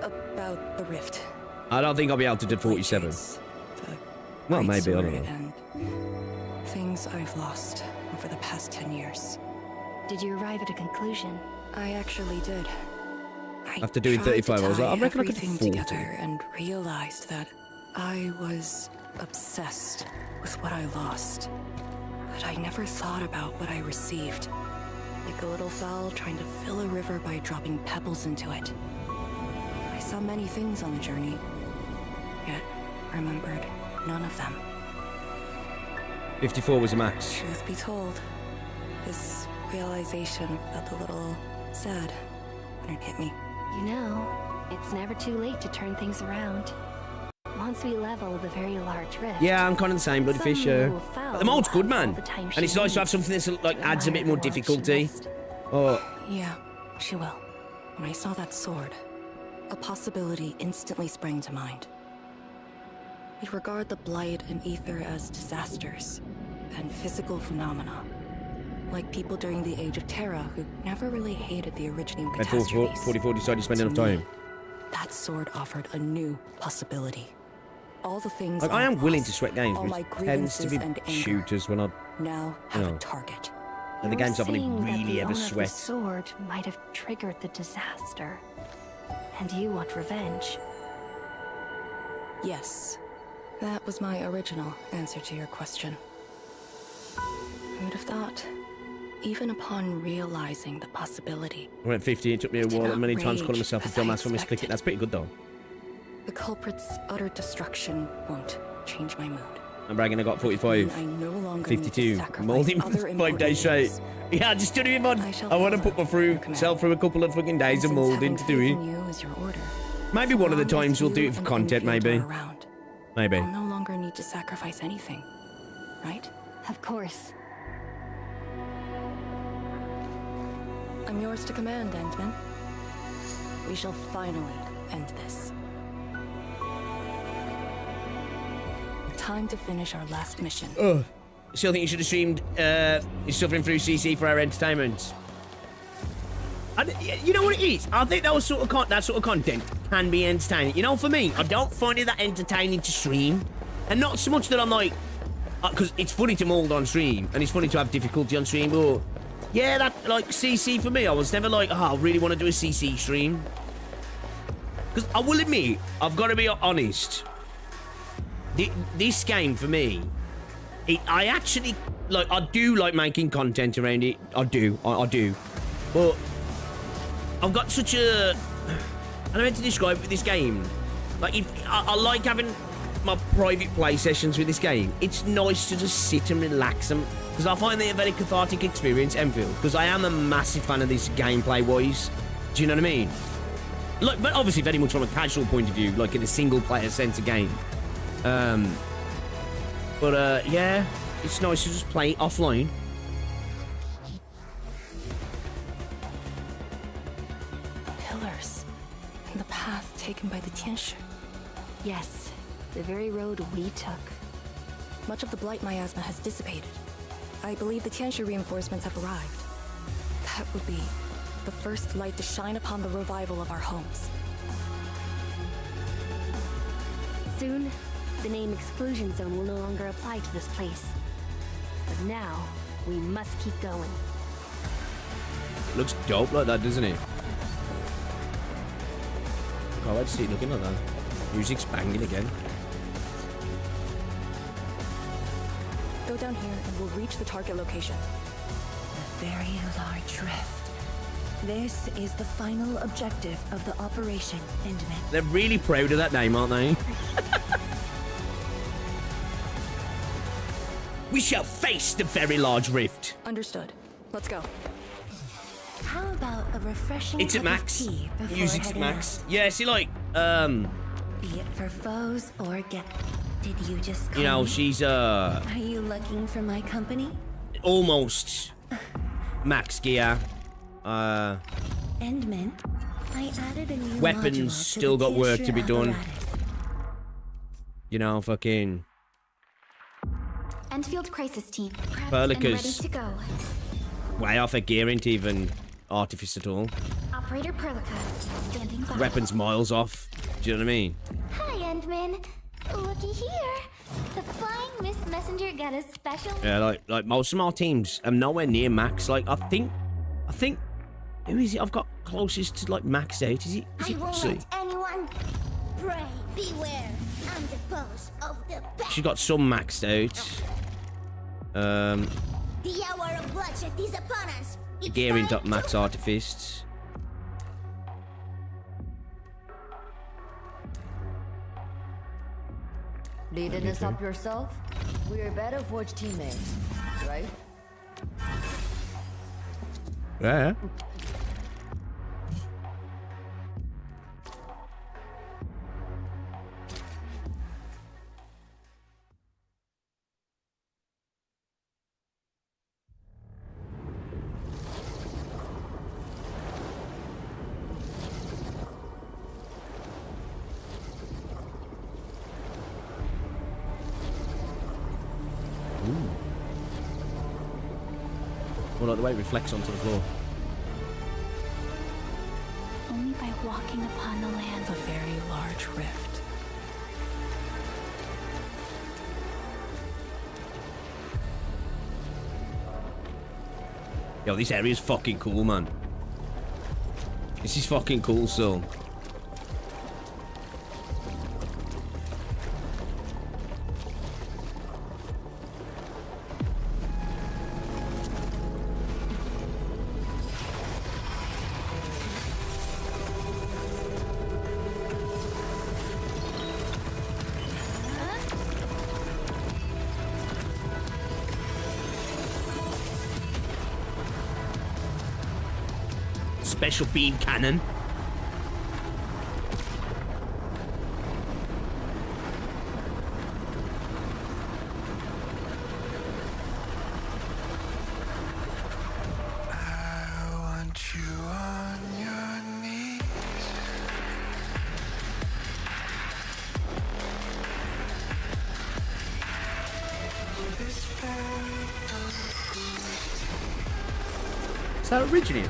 About the rift. I don't think I'll be able to do 47. Well, maybe, I don't know. And things I've lost over the past 10 years. Did you arrive at a conclusion? I actually did. After doing 35, I was like, I reckon I could do 40. Together and realized that I was obsessed with what I lost. But I never thought about what I received. Like a little fowl trying to fill a river by dropping pebbles into it. I saw many things on the journey, yet remembered none of them. 54 was a max. Truth be told, this realization felt a little sad when it hit me. You know, it's never too late to turn things around. Once we level the very large rift... Yeah, I'm kind of the same, Bloody Fish, yeah. The mold's good, man. And it's nice to have something that like adds a bit more difficulty. Oh. Yeah, she will. When I saw that sword, a possibility instantly sprang to mind. We'd regard the Blight and Ether as disasters and physical phenomena. Like people during the Age of Terra who never really hated the originating catastrophes. 44 decided to spend enough time. That sword offered a new possibility. All the things like, I am willing to sweat games, but it tends to be shooters when I now have a target. And the games I've only really ever sweat. The sword might have triggered the disaster. And you want revenge. Yes. That was my original answer to your question. Who would have thought? Even upon realizing the possibility. I went 50, it took me a while, and many times calling myself a dumbass for misclicking. That's pretty good though. The culprit's utter destruction won't change my mood. I'm bragging, I got 45. I no longer 52. Molding 5 days straight. Yeah, I just don't even I want to put myself through a couple of fucking days of molding to do it. Maybe one of the times we'll do it for content, maybe. Maybe. I'll no longer need to sacrifice anything, right? Of course. I'm yours to command, Endman. We shall finally end this. Time to finish our last mission. Ugh. Still think you should have streamed suffering through CC for our entertainment. You know what it is? I think that sort of content can be entertaining. You know, for me, I don't find it that entertaining to stream, and not so much that I'm like, because it's funny to mold on stream and it's funny to have difficulty on stream, but yeah, that like CC for me, I was never like, oh, I really want to do a CC stream. Because I will admit, I've got to be honest. This game for me, I actually like. I do like making content around it. I do, but I've got such a. I don't know how to describe it with this game. Like, I like having my private play sessions with this game. It's nice to just sit and relax them because I find it a very cathartic experience, Enfield. Because I am a massive fan of this gameplay-wise. Do you know what I mean? Like, but obviously very much from a casual point of view, like in a single-player sense of game. Yeah, it's nice to just play offline. Pillars and the path taken by the Tianshi. Yes, the very road we took. Much of the Blight miasma has dissipated. I believe the Tianshi reinforcements have arrived. That would be the first light to shine upon the revival of our homes. Soon, the name Exclusion Zone will no longer apply to this place. But now, we must keep going. It looks dope like that, doesn't it? Can't wait to see it looking like that. Music's banging again. Go down here and we'll reach the target location. The very large rift. This is the final objective of the Operation Endman. They're really proud of that name, aren't they? We shall face the very large rift. Understood. Let's go. How about a refreshing It's at cup max. of tea before Use it to heading max. out? Yeah, see, like, Be it for foes or get. Did you just call you know, me? she's, Are you looking for my company? almost max gear. Endman, I added a new module Weapons to still the got work to Tier be done. apparatus. You know, fucking Endfield crisis team. Prepped and Perlicas. ready to go. way off her gear ain't even artifice at all. Operator Perlica, standing by. Weapons miles off. Do you know what I mean? Hi, Endman. Looky here. The flying Miss Messenger got a special. Yeah, like most of my teams, I'm nowhere near max. Like I think, who is it I've got closest to like maxed out? Is it I won't Pussy? let anyone pray. Beware. I'm the boss of the best. She's got some maxed out. The hour of bloodshed is upon us. It's Gearing time up max artifice. Leading this up yourself? We're better forged teammates, right? Yeah. Well, like the way it reflects onto the floor. Only by walking upon the land. A very large rift. Yo, this area's fucking cool, man. This is fucking cool, so. Special beam cannon. Is that original?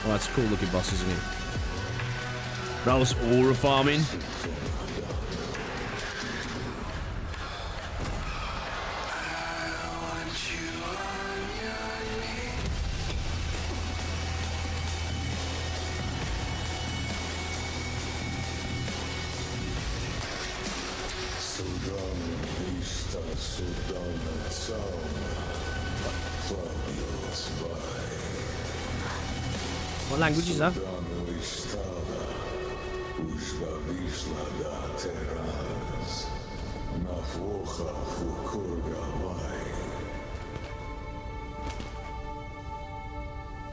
Oh, that's a cool looking boss, isn't it? That was aura farming. What language is that?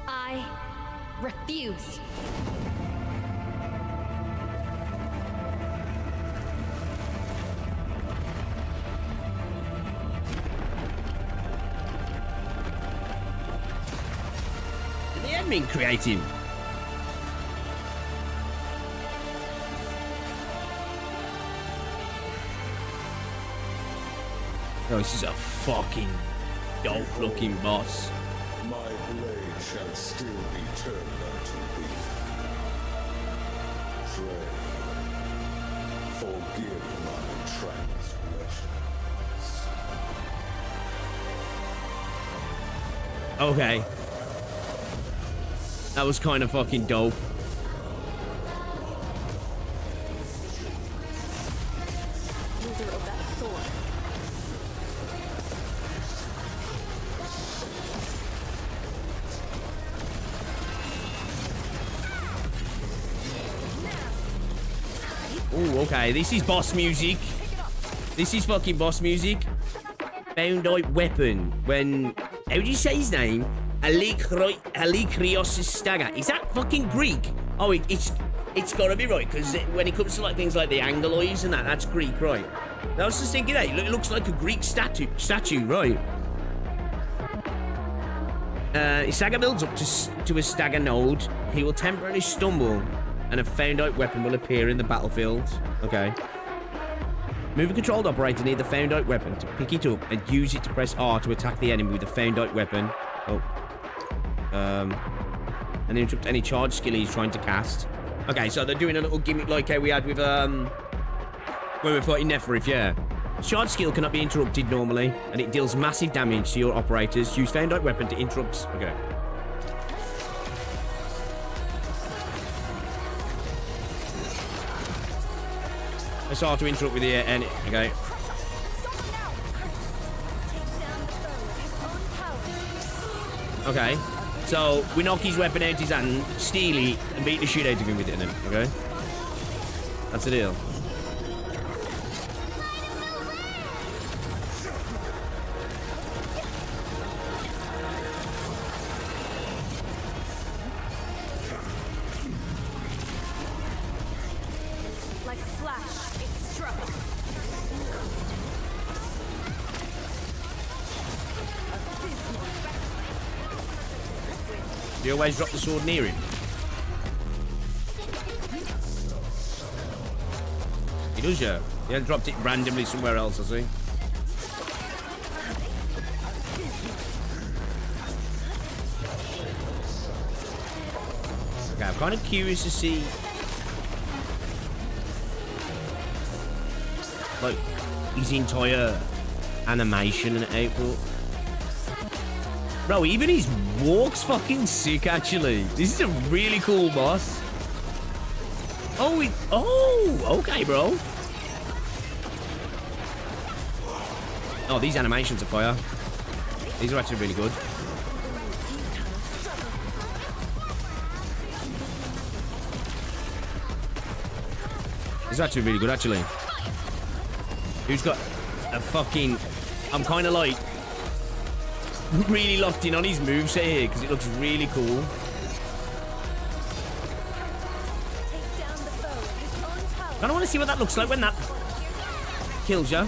I refuse. Did the admin create him? Oh, this is a fucking dope looking boss. My blade shall still be turned unto thee. Pray, forgive my transgressions. Okay. That was kind of fucking dope. Wielder of that sword. Okay, this is boss music. This is fucking boss music. Foundite weapon. When... How do you say his name? Alikrios' stagger. Is that fucking Greek? Oh, it's gotta be right, because when it comes to like things like the Angeloids and that's Greek, right? I was just thinking that. It looks like a Greek statue, right? His stagger builds up to a stagger node. He will temporarily stumble, and a found-out weapon will appear in the battlefield. Okay. Move a controlled operator near the found-out weapon to pick it up and use it to press R to attack the enemy with the found-out weapon. Oh. And interrupt any charge skill he's trying to cast. Okay, so they're doing a little gimmick like how we had with, when we were fighting Neferith, yeah. Charge skill cannot be interrupted normally, and it deals massive damage to your operators. Use found-out weapon to interrupt. Okay. It's hard to interrupt with the any. Okay. Okay. So we knock his weapon out his hand, steal it, and beat the shit out of him with it. Then, okay. That's the deal. You always drop the sword near him. He does, yeah. He hasn't dropped it randomly somewhere else, has he? Okay, I'm kind of curious to see, like, his entire animation and output. Bro, even his walk's fucking sick, actually. This is a really cool boss. Oh, okay, bro. Oh, these animations are fire. These are actually really good. These are actually really good, actually. Who's got a fucking... I'm kind of like... really locked in on his moveset here because it looks really cool. I don't want to see what that looks like when that kills you.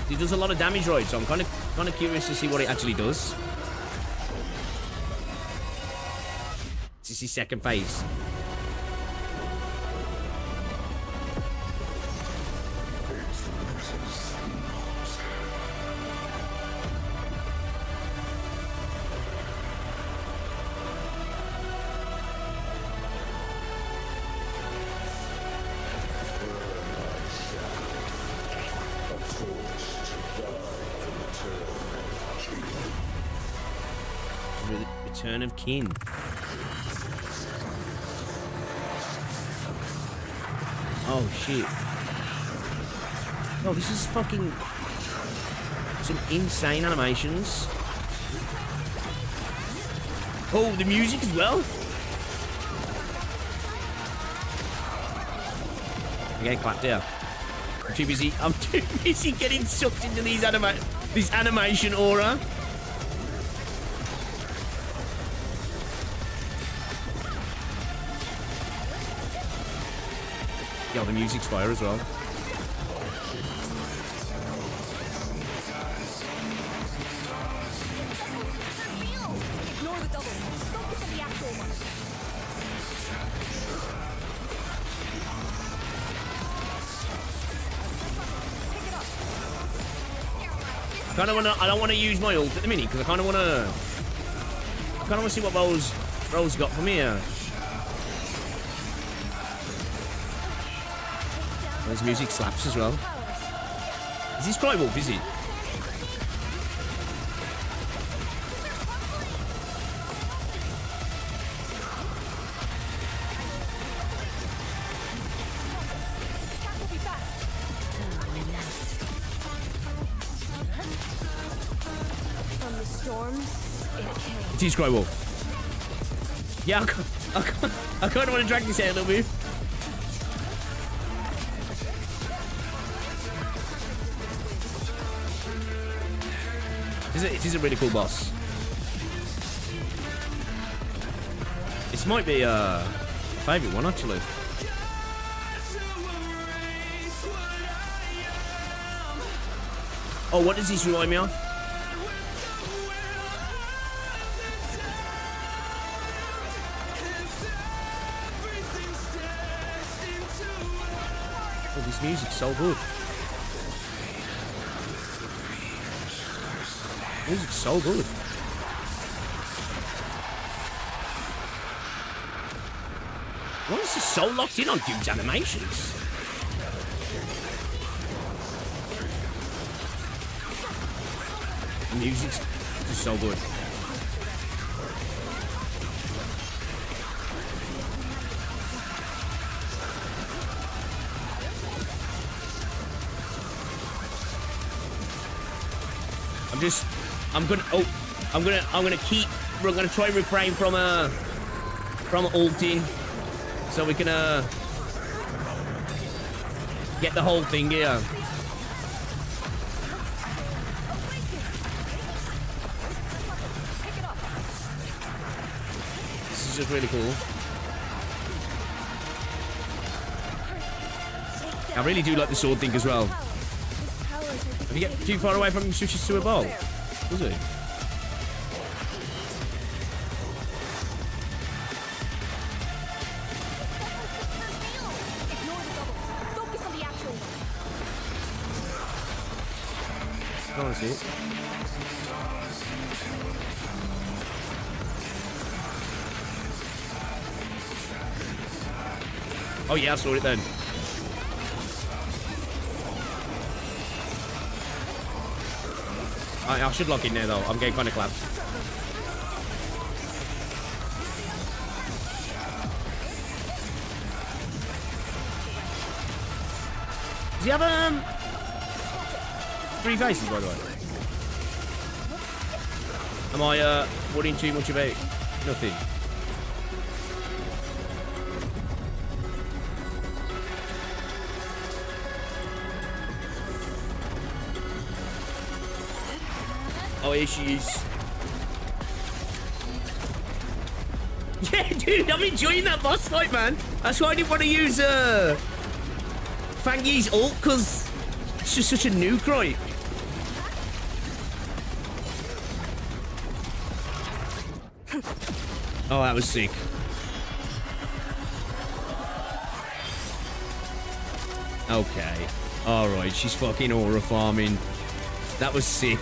He does a lot of damage, right? So I'm kind of curious to see what it actually does. This is his second phase. Return of kin. Oh shit. Oh, this is fucking some insane animations. Oh, the music as well. Okay, clapped here. I'm too busy getting sucked into these this animation aura. Yo, the music's fire as well. Ignore the double. Focus on the actual one. I don't want to use my ult at the minute because I kind of want to see what Rose got from here. His music slaps as well. Is this Cry Wolf, is he? From the storms, it came. It is Cry Wolf. Yeah, I kind of want to drag this out a little bit. It is a really cool boss. This might be a favourite one, actually. Oh, what does this remind me of? Oh, this music's so good. Music's so good. Why is this so locked in on dude's animations? The music's just so good. We're gonna try and refrain from ulting, so we can get the whole thing here. This is just really cool. I really do like the sword thing as well. If you get too far away from him, switches to a bow. Was it? I want to see it. Oh yeah, I saw it then. I should lock in there though. I'm getting kind of clapped. Does he have 3 faces, by the way? Am I worrying too much about nothing? Oh, here she is. Yeah, dude, I'm enjoying that boss fight, man. That's why I didn't want to use Fang Yi's ult, because it's just such a nuke, right? Oh, that was sick. Okay. Alright, she's fucking aura farming. That was sick.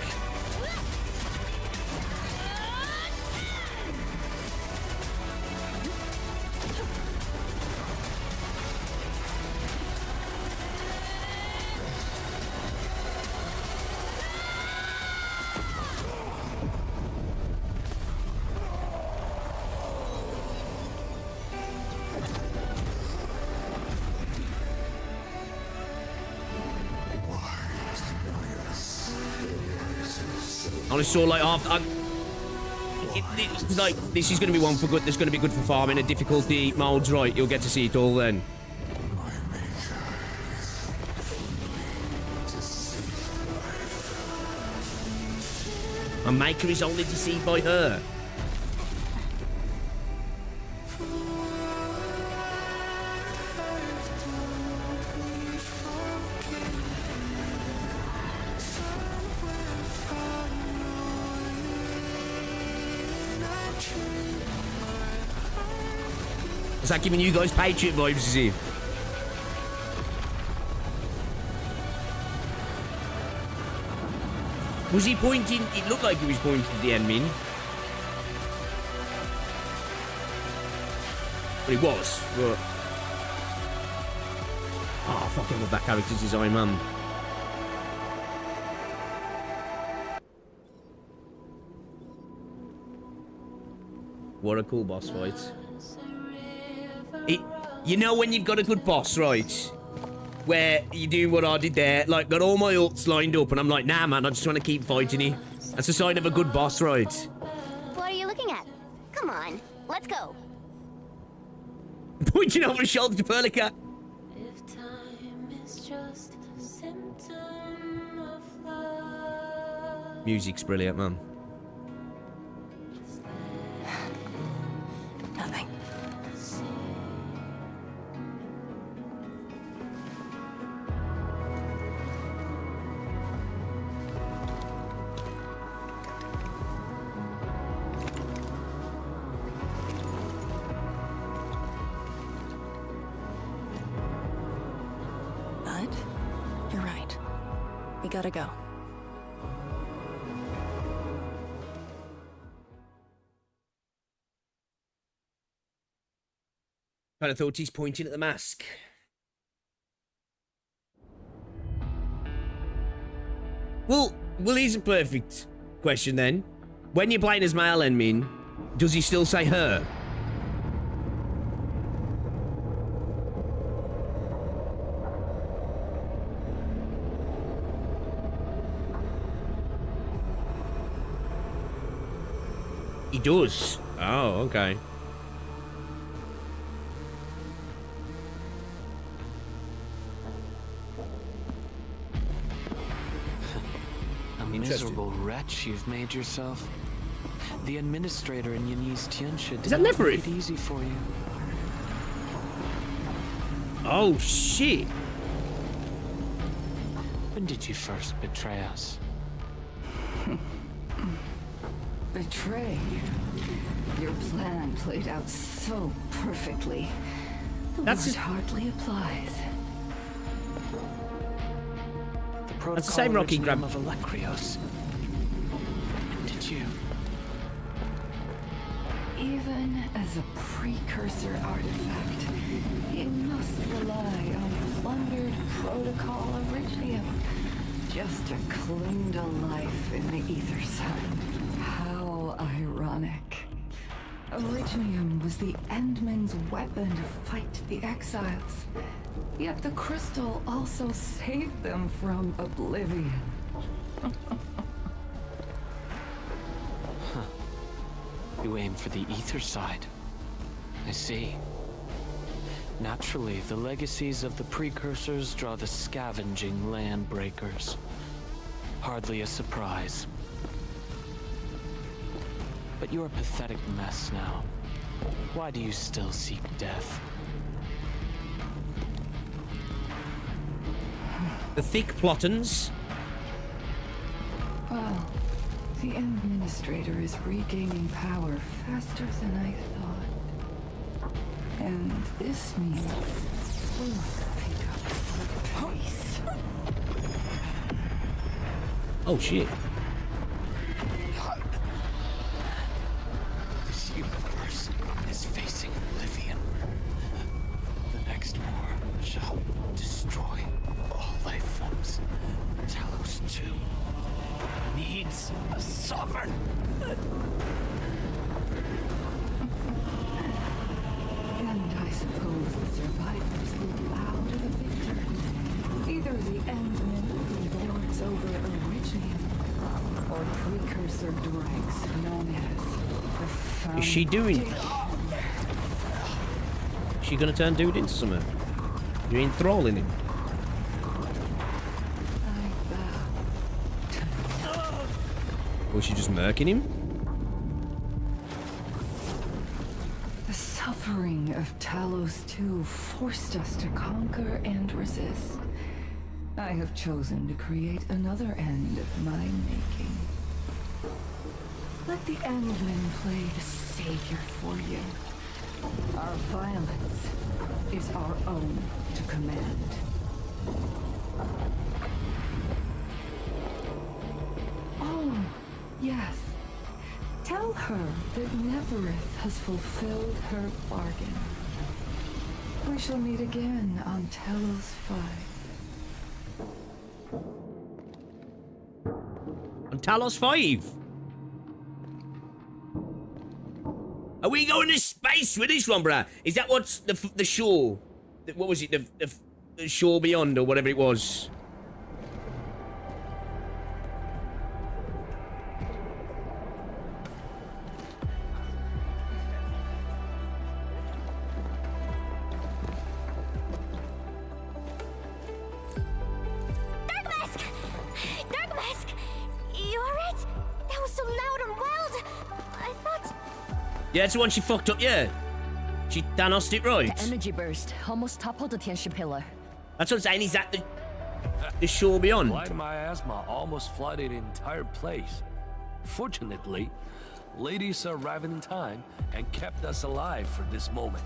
I only saw like half. Like this is going to be one for good. That's going to be good for farming. A difficulty modes, right? You'll get to see it all then. A maker is only deceived by her. Is that giving you guys Patriot vibes, is he? Was he pointing? It looked like he was pointing to the enemy. But he was. But... oh, I fucking love that character's design, man. What a cool boss fight. You know when you've got a good boss, right? Where you do what I did there, like got all my ults lined up and I'm like, nah man, I just want to keep fighting you. That's a sign of a good boss, right? What are you looking at? Come on, let's go. Pointing over his shoulder to Perlica. If time is just a symptom of love, Music's brilliant, man. Nothing. But you're right. We gotta go. Kind of thought he's pointing at the mask. Well, here's a perfect question then. When you're playing as male Enmin, does he still say her? He does. Oh, okay. A miserable wretch you've made yourself. The administrator in Yanni's Tianxia did not make it easy for you. Oh, shit. When did you first betray us? Betray? Your plan played out so perfectly. The word hardly applies. That's the same Rocky grab. Of Electrios. When did you? Even as a precursor artifact, you must rely on plundered protocol Originium just to cling to life in the ether sun. How ironic. Originium was the Endmen's weapon to fight the exiles. Yet the crystal also saved them from oblivion. Huh. You aim for the ether side. I see. Naturally, the legacies of the precursors draw the scavenging land breakers. Hardly a surprise. But you're a pathetic mess now. Why do you still seek death? The thick plottons. Well, the Administrator is regaining power faster than I thought. And this means we'll pick up the pace. Oh, shit. This universe is facing oblivion. The next war shall destroy all life forms. Talos 2 needs a sovereign. And I suppose the survivors will bow to the victor. Either the Endmen who lords over Originium, or precursor dregs known as the Foundation. Is she doing? Is she gonna turn dude into something? You're enthralling him. Or is she just murking him? The suffering of Talos 2 forced us to conquer and resist. I have chosen to create another end of my making. Let the Endmen play the savior for you. Our violence is our own to command. Oh, yes. Tell her that Neverith has fulfilled her bargain. We shall meet again on Talos 5. On Talos 5? Are we going to space with this one, bruh? Is that what's the shore? What was it? The shore beyond, or whatever it was? Dark Mask! You alright? Yeah, it's the one she fucked up, yeah. She Thanos'd it right. The energy burst almost toppled the Tianshi pillar. That's what I'm saying, is that the shore beyond? Blind miasma almost flooded the entire place. Fortunately, ladies arrived in time and kept us alive for this moment.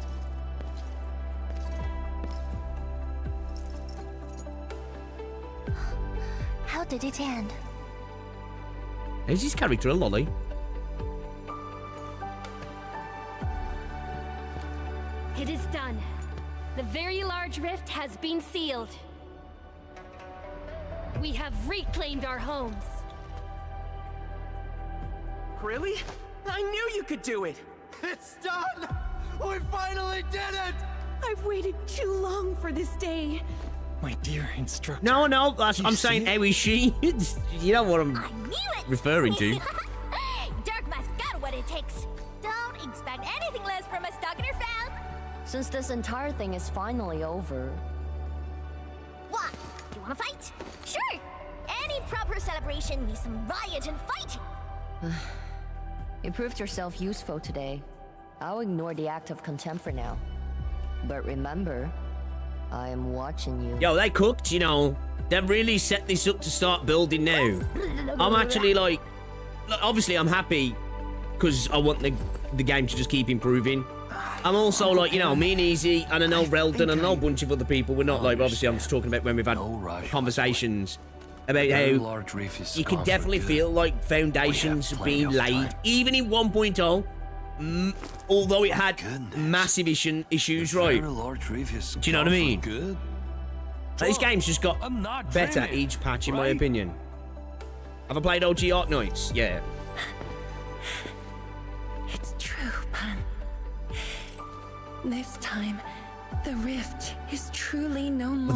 How did it end? Is his character a lolly? It is done. The very large rift has been sealed. We have reclaimed our homes. Really? I knew you could do it! It's done! We finally did it! I've waited too long for this day. My dear instructor. No, I'm saying, how is she? You know what I'm referring to. Darkma's got what it takes. Don't expect anything less from a Stalker fan. Since this entire thing is finally over... What? You wanna fight? Sure! Any proper celebration needs some riot and fighting. You proved yourself useful today. I'll ignore the act of contempt for now. But remember, I am watching you. Yo, they cooked, you know. They've really set this up to start building now. I'm actually like, obviously I'm happy because I want the game to just keep improving. I'm also like, you know, me and Easy, and I know Reldon, and I know a bunch of other people. We're not like, obviously I'm just talking about when we've had conversations about how you can definitely feel like foundations being laid, even in 1.0, although it had massive issues, right? Do you know what I mean? This game's just got better each patch, in my opinion. Have I played OG Arknights? Yeah. It's true, Pan. This time, the rift is truly no more.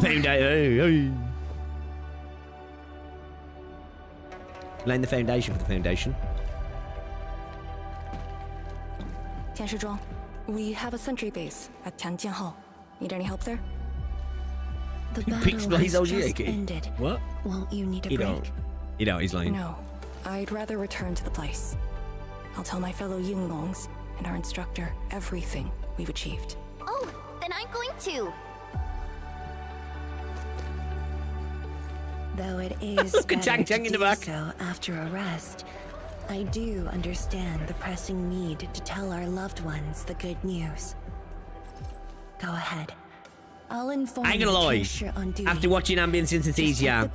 Laying the foundation for the foundation. 天师庄, we have a sentry base at Tianjin Hall. Need any help there? The battle has just ended. What? Won't you need a break? You don't, he's lying. No, I'd rather return to the place. I'll tell my fellow Yinglongs and our instructor everything we've achieved. Oh, then I'm going to. Though it is better to do so after a rest, I do understand the pressing need to tell our loved ones the good news. Go ahead. I'll inform I ain't gonna lie, after watching Ambient Synesthesia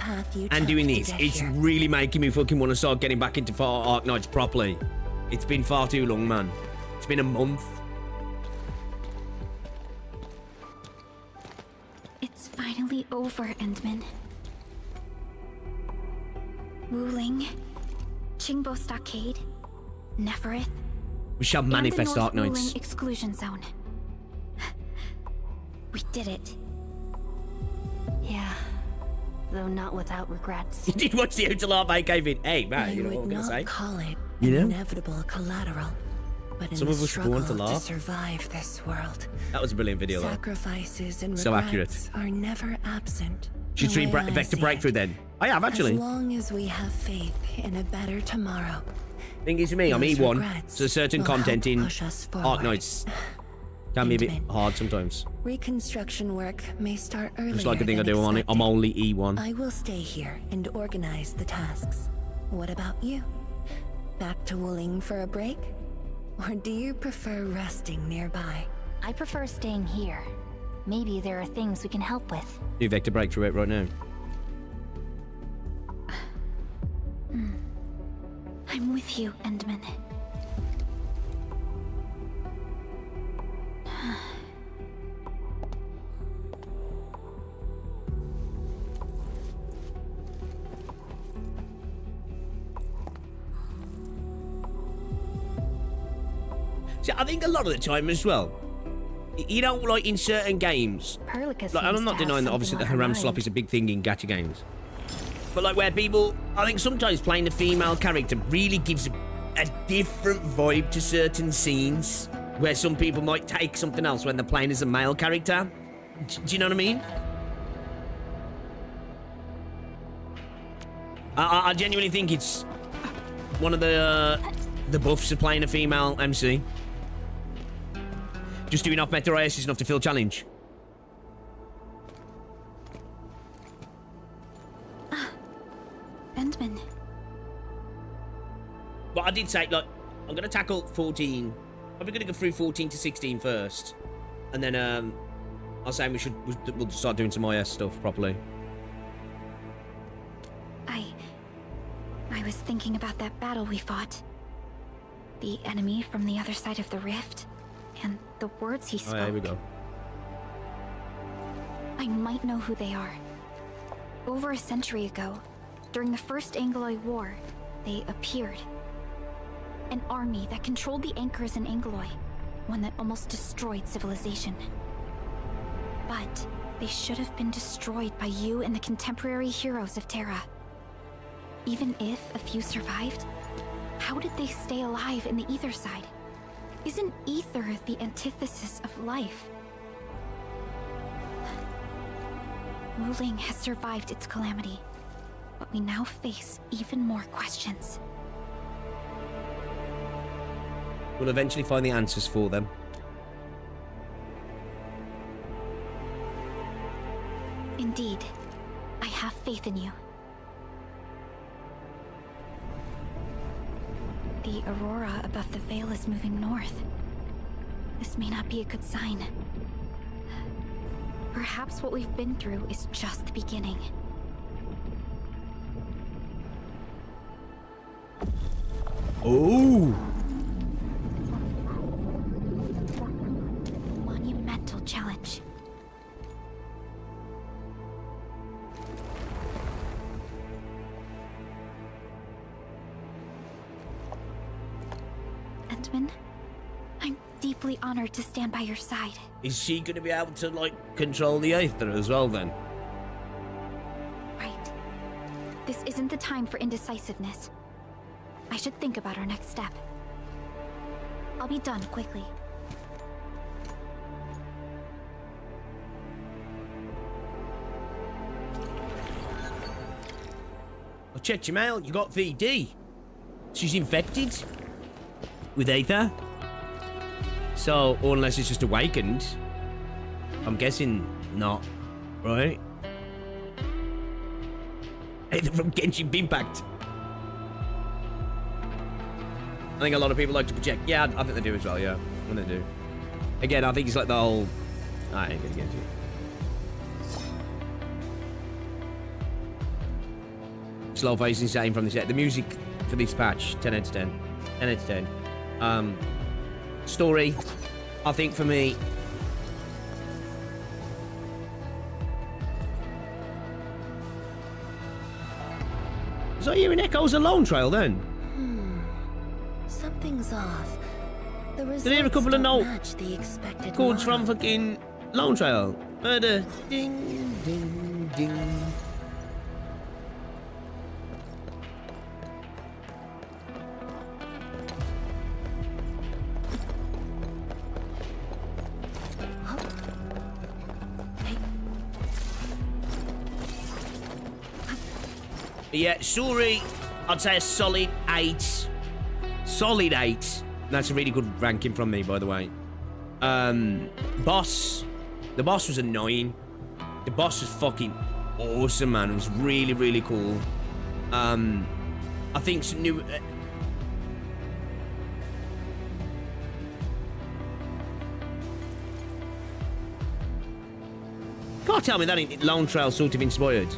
and doing this, it's really making me fucking want to start getting back into Arknights properly. It's been far too long, man. It's been a month. It's finally over, Endman. Wuling, Qingbo Stockade, Neferith. We shall manifest Arknights. Exclusion zone. We did it. Yeah, though not without regrets. You did watch the Outer Bay cave in. Hey, man, you know what I'm gonna say? I would not call it an inevitable collateral, but in the struggle to survive this world, that was a brilliant video, though. Sacrifices and so regrets are never absent. Should stream Vector Breakthrough then? I have, actually. As long as we have faith in a better tomorrow. Thing is, to me, I'm E1, so certain content in Arknights can be a bit hard sometimes. Reconstruction work may start earlier. Just like a thing I do on it, I'm only E1. I will stay here and organize the tasks. What about you? Back to Wuling for a break? Or do you prefer resting nearby? I prefer staying here. Maybe there are things we can help with. Do Vector Breakthrough it right now. I'm with you, Endman. See, I think a lot of the time as well, you know, like in certain games, like, and I'm not denying that obviously the haram slop is a big thing in gacha games, but like where people, I think sometimes playing a female character really gives a different vibe to certain scenes, where some people might take something else when they're playing as a male character. Do you know what I mean? I genuinely think it's one of the buffs of playing a female MC. Just doing off Meta IS is enough to fill challenge. Endman. But I did say, like, I'm going to tackle 14. I'm going to go through 14 to 16 first. And then, I was saying we'll start doing some IS stuff properly. I was thinking about that battle we fought. The enemy from the other side of the rift. And the words he spoke. Oh, yeah, here we go. I might know who they are. Over a century ago, during the First Angloid War, they appeared. An army that controlled the anchors in Angloy, one that almost destroyed civilization. But they should have been destroyed by you and the contemporary heroes of Terra. Even if a few survived, how did they stay alive in the ether side? Isn't ether the antithesis of life? Wuling has survived its calamity, but we now face even more questions. We'll eventually find the answers for them. Indeed, I have faith in you. The aurora above the veil is moving north. This may not be a good sign. Perhaps what we've been through is just the beginning. Oh! Monumental challenge. Endman, I'm deeply honored to stand by your side. Is she going to be able to, like, control the Aether as well, then? Right. This isn't the time for indecisiveness. I should think about our next step. I'll be done quickly. I checked your mail. You got VD. She's infected with Aether. So, or unless it's just awakened. I'm guessing not, right? Aether from Genshin Impact. I think a lot of people like to project. Yeah, I think they do as well, yeah. When they do. Again, I think it's like the whole... I ain't gonna get to it. Slow face insane from the set. The music for this patch, 10 out of 10. 10 out of 10. Story, I think for me... Is that hearing echoes of Lone Trail then? Something's off. The results Did I hear a couple of match the expected chords model. from fucking Lone Trail? Murder. Ding, ding, ding. Yeah, sorry. I'd say a solid 8. Solid 8. That's a really good ranking from me, by the way. Boss. The boss was annoying. The boss was fucking awesome, man. It was really, really cool. I think some new... Can't tell me that ain't Lone Trail sort of inspired.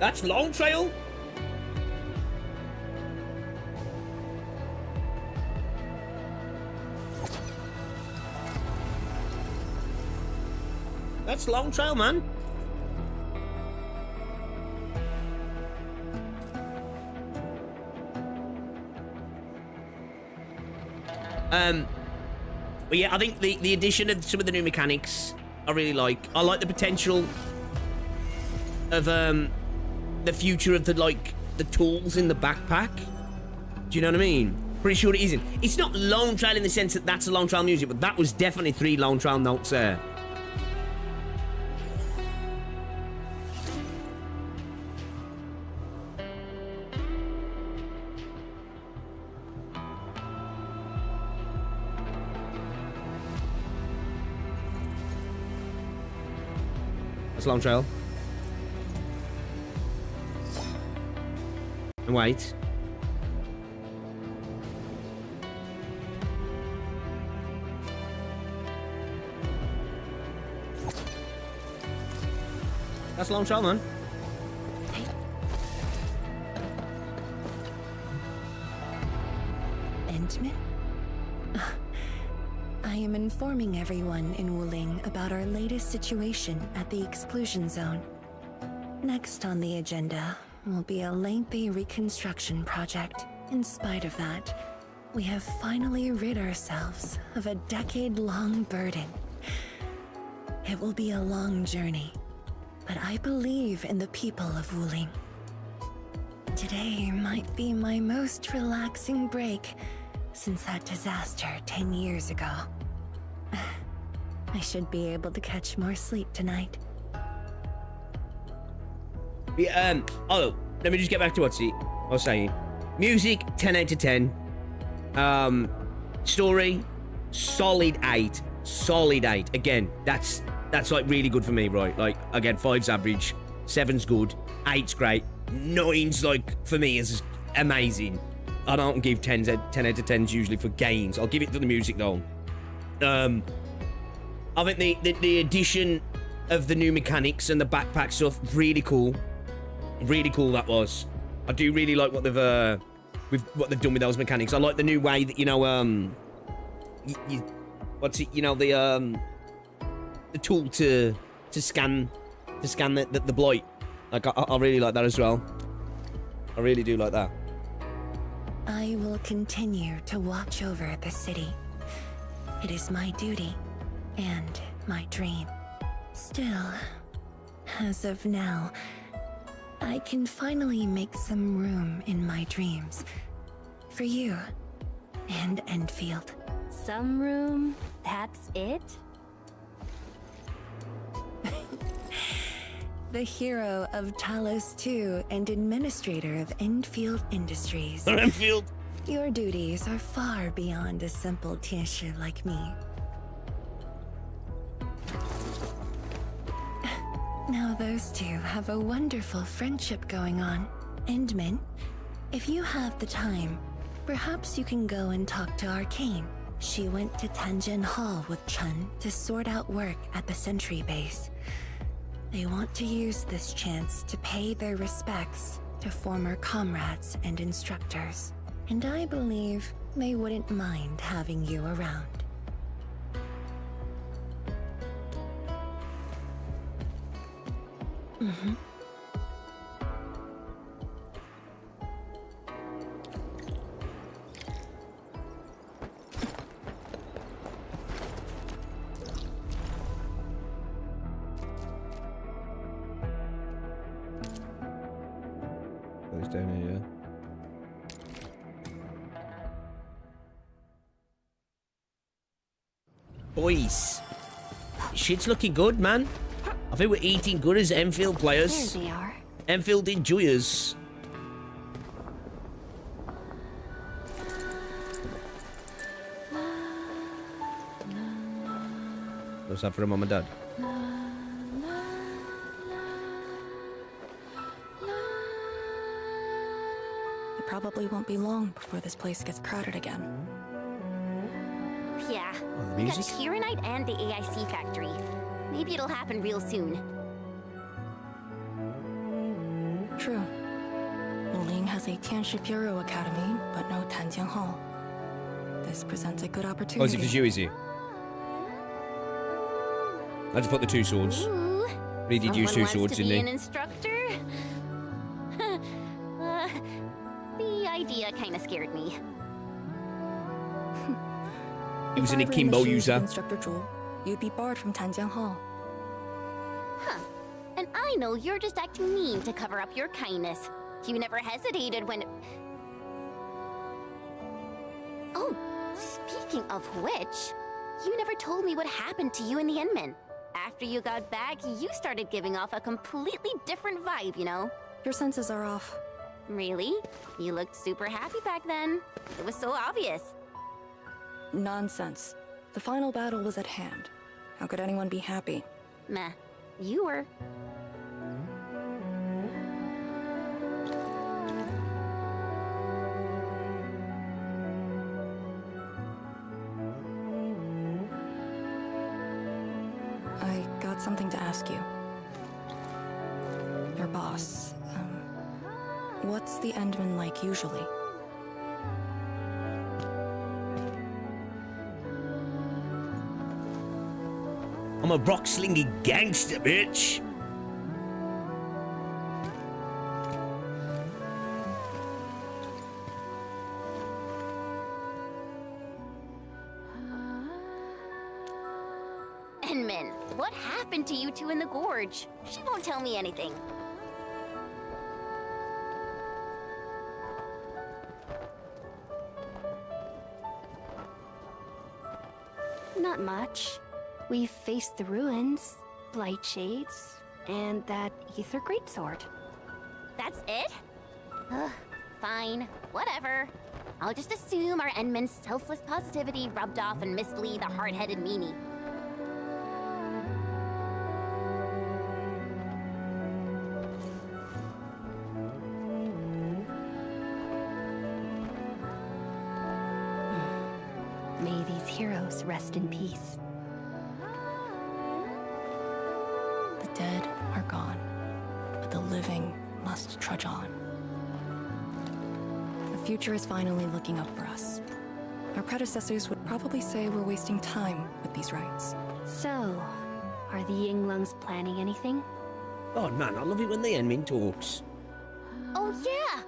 That's Lone Trail? That's Lone Trail, man. But yeah, I think the addition of some of the new mechanics I really like. I like the potential of the future of the tools in the backpack. Do you know what I mean? Pretty sure it isn't. It's not Lone Trail in the sense that that's a Lone Trail music, but that was definitely 3 Lone Trail notes there. long trail. And wait. That's a long trail, man. Endman? I am informing everyone in Wuling about our latest situation at the exclusion zone. Next on the agenda will be a lengthy reconstruction project. In spite of that, we have finally rid ourselves of a decade-long burden. It will be a long journey, but I believe in the people of Wuling. Today might be my most relaxing break since that disaster 10 years ago. I should be able to catch more sleep tonight. Yeah, oh, let me just get back to what I was saying. Music, 10 out of 10. Story, solid 8. Solid 8. Again, that's like really good for me, right? Like, again, 5's average, 7's good, 8's great, 9's like, for me, is amazing. I don't give 10 out of 10s usually for games. I'll give it to the music though. I think the addition of the new mechanics and the backpack stuff, really cool. Really cool that was. I do really like what they've done with those mechanics. I like the new way that, you know, the tool to scan the blight. Like I really like that as well. I really do like that. I will continue to watch over the city. It is my duty and my dream. Still, as of now, I can finally make some room in my dreams for you and Endfield. Some room? That's it? The hero of Talos 2 and administrator of Endfield Industries. Endfield! Your duties are far beyond a simple Tianshi like me. Now those two have a wonderful friendship going on. Endman, if you have the time, perhaps you can go and talk to Arcane. She went to Tanjin Hall with Chun to sort out work at the Sentry base. They want to use this chance to pay their respects to former comrades and instructors. And I believe they wouldn't mind having you around. Mm-hmm. Oh, he's down here, yeah. Boys, shit's looking good, man. I think we're eating good as Enfield players. There they are. Enfield enjoyers. What's that for a mum and dad? It probably won't be long before this place gets crowded again. Yeah, the we got music? Tyrannite and the AIC factory. Maybe it'll happen real soon. True. Wuling has a Tianshi Bureau Academy, but no Tanjian Hall. This presents a good opportunity. Oh, is it for you, is he? I just put the two swords. Ooh, Really did use two someone swords, wants to didn't be he? an instructor? The idea kind of scared me. He was an If I were akimbo in the shoes of user. Instructor Zhu, you'd be barred from Tanjian Hall. Huh. And I know you're just acting mean to cover up your kindness. You never hesitated when... Oh, speaking of which, you never told me what happened to you and the Enman. After you got back, you started giving off a completely different vibe, you know? Your senses are off. Really? You looked super happy back then. It was so obvious. Nonsense. The final battle was at hand. How could anyone be happy? Meh. You were. I got something to ask you. Your boss, what's the Endman like usually? I'm a rock-slinging gangster, bitch. Endman, what happened to you two in the gorge? She won't tell me anything. Not much. We've faced the ruins, blight shades, and that ether greatsword. That's it? Ugh, fine. Whatever. I'll just assume our Endman's selfless positivity rubbed off on Miss Lee, the hard-headed meanie. May these heroes rest in peace. The dead are gone, but the living must trudge on. The future is finally looking up for us. Our predecessors would probably say we're wasting time with these rites. So, are the Yinglungs planning anything? God, man, I love it when the Endman talks. Oh yeah!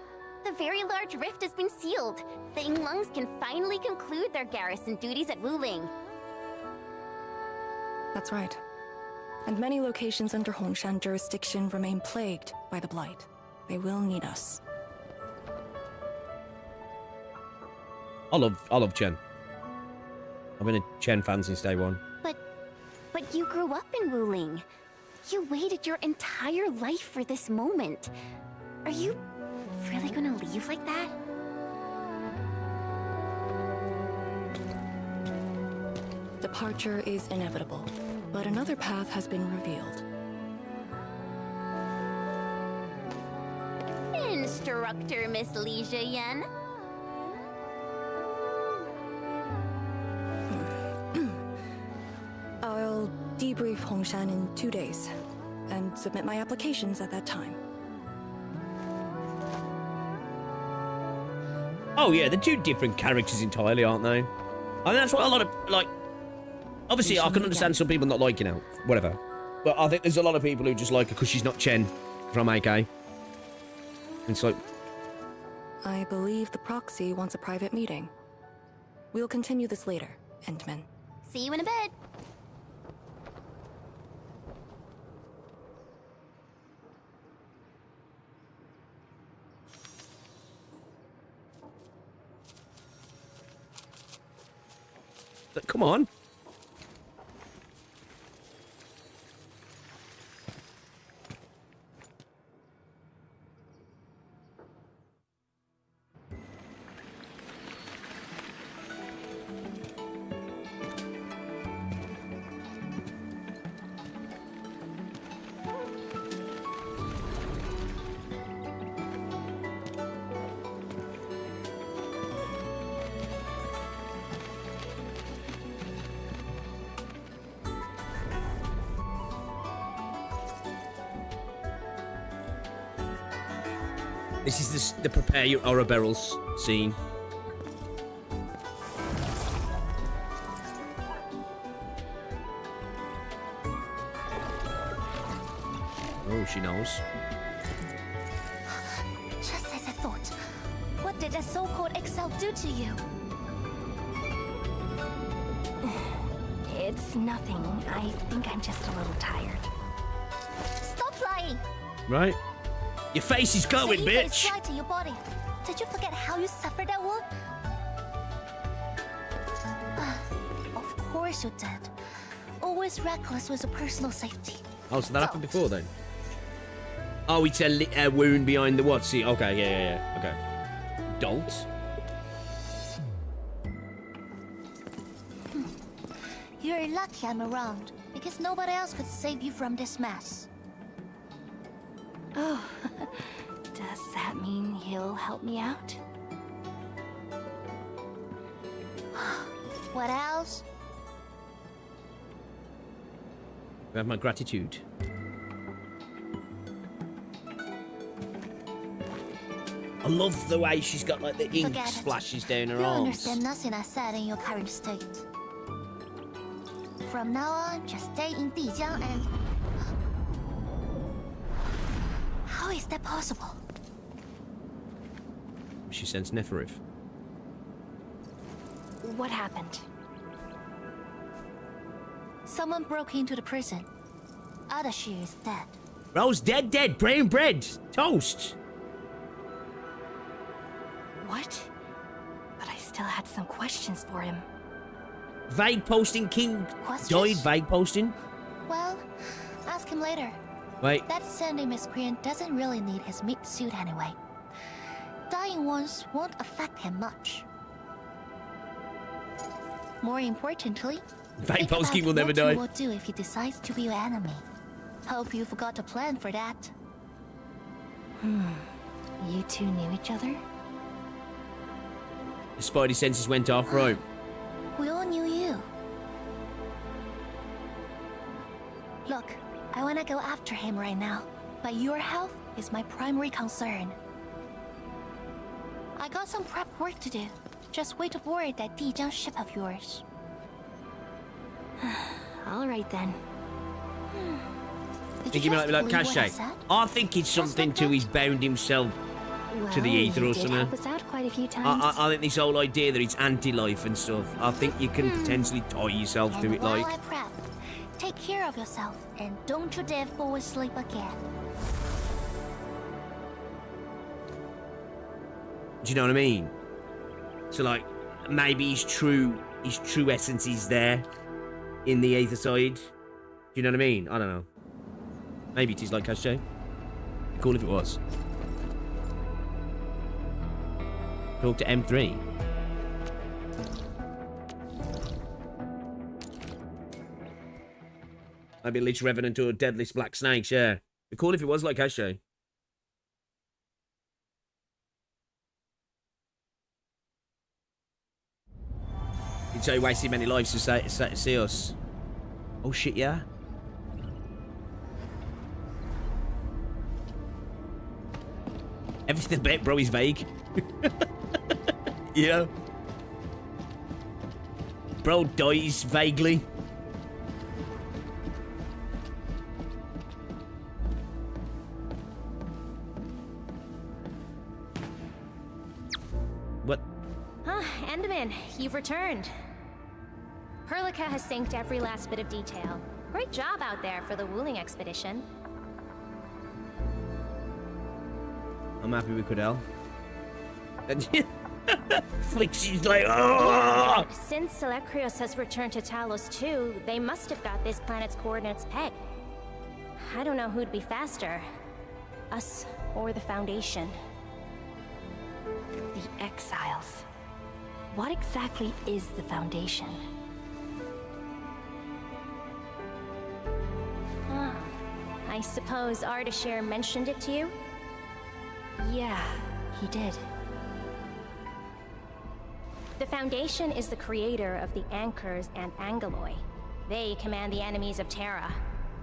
The very large rift has been sealed. The Yinglungs can finally conclude their garrison duties at Wuling. That's right. And many locations under Hongshan jurisdiction remain plagued by the Blight. They will need us. I love Chen. I've been a Chen fan since day one. But you grew up in Wuling. You waited your entire life for this moment. Are you really gonna leave like that? Departure is inevitable, but another path has been revealed. Instructor Miss Li Zheyan. I'll debrief Hongshan in 2 days, and submit my applications at that time. Oh yeah, they're two different characters entirely, aren't they? And that's what a lot of, like... Obviously, I can understand some people not liking her, whatever. But I think there's a lot of people who just like her because she's not Chen from AK. It's like... I believe the proxy wants a private meeting. We'll continue this later, Endman. See you in a bit. Come on. This is the prepare your aura barrels scene. Oh, she knows. Just as I thought. What did that so-called Excel do to you? It's nothing. I think I'm just a little tired. Stop lying! Right? Your face is going, the bitch! Fly to your body. Did you forget how you suffered that wound? Of course you did. Always reckless with your personal safety. Oh, so that happened before then? Oh, it's a wound behind the what? See, okay, yeah. Okay. Dolt? You're lucky I'm around, because nobody else could save you from this mess. Oh, does that mean he'll help me out? What else? You have my gratitude. I love the way she's got like the ink Forget it. splashes down her You'll arms. understand nothing I said in your current state. From now on, just stay in Dijiang and... How is that possible? She sends Neferif. What happened? Someone broke into the prison. Adashi is dead. Rose dead. Brown bread. Toast. What? But I still had some questions for him. Vague posting king died. Vague posting. Well, ask him later. Wait. That Sandy miscreant doesn't really need his meat suit anyway. Dying ones won't affect him much. More importantly, Vague think about posting will never what die. you will do if he decides to be your enemy. Hope you forgot to plan for that. You two knew each other? The spidey senses went off, right? We all knew you. Look, I wanna go after him right now, but your health is my primary concern. I got some prep work to do. Just wait aboard that Dijiang ship of yours. All right then. Did Think you he might just be like believe what I Cache. said? I think it's something to he's bound himself to the ether or you did something. help us out quite a few times. I think this whole idea that it's anti-life and stuff, I think you can potentially tie yourself to And it while like... I prep, take care of yourself and don't you dare fall asleep again. Do you know what I mean? So like, maybe his true essence is there in the ether side. Do you know what I mean? I don't know. Maybe it is like Cache. Cool if it was. Talk to M3. Maybe a Lich Revenant or a Deadless Black Snakes, yeah. Be cool if it was like Cache. You'd say wasted many lives to see us. Oh shit, yeah? Everything about bro is vague. Yeah. Bro dies vaguely. What? Enderman, you've returned. Perlica has synced every last bit of detail. Great job out there for the Wuling expedition. I'm happy with Cordell. Flixie's like, oh! Since Selekrios has returned to Talos too, they must have got this planet's coordinates pegged. I don't know who'd be faster, us or the Foundation. The Exiles. What exactly is the Foundation? I suppose Ardashir mentioned it to you? Yeah, he did. The Foundation is the creator of the Anchors and Angeloi. They command the enemies of Terra,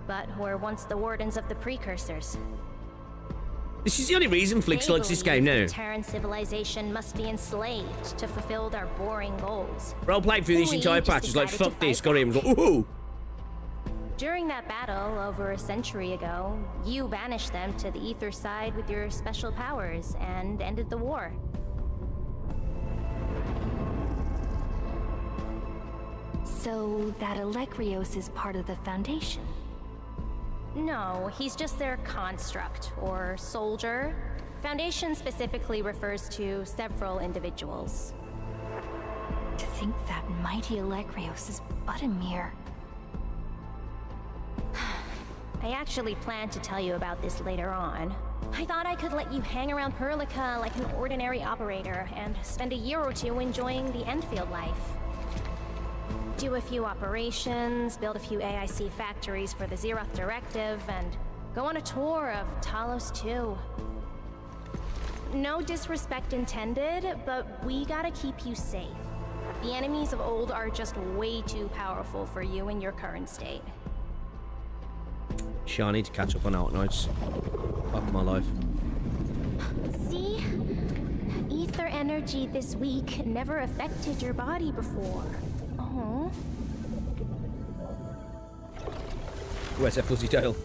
but were once the wardens of the Precursors. This is the only reason Flix likes this game now. Terran civilization must be enslaved to fulfill their boring goals. Bro played through this entire patch, was like, fuck this, got him, was like, ooh! During that battle, over a century ago, you banished them to the Ether side with your special powers and ended the war. So that Elekrios is part of the Foundation? No, he's just their construct, or soldier. Foundation specifically refers to several individuals. To think that mighty Elekrios is but a mere... I actually planned to tell you about this later on. I thought I could let you hang around Perlica like an ordinary operator and spend a year or two enjoying the Endfield life. do a few operations, build a few AIC factories for the Zeroth Directive, and go on a tour of Talos 2. No disrespect intended, but we gotta keep you safe. The enemies of old are just way too powerful for you in your current state. Shit, I need to catch up on Arknights. Fuck my life. See? Ether energy this week never affected your body before. Oh. Where's that fuzzy tail?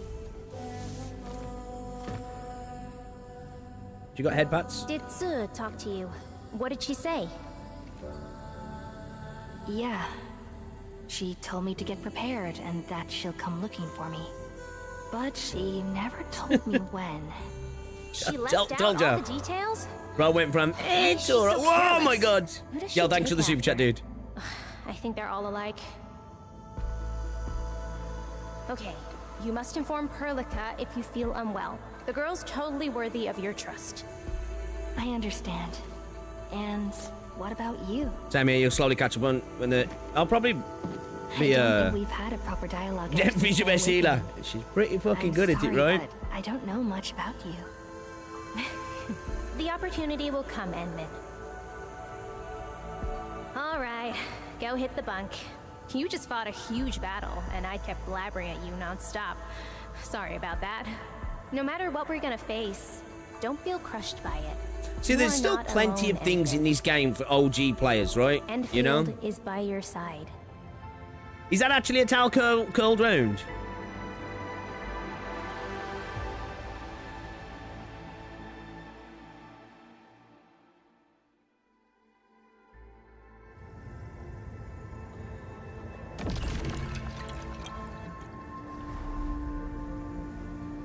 You got headbats? Did Tsu talk to you? What did she say? Yeah. She told me to get prepared and that she'll come looking for me. But she never told me when. She left out all the details? Bro went from, it's alright. so Whoa, careless. my god. Who does Yo, she thanks for the take super chat, after? dude. I think they're all alike. Okay, you must inform Perlica if you feel unwell. The girl's totally worthy of your trust. I understand. And what about you? Same here, you'll slowly catch up on when the... I'll probably I be, don't think we've had a proper dialogue. Definitely your best healer. She's pretty fucking I'm good at it, sorry, right? but I don't know much about you. The opportunity will come, Enmin. All right, go hit the bunk. You just fought a huge battle, and I kept blabbering at you non-stop. Sorry about that. No matter what we're gonna face, don't feel crushed by it. See, You there's are still not plenty alone, of things in this game for OG players, right? Endfield You know? is by your side. Is that actually a towel curled round?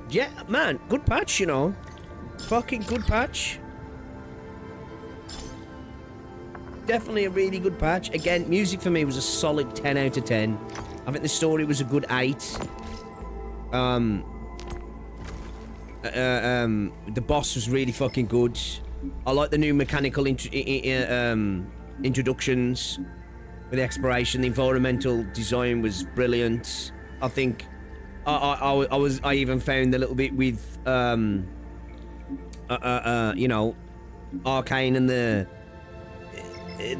Yeah, man, good patch, you know. Fucking good patch. Definitely a really good patch. Again, music for me was a solid 10 out of 10. I think the story was a good 8. The boss was really fucking good. I like the new mechanical introductions with the exploration. The environmental design was brilliant. I think I even found a little bit with you know, Arcane and the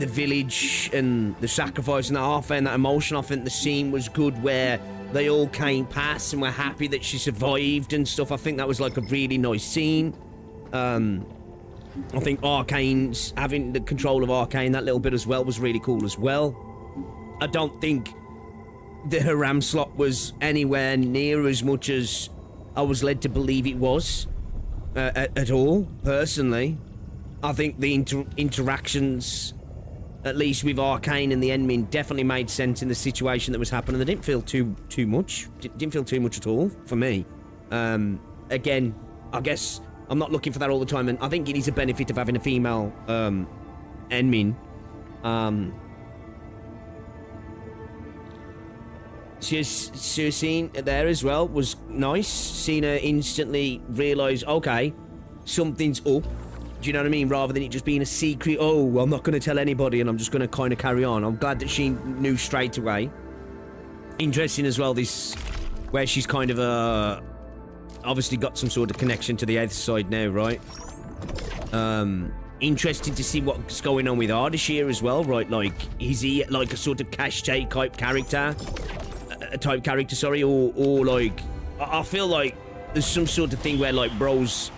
village and the sacrifice and that. I found that emotion. I think the scene was good where they all came past and were happy that she survived and stuff. I think that was like a really nice scene. I think Arcane's having the control of Arcane, that little bit as well, was really cool as well. I don't think the Haram slot was anywhere near as much as I was led to believe it was at all, personally. I think the interactions, at least with Arcane and the Endmin, definitely made sense in the situation that was happening. They didn't feel too much. Didn't feel too much at all, for me. Again, I guess I'm not looking for that all the time, and I think it is a benefit of having a female Endmin. Seeing there as well was nice. Seeing her instantly realise, okay, something's up. Do you know what I mean? Rather than it just being a secret, oh, I'm not going to tell anybody and I'm just going to kind of carry on. I'm glad that she knew straight away. Interesting as well, this, where she's kind of, obviously got some sort of connection to the other side now, right? Interesting to see what's going on with Ardashir as well, right? Like, is he like a sort of cache type character? Sorry, or like, I feel like there's some sort of thing where like bros,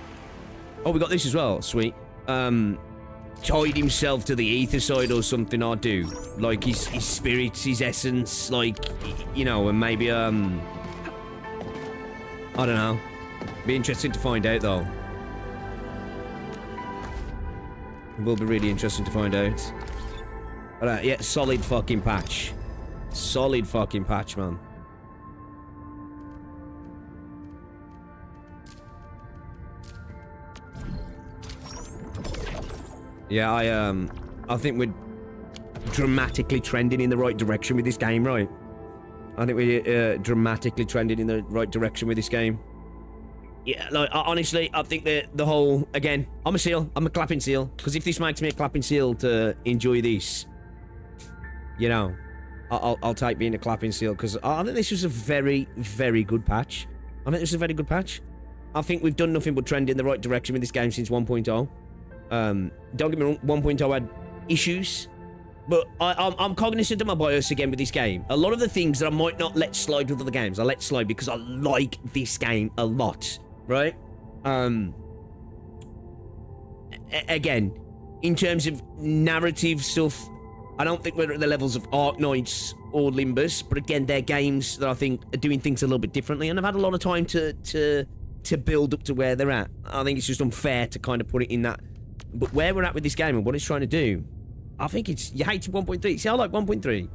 oh, we got this as well, sweet, tied himself to the ether side or something. I do like his spirits, his essence, like, you know, and maybe I don't know, be interesting to find out though. It will be really interesting to find out. But yeah, solid fucking patch. Solid fucking patch, man. Yeah, I think we're dramatically trending in the right direction with this game, right? I think we're dramatically trending in the right direction with this game. Yeah, like, honestly, I think that the whole, again, I'm a seal. I'm a clapping seal. Because if this makes me a clapping seal to enjoy this, you know, I'll take being a clapping seal, because I think this was a very, very good patch. I think this was a very good patch. I think we've done nothing but trend in the right direction with this game since 1.0. Don't get me wrong, 1.0 had issues, but I'm cognizant of my bias again with this game. A lot of the things that I might not let slide with other games, I let slide because I like this game a lot, right? Again, in terms of narrative stuff, I don't think we're at the levels of Arknights or Limbus, but again, they're games that I think are doing things a little bit differently, and I've had a lot of time to build up to where they're at. I think it's just unfair to kind of put it in that. But where we're at with this game and what it's trying to do, I think it's... You hate 1.3. See, I like 1.3.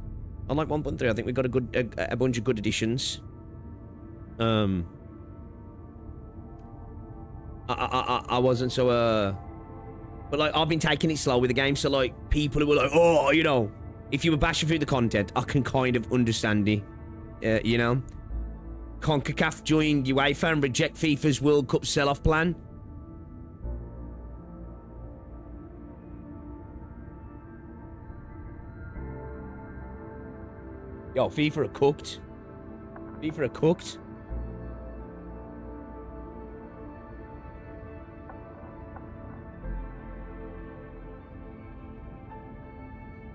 I like 1.3. I think we've got a bunch of good additions. I wasn't so... But, like, I've been taking it slow with the game, so, like, people who were like, oh, you know, if you were bashing through the content, I can kind of understand it, you know? CONCACAF joined UEFA and reject FIFA's World Cup sell-off plan. Yo, FIFA are cooked. FIFA are cooked.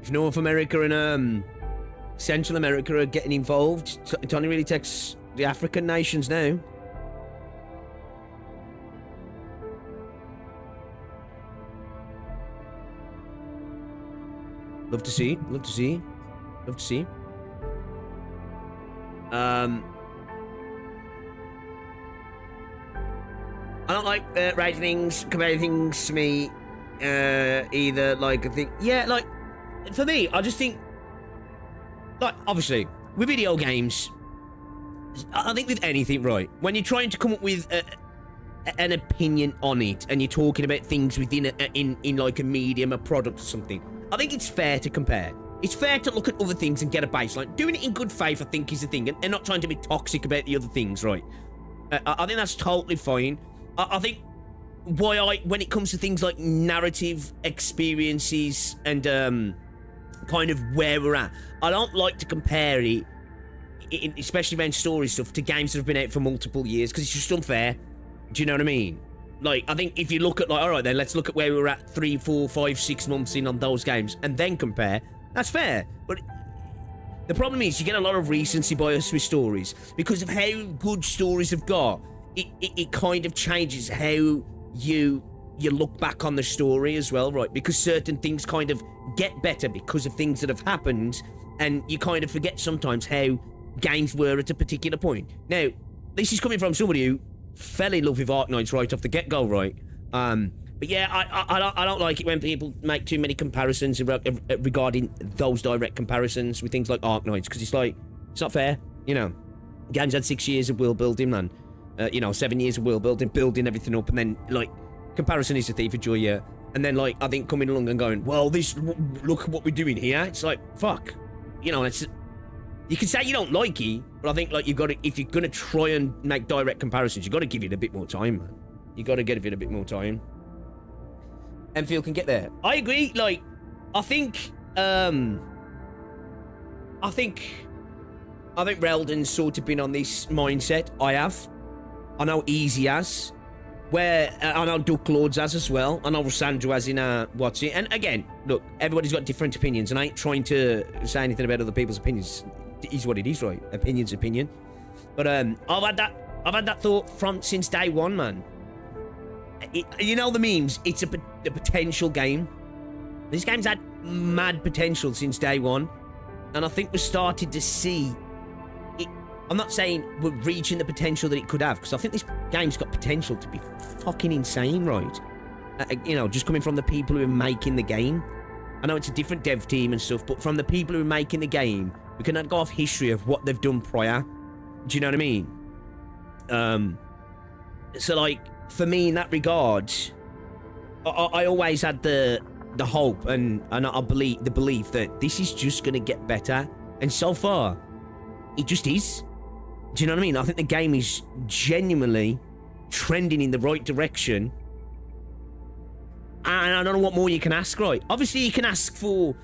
If North America and Central America are getting involved, it only really takes the African nations now. Love to see. Love to see. Love to see. I don't like writing things, comparing things to me either. Like, I think, yeah, like, for me, I just think, like, obviously, with video games, I think with anything, right, when you're trying to come up with an opinion on it, and you're talking about things within in like a medium, a product or something, I think it's fair to compare. It's fair to look at other things and get a baseline. Doing it in good faith, I think, is the thing, and not trying to be toxic about the other things, right? I think that's totally fine. I think when it comes to things like narrative experiences and kind of where we're at, I don't like to compare it, especially around story stuff, to games that have been out for multiple years, because it's just unfair. Do you know what I mean? Like, I think if you look at, like, all right, then let's look at where we were at 3, 4, 5, 6 months in on those games, and then compare. That's fair, but the problem is you get a lot of recency bias with stories because of how good stories have got. It kind of changes how you look back on the story as well, right? Because certain things kind of get better because of things that have happened, and you kind of forget sometimes how games were at a particular point. Now, this is coming from somebody who fell in love with Arknights right off the get-go, right? But yeah, I don't like it when people make too many comparisons regarding those direct comparisons with things like Arknights, because it's like, it's not fair, you know. Games had 6 years of world building, man. 7 years of world building everything up, and then, like, comparison is a thief of joy, yeah. And then, like, I think coming along and going, well, look at what we're doing here. It's like, fuck. You know, you can say you don't like it, but I think, like, if you're gonna try and make direct comparisons, you got to give it a bit more time, man. You got to give it a bit more time. Enfield can get there. I agree. Like, I think Reldon's sort of been on this mindset. I know Easy has. I know Duck Lords has as well. I know Rosandro has in What's It. And again, look, everybody's got different opinions, and I ain't trying to say anything about other people's opinions. It is what it is, right? Opinion's opinion. But I've had that thought since day one, man. You know the memes, it's a potential game. This game's had mad potential since day one, and I think we're starting to see it. I'm not saying we're reaching the potential that it could have, because I think this game's got potential to be fucking insane, right? Just coming from the people who are making the game. I know it's a different dev team and stuff, but from the people who are making the game, we can go off history of what they've done prior. Do you know what I mean? So, like, for me, in that regard, I always had the hope and I believe the belief that this is just going to get better. And so far, it just is. Do you know what I mean? I think the game is genuinely trending in the right direction. And I don't know what more you can ask, right? Obviously, you can ask for,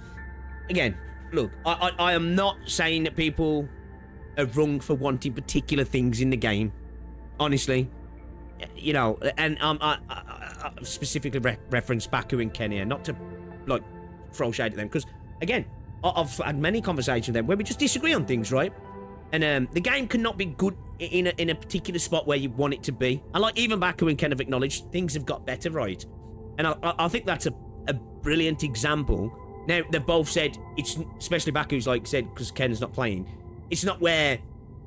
again, look, I am not saying that people are wrong for wanting particular things in the game. Honestly. You know, and I specifically reference Baku and Ken here, not to, like, throw shade at them, because, again, I've had many conversations with them where we just disagree on things, right? And the game cannot be good in a particular spot where you want it to be. And, like, even Baku and Ken have acknowledged things have got better, right? And I think that's a brilliant example. Now, they've both said, it's, especially Baku's, like, said, because Ken's not playing, it's not where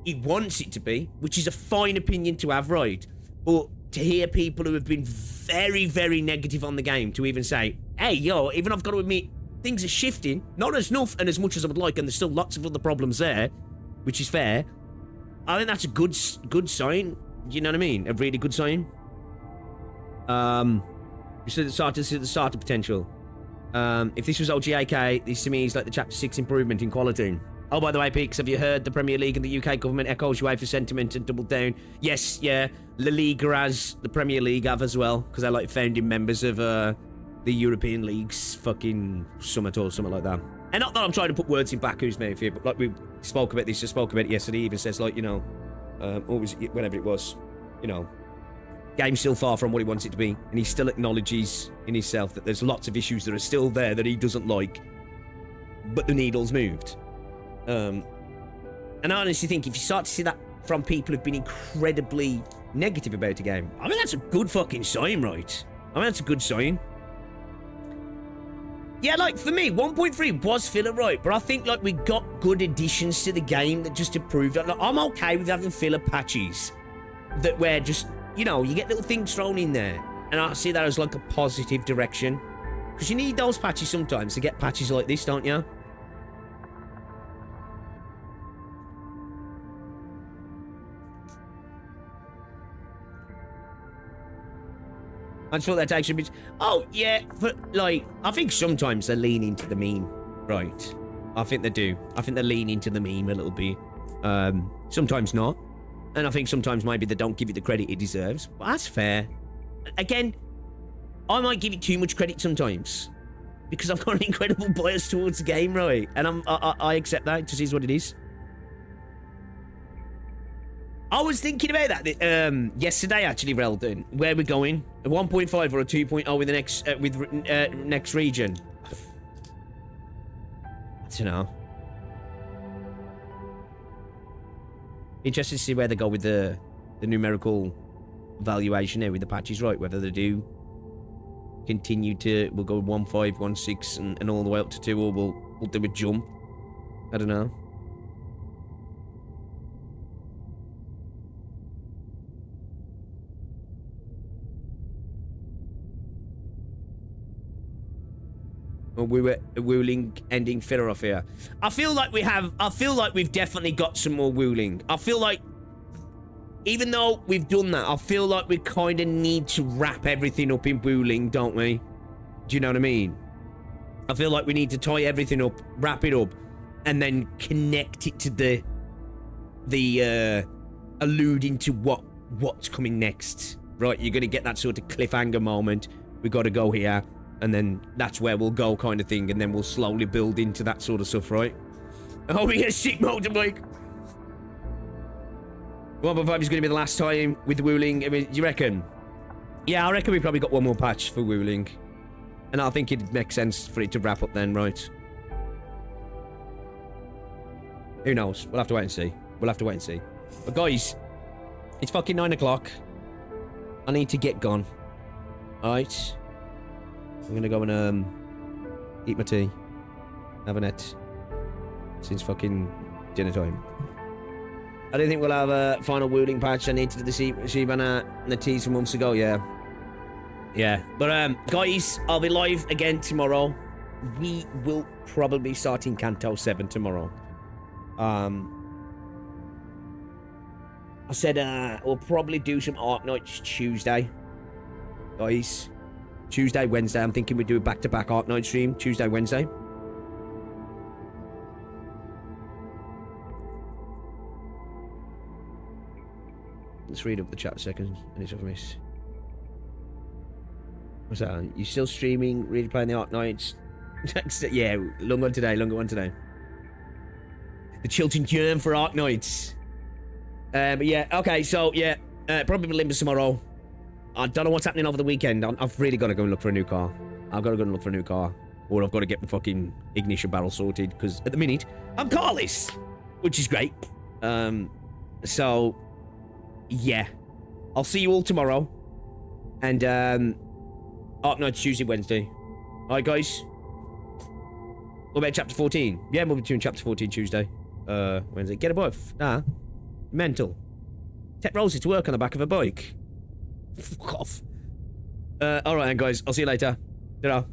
he wants it to be, which is a fine opinion to have, right? But to hear people who have been very, very negative on the game to even say, hey, yo, even I've got to admit, things are shifting, not as enough and as much as I would like, and there's still lots of other problems there, which is fair. I think that's a good sign. Do you know what I mean? A really good sign. You said the start of potential. If this was OGAK, this to me is like the Chapter 6 improvement in quality. Oh, by the way, Peaks, have you heard the Premier League and the UK government echoes UEFA sentiment and doubled down? Yes, yeah. La Liga has, the Premier League have as well, because they're like founding members of the European League's fucking summit or something like that. And not that I'm trying to put words in Baku's mouth here, but like we spoke about this, just spoke about it yesterday, he even says like, you know, always, whenever it was, you know, game's still far from what he wants it to be, and he still acknowledges in himself that there's lots of issues that are still there that he doesn't like, but the needle's moved. And I honestly think if you start to see that from people who've been incredibly negative about the game, I mean, that's a good fucking sign, right? I mean, that's a good sign. Yeah, like, for me, 1.3 was filler, right? But I think, like, we got good additions to the game that just improved it. Like, I'm okay with having filler patches that where just, you know, you get little things thrown in there. And I see that as, like, a positive direction. Because you need those patches sometimes to get patches like this, don't you? I just thought that takes a bit. Oh, yeah, but, like, I think sometimes they lean into the meme, right? I think they do. I think they lean into the meme a little bit. Sometimes not. And I think sometimes maybe they don't give it the credit it deserves. But that's fair. Again, I might give it too much credit sometimes. Because I've got an incredible bias towards the game, right? And I accept that. It just is what it is. I was thinking about that yesterday, actually, Reldon. Where we're going? A 1.5 or a 2.0 with the next next region. I don't know. Interested to see where they go with the numerical valuation there with the patches, right? Whether they do continue to, we'll go 1.5, 1.6, and all the way up to 2, or we'll do a jump. I don't know. We were wooling ending filler off here. I feel like we've definitely got some more wooling. I feel like even though we've done that, I feel like we kind of need to wrap everything up in wooling, don't we? Do you know what I mean? I feel like we need to tie everything up, wrap it up, and then connect it to the alluding to what's coming next. Right, you're gonna get that sort of cliffhanger moment. We gotta go here. And then that's where we'll go, kind of thing. And then we'll slowly build into that sort of stuff, right? Oh, we get a sick motorbike. 1.5 is going to be the last time with the wooling. I mean, do you reckon? Yeah, I reckon we probably got one more patch for wooling. And I think it'd make sense for it to wrap up then, right? Who knows? We'll have to wait and see. We'll have to wait and see. But guys, it's fucking 9 o'clock. I need to get gone. Alright? I'm gonna go and eat my tea, have a net, since fucking dinner time. I don't think we'll have a final wooling patch. I need to do the Shibana and the teas from months ago. Yeah. But guys, I'll be live again tomorrow. We will probably start in Kanto 7 tomorrow. I said we'll probably do some Arknights Tuesday, guys. Tuesday, Wednesday. I'm thinking we do a back-to-back Arknight stream. Tuesday, Wednesday. Let's read up the chat a second. Anything I've missed? What's that? You still streaming? Really playing the Arknights? Yeah, longer one today. The children yearn for Arknights. But yeah, okay, so yeah, probably Olympus tomorrow. I don't know what's happening over the weekend. I've really got to go and look for a new car. I've got to go and look for a new car. Or I've got to get the fucking ignition barrel sorted, because at the minute, I'm carless, which is great. So, yeah. I'll see you all tomorrow. And, Arknights Tuesday, Wednesday. Alright, guys? What about chapter 14? Yeah, we'll be doing chapter 14 Tuesday. Wednesday. Get a bike. Nah. Mental. Take Rosie to work on the back of a bike. Fuck off. Alright then, guys. I'll see you later. Ta-ra.